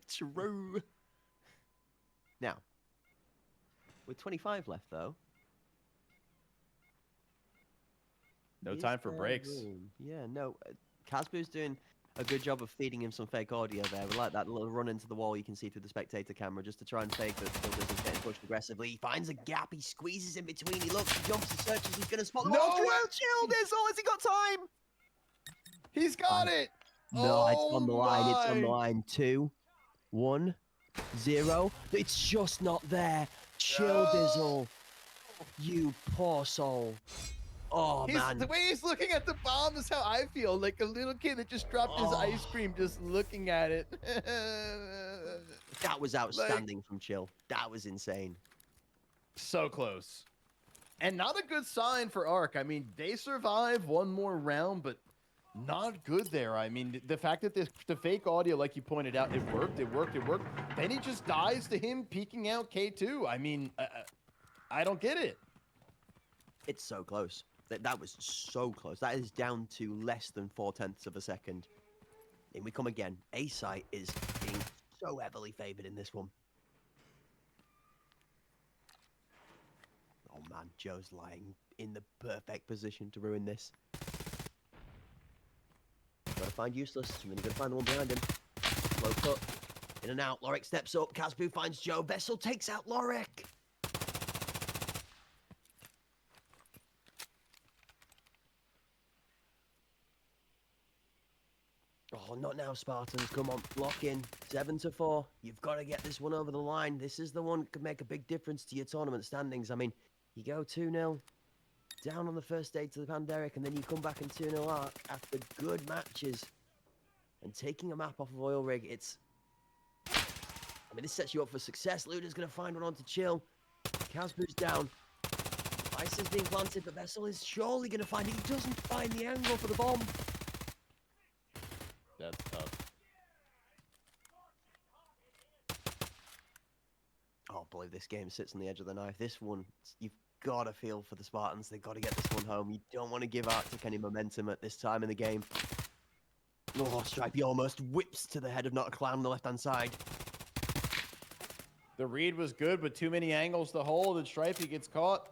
True. Now, with 25 left though. No time for breaks. Yeah, no. Casboo's doing a good job of feeding him some fake audio there. We like that little run into the wall you can see through the spectator camera just to try and fake that Still isn't getting pushed aggressively. He finds a gap, he squeezes in between, he looks, he jumps, he searches, he's going to spot the wall. Chill, this all, has he got time? He's got it! No, it's on the line, it's on the line. 2, 1, 0. It's just not there. Chill, Dizzle. You poor soul. Oh, man. The way he's looking at the bomb is how I feel. Like a little kid that just dropped his ice cream just looking at it. That was outstanding from Chill. That was insane. So close. And not a good sign for Ark. I mean, they survive one more round, but not good there. I mean, the fact that the fake audio, like you pointed out, it worked. Then he just dies to him peeking out K2. I mean, I don't get it. It's so close. That was so close. That is down to less than 0.4 of a second. In we come again. A-Site is being so heavily favored in this one. Oh man, Joe's lying in the perfect position to ruin this. Gotta find Useless, and then you gotta find the one behind him. Low cut. In and out. Loric steps up. Casboo finds Joe. Vessel takes out Loric. Oh, not now, Spartans. Come on, lock in. 7-4. You've got to get this one over the line. This is the one that could make a big difference to your tournament standings. I mean, you go 2-0 down on the first day to the Panderic, and then you come back and 2-0 Arc after good matches. And taking a map off of Oilrig, I mean, this sets you up for success. Luda's going to find one on to chill. Casboo's down. Ice is being planted, but Vessel is surely going to find it. He doesn't find the angle for the bomb. That's tough. Oh, I believe this game sits on the edge of the knife. This one, you've got to feel for the Spartans. They've got to get this one home. You don't want to give Arctic any momentum at this time in the game. Oh, Stripey almost whips to the head of Not a Clown on the left-hand side. The read was good, but too many angles to hold, and Stripey gets caught.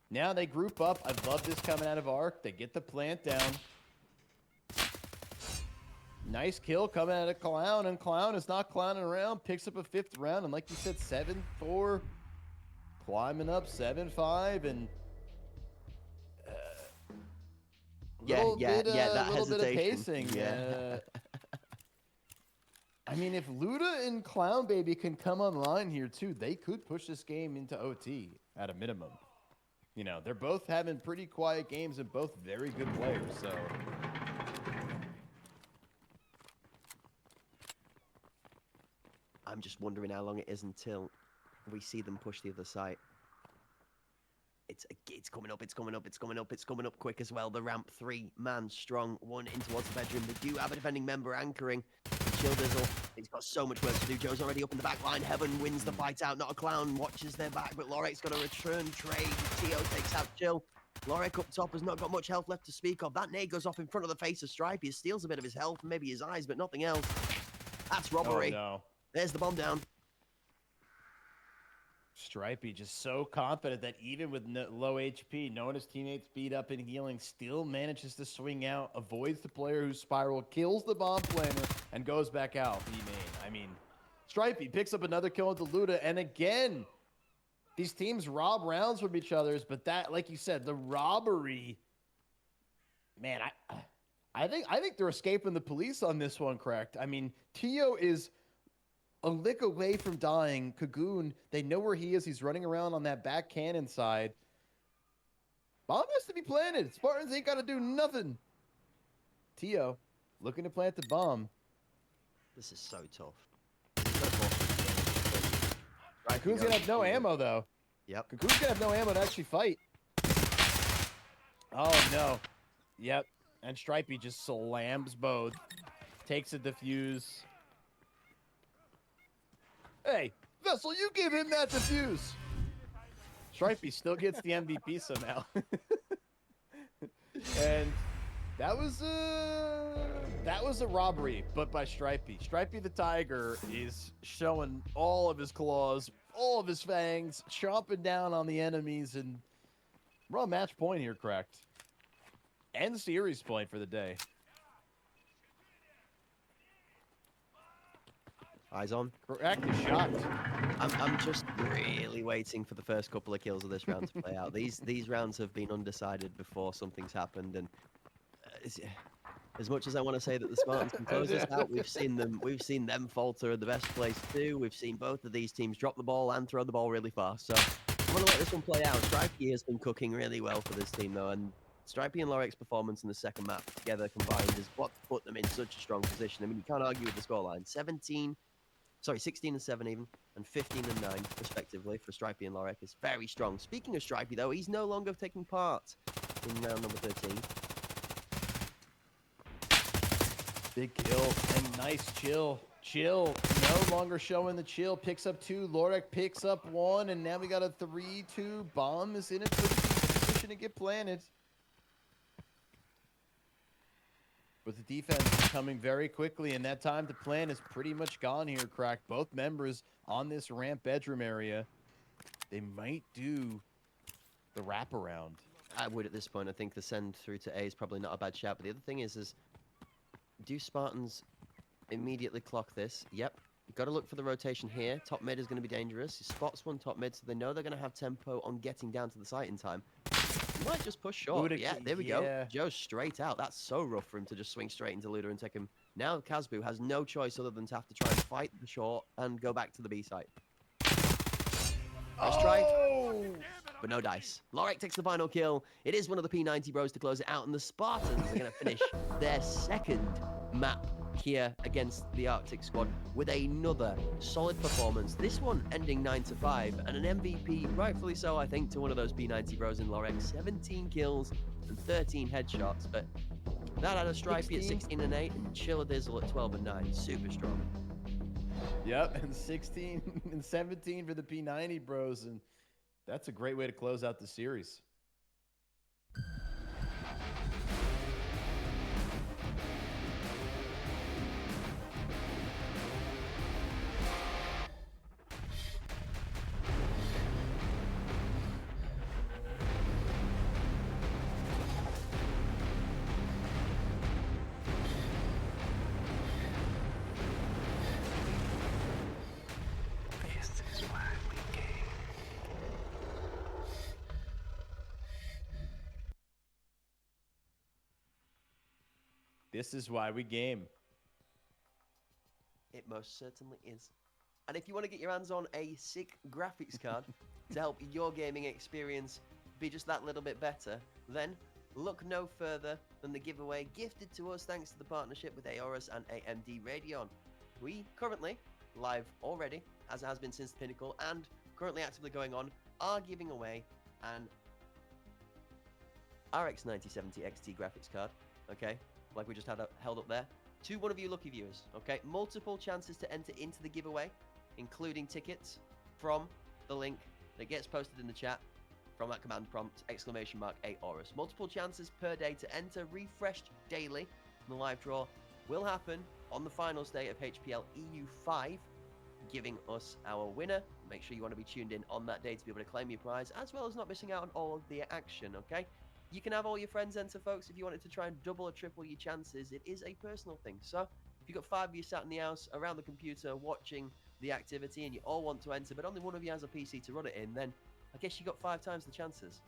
Now they group up. I love this coming out of Arc. They get the plant down. Nice kill coming out of Clown, and Clown is not clowning around. Picks up a 5th round, and like you said, 7-4. Climbing up 7-5, and That little bit hesitation. of pacing. Yeah. I mean, if Luda and Clown Baby can come online here too, they could push this game into OT at a minimum. You know, they're both having pretty quiet games and both very good players, so. I'm just wondering how long it is until we see them push the other side. It's coming up, it's coming up, it's coming up, it's coming up quick as well. The ramp, 3-man strong, one in towards the bedroom. They do have a defending member anchoring. Childizzle, he's got so much work to do. Joe's already up in the back line. Heaven wins the fight out. Not a Clown watches their back, but Lorek's got a return trade. Tio takes out Chill. Lorek up top has not got much health left to speak of. That nade goes off in front of the face of Stripey. He steals a bit of his health, maybe his eyes, but nothing else. That's robbery. Oh, no. There's the bomb down. Stripey just so confident that even with low HP, knowing his teammates beat up and healing, still manages to swing out, avoids the player who's spiral, kills the bomb planner, and goes back out. I mean, Stripey picks up another kill with the Luda, and again, these teams rob rounds from each other's, but that, like you said, the robbery, man, I think they're escaping the police on this one, correct? I mean, Tio is a lick away from dying. Kagoon, they know where he is. He's running around on that back cannon side. Bomb has to be planted. Spartans ain't got to do nothing. Tio, looking to plant the bomb. This is so tough. Kagoon's going to have no ammo, though. Yep. Kagoon's going to have no ammo to actually fight. Oh, no. Yep. And Stripey just slams both. Takes a defuse. Hey, Vessel, you give him that defuse. Stripey still gets the MVP somehow. And that was a robbery, but by Stripey. Stripey the Tiger is showing all of his claws, all of his fangs, chomping down on the enemies, and we're on match point here, correct? And series point for the day. Eyes on. Correct is shocked. I'm just really waiting for the first couple of kills of this round to play out. These rounds have been undecided before something's happened, and as much as I want to say that the Spartans can close this out, we've seen them falter in the best place too. We've seen both of these teams drop the ball and throw the ball really fast. So I'm gonna let this one play out. Stripey has been cooking really well for this team though, and Stripey and Lorek's performance in the second map together combined is what put them in such a strong position. I mean, you can't argue with the scoreline. 16 and 7 even, and 15 and 9 respectively for Stripey and Lorek is very strong. Speaking of Stripey though, he's no longer taking part in round number 13. Big kill and nice chill. Chill no longer showing the chill. Picks up 2. Lorek picks up 1, and now we got a 3-2. Bomb is in a pretty good position to get planted. With the defense coming very quickly, and that time to plan is pretty much gone here, Crack. Both members on this ramp bedroom area. They might do the wraparound. I would at this point. I think the send through to A is probably not a bad shout. But the other thing is do Spartans immediately clock this? Yep. You've got to look for the rotation here. Top mid is going to be dangerous. He spots one top mid, so they know they're going to have tempo on getting down to the site in time. Might just push short. Luda- Yeah, there we yeah. go. Joe straight out. That's so rough for him to just swing straight into Luda and take him. Now Kazbu has no choice other than to have to try and fight the short and go back to the B site. Nice try, Oh! but no dice. Lorek takes the final kill. It is one of the P90 bros to close it out, and the Spartans are going to finish their second map here against the Arctic squad with another solid performance. This one ending 9-5 and an MVP, rightfully so, I think, to one of those P90 bros in Lorek. 17 kills and 13 headshots, but that had a Stripey at 16 and 8 and Chilladizzle at 12 and 9. Super strong. Yep, and 16 and 17 for the P90 bros, and that's a great way to close out the series. This is why we game. It most certainly is. And if you want to get your hands on a sick graphics card to help your gaming experience be just that little bit better, then look no further than the giveaway gifted to us thanks to the partnership with Aorus and AMD Radeon. We currently, live already, as it has been since the Pinnacle, and currently actively going on, are giving away an RX 9070 XT graphics card, okay, like we just had held up there, to one of you lucky viewers, okay? Multiple chances to enter into the giveaway, including tickets from the link that gets posted in the chat from that command prompt, !Aorus. Multiple chances per day to enter, refreshed daily. The live draw will happen on the finals day of HPL EU5, giving us our winner. Make sure you want to be tuned in on that day to be able to claim your prize, as well as not missing out on all of the action, okay? You can have all your friends enter, folks, if you wanted to try and double or triple your chances. It is a personal thing. So if you've got 5 of you sat in the house around the computer watching the activity and you all want to enter, but only one of you has a PC to run it in, then I guess you got 5 times the chances.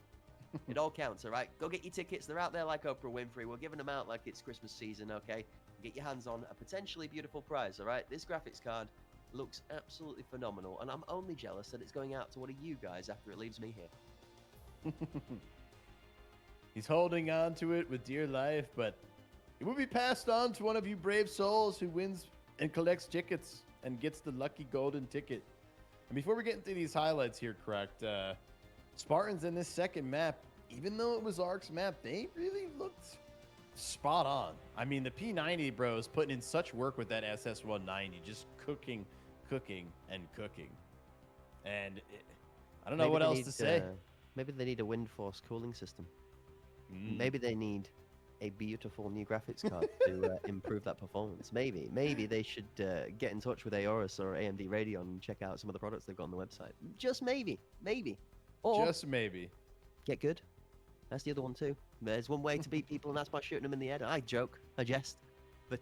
It all counts, all right? Go get your tickets. They're out there like Oprah Winfrey. We're giving them out like it's Christmas season, okay? Get your hands on a potentially beautiful prize, all right? This graphics card looks absolutely phenomenal, and I'm only jealous that it's going out to one of you guys after it leaves me here. He's holding on to it with dear life, but it will be passed on to one of you brave souls who wins and collects tickets and gets the lucky golden ticket. And before we get into these highlights here, correct, Spartans in this second map, even though it was Ark's map, they really looked spot on. I mean, the P90 bros putting in such work with that SS190, just cooking, and cooking. And I don't know what else to say. Maybe they need a wind force cooling system. Maybe they need a beautiful new graphics card to improve that performance. Maybe they should get in touch with Aorus or AMD Radeon and check out some of the products they've got on the website. Just maybe. Or just maybe. Get good. That's the other one too. There's one way to beat people, and that's by shooting them in the head. I joke, I jest. But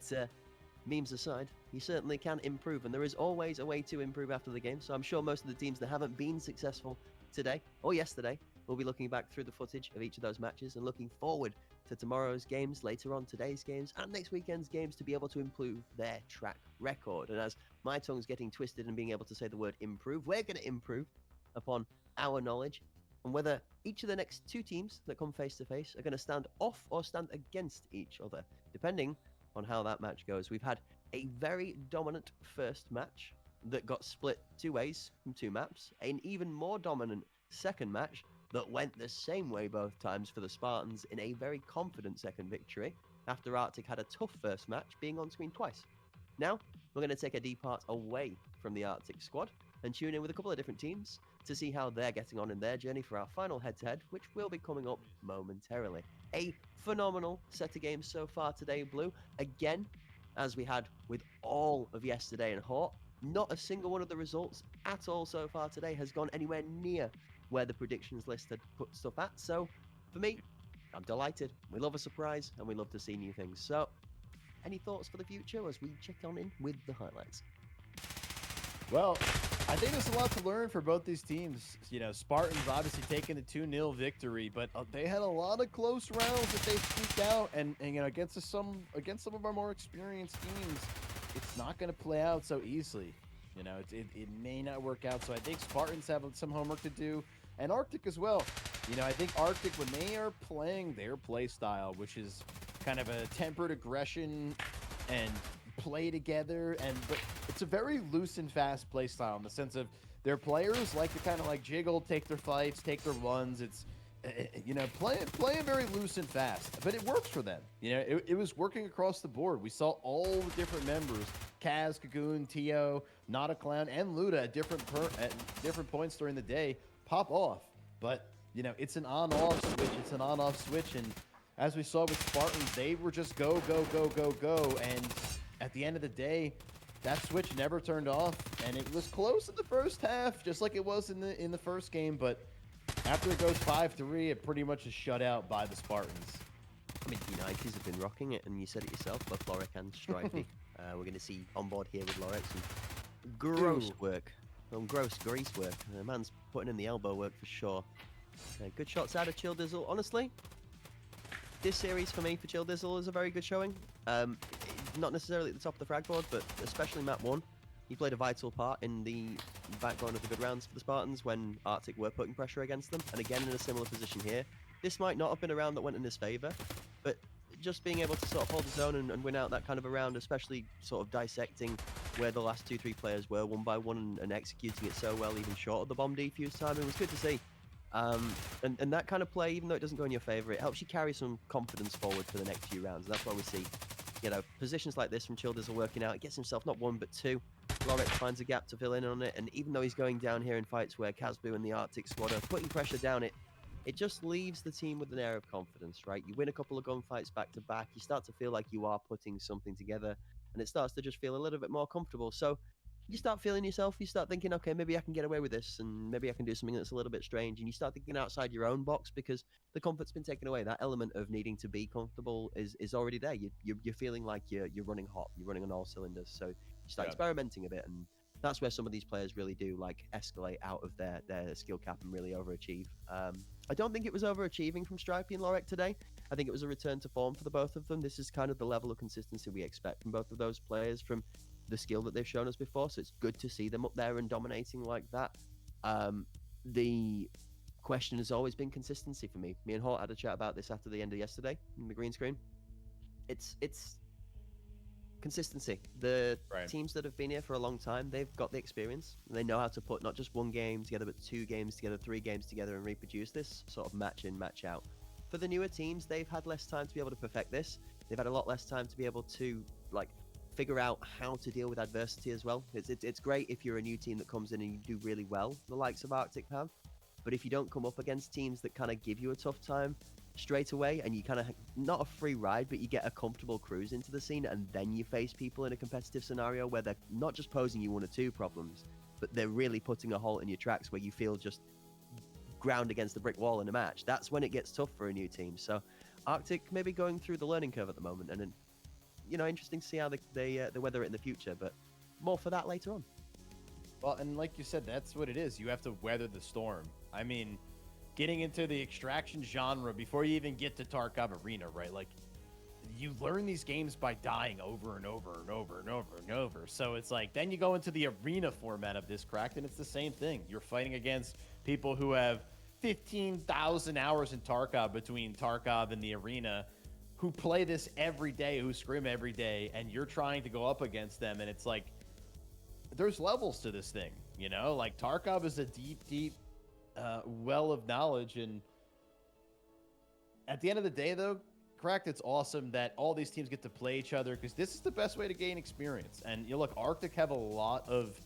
memes aside, you certainly can improve, and there is always a way to improve after the game. So I'm sure most of the teams that haven't been successful today or yesterday will be looking back through the footage of each of those matches and looking forward to tomorrow's games, later on today's games, and next weekend's games to be able to improve their track record. And as my tongue's getting twisted and being able to say the word improve, we're going to improve upon our knowledge on whether each of the next 2 teams that come face to face are going to stand off or stand against each other, depending on how that match goes. We've had a very dominant first match that got split 2 ways from 2 maps, an even more dominant second match that went the same way both times for the Spartans in a very confident second victory, after Arctic had a tough first match, being on screen twice. Now, we're going to take a depart away from the Arctic squad and tune in with a couple of different teams to see how they're getting on in their journey for our final head-to-head, which will be coming up momentarily. A phenomenal set of games so far today, Blue. Again, as we had with all of yesterday in Hort, not a single one of the results at all so far today has gone anywhere near where the predictions list had put stuff at. So, for me, I'm delighted. We love a surprise, and we love to see new things. So, any thoughts for the future as we check on in with the highlights? Well, I think there's a lot to learn for both these teams. You know, Spartans obviously taking the 2-0 victory, but they had a lot of close rounds that they squeaked out, and you know, against some of our more experienced teams, it's not going to play out so easily. You know, it may not work out. So I think Spartans have some homework to do, and Arctic as well. You know, I think Arctic, when they are playing their play style, which is kind of a tempered aggression and play together, but it's a very loose and fast play style in the sense of their players like to kind of like jiggle, take their fights, take their runs. It's you know, playing very loose and fast, but it works for them. You know, it was working across the board. We saw all the different members, Kaz, Kagoon, Tio, Not a Clown, and Luda at different points during the day pop off. But you know, it's an on-off switch. It's an on-off switch, and as we saw with Spartans, they were just go, go, go, go, go, and at the end of the day, that switch never turned off, and it was close in the first half, just like it was in the first game. But after it goes 5-3, it pretty much is shut out by the Spartans. I mean, United have been rocking it, and you said it yourself, both Loric and Stripey. We're going to see on board here with Loric some gross work, some gross grease work. The man's putting in the elbow work for sure. Good shots out of Chill Dizzle. Honestly, this series for me for Chill Dizzle is a very good showing. Not necessarily at the top of the frag board, but especially map 1. He played a vital part in the backbone of the good rounds for the Spartans when Arctic were putting pressure against them. And again, in a similar position here. This might not have been a round that went in his favor, but just being able to sort of hold his own and win out that kind of a round, especially sort of dissecting where the last 2-3 players were one by one and executing it so well, even short of the bomb defuse time, it was good to see. And that kind of play, even though it doesn't go in your favor, it helps you carry some confidence forward for the next few rounds. And that's why we see, you know, positions like this from Childers are working out. It gets himself not 1 but 2. Loric finds a gap to fill in on it, and even though he's going down here in fights where Casbu and the Arctic squad are putting pressure down, it just leaves the team with an air of confidence, right? You win a couple of gunfights back to back, you start to feel like you are putting something together, and it starts to just feel a little bit more comfortable. So you start feeling yourself, you start thinking, okay, maybe I can get away with this, and maybe I can do something that's a little bit strange, and you start thinking outside your own box because the comfort's been taken away. That element of needing to be comfortable is already there. You're feeling like you're running hot, you're running on all cylinders, so you start experimenting a bit, and that's where some of these players really do like escalate out of their skill cap and really overachieve. I don't think it was overachieving from Stripey and Loric today. I think it was a return to form for the both of them. This is kind of the level of consistency we expect from both of those players from the skill that they've shown us before. So it's good to see them up there and dominating like that. The question has always been consistency for me. Me and Hort had a chat about this after the end of yesterday in the green screen. It's consistency. The teams that have been here for a long time, they've got the experience. They know how to put not just one game together, but 2 games together, 3 games together, and reproduce this sort of match in, match out. For the newer teams, they've had less time to be able to perfect this. They've had a lot less time to be able to like figure out how to deal with adversity as well. It's great if you're a new team that comes in and you do really well, the likes of Arctic have. But if you don't come up against teams that kind of give you a tough time straight away, and you kind of not a free ride, but you get a comfortable cruise into the scene, and then you face people in a competitive scenario where they're not just posing you 1 or 2 problems, but they're really putting a halt in your tracks where you feel just ground against the brick wall in a match. That's when it gets tough for a new team. So Arctic maybe going through the learning curve at the moment, and you know, interesting to see how they weather it in the future, but more for that later on. Well, and like you said, that's what it is. You have to weather the storm. I mean, getting into the extraction genre before you even get to Tarkov Arena, right? Like, you learn these games by dying over and over and over and over and over. So it's like, then you go into the arena format of this cracked, and it's the same thing. You're fighting against people who have 15,000 hours in Tarkov between Tarkov and the arena, who play this every day, who scrim every day, and you're trying to go up against them, and it's like, there's levels to this thing, you know? Like, Tarkov is a deep well of knowledge, and at the end of the day, though, correct, it's awesome that all these teams get to play each other, because this is the best way to gain experience. And you look, Arctic have a lot of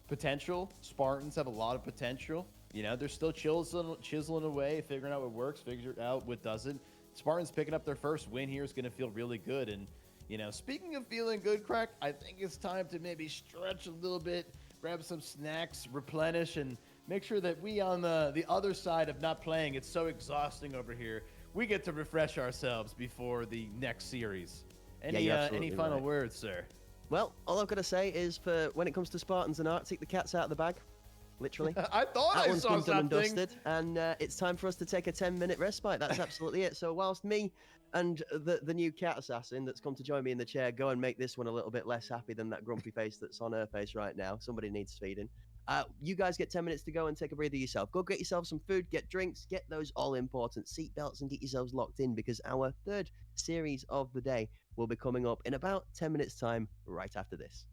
potential. Spartans have a lot of potential. You know, they're still chiseling away, figuring out what works, figuring out what doesn't. Spartans picking up their first win here is going to feel really good. And, you know, speaking of feeling good, Crack, I think it's time to maybe stretch a little bit, grab some snacks, replenish, and make sure that we on the other side of not playing, it's so exhausting over here, we get to refresh ourselves before the next series. Any final words, sir? Well, all I've got to say is for when it comes to Spartans and Arctic, the cat's out of the bag. Literally. I thought That I one's saw been done and something. dusted, and it's time for us to take a 10-minute respite. That's absolutely it. So whilst me and the new cat assassin that's come to join me in the chair go and make this one a little bit less happy than that grumpy face that's on her face right now, somebody needs feeding. You guys get 10 minutes to go and take a breather yourself. Go get yourself some food, get drinks, get those all-important seatbelts, and get yourselves locked in because our third series of the day will be coming up in about 10 minutes' time right after this.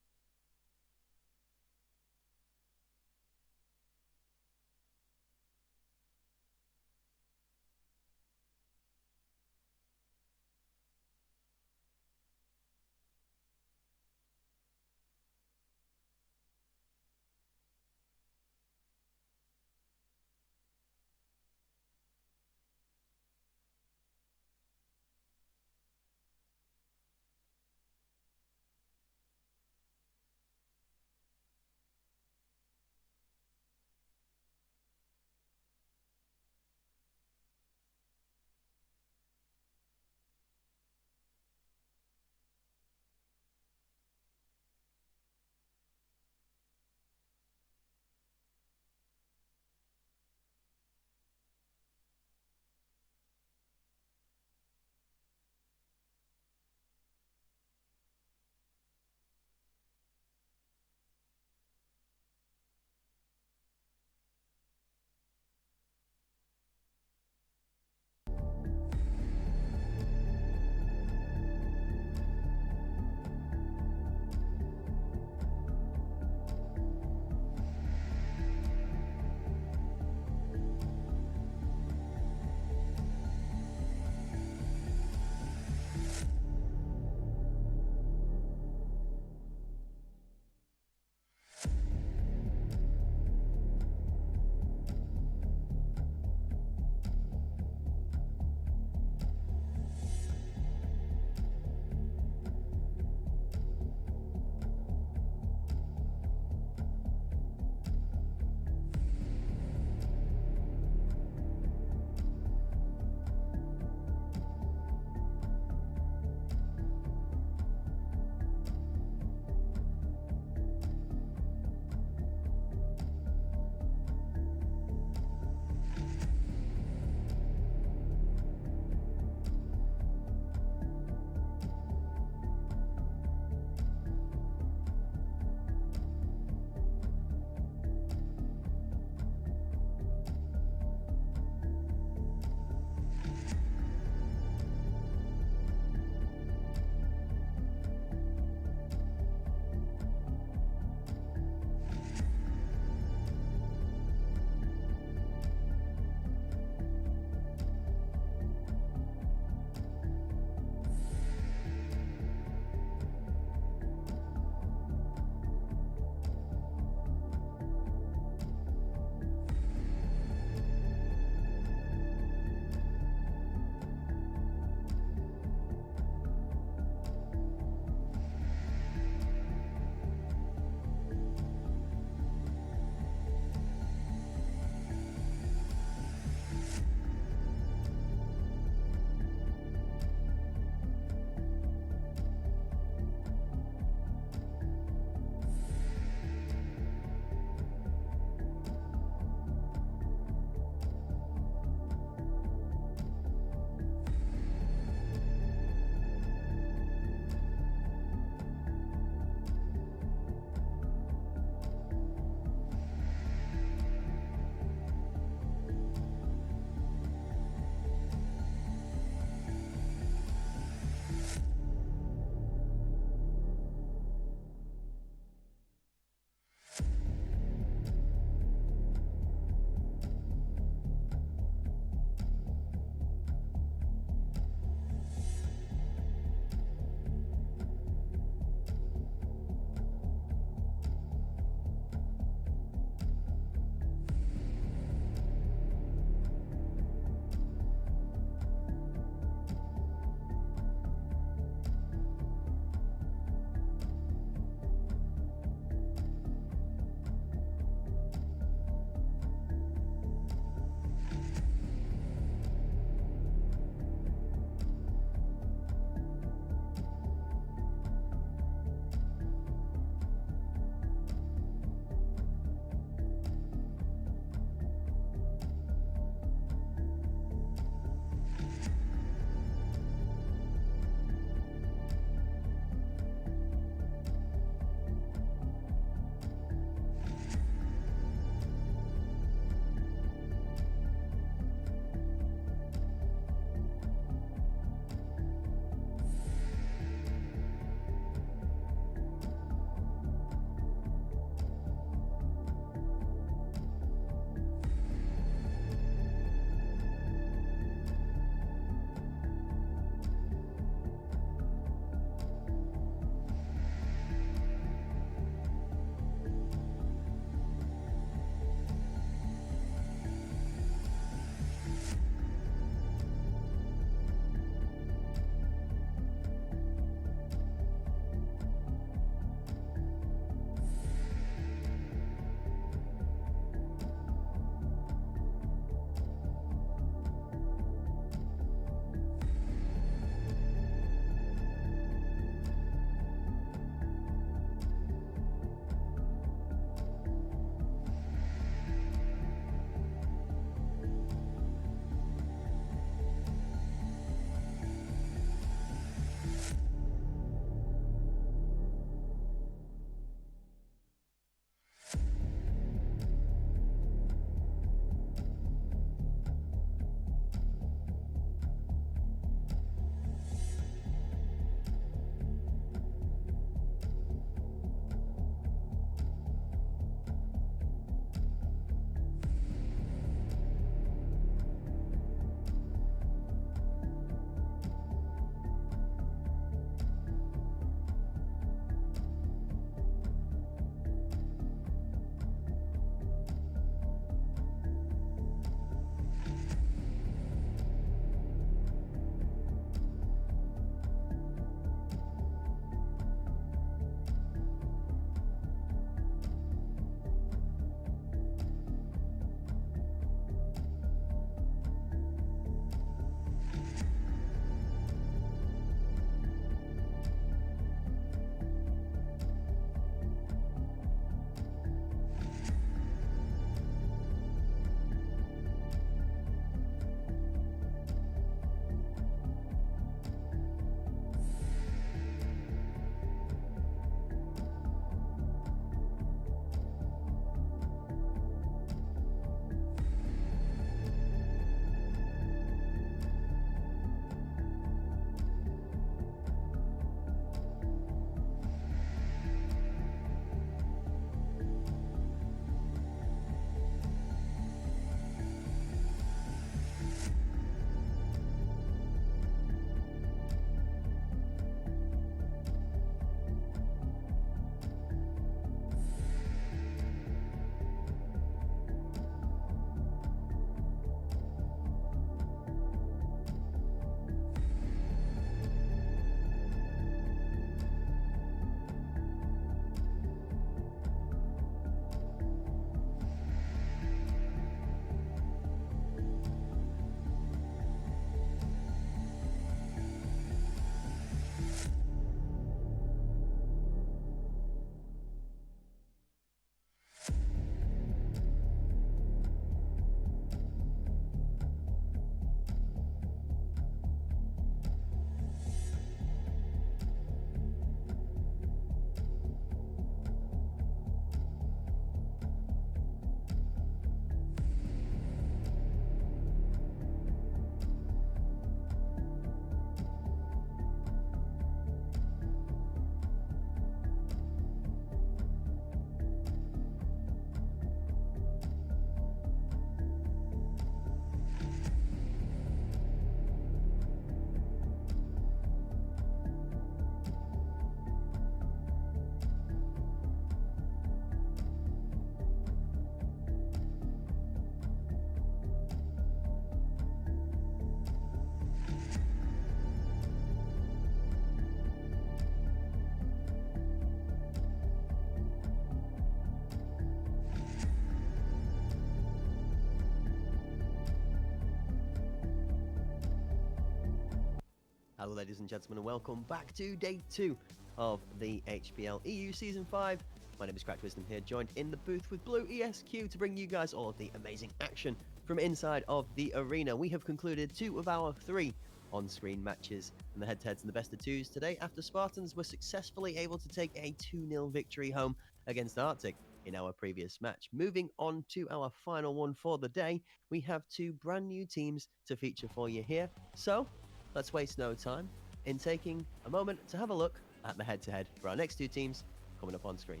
Hello, ladies and gentlemen, and welcome back to day 2 of the HPL EU Season 5. My name is Cracked Wisdom here, joined in the booth with Blue ESQ to bring you guys all of the amazing action from inside of the arena. We have concluded 2 of our 3 on-screen matches and the head-to-heads and the best of 2s today after Spartans were successfully able to take a 2-0 victory home against Arctic in our previous match. Moving on to our final one for the day, we have 2 brand new teams to feature for you here. So, let's waste no time in taking a moment to have a look at the head-to-head for our next 2 teams coming up on screen.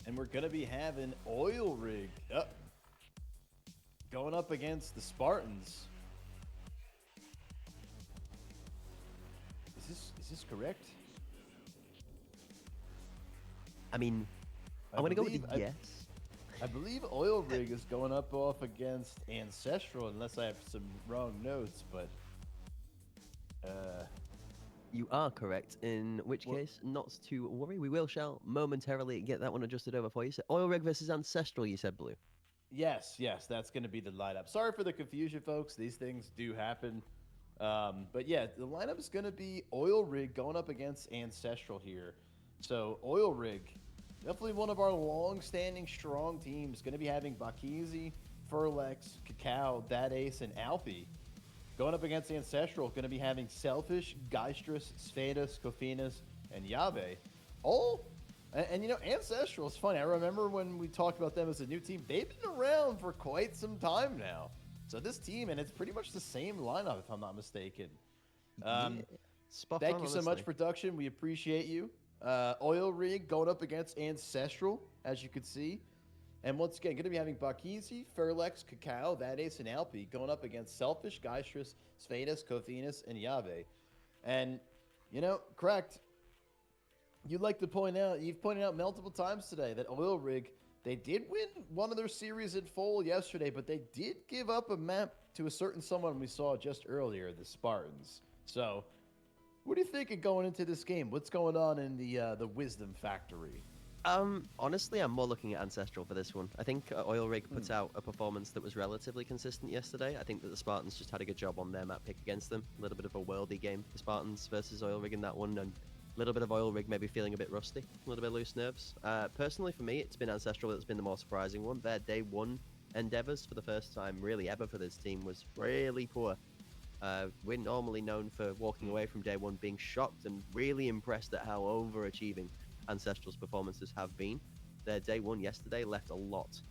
And we're going to be having Oilrig going up against the Spartans. Is this correct? I mean, I'm going to go with a yes. I believe Oilrig is going up off against Ancestral, unless I have some wrong notes, but... You are correct, in which case, not to worry. We shall momentarily get that one adjusted over for you. So Oilrig versus Ancestral, you said, Blue. Yes, that's going to be the lineup. Sorry for the confusion, folks. These things do happen. But yeah, the lineup is going to be Oilrig going up against Ancestral here. So Oilrig, definitely one of our long-standing strong teams, going to be having Bakizi, Furlex, Cacao, That Ace, and Alfie. Going up against Ancestral, going to be having Selfish, Geistrus, Sphatus, Kofinas, and Yave. And you know, Ancestral is funny. I remember when we talked about them as a new team. They've been around for quite some time now. So this team, and it's pretty much the same lineup, if I'm not mistaken. Thank you so much, production. We appreciate you. Oilrig going up against Ancestral, as you can see. And once again, going to be having Bakizi, Furlex, Cacao, That Ace, and Alpi going up against Selfish, Geistrus, Sphatus, Kofinas, and Yave. And, you know, correct. You'd like to point out, you've pointed out multiple times today that Oilrig, they did win one of their series in full yesterday, but they did give up a map to a certain someone we saw just earlier, the Spartans. So, what do you think of going into this game? What's going on in the Wisdom Factory? Honestly, I'm more looking at Ancestral for this one. I think Oilrig put out a performance that was relatively consistent yesterday. I think that the Spartans just had a good job on their map pick against them. A little bit of a worldy game for Spartans versus Oilrig in that one, and a little bit of Oilrig maybe feeling a bit rusty, a little bit loose nerves. Personally, for me, it's been Ancestral that's been the more surprising one. Their day 1 endeavors for the first time really ever for this team was really poor. We're normally known for walking away from day 1 being shocked and really impressed at how overachieving Ancestral's performances have been. Their day 1 yesterday left a lot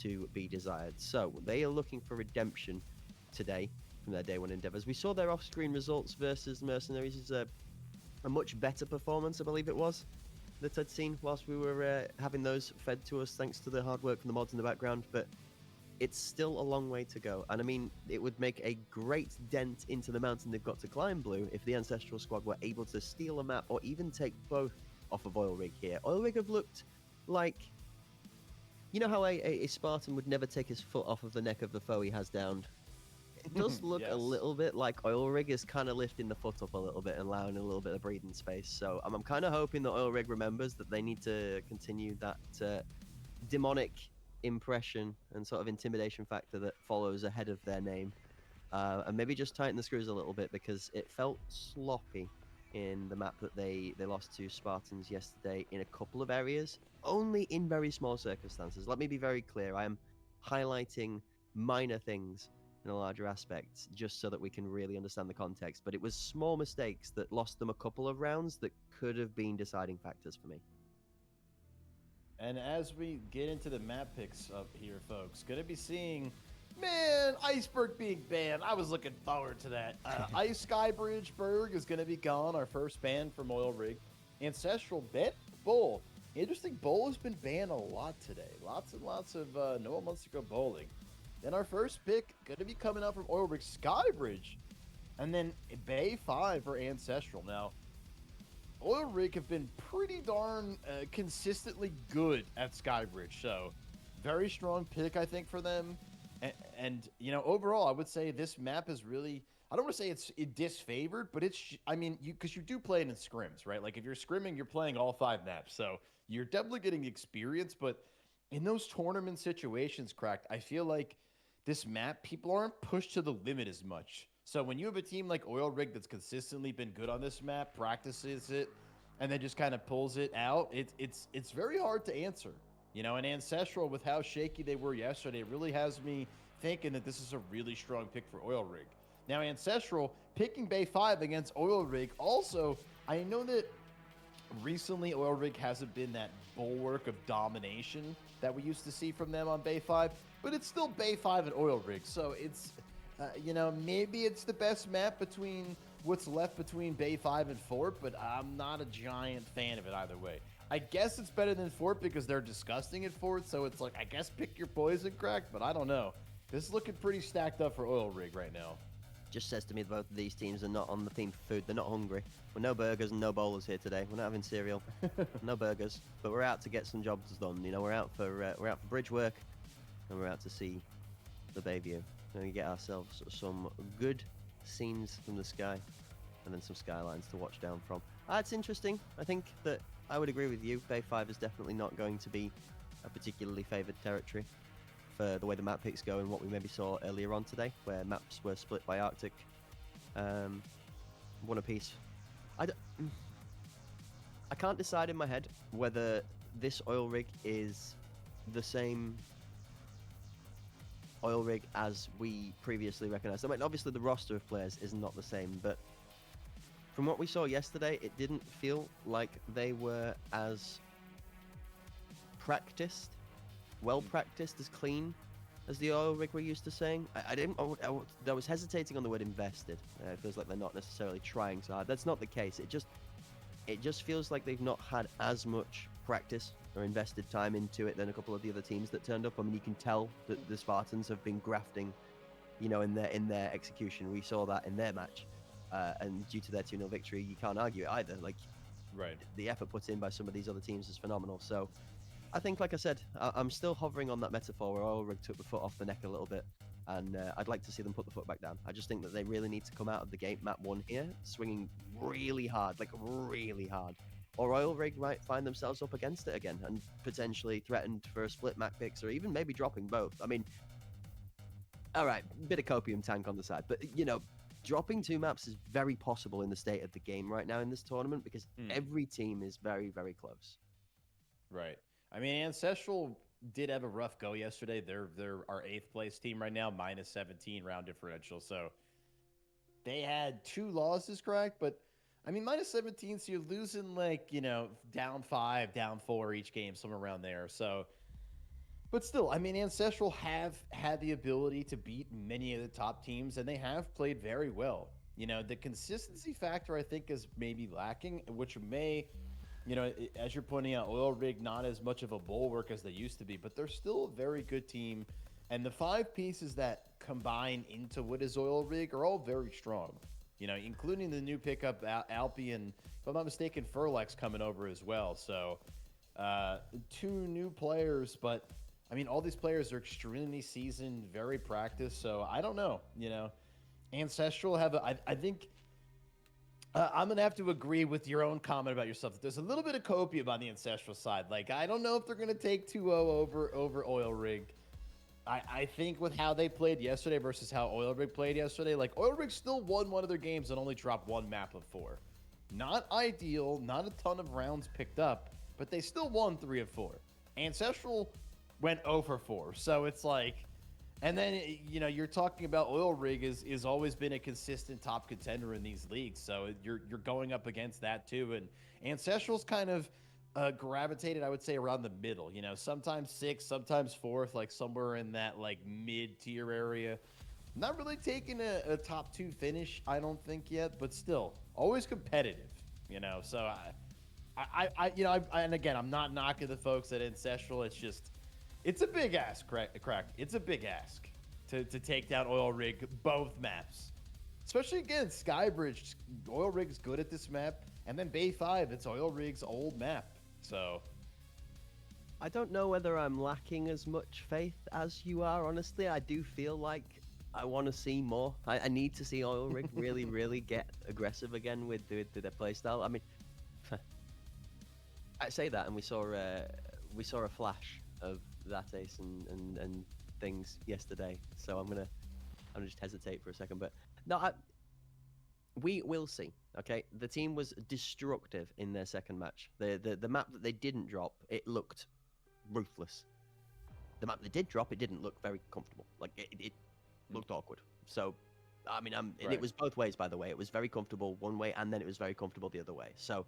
to be desired. So they are looking for redemption today from their day 1 endeavors. We saw their off-screen results versus Mercenaries as a much better performance, I believe it was, that I'd seen whilst we were having those fed to us thanks to the hard work from the mods in the background. But it's still a long way to go. And I mean, it would make a great dent into the mountain they've got to climb, Blue, if the Ancestral squad were able to steal a map or even take both off of Oilrig here. Oilrig have looked like, you know how a Spartan would never take his foot off of the neck of the foe he has downed? It does look a little bit like Oilrig is kind of lifting the foot up a little bit and allowing a little bit of breathing space. So I'm kind of hoping that Oilrig remembers that they need to continue that demonic impression and sort of intimidation factor that follows ahead of their name. And maybe just tighten the screws a little bit, because it felt sloppy in the map that they lost to Spartans yesterday in a couple of areas, only in very small circumstances. Let me be very clear. I am highlighting minor things in a larger aspect just so that we can really understand the context. But it was small mistakes that lost them a couple of rounds that could have been deciding factors for me. And as we get into the map picks up here, folks, going to be seeing... Man, Iceberg being banned. I was looking forward to that. Skybridge is going to be gone. Our first ban from Oilrig. Ancestral bet Bull. Interesting, Bull has been banned a lot today. Lots and lots of no one wants to go bowling. Then our first pick going to be coming out from Oilrig, Skybridge. And then Bay 5 for Ancestral. Now, Oilrig have been pretty darn consistently good at Skybridge. So, very strong pick, I think, for them. And, you know, overall, I would say this map is really, I don't want to say it's disfavored, but it's, I mean, because you do play it in scrims, right? Like, if you're scrimming, you're playing all 5 maps. So you're definitely getting experience. But in those tournament situations, Cracked, I feel like this map, people aren't pushed to the limit as much. So when you have a team like Oilrig that's consistently been good on this map, practices it, and then just kind of pulls it out, it's very hard to answer. You know, and Ancestral, with how shaky they were yesterday, really has me thinking that this is a really strong pick for Oilrig. Now, Ancestral picking Bay 5 against Oilrig. Also, I know that recently Oilrig hasn't been that bulwark of domination that we used to see from them on Bay 5, but it's still Bay 5 and Oilrig. So it's, you know, maybe it's the best map between what's left between Bay 5 and Fort, but I'm not a giant fan of it either way. I guess it's better than Fort because they're disgusting at Fort, so it's like, I guess pick your poison, Crack, but I don't know. This is looking pretty stacked up for Oilrig right now. Just says to me that both of these teams are not on the theme for food. They're not hungry. Well, no burgers and no bowlers here today. We're not having cereal, no burgers, but we're out to get some jobs done. You know, we're out for bridge work, and we're out to see the bay view. And we get ourselves some good scenes from the sky, and then some skylines to watch down from. It's interesting. I think that I would agree with you. Bay 5 is definitely not going to be a particularly favoured territory for the way the map picks go and what we maybe saw earlier on today, where maps were split by Arctic, one apiece. I can't decide in my head whether this oil rig is the same oil rig as we previously recognized. I mean, obviously the roster of players is not the same, but from what we saw yesterday, it didn't feel like they were as practiced, well practiced, as clean as the oil rig we're used to saying. I was hesitating on the word invested. It feels like they're not necessarily trying so hard. That's not the case. It just feels like they've not had as much practice or invested time into it than a couple of the other teams that turned up. I mean, you can tell that the Spartans have been grafting, you know, in their execution. We saw that in their match. And due to their 2-0 victory, you can't argue it either. Like, right, the effort put in by some of these other teams is phenomenal. So I think, like I said, I'm still hovering on that metaphor where Oilrig took the foot off the neck a little bit, and I'd like to see them put the foot back down. I just think that they really need to come out of the gate map 1 here, swinging really hard, like really hard, or Oilrig might find themselves up against it again and potentially threatened for a split map picks, or even maybe dropping both. I mean, all right, bit of copium tank on the side, but, you know, dropping 2 maps is very possible in the state of the game right now in this tournament because every team is very, very close. Right. I mean, Ancestral did have a rough go yesterday. They're our 8th place team right now, minus 17 round differential. So they had 2 losses, correct? But I mean, minus 17, so you're losing like, you know, down 5, down 4 each game, somewhere around there. So, but still, I mean, Ancestral have had the ability to beat many of the top teams, and they have played very well. You know, the consistency factor, I think, is maybe lacking, which may, you know, as you're pointing out, Oilrig not as much of a bulwark as they used to be, but they're still a very good team. And the 5 pieces that combine into what is Oilrig are all very strong, you know, including the new pickup, Alpi, and if I'm not mistaken, Furlex coming over as well. So 2 new players, but I mean, all these players are extremely seasoned, very practiced. So I don't know, you know, Ancestral have, I think, I'm going to have to agree with your own comment about yourself. There's a little bit of copium on the Ancestral side. Like, I don't know if they're going to take 2-0 over Oilrig. I think with how they played yesterday versus how Oilrig played yesterday, like, Oilrig still won one of their games and only dropped 1 map of 4. Not ideal, not a ton of rounds picked up, but they still won 3 of 4. Ancestral went 0 for 4. So it's like, and then, you know, you're talking about Oilrig is always been a consistent top contender in these leagues. So you're going up against that too. And Ancestral's kind of gravitated, I would say, around the middle, you know, sometimes 6th, sometimes 4th, like somewhere in that like mid-tier area. Not really taking a top 2 finish, I don't think yet, but still always competitive, you know. So I you know, and again, I'm not knocking the folks at Ancestral. It's just, it's a big ask, Crack. It's a big ask to take down Oilrig both maps. Especially against Skybridge. Oilrig's good at this map. And then Bay 5, it's Oilrig's old map. So I don't know whether I'm lacking as much faith as you are, honestly. I do feel like I want to see more. I need to see Oilrig really, really get aggressive again with their playstyle. I mean, I say that, and we saw a flash of that ace and things yesterday. So I'm gonna just hesitate for a second. But No, we will see. Okay, the team was destructive in their second match. The map that they didn't drop, it looked ruthless. The map they did drop, it didn't look very comfortable. Like it looked awkward. So, I mean, and Right. it was both ways, by the way. It was very comfortable one way, and then it was very comfortable the other way. So,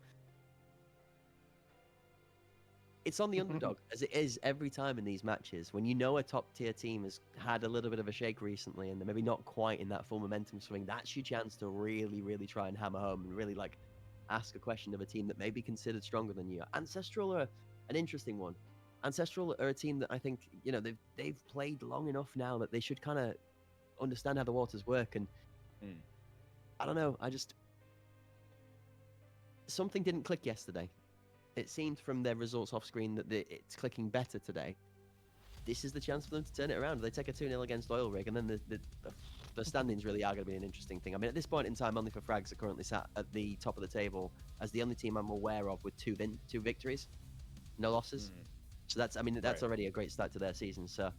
it's on the underdog, as it is every time in these matches. When you know a top tier team has had a little bit of a shake recently, and they're maybe not quite in that full momentum swing, that's your chance to really, really try and hammer home and really like ask a question of a team that may be considered stronger than you. Ancestral are an interesting one. Ancestral are a team that I think they've played long enough now that they should kind of understand how the waters work. And I don't know, something didn't click yesterday. It seemed from their results off screen that it's clicking better today. This is the chance for them to turn it around. They take a 2-0 against Oilrig, and then the standings really are going to be an interesting thing. I mean, at this point in time, only for Frags are currently sat at the top of the table as the only team I'm aware of with two victories, no losses. So that's already a great start to their season. So,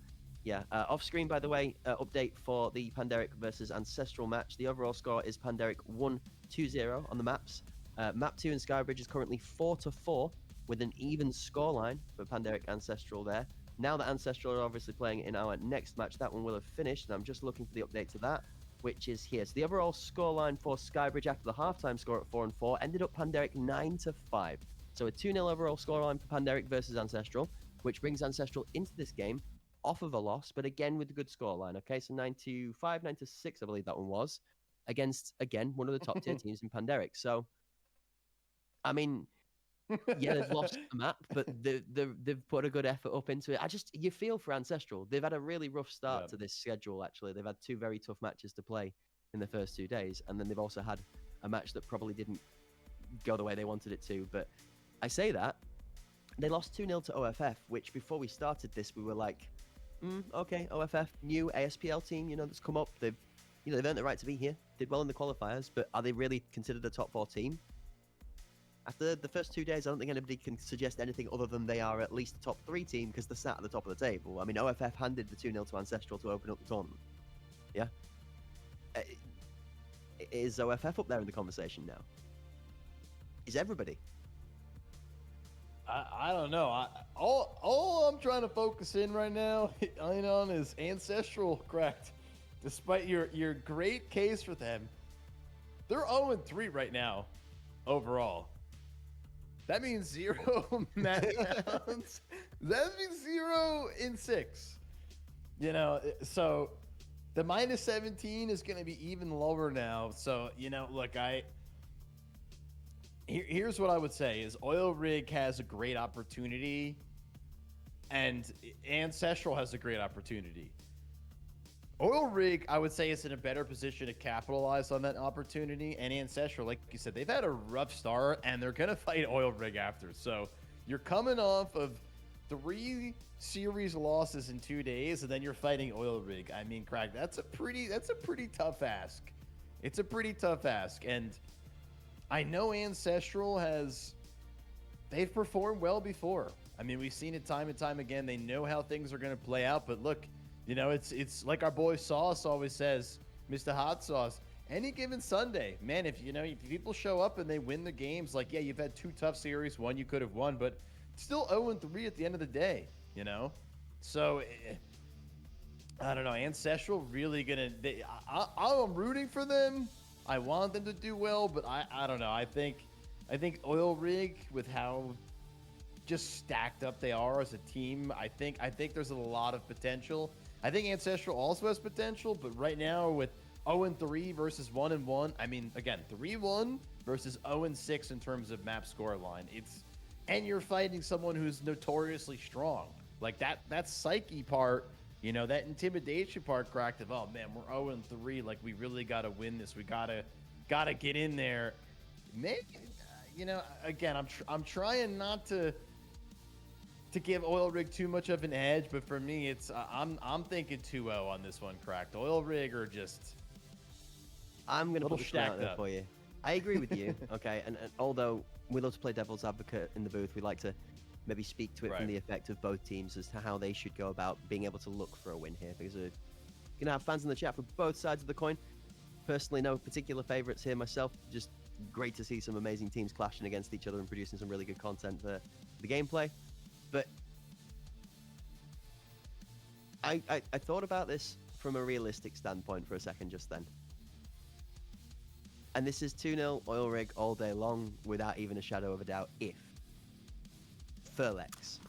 yeah. Off screen, by the way, update for the Panderic versus Ancestral match. The overall score is Panderic 1-2-0 on the maps. Map 2 in Skybridge is currently 4-4 with an even scoreline for Panderic Ancestral there. Now that Ancestral are obviously playing in our next match, that one will have finished, and I'm just looking for the update to that, which is here. So the overall scoreline for Skybridge after the halftime score at 4-4 ended up Panderic 9-5. So a 2-0 overall scoreline for Panderic versus Ancestral, which brings Ancestral into this game off of a loss, but again with a good scoreline. Okay, so 9-5, 9-6, I believe that one was, against, again, one of the top tier teams in Panderic. So, I mean, yeah, they've lost the map, but they've put a good effort up into it. You feel for Ancestral. They've had a really rough start to this schedule, actually. They've had two very tough matches to play in the first 2 days, and then they've also had a match that probably didn't go the way they wanted it to. But I say that, they lost 2-0 to OFF, which before we started this, we were like, okay, OFF, new ASPL team, that's come up. They've earned the right to be here, did well in the qualifiers, but are they really considered a top 4 team? After the first 2 days, I don't think anybody can suggest anything other than they are at least a top 3 team because they're sat at the top of the table. I mean, OFF handed the 2-0 to Ancestral to open up the tournament. Yeah? Is OFF up there in the conversation now? Is everybody? I don't know. All I'm trying to focus in right now on is Ancestral, correct. Despite your great case for them, they're 0-3 right now overall. That means 0 match rounds. That means 0-6. So the -17 is going to be even lower now. So, look, here's what I would say is Oilrig has a great opportunity and Ancestral has a great opportunity. Oilrig, I would say, is in a better position to capitalize on that opportunity. And Ancestral, like you said, they've had a rough start, and they're going to fight Oilrig after. So you're coming off of 3 series losses in 2 days, and then you're fighting Oilrig. I mean, Craig, that's a pretty tough ask. It's a pretty tough ask. And I know Ancestral they've performed well before. I mean, we've seen it time and time again. They know how things are going to play out. But look, it's like our boy Sauce always says, Mr. Hot Sauce, any given Sunday, man, if people show up and they win the games, like, yeah, you've had 2 tough series, one you could have won, but still 0-3 at the end of the day, So, I don't know. Ancestral really I'm rooting for them. I want them to do well, but I don't know. I think Oilrig, with how just stacked up they are as a team, I think there's a lot of potential. I think Ancestral also has potential, but right now with 0-3 versus 1-1, I mean, again, 3-1 versus 0-6 in terms of map scoreline. And you're fighting someone who's notoriously strong. Like that psyche part, that intimidation part cracked of, oh man, we're 0-3, like we really got to win this. We gotta get in there. Maybe, again, I'm trying not to give Oilrig too much of an edge, but for me, I'm thinking 2-0 on this one, cracked. Oilrig are just I'm going to put the out there up for you. I agree with you, okay? And although we love to play devil's advocate in the booth, we like to maybe speak to it from the effect of both teams as to how they should go about being able to look for a win here, because we're going to have fans in the chat for both sides of the coin. Personally, no particular favorites here myself. Just great to see some amazing teams clashing against each other and producing some really good content for the gameplay. But I thought about this from a realistic standpoint for a second just then. And this is 2-0 Oilrig all day long without even a shadow of a doubt if Furlex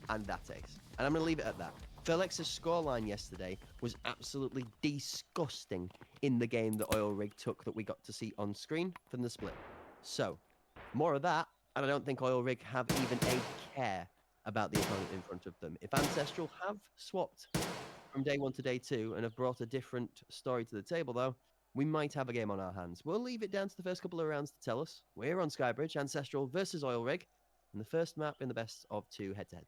and that ace. And I'm going to leave it at that. Furlex's scoreline yesterday was absolutely disgusting in the game that Oilrig took that we got to see on screen from the split. So, more of that, and I don't think Oilrig have even a care about the opponent in front of them. If Ancestral have swapped from day 1 to day 2 and have brought a different story to the table, though, we might have a game on our hands. We'll leave it down to the first couple of rounds to tell us. We're on Skybridge, Ancestral versus Oilrig, and the first map in the best of 2 head-to-head.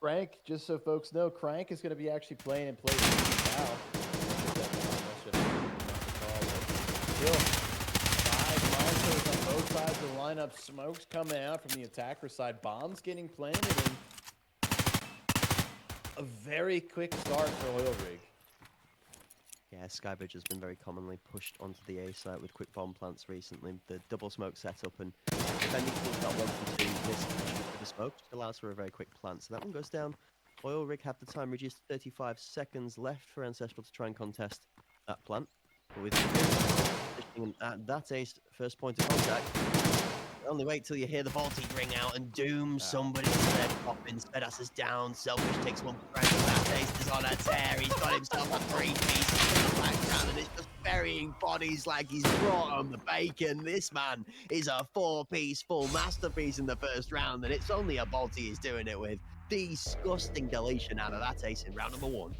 Crank, just so folks know, Crank is going to be actually playing in place now. Still, 5 monsters on both sides of the lineup. Smokes coming out from the attacker side. Bombs getting planted, and a very quick start for Oilrig. Yeah, Skybridge has been very commonly pushed onto the A site with quick bomb plants recently. The double smoke setup and defending teams got 1 from 2. This for the smoke just allows for a very quick plant. So that one goes down. Oilrig have the time reduced to 35 seconds left for Ancestral to try and contest that plant. But with that ace first point of contact, only wait till you hear the Baltic ring out and doom somebody instead. Popping, Spedas is down. Selfish takes 1 for Frank. That ace is on a tear. He's got himself a 3-piece in the background and it's just burying bodies like he's brought home the bacon. This man is a 4-piece full masterpiece in the first round, and it's only a Baltic he's doing it with. Disgusting deletion out of that ace in round number 1.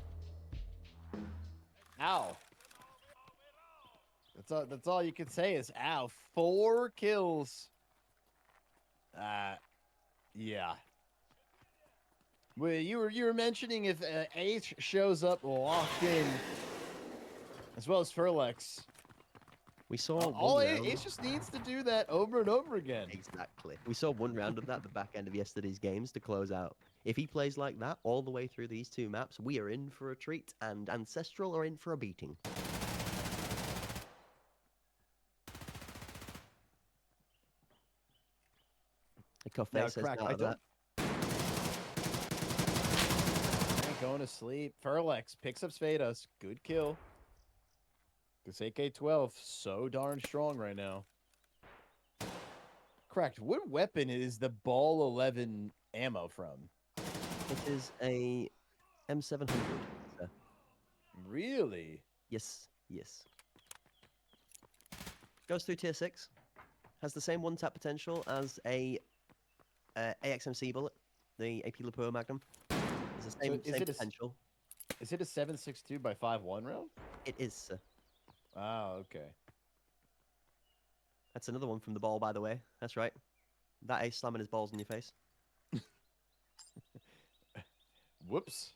Ow. That's all you can say is ow. 4 kills. Yeah. Well, you were mentioning if H shows up locked in, as well as Furlex. We saw all H just needs to do that over and over again. Exactly. We saw 1 round of that at the back end of yesterday's games to close out. If he plays like that all the way through these 2 maps, we are in for a treat, and Ancestral are in for a beating. Now, Crack, I don't. Ain't going to sleep. Furlex picks up Spados. Good kill. This AK-12 so darn strong right now. Correct. What weapon is the Ball 11 ammo from? It is a M700. Sir. Really? Yes. Yes. Goes through tier 6. Has the same 1-tap potential as a AXMC bullet, the AP Lapua Magnum. It's the same, same potential. Is it a 7.62 by 5.1 round? It is, sir. Oh, okay. That's another one from the ball, by the way. That's right. That ace slamming his balls in your face. Whoops.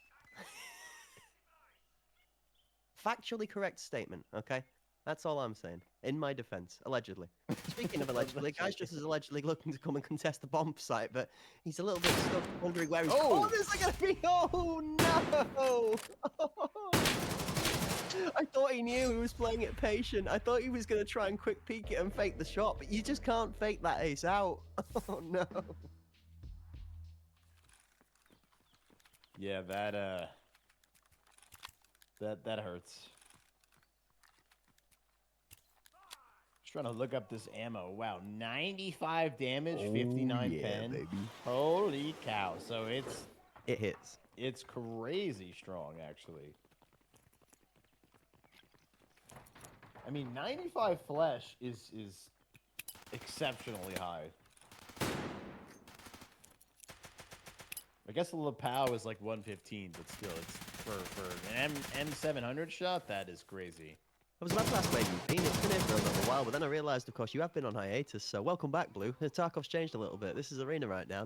Factually correct statement, okay? That's all I'm saying. In my defense, allegedly. Speaking of allegedly, guy's just as allegedly looking to come and contest the bomb site, but he's a little bit stuck wondering where his corners are going to be. Oh, no! I thought he knew he was playing it patient. I thought he was going to try and quick peek it and fake the shot, but you just can't fake that ace out. Oh, no. Yeah, that hurts. Trying to look up this ammo. Wow, 95 damage, 59 pen. Baby. Holy cow! So it hits. It's crazy strong, actually. I mean, 95 flesh is exceptionally high. I guess the Lapau is like 115, but still, it's for an M700 shot. That is crazy. I was about to ask where you've been. It's been here for a little while, but then I realised, of course, you have been on hiatus. So welcome back, Blue. Tarkov's changed a little bit. This is Arena right now.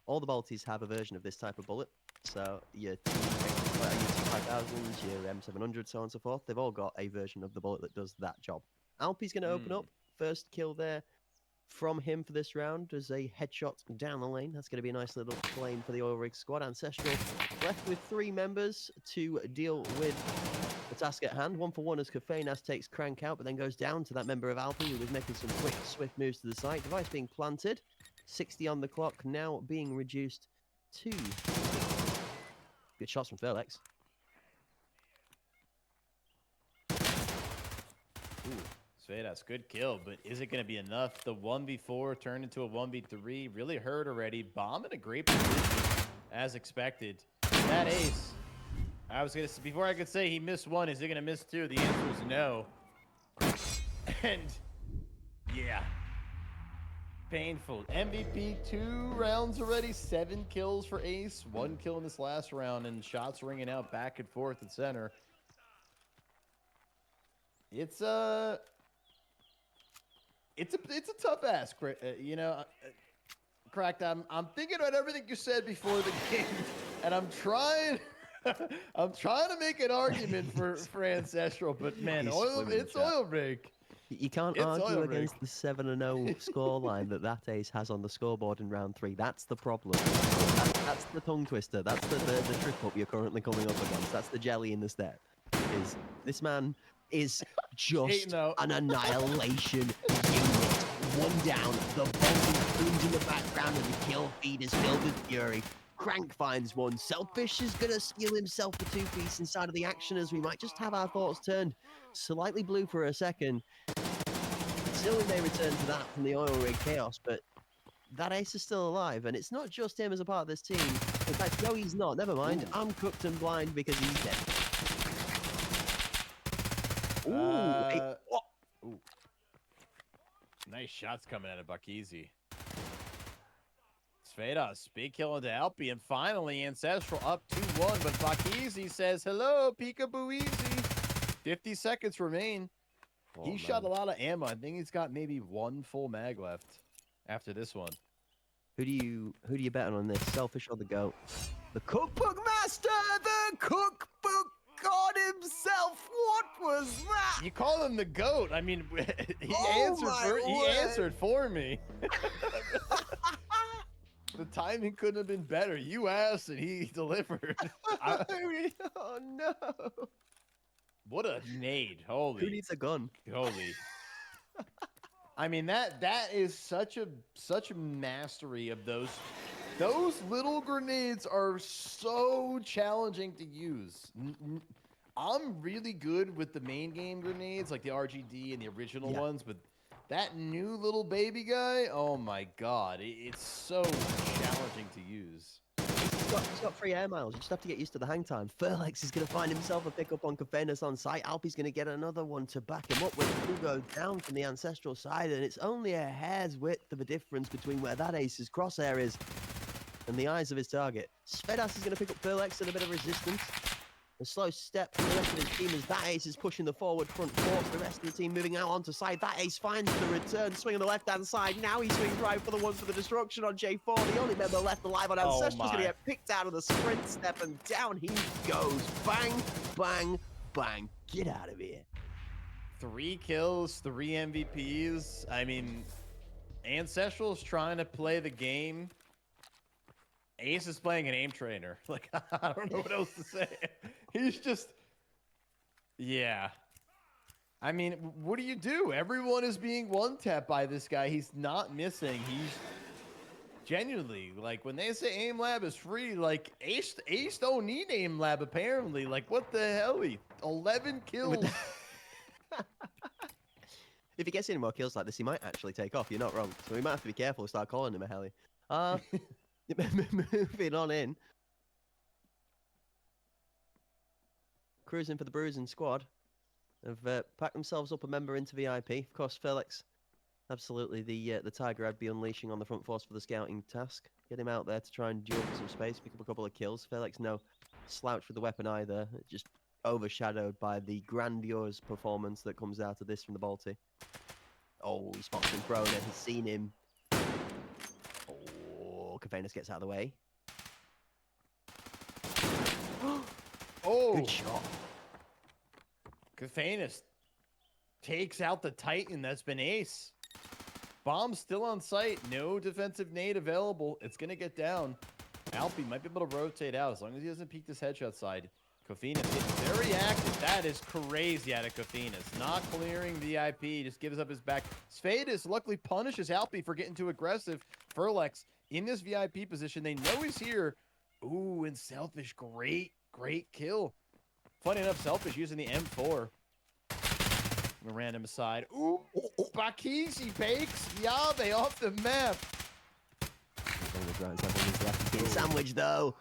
All the Balties have a version of this type of bullet. So your T5000s, your M700, so on and so forth. They've all got a version of the bullet that does that job. Alpi's going to open up. First kill there from him for this round as a headshot down the lane. That's going to be a nice little claim for the Oilrig squad. Ancestral left with 3 members to deal with the task at hand. 1-for-1 as Kafeinas takes Crank out, but then goes down to that member of Alpha who was making some quick, swift moves to the site. Device being planted. 60 on the clock, now being reduced to... Good shots from Felix. Svedas, good kill, but is it going to be enough? The 1v4 turned into a 1v3. Really hurt already. Bomb in a great position, as expected. That ace. I was going to say, before I could say he missed one, is he going to miss two? The answer is no. And, yeah. Painful. MVP 2 rounds already. 7 kills for Ace. 1 kill in this last round, and shots ringing out back and forth at center. It's a tough ask, you know. Cracked. I'm thinking about everything you said before the game, and I'm trying to make an argument for Ancestral, but man, it's Oilrig. You can't argue against the 7-0 scoreline that ace has on the scoreboard in round 3. That's the problem. That's the tongue twister. That's the trip up you're currently coming up against. That's the jelly in the step. Is this man is just an annihilation unit. One down, the bomb booms in the background, and the kill feed is filled with fury. Crank finds one. Selfish is going to steal himself a 2-piece inside of the action, as we might just have our thoughts turned slightly blue for a second. Still, we may return to that from the Oilrig chaos, but that ace is still alive, and it's not just him as a part of this team. In fact, no, he's not. Never mind. I'm cooked and blind because he's dead. Ooh. Nice shots coming out of Buckeasy. Svedas, big kill into Alpi, and finally Ancestral up 2-1, but Buckeasy says, hello, peekaboo easy. 50 seconds remain. He shot a lot of ammo. I think he's got maybe 1 full mag left after this one. Who do you bet on this? Selfish or the GOAT? The cookbook master! The cookbook god himself! What was that? You call him the GOAT. I mean, he answered for me. The timing couldn't have been better. You asked and he delivered. Oh no. What a nade. Holy. Who needs a gun? Holy. I mean, that is such a mastery of those. Those little grenades are so challenging to use. I'm really good with the main game grenades, like the RGD and the original ones, but that new little baby guy, oh my god, it's so challenging to use. He's got 3 air miles. You just have to get used to the hang time. Furlex is going to find himself a pickup on Kafeinas on site. Alpi's going to get another one to back him up with Hugo down from the Ancestral side, and it's only a hair's width of a difference between where that ace's crosshair is and the eyes of his target. Svedas is going to pick up Furlex at a bit of resistance. A slow step for the rest of his team as that ace is pushing the forward front force. The rest of the team moving out onto side. That ace finds the return swing on the left-hand side. Now he swings right for the one for the destruction on J4. The only member left alive on Ancestral's going to get picked out of the sprint step, and down he goes. Bang, bang, bang. Get out of here. 3 kills, 3 MVPs. I mean, Ancestral's trying to play the game. Ace is playing an aim trainer. Like, I don't know what else to say. He's just, yeah. I mean, what do you do? Everyone is being one-tapped by this guy. He's not missing. He's genuinely, like, when they say aim lab is free, like, Ace don't need aim lab, apparently. Like, what the hell? 11 kills. If he gets any more kills like this, he might actually take off. You're not wrong. So we might have to be careful and start calling him a heli. Moving on in. Cruising for the Bruising squad have packed themselves up a member into VIP. Of course, Felix, absolutely the tiger I'd be unleashing on the front force for the scouting task. Get him out there to try and duel for some space, pick up a couple of kills. Felix, no slouch with the weapon either. Just overshadowed by the grandiose performance that comes out of this from the Balti. Oh, he spots him thrown. He's seen him. Kafeinas gets out of the way. Oh, good shot. Kafeinas takes out the Titan that's been Ace. Bomb still on site. No defensive nade available. It's going to get down. Alpi might be able to rotate out as long as he doesn't peek this headshot side. Kofinas getting very active. That is crazy out of Kofinas. Not clearing VIP, just gives up his back. Svedis luckily punishes Alpi for getting too aggressive. Furlex in this VIP position. They know he's here. Ooh, and Selfish, great kill. Funny enough, Selfish using the M4. A random aside. Ooh, Bakizi bakes Yave off the map. Sandwich, though.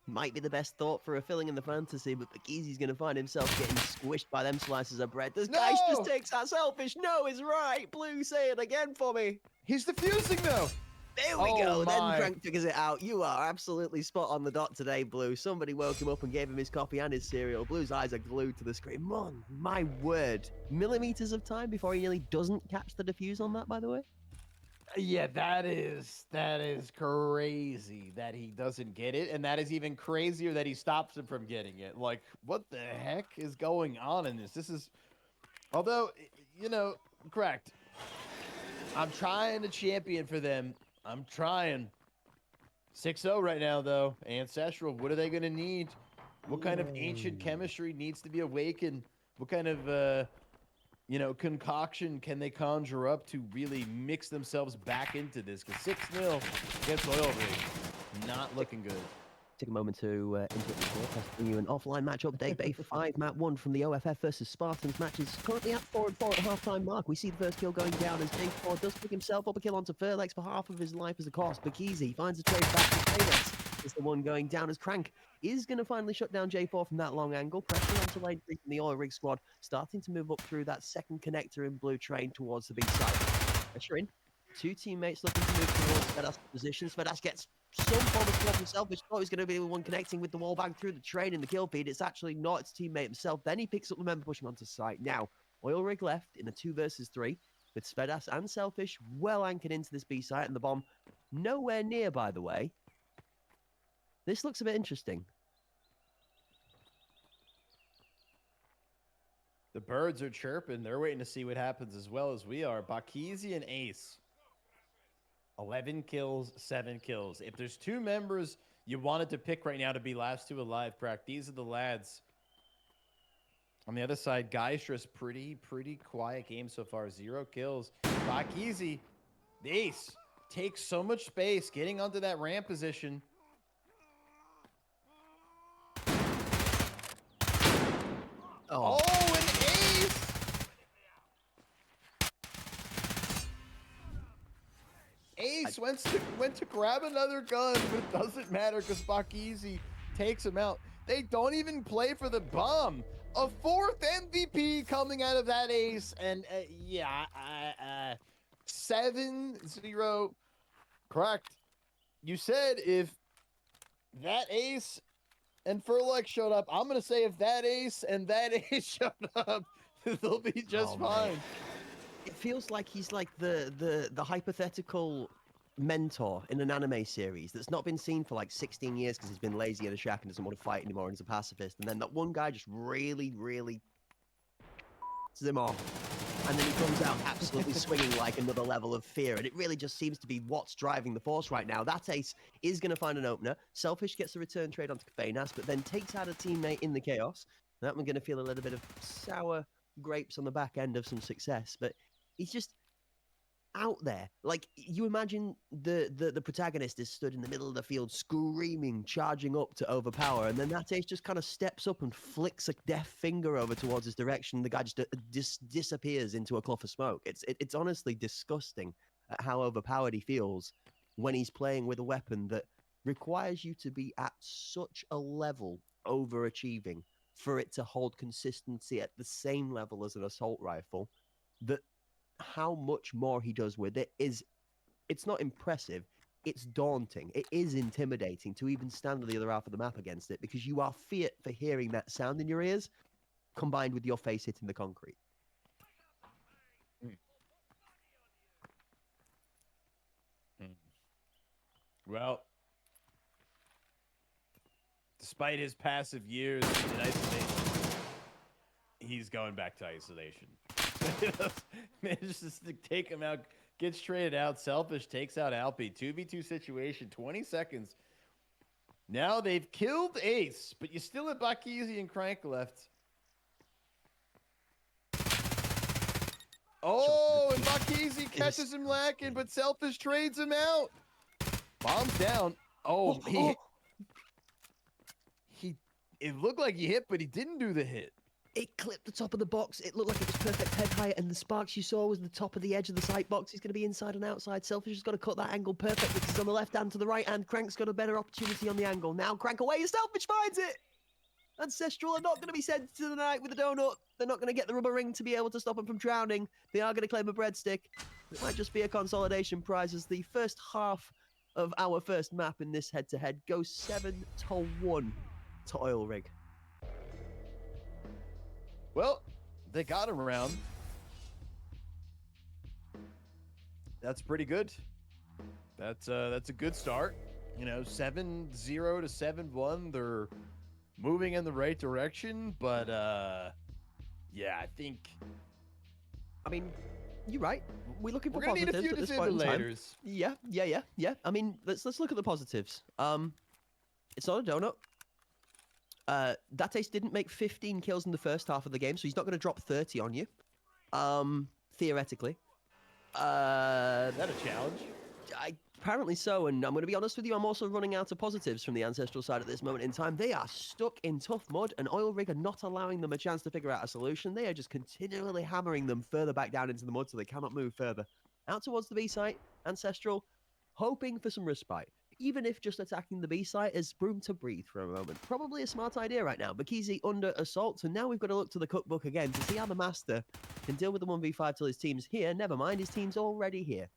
Might be the best thought for a filling in the fantasy, but Bakizi's going to find himself getting squished by them slices of bread. This guy just takes that Selfish. No is right. Blue, say it again for me. He's defusing, though. There we go. Then Frank figures it out. You are absolutely spot on the dot today, Blue. Somebody woke him up and gave him his coffee and his cereal. Blue's eyes are glued to the screen. Man, my word. Millimeters of time before he nearly doesn't catch the defuse on that, by the way. Yeah, that is crazy that he doesn't get it, and that is even crazier that he stops him from getting it. Like, what the heck is going on in this? This is, although, you know, correct. I'm trying to champion for them. I'm trying. 6-0 right now, though. Ancestral, what are they going to need? What kind of ancient chemistry needs to be awakened? What kind of, you know, concoction can they conjure up to really mix themselves back into this? Because 6-0 against Oilrig, not looking good. Take a moment to interrupt the broadcast, bring you an offline match update. Bay 5, map 1 from the OFF versus Spartans match is currently at 4-4 at the half-time mark. We see the first kill going down as J4 does pick himself up a kill onto Furlex for half of his life as a cost. Bakizi finds a trade back to Furlex. Is the one going down as Crank is going to finally shut down J4 from that long angle. Pressure onto lane 3 from the Oilrig squad, starting to move up through that second connector in blue train towards the B side. Pressure in. Two teammates looking to move towards Svedas' position. Svedas gets some form of kill himself, which thought he was going to be the one connecting with the wall bag through the train in the kill feed. It's actually not his teammate himself. Then he picks up the member pushing onto site. Now, Oilrig left in a 2 versus 3 with Svedas and Selfish well anchored into this B site, and the bomb nowhere near, by the way. This looks a bit interesting. The birds are chirping. They're waiting to see what happens as well as we are. Bakizi and Ace. 11 kills, 7 kills. If there's 2 members you wanted to pick right now to be last 2 alive, Crack, these are the lads. On the other side, Geistra's pretty quiet game so far. 0 kills. Bakizi, the Ace, takes so much space getting onto that ramp position. Oh, an Ace! Ace went to grab another gun, but it doesn't matter because Bakizi takes him out. They don't even play for the bomb. A 4th MVP coming out of that Ace, and 7-0. Correct. You said if that Ace and Furlex showed up, I'm going to say if that Ace and that Ace showed up, they'll be just fine. Man. It feels like he's like the hypothetical mentor in an anime series that's not been seen for like 16 years because he's been lazy at a shack and doesn't want to fight anymore and he's a pacifist. And then that one guy just really him off. And then he comes out absolutely swinging like another level of fear. And it really just seems to be what's driving the force right now. That Ace is going to find an opener. Selfish gets a return trade onto Kafenas, but then takes out a teammate in the chaos. That we're going to feel a little bit of sour grapes on the back end of some success. But he's just out there. Like, you imagine the protagonist is stood in the middle of the field screaming, charging up to overpower, and then that Ace just kind of steps up and flicks a deaf finger over towards his direction. The guy just disappears into a cloth of smoke. It's honestly disgusting at how overpowered he feels when he's playing with a weapon that requires you to be at such a level overachieving for it to hold consistency at the same level as an assault rifle. That how much more he does with it it's not impressive, it's daunting. It is intimidating to even stand on the other half of the map against it because you are feared for hearing that sound in your ears combined with your face hitting the concrete. Well, despite his passive years in isolation, he's going back to isolation. Manages to take him out, gets traded out. Selfish takes out Alpi. 2v2 situation, 20 seconds. Now they've killed Ace, but you still have Bakisi and Crank left. Oh, and Bakisi catches him lacking, but Selfish trades him out. Bombs down. Oh, it looked like he hit, but he didn't do the hit. It clipped the top of the box. It looked like it was perfect head height, and the sparks you saw was the top of the edge of the sight box. He's going to be inside and outside. Selfish has got to cut that angle perfect because he's on the left hand to the right hand. Crank's got a better opportunity on the angle. Now Crank away, and Selfish finds it! Ancestral are not going to be sent to the night with a donut. They're not going to get the rubber ring to be able to stop them from drowning. They are going to claim a breadstick. It might just be a consolidation prize as the first half of our first map in this head-to-head goes 7-1 to Oilrig. Well, they got him around. That's pretty good. That's a good start. You know, 7-0 to 7-1. They're moving in the right direction, but yeah, I think. I mean, you're right. We're looking for We're gonna need a positives few at this point in time. defibrillators. Yeah. I mean, let's look at the positives. It's not a donut. Dates didn't make 15 kills in the first half of the game, so he's not going to drop 30 on you. Theoretically. Is that a challenge? Apparently so, and I'm going to be honest with you, I'm also running out of positives from the Ancestral side at this moment in time. They are stuck in tough mud, and Oilrig are not allowing them a chance to figure out a solution. They are just continually hammering them further back down into the mud so they cannot move further. Out towards the B site, Ancestral, hoping for some respite. Even if just attacking the B site is room to breathe for a moment. Probably a smart idea right now. Bakisi under assault, so now we've got to look to the cookbook again to see how the Master can deal with the 1v5 till his team's here. Never mind, his team's already here.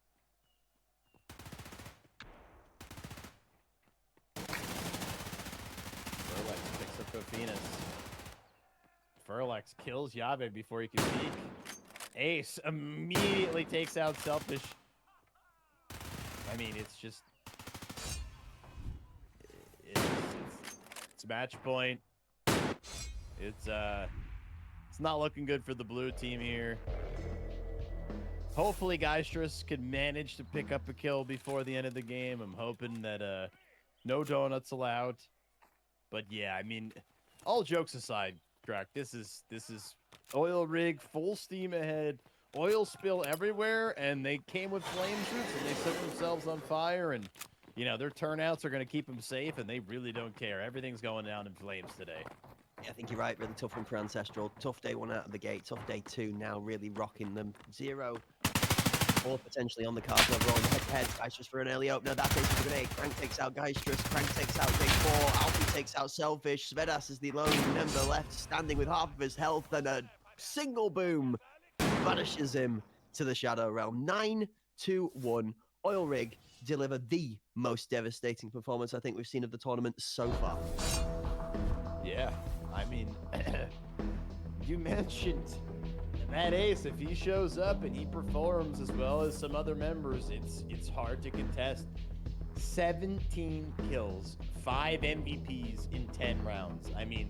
Furlex picks up Kofinas. Furlex kills Yave before he can peek. Ace immediately takes out Selfish. I mean, it's just... It's match point. It's not looking good for the blue team here. Hopefully Geistrus can manage to pick up a kill before the end of the game. I'm hoping that no donuts allowed. But yeah, I mean, all jokes aside, Drac, this is Oilrig full steam ahead. Oil spill everywhere, and they came with flame shoots and they set themselves on fire, and you know, their turnouts are going to keep them safe, and they really don't care. Everything's going down in flames today. Yeah, I think you're right. Really tough one for Ancestral. Tough day one out of the gate. Tough day two now, really rocking them. 0 or potentially on the cards overall. Head-to-head, Geistrus for an early opener. That takes a grenade. Crank takes out Geistrus. Crank takes out J4. Alfie takes out Selfish. Svedas is the lone member left, standing with half of his health, and a single boom vanishes him to the Shadow Realm. 9-1. Oilrig deliver the most devastating performance I think we've seen of the tournament so far. Yeah, I mean, you mentioned that Ace. If he shows up and he performs as well as some other members, it's hard to contest. 17 kills, 5 MVPs in 10 rounds. I mean,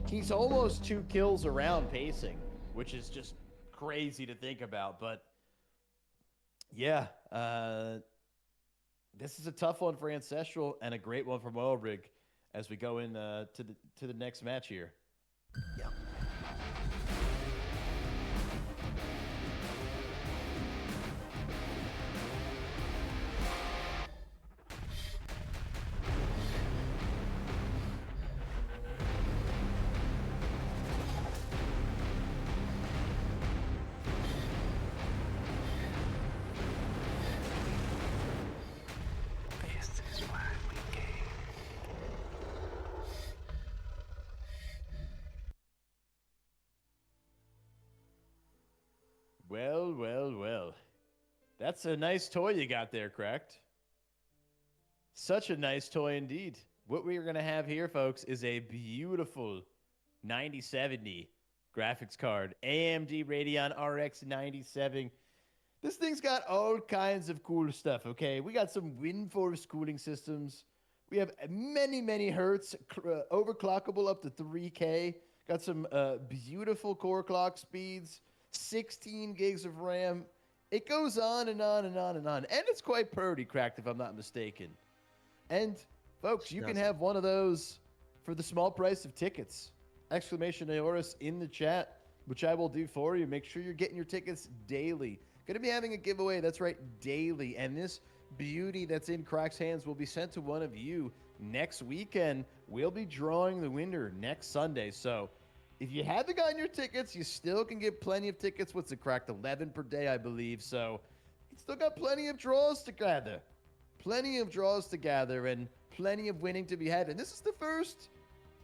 he's almost 2 kills around pacing, which is just crazy to think about. But yeah, this is a tough one for Ancestral and a great one for Oilrig as we go in to the next match here. Yeah. Well. That's a nice toy you got there, correct? Such a nice toy indeed. What we are going to have here, folks, is a beautiful 9070 graphics card. AMD Radeon RX 9070. This thing's got all kinds of cool stuff, okay? We got some WindForce cooling systems. We have many hertz, overclockable up to 3K. Got some beautiful core clock speeds, 16 gigs of RAM. It goes on and on and on and on. And it's quite pretty, Cracked, if I'm not mistaken. And Folks, you can have one of those for the small price of tickets. Exclamation Aorus in the chat, which I will do for you. Make sure you're getting your tickets daily. Going to be having a giveaway. That's right, daily. And this beauty that's in Crack's hands will be sent to one of you next weekend. We'll be drawing the winner next Sunday. So if you haven't gotten your tickets, you still can get plenty of tickets. What's it, Cracked? 11 per day, I believe. So you still got plenty of draws to gather. Plenty of draws to gather and plenty of winning to be had. And this is the first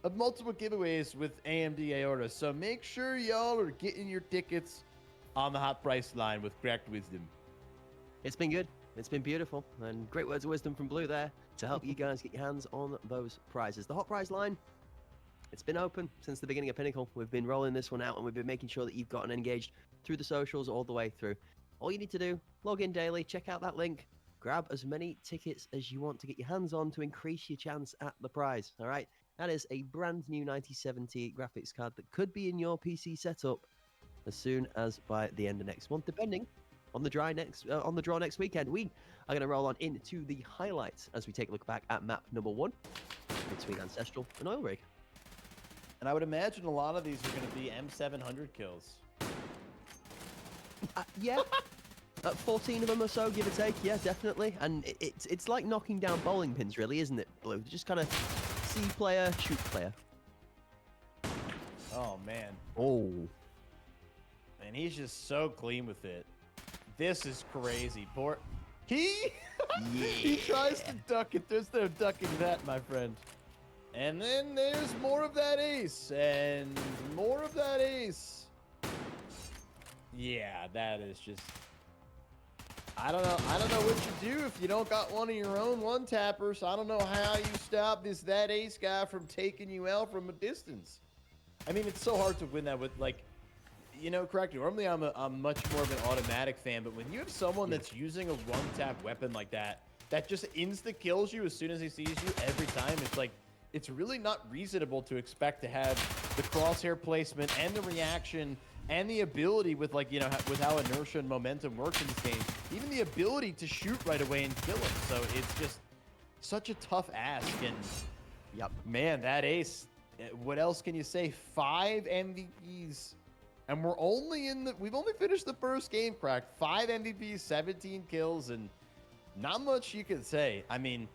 of multiple giveaways with AMD Aorta. So make sure y'all are getting your tickets on the hot price line with Cracked Wisdom. It's been good. It's been beautiful. And great words of wisdom from Blue there to help you guys get your hands on those prizes. The hot prize line, it's been open since the beginning of Pinnacle. We've been rolling this one out and we've been making sure that you've gotten engaged through the socials all the way through. All you need to do, log in daily, check out that link, grab as many tickets as you want to get your hands on to increase your chance at the prize. All right, that is a brand new 9070 graphics card that could be in your PC setup as soon as by the end of next month, depending on the draw next weekend. We are going to roll on into the highlights as we take a look back at map number 1 between Ancestral and Oilrig. And I would imagine a lot of these are going to be M700 kills. Yeah. 14 of them or so, give or take. Yeah, definitely. And it's like knocking down bowling pins, really, isn't it, Blue? Just kind of see player, shoot player. Oh, man. Oh. And he's just so clean with it. This is crazy. He tries to duck it. There's no ducking that, my friend. And then there's more of that ace. And more of that ace. Yeah, that is just... I don't know what you do if you don't got one of your own one-tappers. I don't know how you stop that ace guy from taking you out from a distance. I mean, it's so hard to win that with, like... You know, correct. Normally, I'm much more of an automatic fan, but when you have someone that's using a one-tap weapon like that just insta-kills you as soon as he sees you every time, it's like, it's really not reasonable to expect to have the crosshair placement and the reaction and the ability with, like, you know, with how inertia and momentum works in this game, even the ability to shoot right away and kill him. So it's just such a tough ask. And Yep. Man, that ace, what else can you say? 5 MVPs. And we've only finished the first game, Cracked. 5 MVPs, 17 kills, and not much you can say. I mean,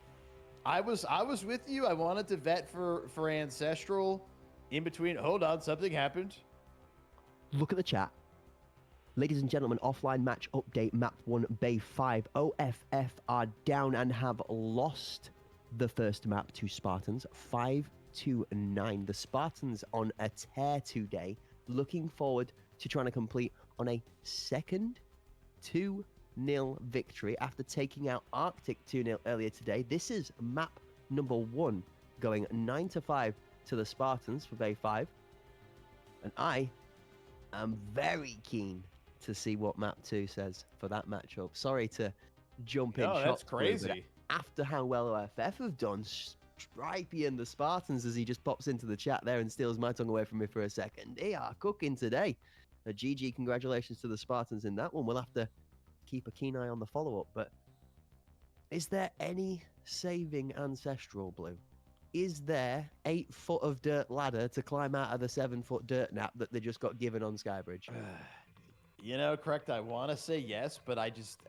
I was with you. I wanted to vet for Ancestral. In between, hold on, something happened. Look at the chat. Ladies and gentlemen, offline match update, map 1, Bay 5. OFF are down and have lost the first map to Spartans, 5-9. The Spartans on a tear today. Looking forward to trying to complete on a second 2-0 victory after taking out Arctic 2-0 earlier today. This is map number 1, going 9-5 to the Spartans for Bay 5. And I am very keen to see what map 2 says for that matchup. Sorry to jump in. Oh, that's crazy. After how well OFF have done, Stripey and the Spartans, as he just pops into the chat there and steals my tongue away from me for a second. They are cooking today. A GG, congratulations to the Spartans in that one. We'll have to keep a keen eye on the follow-up. But is there any saving Ancestral, Blue? Is there 8 foot of dirt ladder to climb out of the 7 foot dirt nap that they just got given on Skybridge? You know, correct. I want to say yes, but I just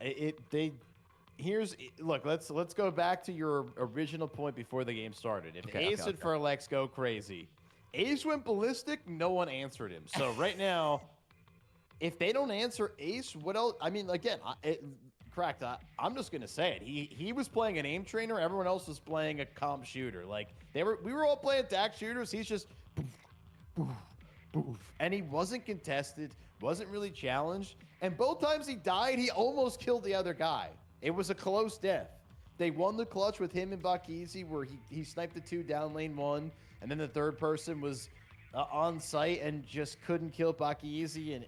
look. Let's go back to your original point before the game started. If Ace and Furlex go crazy, Ace went ballistic. No one answered him. So right now, if they don't answer Ace, what else? I mean, again, correct. I'm just gonna say it. He was playing an aim trainer. Everyone else was playing a comp shooter. Like we were all playing attack shooters. He's just poof, poof, poof, and he wasn't contested. Wasn't really challenged. And both times he died, he almost killed the other guy. It was a close death. They won the clutch with him and Bakizi, where he sniped the 2 down lane 1, and then the third person was on site and just couldn't kill Bakizi. And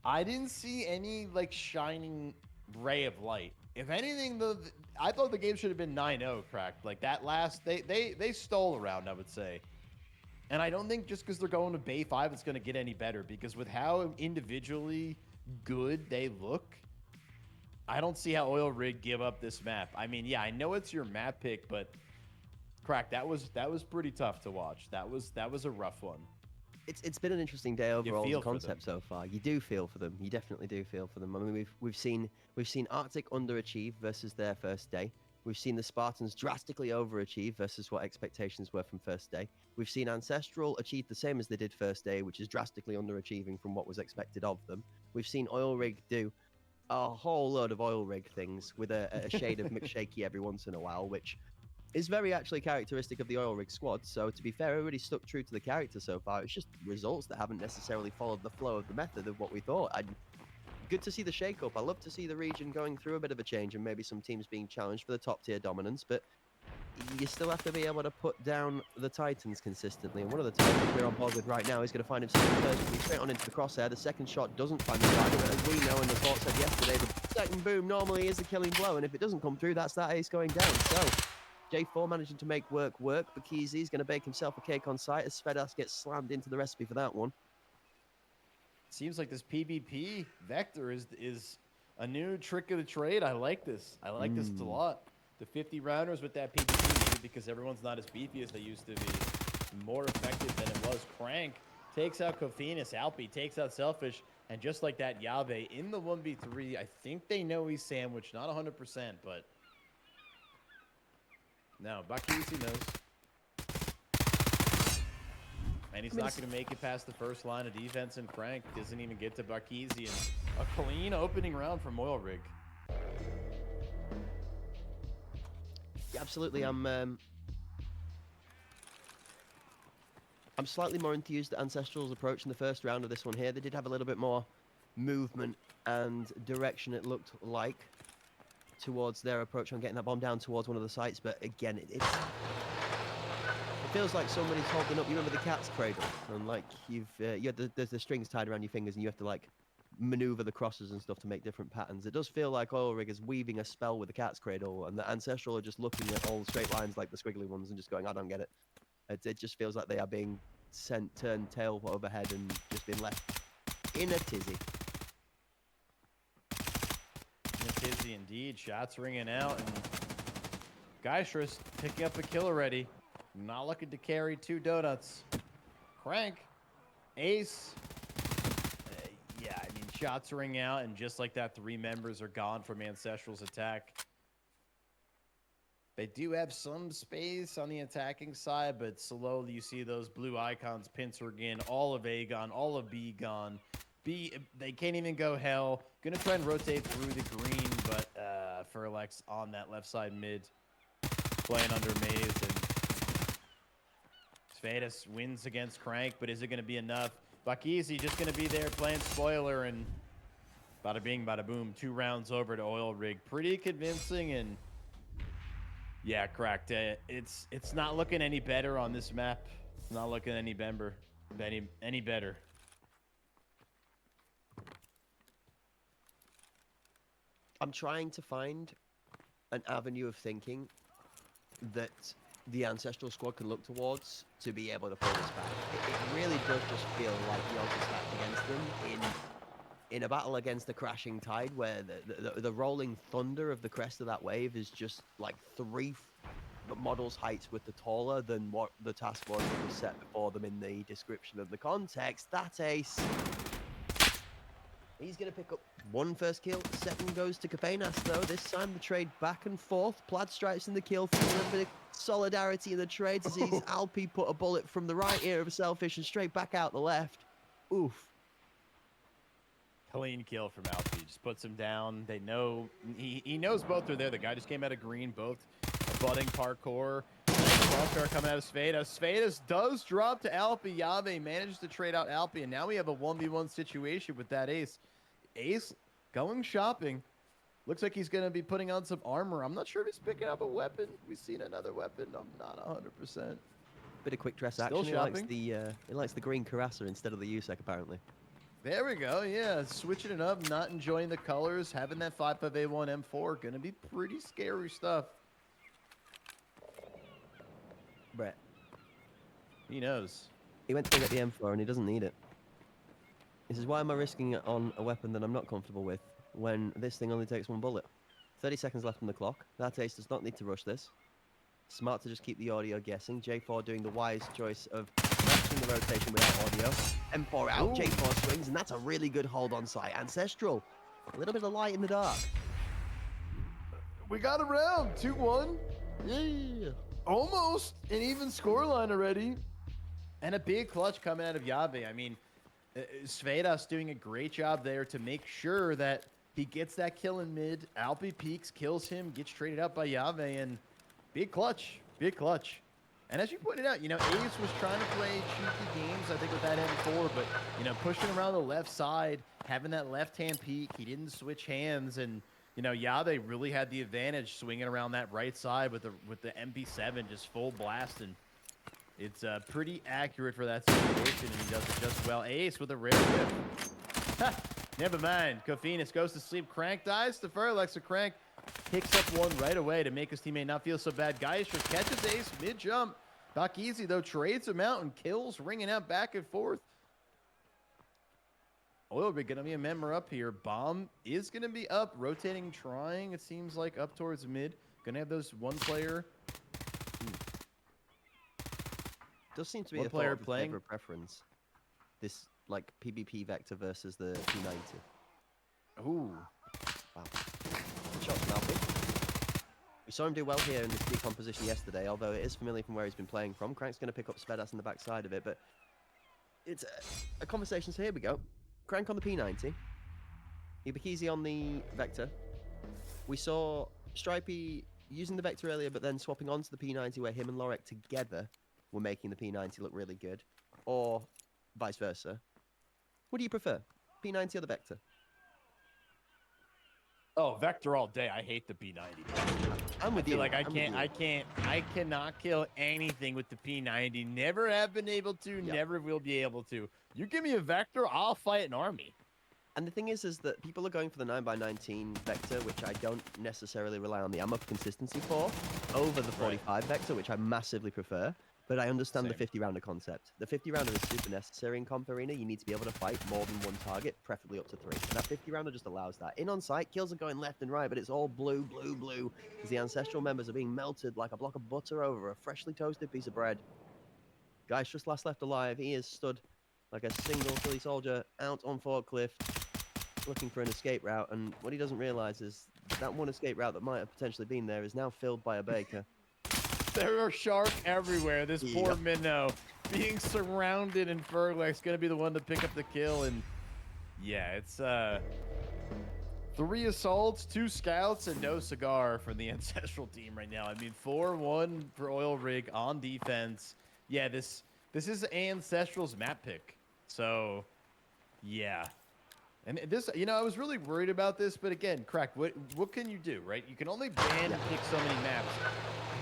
I didn't see any like shining ray of light. If anything, I thought the game should have been 9-0, Cracked. Like that last, they stole around, I would say. And I don't think just because they're going to Bay 5, it's going to get any better, because with how individually good they look, I don't see how Oilrig give up this map. I mean, yeah, I know it's your map pick, but Crack, that was pretty tough to watch. That was a rough one. It's been an interesting day overall as feel a for them. concept so far. You do feel for them. You definitely do feel for them. I mean, we've seen Arctic underachieve versus their first day. We've seen the Spartans drastically overachieve versus what expectations were from first day. We've seen Ancestral achieve the same as they did first day, which is drastically underachieving from what was expected of them. We've seen Oilrig do a whole load of Oilrig things with a shade of McShaky every once in a while, which is very actually characteristic of the Oilrig squad. So to be fair, everybody stuck true to the character so far. It's just results that haven't necessarily followed the flow of the method of what we thought. Good to see the shake-up. I love to see the region going through a bit of a change and maybe some teams being challenged for the top-tier dominance, but you still have to be able to put down the Titans consistently. And one of the Titans we're on board with right now is going to find himself first, straight on into the crosshair. The second shot doesn't find the target, but as we know and the report said yesterday, the second boom normally is a killing blow, and if it doesn't come through, that's that ace going down. So J4 managing to make work. Bakizi's going to bake himself a cake on site as Svedas gets slammed into the recipe for that one. Seems like this PvP vector is a new trick of the trade. I like this. I like this a lot. The 50 rounders with that PvP, maybe because everyone's not as beefy as they used to be, more effective than it was. Crank takes out Kofinas. Alpi takes out Selfish. And just like that, Yave in the 1v3. I think they know he's sandwiched. Not 100%, but no, Bakizi knows. And he's not going to make it past the first line of defense, and Frank doesn't even get to Bakizi. And a clean opening round from Oilrig. Yeah, absolutely. I'm slightly more enthused at Ancestral's approach in the first round of this one here. They did have a little bit more movement and direction, it looked like, towards their approach on getting that bomb down towards one of the sites. But again, it feels like somebody's holding up. You remember the cat's cradle? And like there's the strings tied around your fingers and you have to like maneuver the crosses and stuff to make different patterns. It does feel like Oilrig is weaving a spell with the cat's cradle, and the Ancestral are just looking at all the straight lines like the squiggly ones and just going, I don't get it. It just feels like they are being turned tail overhead and just been left in a tizzy. In a tizzy indeed. Shots ringing out, and Geistrus picking up a kill already. Not looking to carry 2 donuts. Crank. Ace. Yeah, I mean, shots ring out, and just like that, 3 members are gone from Ancestral's attack. They do have some space on the attacking side, but slowly you see those blue icons pincer again. All of A gone, all of B gone. B, they can't even go hell. Gonna try and rotate through the green, but Furlex on that left side mid, playing under Maze, and Svedas wins against Crank, but is it gonna be enough? Bakizi just gonna be there playing spoiler, and bada bing, bada boom. 2 rounds over to Oilrig. Pretty convincing, and yeah, Cracked. It's not looking any better on this map. It's not looking any better. I'm trying to find an avenue of thinking that the Ancestral squad can look towards to be able to pull this back. It really does just feel like the odds are stacked against them in a battle against the crashing tide, where the rolling thunder of the crest of that wave is just like 3 models heights with the taller than what the task was that was set before them in the description of the context. That ace. He's going to pick up 1 first kill. Second goes to Kapenas, though. This time the trade back and forth. Plaid stripes in the kill for a little bit of solidarity in the trade to see Alpi put a bullet from the right ear of a Selfish and straight back out the left. Oof. Clean kill from Alpi. Just puts him down. They know he knows both are there. The guy just came out of green, both abutting parkour. Crosshair coming out of Svedas. Svedas does drop to Alpi. Yave manages to trade out Alpi, and now we have a 1v1 situation with that ace. Ace going shopping. Looks like he's going to be putting on some armor. I'm not sure if he's picking up a weapon. We've seen another weapon. I'm not 100%. Bit of quick dress Still action. shopping. He likes the green Karasa instead of the USEC, apparently. There we go. Yeah, switching it up, not enjoying the colors, having that 5.5A1 M4. Going to be pretty scary stuff. Brett. He knows. He went to get the M4 and he doesn't need it. This is why am I risking it on a weapon that I'm not comfortable with? when this thing only takes one bullet. 30 seconds left on the clock. That Ace does not need to rush this. Smart to just keep the audio guessing. J4 doing the wise choice of matching the rotation without audio. M4 out, Ooh. J4 swings, and that's a really good hold on site. Ancestral, a little bit of light in the dark. We got around 2-1. Yeah. Almost an even scoreline already. And a big clutch coming out of Yave. I mean, Svedas doing a great job there to make sure that he gets that kill in mid. Alpi peeks, kills him, gets traded out by Yave, and big clutch, big clutch. And as you pointed out, you know, Ace was trying to play cheeky games, I think, with that M4, but, you know, pushing around the left side, having that left-hand peek, he didn't switch hands, and, you know, Yave really had the advantage swinging around that right side with the MP7 just full blasting. It's pretty accurate for that situation, and he does it just well. Ace with a rare whip. Ha! Never mind. Kofinas goes to sleep. Crank dies to Furlex. So Crank picks up one right away to make his teammate not feel so bad. Geisher catches Ace mid-jump. Back easy, though. Trades him out and kills, ringing out back and forth. Oilrig going to be a member up here. Bomb is going to be up, rotating, trying, it seems like, up towards mid. Going to have those one player. Does seem to be One a player thought of playing. favorite preference. This, like, PvP Vector versus the P90. Ooh. Wow. Good shot from Alfie. We saw him do well here in this decomposition yesterday, although it is familiar from where he's been playing from. Crank's going to pick up Spedas in the backside of it, but it's a conversation, so here we go. Crank on the P90. Ibikisi on the Vector. We saw Stripey using the Vector earlier, but then swapping onto the P90 where him and Lorek together were making the P90 look really good. Or vice versa. What do you prefer? P90 or the Vector? Oh, Vector all day. I hate the P90. I'm with I feel you. like I'm with you. I cannot kill anything with the P90. Never have been able to, Yep. never will be able to. You give me a Vector, I'll fight an army. And the thing is that people are going for the 9x19 Vector, which I don't necessarily rely on the ammo consistency for, over the 45 Vector, which I massively prefer. But I understand the Same. 50-rounder concept. The 50-rounder is super necessary in Comp Arena. You need to be able to fight more than one target, preferably up to 3. And that 50-rounder just allows that. In on sight, kills are going left and right, but it's all blue, blue, blue, as the Ancestral members are being melted like a block of butter over a freshly toasted piece of bread. Guy's just last left alive. He is stood like a single Philly soldier out on Fort Cliff, looking for an escape route. And what he doesn't realize is that one escape route that might have potentially been there is now filled by a baker. There are sharks everywhere. This poor Yep. minnow being surrounded, and Ferglax's going to be the one to pick up the kill. And yeah, it's 3 assaults, 2 scouts, and no cigar for the Ancestral team right now. I mean, 4-1 for Oilrig on defense. Yeah, this is Ancestral's map pick. So yeah. And this, you know, I was really worried about this, but again, Crack, what can you do, right? You can only ban and pick so many maps.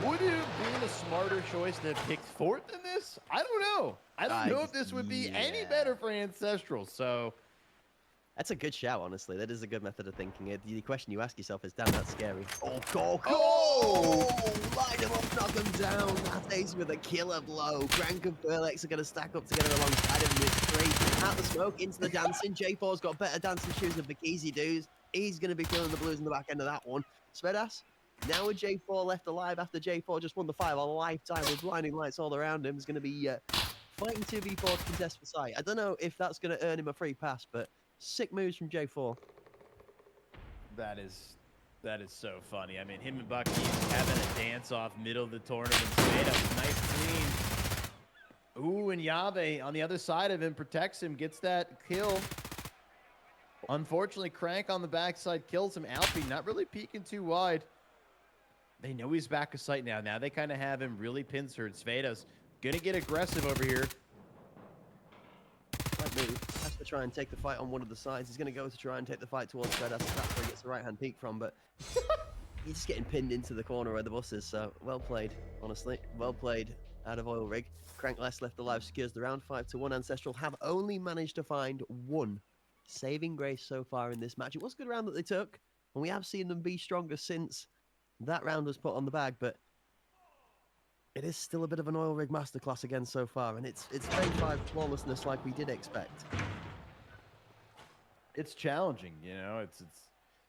Would it have been a smarter choice to have picked 4th in this? I don't know. I don't know if this would be any better for Ancestral, so... That's a good shout, honestly. That is a good method of thinking. The question you ask yourself is, damn, that's scary. Oh, line him up, knock him down. That Ace with a killer blow. Crank and Furlex are going to stack up together alongside him in this 3. Out the smoke, into the dancing. J4's got better dancing shoes than Bikisi does. He's going to be feeling the blues in the back end of that one. Svedas, now with J4 left alive after J4 just won the fight of a lifetime with blinding lights all around him, is going to be fighting 2v4 to contest for sight. I don't know if that's going to earn him a free pass, but sick moves from J4. That is so funny. I mean, him and Bucky having a dance-off middle of the tournament. Svedas, nice clean. Ooh, and Yave on the other side of him protects him, gets that kill. Unfortunately, Crank on the backside kills him. Alfie not really peeking too wide. They know he's back of sight now. Now they kind of have him really pincered. Svedas gonna get aggressive over here. Right move. Has to try and take the fight on one of the sides. He's going to go to try and take the fight towards Fred. That's where he gets the right-hand peek from, but he's just getting pinned into the corner where the bus is, so well played, honestly. Well played out of Oilrig. Crank left alive, secures the round. 5-1. Ancestral have only managed to find one saving grace so far in this match. It was a good round that they took, and we have seen them be stronger since that round was put on the bag, but it is still a bit of an Oilrig masterclass again so far, and it's phase 5 flawlessness like we did expect. It's challenging, you know. It's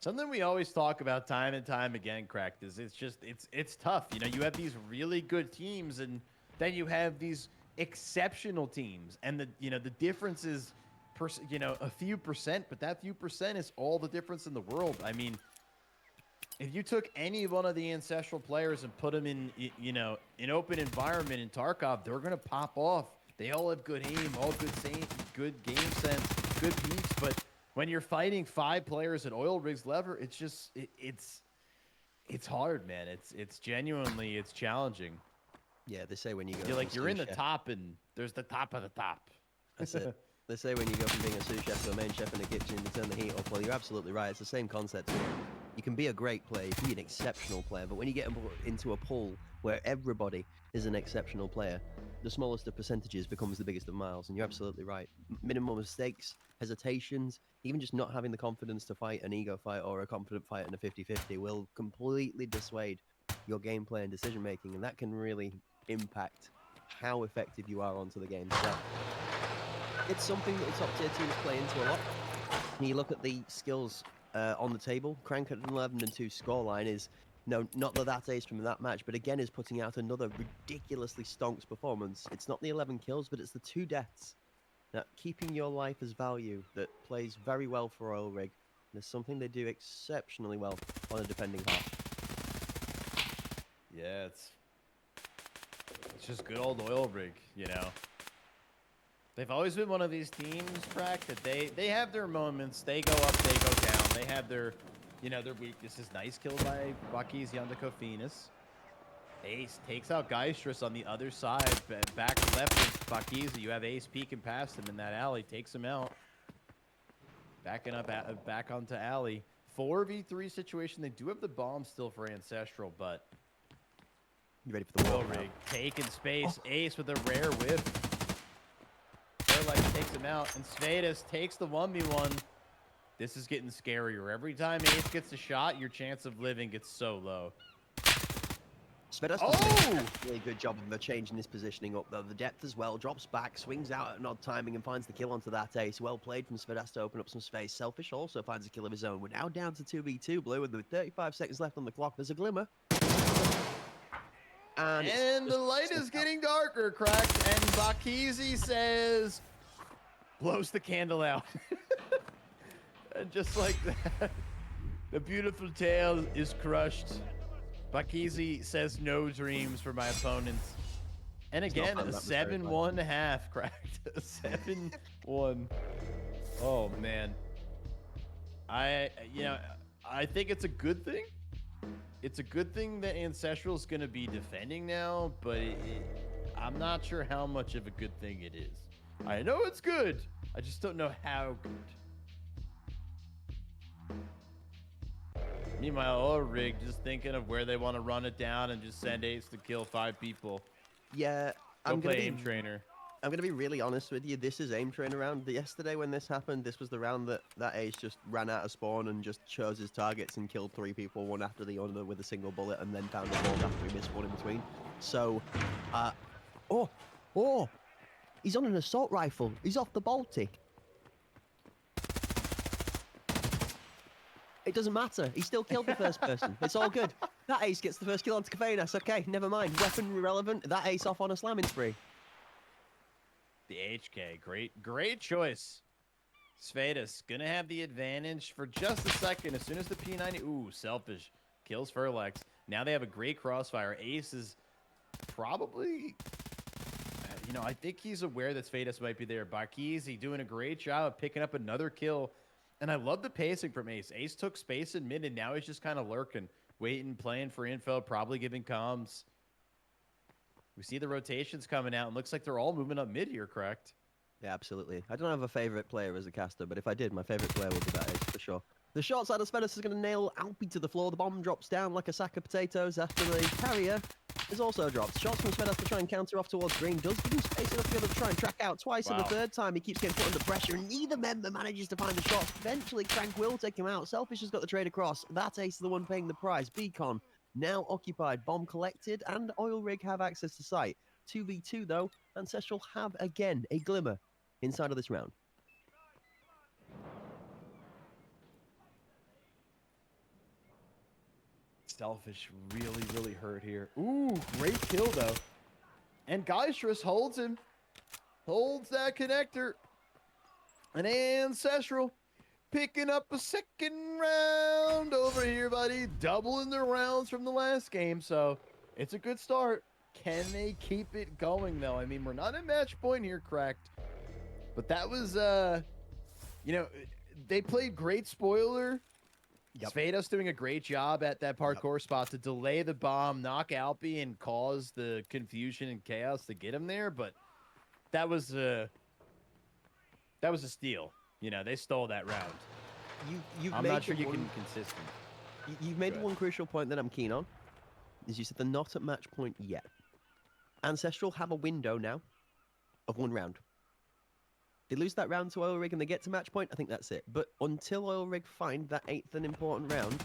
Something we always talk about time and time again, Cracked, is it's tough. You know, you have these really good teams, and then you have these exceptional teams, and the difference is, a few percent, but that few percent is all the difference in the world. I mean, if you took any one of the ancestral players and put them in, an open environment in Tarkov, they're gonna pop off. They all have good aim, all good game sense, good peaks, but when you're fighting 5 players at Oilrig's lever, it's just it's hard, man. It's genuinely challenging. Yeah, they say when you go, You're in the top, and there's the top of the top. That's it. They say when you go from being a sous chef to a main chef in a kitchen, you turn the heat up. Well, you're absolutely right. It's the same concept. You can be a great player, you can be an exceptional player, but when you get into a pool where everybody is an exceptional player, the smallest of percentages becomes the biggest of miles, and you're absolutely right. Minimum mistakes, hesitations, even just not having the confidence to fight an ego fight or a confident fight in a 50-50 will completely dissuade your gameplay and decision making, and that can really impact how effective you are onto the game. So it's something that the top tier teams play into a lot. And you look at the skills on the table, Crank at an 11-2 scoreline is, no, not that ace from that match, but again is putting out another ridiculously stonks performance. It's not the 11 kills, but it's the 2 deaths. Now, keeping your life as value that plays very well for Oilrig, and it's something they do exceptionally well on a defending half. Yeah, it's just good old Oilrig, you know. They've always been one of these teams, Frack, that they have their moments. They go up, they go down. They have their weaknesses. Nice kill by Bucky's Yondako Phoenix. Ace takes out Geistrus on the other side. Back left is Bucky's. You have Ace peeking past him in that alley. Takes him out. Backing up back onto alley. 4v3 situation. They do have the bomb still for Ancestral, but You ready for the wall? Oilrig taking space. Ace with a rare whiff. Like takes him out, and Svedas takes the 1v1. This is getting scarier. Every time Ace gets a shot, your chance of living gets so low. Svedas does a really good job of changing his positioning up, though. The depth as well, drops back, swings out at an odd timing, and finds the kill onto that Ace. Well played from Svedas to open up some space. Selfish also finds a kill of his own. We're now down to 2v2, Blue, with 35 seconds left on the clock. There's a glimmer. And the light is getting darker, Cracked, and Bakizi says, blows the candle out. And just like that, the beautiful tale is crushed. Bakizi says no dreams for my opponents. And again, a 7-1 half, Cracked. A 7-1. Oh, man. I think it's a good thing. It's a good thing that Ancestral's going to be defending now, but I'm not sure how much of a good thing it is. I know it's good. I just don't know how good. Meanwhile, Oilrig just thinking of where they want to run it down and just send Ace to kill 5 people. Yeah, I'm gonna play Aim Trainer. I'm gonna be really honest with you. This is Aim Trainer round. Yesterday when this happened, this was the round that Ace just ran out of spawn and just chose his targets and killed 3 people, one after the other with a single bullet, and then found a ball after he missed one in between. So, he's on an assault rifle. He's off the Baltic. It doesn't matter. He still killed the first person. It's all good. That Ace gets the first kill onto Kavanas. Okay, never mind. Weapon irrelevant. That Ace off on a slamming spree. The HK, great choice. Svedas gonna have the advantage for just a second. As soon as the P90, ooh, selfish, kills Furlex. Now they have a great crossfire. Ace is probably, I think he's aware that Svedas might be there. Bakizi doing a great job of picking up another kill. And I love the pacing from Ace. Ace took space in mid, and now he's just kind of lurking, waiting, playing for info, probably giving comms. We see the rotations coming out, and looks like they're all moving up mid here, correct? Yeah, absolutely. I don't have a favorite player as a caster, but if I did, my favorite player would be that Ace, for sure. The short side of Svedas is going to nail Alpi to the floor. The bomb drops down like a sack of potatoes after the carrier is also dropped. Shots from Svedas to try and counter off towards green. Does give him space enough to be able to try and track out twice, and the third time he keeps getting put under pressure, and neither member manages to find the shots. Eventually, Crank will take him out. Selfish has got the trade across. That Ace is the one paying the price. Beacon now occupied, bomb collected, and Oilrig have access to site. 2v2 though, Ancestral have again a glimmer inside of this round. Selfish really, really hurt here. Ooh, great kill, though. And Geistrus holds him. Holds that connector. An Ancestral picking up a second round over here, buddy. Doubling their rounds from the last game, so it's a good start. Can they keep it going, though? I mean, we're not at match point here, Cracked. But that was, you know, they played great spoiler. Yep. Svedos doing a great job at that parkour spot to delay the bomb, knock Alpi, and cause the confusion and chaos to get him there. But that was a steal. You know, they stole that round. I'm not sure you can be consistent. You've made one crucial point that I'm keen on. Is you said they're not at match point yet. Ancestral have a window now of 1 round. They lose that round to Oilrig and they get to match point, I think that's it. But until Oilrig find that 8th and important round,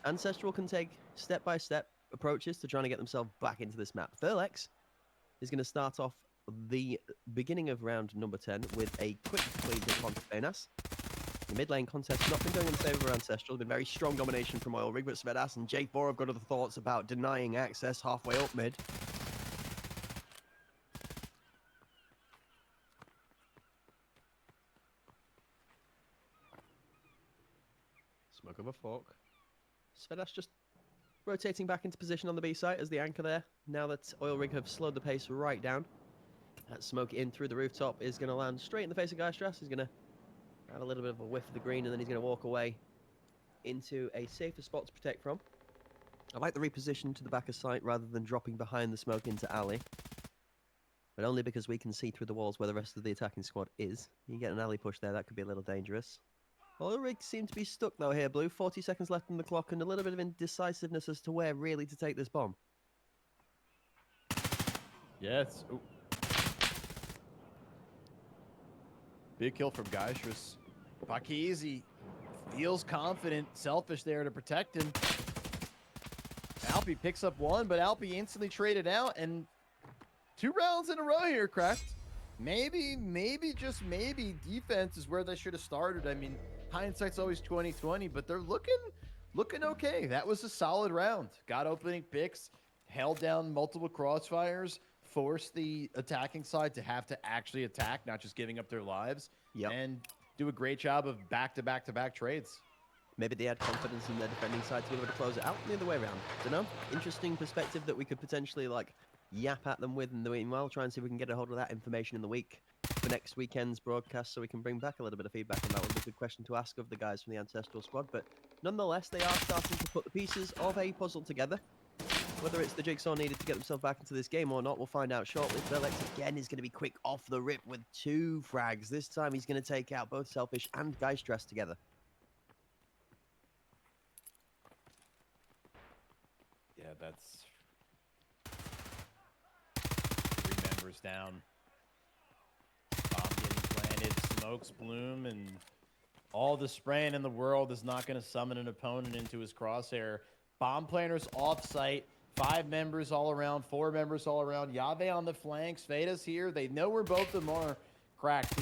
Ancestral can take step-by-step approaches to trying to get themselves back into this map. Furlex is going to start off the beginning of round number 10 with a quick clean hit onto Fenas. The mid lane contest not been going in favour of Ancestral. Been very strong domination from Oilrig, but Svedas and J4 have got other thoughts about denying access halfway up mid. Smoke of a fork. Svedas just rotating back into position on the B site as the anchor there. Now that Oilrig have slowed the pace right down. That smoke in through the rooftop is going to land straight in the face of Geistras. He's going to have a little bit of a whiff of the green and then he's going to walk away into a safer spot to protect from. I like the reposition to the back of site rather than dropping behind the smoke into alley. But only because we can see through the walls where the rest of the attacking squad is. You get an alley push there, that could be a little dangerous. Oilrig seem to be stuck though here, Blue. 40 seconds left on the clock and a little bit of indecisiveness as to where really to take this bomb. Yes. Ooh. Big kill from Geistras. Pakizi feels confident, selfish there to protect him. Alpi picks up 1, but Alpi instantly traded out, and 2 rounds in a row here, Cracked. Maybe, just maybe, defense is where they should have started. I mean, hindsight's always 20/20, but they're looking okay. That was a solid round. Got opening picks, held down multiple crossfires, forced the attacking side to have to actually attack, not just giving up their lives, and do a great job of back-to-back-to-back trades. Maybe they had confidence in their defending side to be able to close it out the other way around. Don't know. Interesting perspective that we could potentially like yap at them with in the meanwhile. Try and see if we can get a hold of that information in the week for next weekend's broadcast so we can bring back a little bit of feedback on that. Would be a good question to ask of the guys from the Ancestral squad. But nonetheless, they are starting to put the pieces of a puzzle together. Whether it's the jigsaw needed to get themselves back into this game or not, we'll find out shortly. Furlex again is going to be quick off the rip with 2 frags. This time he's going to take out both Selfish and Geistras together. Yeah, that's 3 members down. Bomb getting planted, smokes bloom, and all the spraying in the world is not going to summon an opponent into his crosshair. Bomb planters off-site, 5 members all around, 4 members all around. Yave on the flanks, Veda's here. They know where both of them are. Cracked.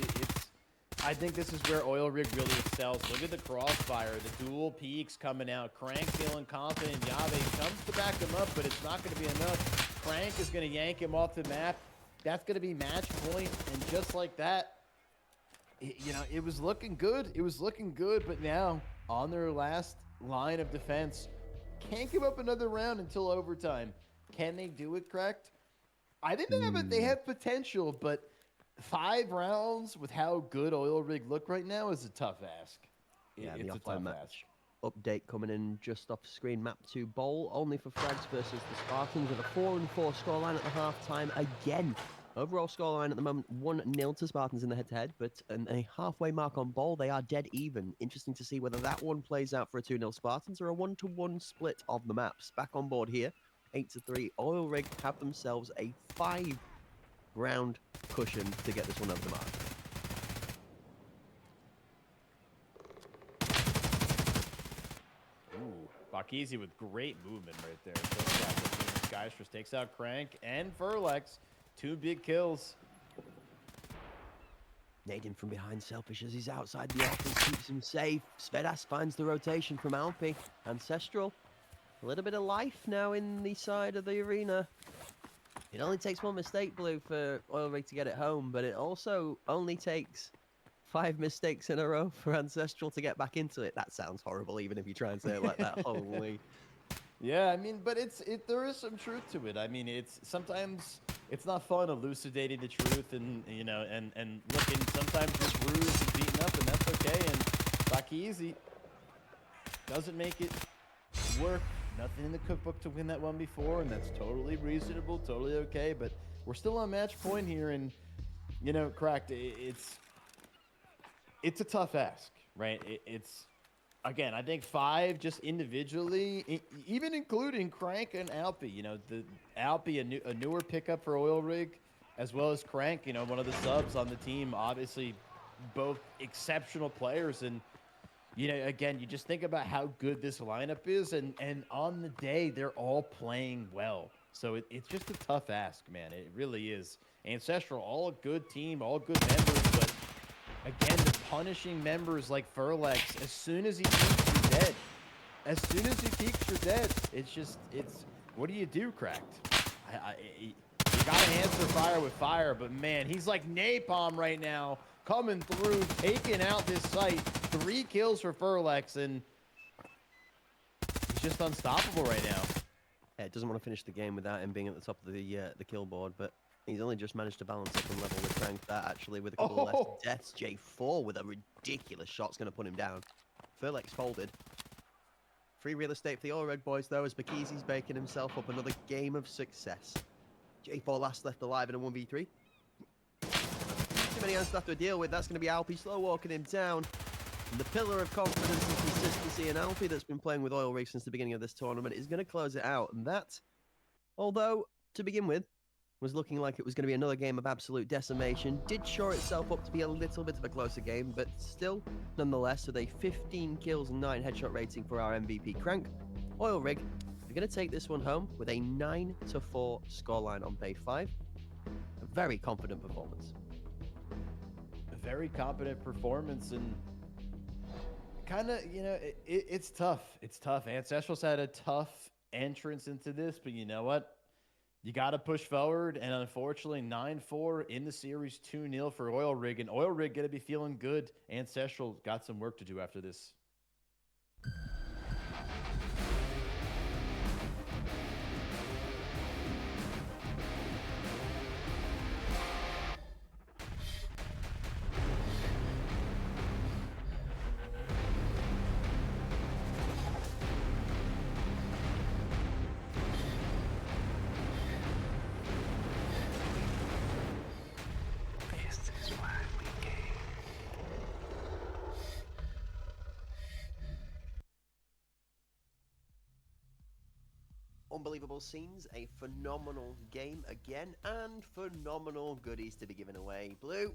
I think this is where Oilrig really excels. Look at the crossfire, the dual peaks coming out. Crank feeling confident. Yave comes to back him up, but it's not going to be enough. Crank is going to yank him off the map. That's going to be match point, and just like that, you know, it was looking good. It was looking good, but now on their last line of defense, can't give up another round until overtime. Can they do it, Cracked? I think they have potential, but 5 rounds with how good Oilrig look right now is a tough ask. Yeah, it's the a tough offline ask. match update coming in just off screen. Map 2 bowl only for Frags versus the Spartans with a 4-4 scoreline at the half-time again. Overall scoreline at the moment 1-0 to Spartans in the head-to-head, but a halfway mark on bowl, they are dead even. Interesting to see whether that one plays out for a 2-0 Spartans or a 1-1 split of the maps. Back on board here, 8-3. Oilrig have themselves a 5-round cushion to get this one over the mark. Ooh, Bakizi with great movement right there. Geistras takes out Crank and Furlex. 2 big kills. Nading from behind Selfish as he's outside the office, keeps him safe. Svedas finds the rotation from Alpi. Ancestral A little bit of life now in the side of the arena. It only takes one mistake, Blue, for Oilrig to get it home, but it also only takes 5 mistakes in a row for Ancestral to get back into it. That sounds horrible, even if you try and say it like that. Holy. Yeah, I mean, but there is some truth to it. I mean, sometimes it's not fun elucidating the truth and looking. Sometimes you're bruised and beaten up, and that's okay. And Bakizi doesn't make it work. Nothing in the cookbook to win that one before, and that's totally reasonable, totally okay. But we're still on match point here, and Cracked. It's a tough ask, right? Again, I think 5 just individually, even including Crank and Alpi. The Alpi, a newer pickup for Oilrig, as well as Crank, one of the subs on the team. Obviously, both exceptional players. And, again, you just think about how good this lineup is. And on the day, they're all playing well. So it's just a tough ask, man. It really is. Ancestral, all a good team, all good members, but again, the punishing members like Furlex, as soon as he peeks, you're dead. As soon as he peeks, you're dead. What do you do, Cracked? You gotta answer fire with fire, but man, he's like napalm right now, coming through, taking out this site. 3 kills for Furlex, and he's just unstoppable right now. Yeah, it doesn't want to finish the game without him being at the top of the kill board, but he's only just managed to balance up and level the Crank that actually with a couple of less deaths. J4 with a ridiculous shot's going to put him down. Furlex folded. Free real estate for the Oilrig boys, though, as Bakizi's baking himself up another game of success. J4 last left alive in a 1v3. Too many hands to have to deal with. That's going to be Alpi slow walking him down. And the pillar of confidence and consistency in Alpi that's been playing with Oilrig since the beginning of this tournament is going to close it out. And that, although, to begin with, was looking like it was going to be another game of absolute decimation, did shore itself up to be a little bit of a closer game, but still, nonetheless, with a 15 kills and 9 headshot rating for our MVP Crank, Oilrig are going to take this one home with a 9-4 scoreline on day 5. A very confident performance. A very competent performance, and kind of, it's tough. It's tough. Ancestral's had a tough entrance into this, but you know what? You got to push forward, and unfortunately, 9-4 in the series, 2-0 for Oilrig, and Oilrig going to be feeling good. Ancestral got some work to do after this. Unbelievable scenes, a phenomenal game again, and phenomenal goodies to be given away. Blue,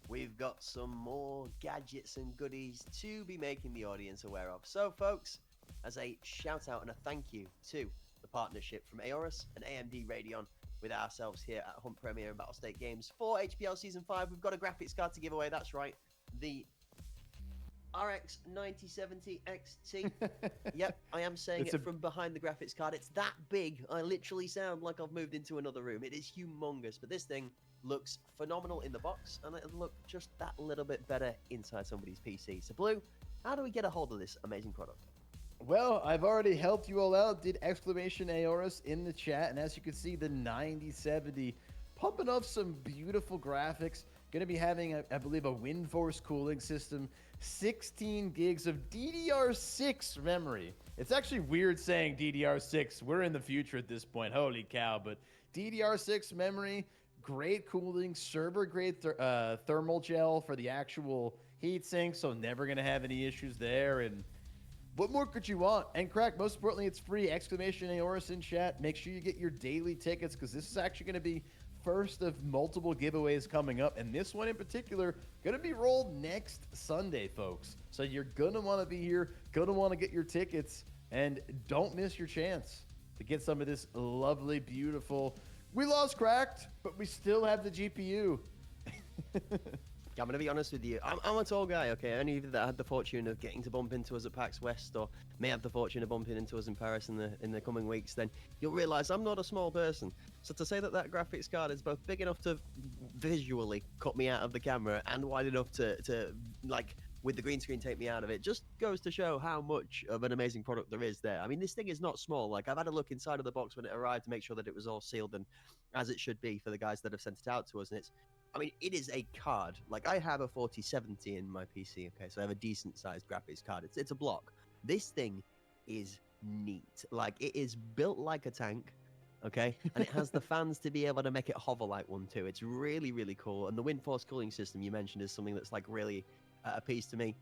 we've got some more gadgets and goodies to be making the audience aware of. So, folks, as a shout out and a thank you to the partnership from Aorus and AMD Radeon with ourselves here at Hunt Premier and Battlestate Games for HPL Season 5, we've got a graphics card to give away. That's right, the RX 9070 XT. Yep, I am saying it from behind the graphics card. It's that big. I literally sound like I've moved into another room. It is humongous, but this thing looks phenomenal in the box, and it'll look just that little bit better inside somebody's PC. So, Blue, how do we get a hold of this amazing product? Well, I've already helped you all out. Did exclamation Aorus in the chat, and as you can see, the 9070 pumping up some beautiful graphics. Going to be having, I believe, a wind force cooling system, 16 gigs of DDR6 memory. It's actually weird saying DDR6. We're in the future at this point. Holy cow. But DDR6 memory, great cooling, server-grade thermal gel for the actual heatsink, so never going to have any issues there. And what more could you want? And Crack, most importantly, it's free. Exclamation Aorus in chat. Make sure you get your daily tickets, because this is actually going to be first of multiple giveaways coming up, and this one in particular gonna be rolled next Sunday, folks. So you're gonna want to be here, gonna want to get your tickets, and don't miss your chance to get some of this lovely, beautiful. We lost Cracked, but we still have the GPU. I'm gonna be honest with you. I'm a tall guy, okay? Any of you that had the fortune of getting to bump into us at PAX West, or may have the fortune of bumping into us in Paris in the coming weeks, then you'll realise I'm not a small person. So to say that that graphics card is both big enough to visually cut me out of the camera and wide enough to like with the green screen take me out of it, just goes to show how much of an amazing product there is there. I mean, this thing is not small. Like, I've had a look inside of the box when it arrived to make sure that it was all sealed and as it should be for the guys that have sent it out to us, and I mean, it is a card. Like, I have a 4070 in my PC, okay, so I have a decent sized graphics card. It's a block. This thing is neat. Like, it is built like a tank, okay, and it has the fans to be able to make it hover like one too. It's really, really cool. And the wind force cooling system you mentioned is something that's like really a piece to me.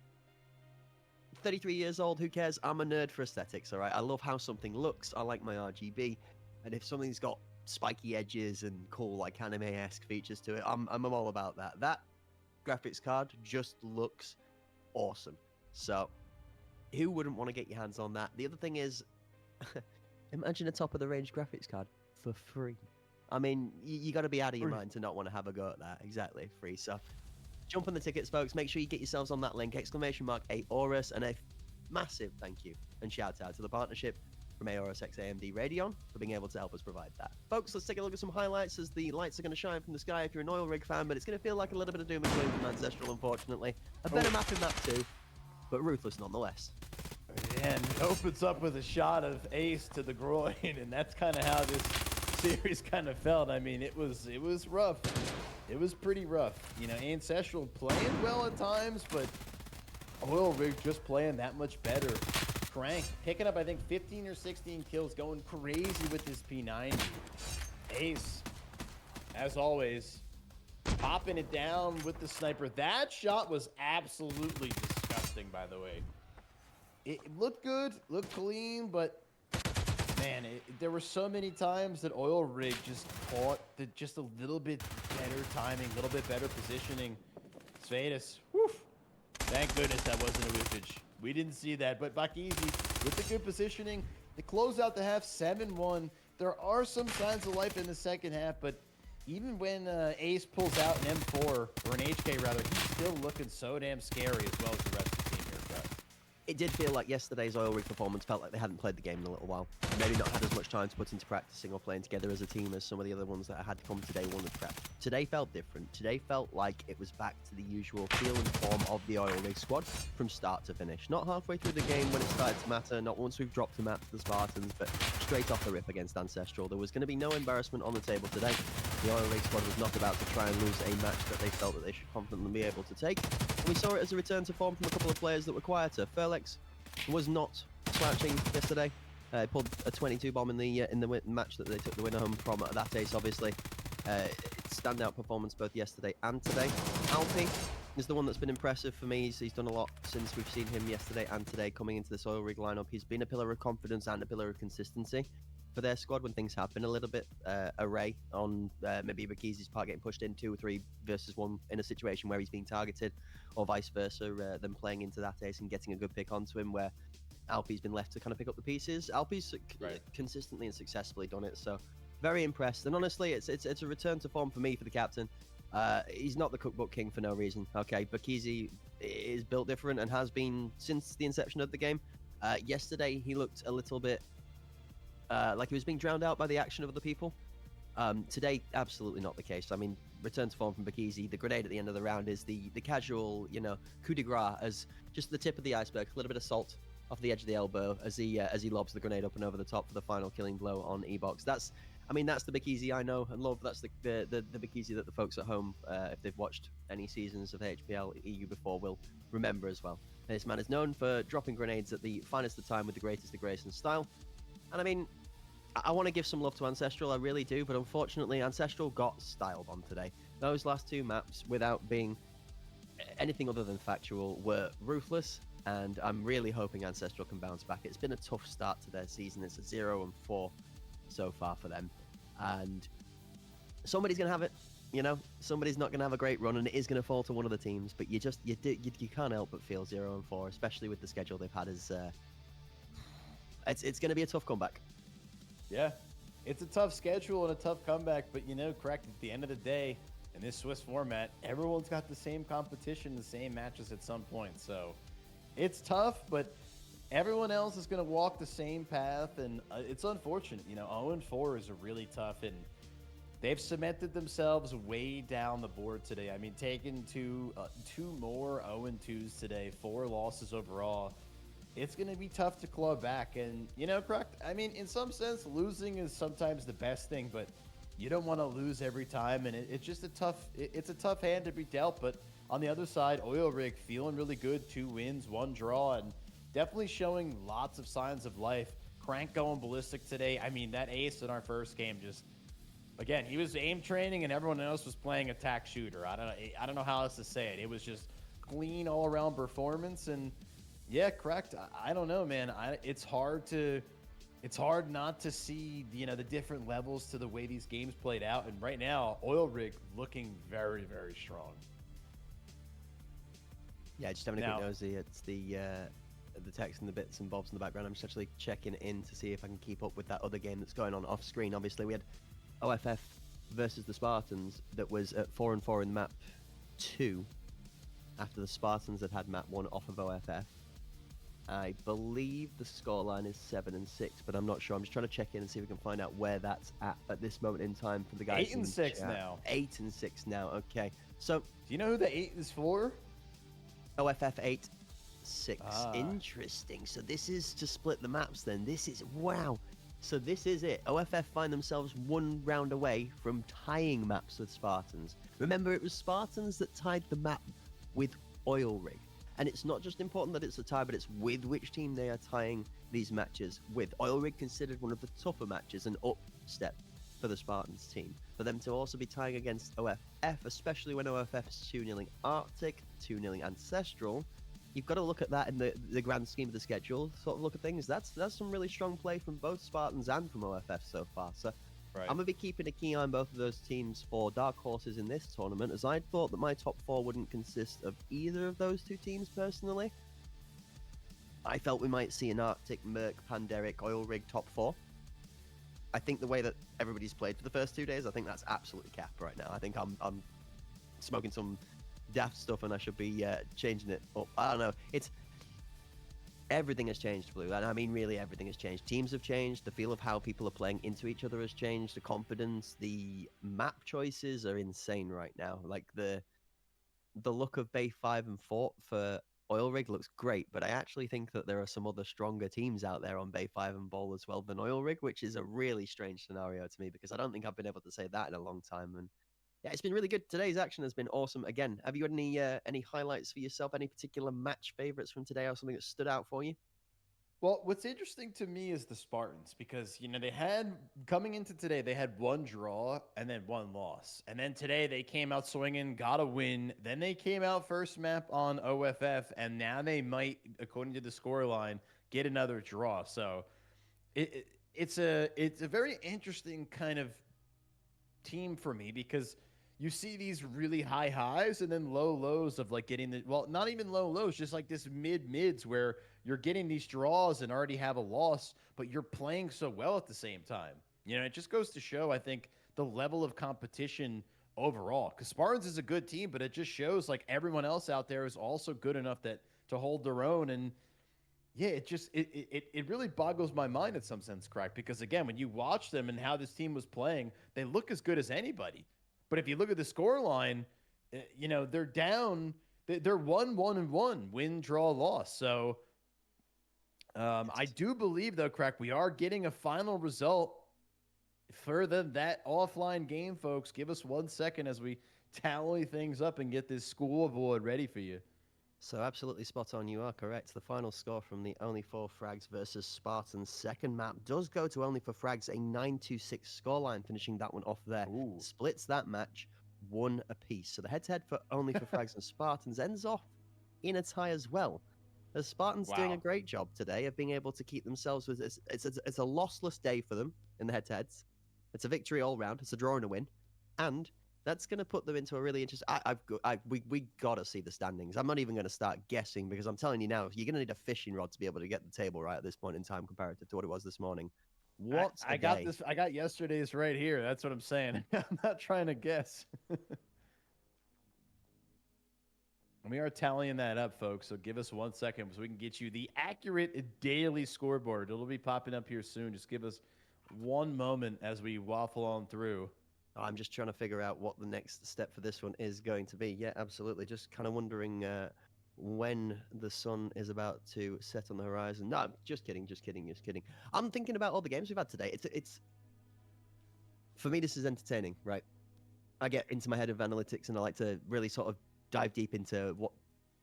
33 years old, who cares? I'm a nerd for aesthetics, all right? I love how something looks. I like my RGB, and if something's got spiky edges and cool like anime-esque features to it, I'm all about that. That graphics card just looks awesome. So who wouldn't want to get your hands on that? The other thing is, imagine a top of the range graphics card for free. I mean, you got to be out of your mind to not want to have a go at that. Exactly, free. So jump on the tickets, folks. Make sure you get yourselves on that link, !Aorus, and a massive thank you and shout out to the partnership from Aorus X AMD Radeon for being able to help us provide that. Folks, let's take a look at some highlights as the lights are going to shine from the sky if you're an Oilrig fan, but it's going to feel like a little bit of doom and gloom from Ancestral, unfortunately. A better map in that too, but ruthless nonetheless. And it opens up with a shot of Ace to the groin, and that's kind of how this series kind of felt. I mean, it was rough. It was pretty rough. You know, Ancestral playing well at times, but Oilrig just playing that much better. Crank picking up, I think, 15 or 16 kills, going crazy with this P90. Ace, as always, popping it down with the sniper. That shot was absolutely disgusting, by the way. It looked good, looked clean, but man, there were so many times that Oilrig just caught just a little bit better timing, a little bit better positioning. Svetus, whew. Thank goodness that wasn't a whiffage. We didn't see that, but Bakizi with the good positioning, they close out the half 7-1. There are some signs of life in the second half, but even when Ace pulls out an M4, or an HK rather, he's still looking so damn scary as well as the rest of the team here, Brett. It did feel like yesterday's Oilrig performance felt like they hadn't played the game in a little while. Maybe not had as much time to put into practicing or playing together as a team as some of the other ones that had to come today wanted to prep. Today felt different. Today felt like it was back to the usual feel and form of the Oilrig squad from start to finish. Not halfway through the game when it started to matter, not once we've dropped a map to the Spartans, but straight off the rip against Ancestral. There was going to be no embarrassment on the table today. The Oilrig squad was not about to try and lose a match that they felt that they should confidently be able to take. And we saw it as a return to form from a couple of players that were quieter. Furlex was not slouching yesterday. Pulled a 22 bomb in the match that they took the winner home from. That Ace, obviously, standout performance both yesterday and today. Alpi is the one that's been impressive for me. He's done a lot since we've seen him yesterday and today coming into this Oilrig lineup. He's been a pillar of confidence and a pillar of consistency for their squad when things have been a little bit array on maybe Bakizi's part getting pushed in 2 or 3 versus 1 in a situation where he's being targeted, or vice versa, them playing into that Ace and getting a good pick onto him where Alpi's been left to kind of pick up the pieces. Alpi's consistently and successfully done it, so very impressed. And honestly, it's a return to form for me for the captain. He's not the cookbook king for no reason. Okay, Bakizi is built different and has been since the inception of the game. Yesterday, he looked a little bit like he was being drowned out by the action of other people. Today, absolutely not the case. I mean, return to form from Bakizi. The grenade at the end of the round is the casual, you know, coup de grace as just the tip of the iceberg. A little bit of salt off the edge of the elbow as he lobs the grenade up and over the top for the final killing blow on E-Box. That's the Bakizi I know and love. That's the Bakizi that the folks at home, if they've watched any seasons of HPL EU before, will remember as well. This man is known for dropping grenades at the finest of time with the greatest of grace and style. And I mean, I want to give some love to Ancestral, I really do, but unfortunately Ancestral got style bombed today. Those last 2 maps, without being anything other than factual, were ruthless, and I'm really hoping Ancestral can bounce back. It's been a tough start to their season. It's a 0-4 so far for them, and somebody's going to have it, you know? Somebody's not going to have a great run, and it is going to fall to one of the teams, but you can't help but feel 0-4, especially with the schedule they've had. It's going to be a tough comeback. Yeah, it's a tough schedule and a tough comeback, but you know, correct, at the end of the day, in this Swiss format, everyone's got the same competition, the same matches at some point. So it's tough, but everyone else is going to walk the same path, and it's unfortunate. 0-4 is really tough, and they've cemented themselves way down the board today. I mean, taking two more 0-2s today, 4 losses overall. It's going to be tough to claw back. And, correct? I mean, in some sense, losing is sometimes the best thing, but you don't want to lose every time. And it's just it's a tough hand to be dealt. But on the other side, Oilrig feeling really good, 2 wins, 1 draw, and definitely showing lots of signs of life. Crank going ballistic today. I mean, that ace in our first game just, again, he was aim training and everyone else was playing attack shooter. I don't know how else to say it. It was just clean all around performance. And yeah, correct. I don't know, man. It's hard not to see, the different levels to the way these games played out. And right now, Oilrig looking very, very strong. Yeah, just having a quick nosy. It's the text and the bits and bobs in the background. I'm just actually checking in to see if I can keep up with that other game that's going on off screen. Obviously, we had OFF versus the Spartans that was at 4-4 in map 2 after the Spartans had map 1 off of OFF. I believe the scoreline is 7-6, but I'm not sure. I'm just trying to check in and see if we can find out where that's at this moment in time for the guys. 8-6 now. 8-6 now. Okay. So, do you know who the 8 is for? OFF 8-6. Interesting. So this is to split the maps. Then this is wow. So this is it. OFF find themselves 1 round away from tying maps with Spartans. Remember, it was Spartans that tied the map with Oilrig. And it's not just important that it's a tie, but it's with which team they are tying these matches with. Oilrig considered one of the tougher matches, an up step for the Spartans team. For them to also be tying against OFF, especially when OFF is 2-0 Arctic, 2-0 Ancestral, you've got to look at that in the grand scheme of the schedule, sort of look at things. That's some really strong play from both Spartans and from OFF so far. So right. I'm going to be keeping a key eye on both of those teams for dark horses in this tournament, as I thought that my top 4 wouldn't consist of either of those 2 teams personally. I felt we might see an Arctic, Merc, Panderic, Oilrig top 4. I think the way that everybody's played for the first 2 days, I think that's absolutely cap right now. I think I'm smoking some daft stuff and I should be changing it up. I don't know. Everything has changed, Blue. And I mean, really, everything has changed. Teams have changed. The feel of how people are playing into each other has changed. The confidence, the map choices are insane right now. Like the look of Bay 5 and Fort for Oilrig looks great, but I actually think that there are some other stronger teams out there on Bay 5 and Bowl as well than Oilrig, which is a really strange scenario to me because I don't think I've been able to say that in a long time. And yeah, it's been really good. Today's action has been awesome. Again, have you had any highlights for yourself? Any particular match favorites from today or something that stood out for you? Well, what's interesting to me is the Spartans because, they had, coming into today, they had 1 draw and then 1 loss. And then today they came out swinging, got a win. Then they came out first map on OFF, and now they might, according to the scoreline, get another draw. So it's a very interesting kind of team for me because you see these really high highs and then low lows of like getting not even low lows, just like this mids where you're getting these draws and already have a loss, but you're playing so well at the same time. It just goes to show, I think, the level of competition overall. Because Spartans is a good team, but it just shows like everyone else out there is also good enough to hold their own. And yeah, it really boggles my mind in some sense, correct? Because again, when you watch them and how this team was playing, they look as good as anybody. But if you look at the score line, they're down. They're 1-1-1, win, draw, loss. So I do believe, though, Crack, we are getting a final result for that offline game, folks. Give us 1 second as we tally things up and get this scoreboard ready for you. So absolutely spot on. You are correct. The final score from the Only 4 Frags versus Spartans second map does go to Only 4 Frags, a 9-6 scoreline, finishing that one off there. Ooh. Splits that match 1 apiece. So the head-to-head for Only 4 Frags and Spartans ends off in a tie as well. The Spartans doing a great job today of being able to keep themselves with it's a lossless day for them in the head-to-heads. It's a victory all round. It's a draw and a win, and that's going to put them into a really interesting. We got to see the standings. I'm not even going to start guessing because I'm telling you now, you're going to need a fishing rod to be able to get the table right at this point in time, comparative to what it was this morning. I got yesterday's right here. That's what I'm saying. I'm not trying to guess. We are tallying that up, folks. So give us 1 second so we can get you the accurate daily scoreboard. It'll be popping up here soon. Just give us one moment as we waffle on through. I'm just trying to figure out what the next step for this one is going to be. Yeah, absolutely. Just kind of wondering when the sun is about to set on the horizon. No, just kidding. I'm thinking about all the games we've had today. It's for me, this is entertaining, right? I get into my head of analytics and I like to really sort of dive deep into what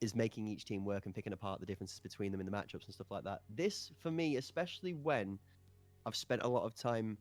is making each team work and picking apart the differences between them in the matchups and stuff like that. This, for me, especially when I've spent a lot of time,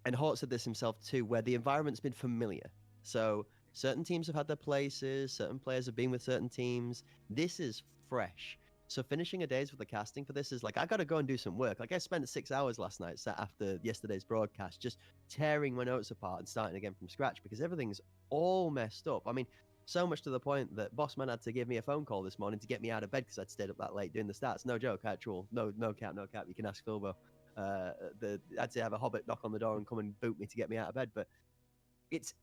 and Hort said this himself too, where the environment's been familiar. So certain teams have had their places, certain players have been with certain teams. This is fresh. So finishing a days with the casting for this is like, I got to go and do some work. Like I spent 6 hours last night sat after yesterday's broadcast, just tearing my notes apart and starting again from scratch because everything's all messed up. I mean, so much to the point that Bossman had to give me a phone call this morning to get me out of bed because I'd stayed up that late doing the stats. No joke, actual. No cap. You can ask Philbo. I'd say have a hobbit knock on the door and come and boot me to get me out of bed. But it's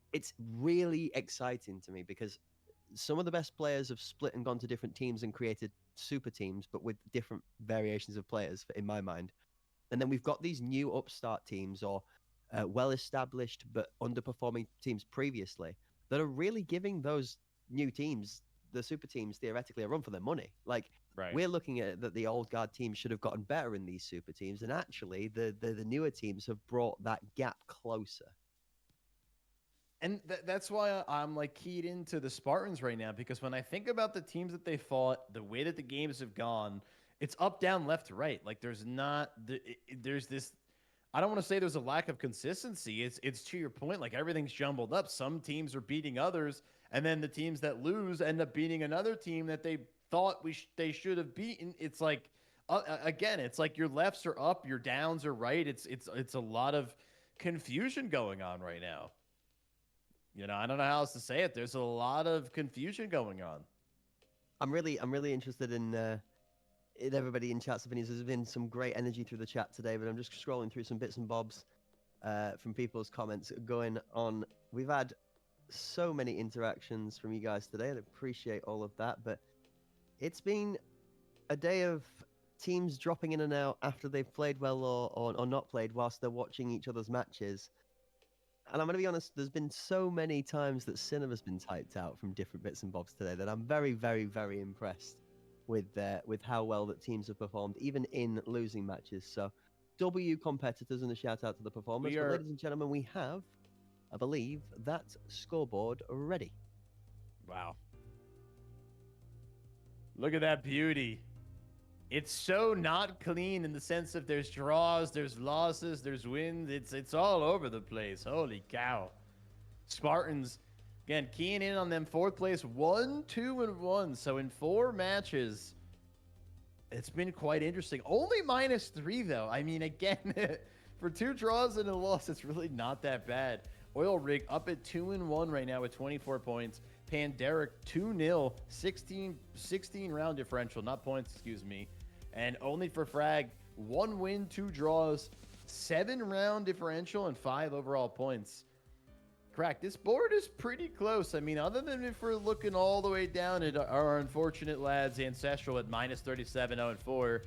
really exciting to me because some of the best players have split and gone to different teams and created super teams, but with different variations of players, in my mind. And then we've got these new upstart teams or well-established but underperforming teams previously that are really giving those new teams, the super teams, theoretically a run for their money. Like, Right. we're looking at that the old guard teams should have gotten better in these super teams, and actually the newer teams have brought that gap closer. And that's why I'm like keyed into the Spartans right now, because when I think about the teams that they fought, the way that the games have gone, it's up, down, left to right. Like there's this, I don't want to say there's a lack of consistency. It's to your point, like everything's jumbled up. Some teams are beating others, and then the teams that lose end up beating another team that they thought they should have beaten. It's like again, it's like your lefts are up, your downs are right. It's a lot of confusion going on right now. You know, I don't know how else to say it. There's a lot of confusion going on. I'm really interested in everybody in chat's opinions. There's been some great energy through the chat today, but I'm just scrolling through some bits and bobs from people's comments going on. We've had so many interactions from you guys today. I appreciate all of that, but it's been a day of teams dropping in and out after they've played well or not played whilst they're watching each other's matches. And I'm going to be honest, there's been so many times that Cinema's been typed out from different bits and bobs today that I'm very, very, very impressed with how well that teams have performed, even in losing matches. So, W competitors and a shout out to the performers. But ladies and gentlemen, we have, I believe, that scoreboard ready. Wow. Look at that beauty. It's so not clean in the sense of there's draws, there's losses, there's wins. It's all over the place. Holy cow. Spartans, again, keying in on them. Fourth place, 1-2-1. So in 4 matches, it's been quite interesting. Only -3, though. I mean, again, for 2 draws and a loss, it's really not that bad. Oilrig up at 2-1 right now with 24 points. Panderic 2-0, 16 round differential, not points, excuse me. And only for Frag, 1 win, 2 draws, 7 round differential, and 5 overall points. Crack, this board is pretty close. I mean, other than if we're looking all the way down at our unfortunate lads, Ancestral at -37, 0-4,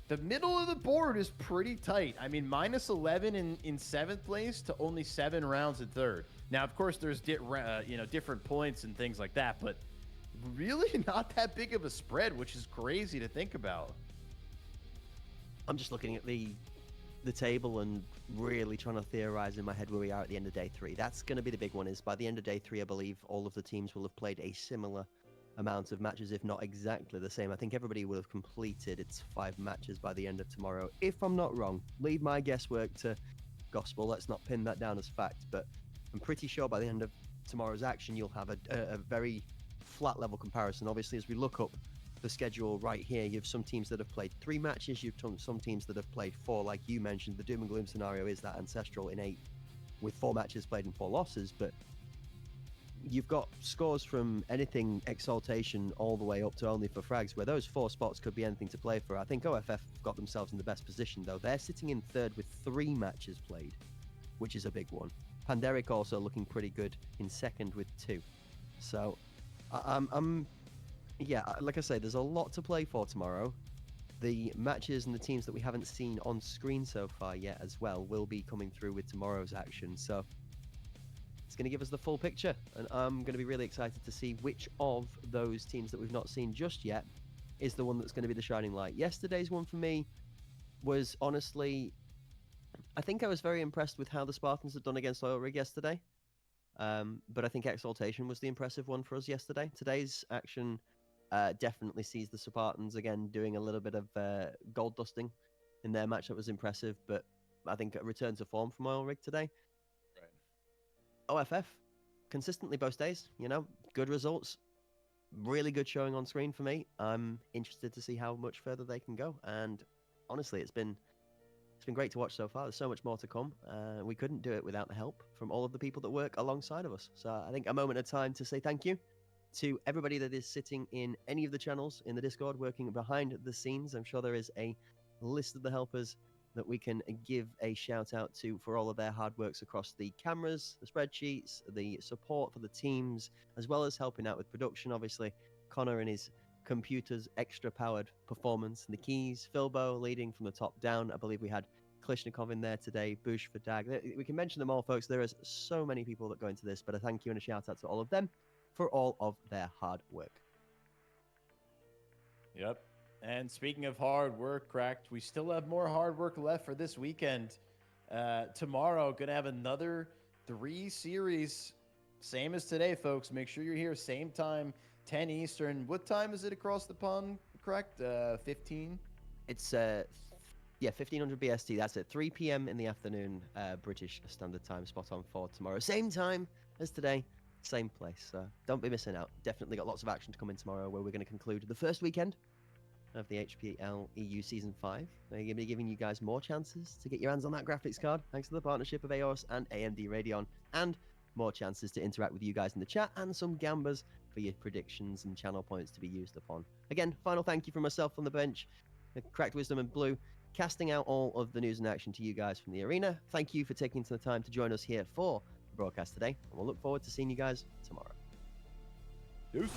the middle of the board is pretty tight. I mean, -11 in 7th place to only 7 rounds in 3rd. Now, of course, there's different points and things like that, but really not that big of a spread, which is crazy to think about. I'm just looking at the table and really trying to theorize in my head where we are at the end of day 3. That's going to be the big one. Is by the end of day 3, I believe all of the teams will have played a similar amount of matches, if not exactly the same. I think everybody will have completed its 5 matches by the end of tomorrow, if I'm not wrong. Leave my guesswork to gospel. Let's not pin that down as fact, but I'm pretty sure by the end of tomorrow's action, you'll have a very flat level comparison. Obviously, as we look up the schedule right here, you have some teams that have played 3 matches, you've some teams that have played 4, like you mentioned. The doom and gloom scenario is that Ancestral in 8 with 4 matches played and 4 losses, but you've got scores from anything Exaltation all the way up to only for Frags, where those 4 spots could be anything to play for. I think OFF got themselves in the best position, though. They're sitting in 3rd with 3 matches played, which is a big one. Panderic also looking pretty good in 2nd with 2. So Yeah, like I say, there's a lot to play for tomorrow. The matches and the teams that we haven't seen on screen so far yet as well will be coming through with tomorrow's action. So it's going to give us the full picture, and I'm going to be really excited to see which of those teams that we've not seen just yet is the one that's going to be the shining light. Yesterday's one for me was honestly, I think I was very impressed with how the Spartans had done against Oilrig yesterday. But I think Exaltation was the impressive one for us yesterday. Today's action definitely sees the Spartans again doing a little bit of gold dusting in their match. That was impressive, but I think a return to form from Oilrig today. OFF, consistently both days, good results, really good showing on screen for me. I'm interested to see how much further they can go, and honestly, it's been great to watch so far. There's so much more to come. We couldn't do it without the help from all of the people that work alongside of us. So I think a moment of time to say thank you to everybody that is sitting in any of the channels in the Discord, working behind the scenes. I'm sure there is a list of the helpers that we can give a shout out to for all of their hard works across the cameras, the spreadsheets, the support for the teams, as well as helping out with production. Obviously, Connor and his computer's extra powered performance and the keys, Philbo leading from the top down. I believe we had Klishnikov in there today, Bush for Dag. We can mention them all, folks. There is so many people that go into this, but a thank you and a shout out to all of them for all of their hard work. Yep. And speaking of hard work, Cracked, we still have more hard work left for this weekend. Tomorrow, going to have another 3 series. Same as today, folks. Make sure you're here, same time, 10 Eastern. What time is it across the pond, correct? 15? It's 1500 BST. That's at 3 p.m. in the afternoon, British Standard Time, spot on for tomorrow. Same time as today, same place. Don't be missing out. Definitely got lots of action to come in tomorrow, where we're going to conclude the first weekend of the HPL EU Season 5. We're going to be giving you guys more chances to get your hands on that graphics card, thanks to the partnership of AOS and AMD Radeon, and more chances to interact with you guys in the chat, and some gambas for your predictions and channel points to be used upon. Again, final thank you from myself on the bench, Cracked Wisdom and Blue, casting out all of the news and action to you guys from the arena. Thank you for taking the time to join us here for the broadcast today, and we'll look forward to seeing you guys tomorrow. Deuce.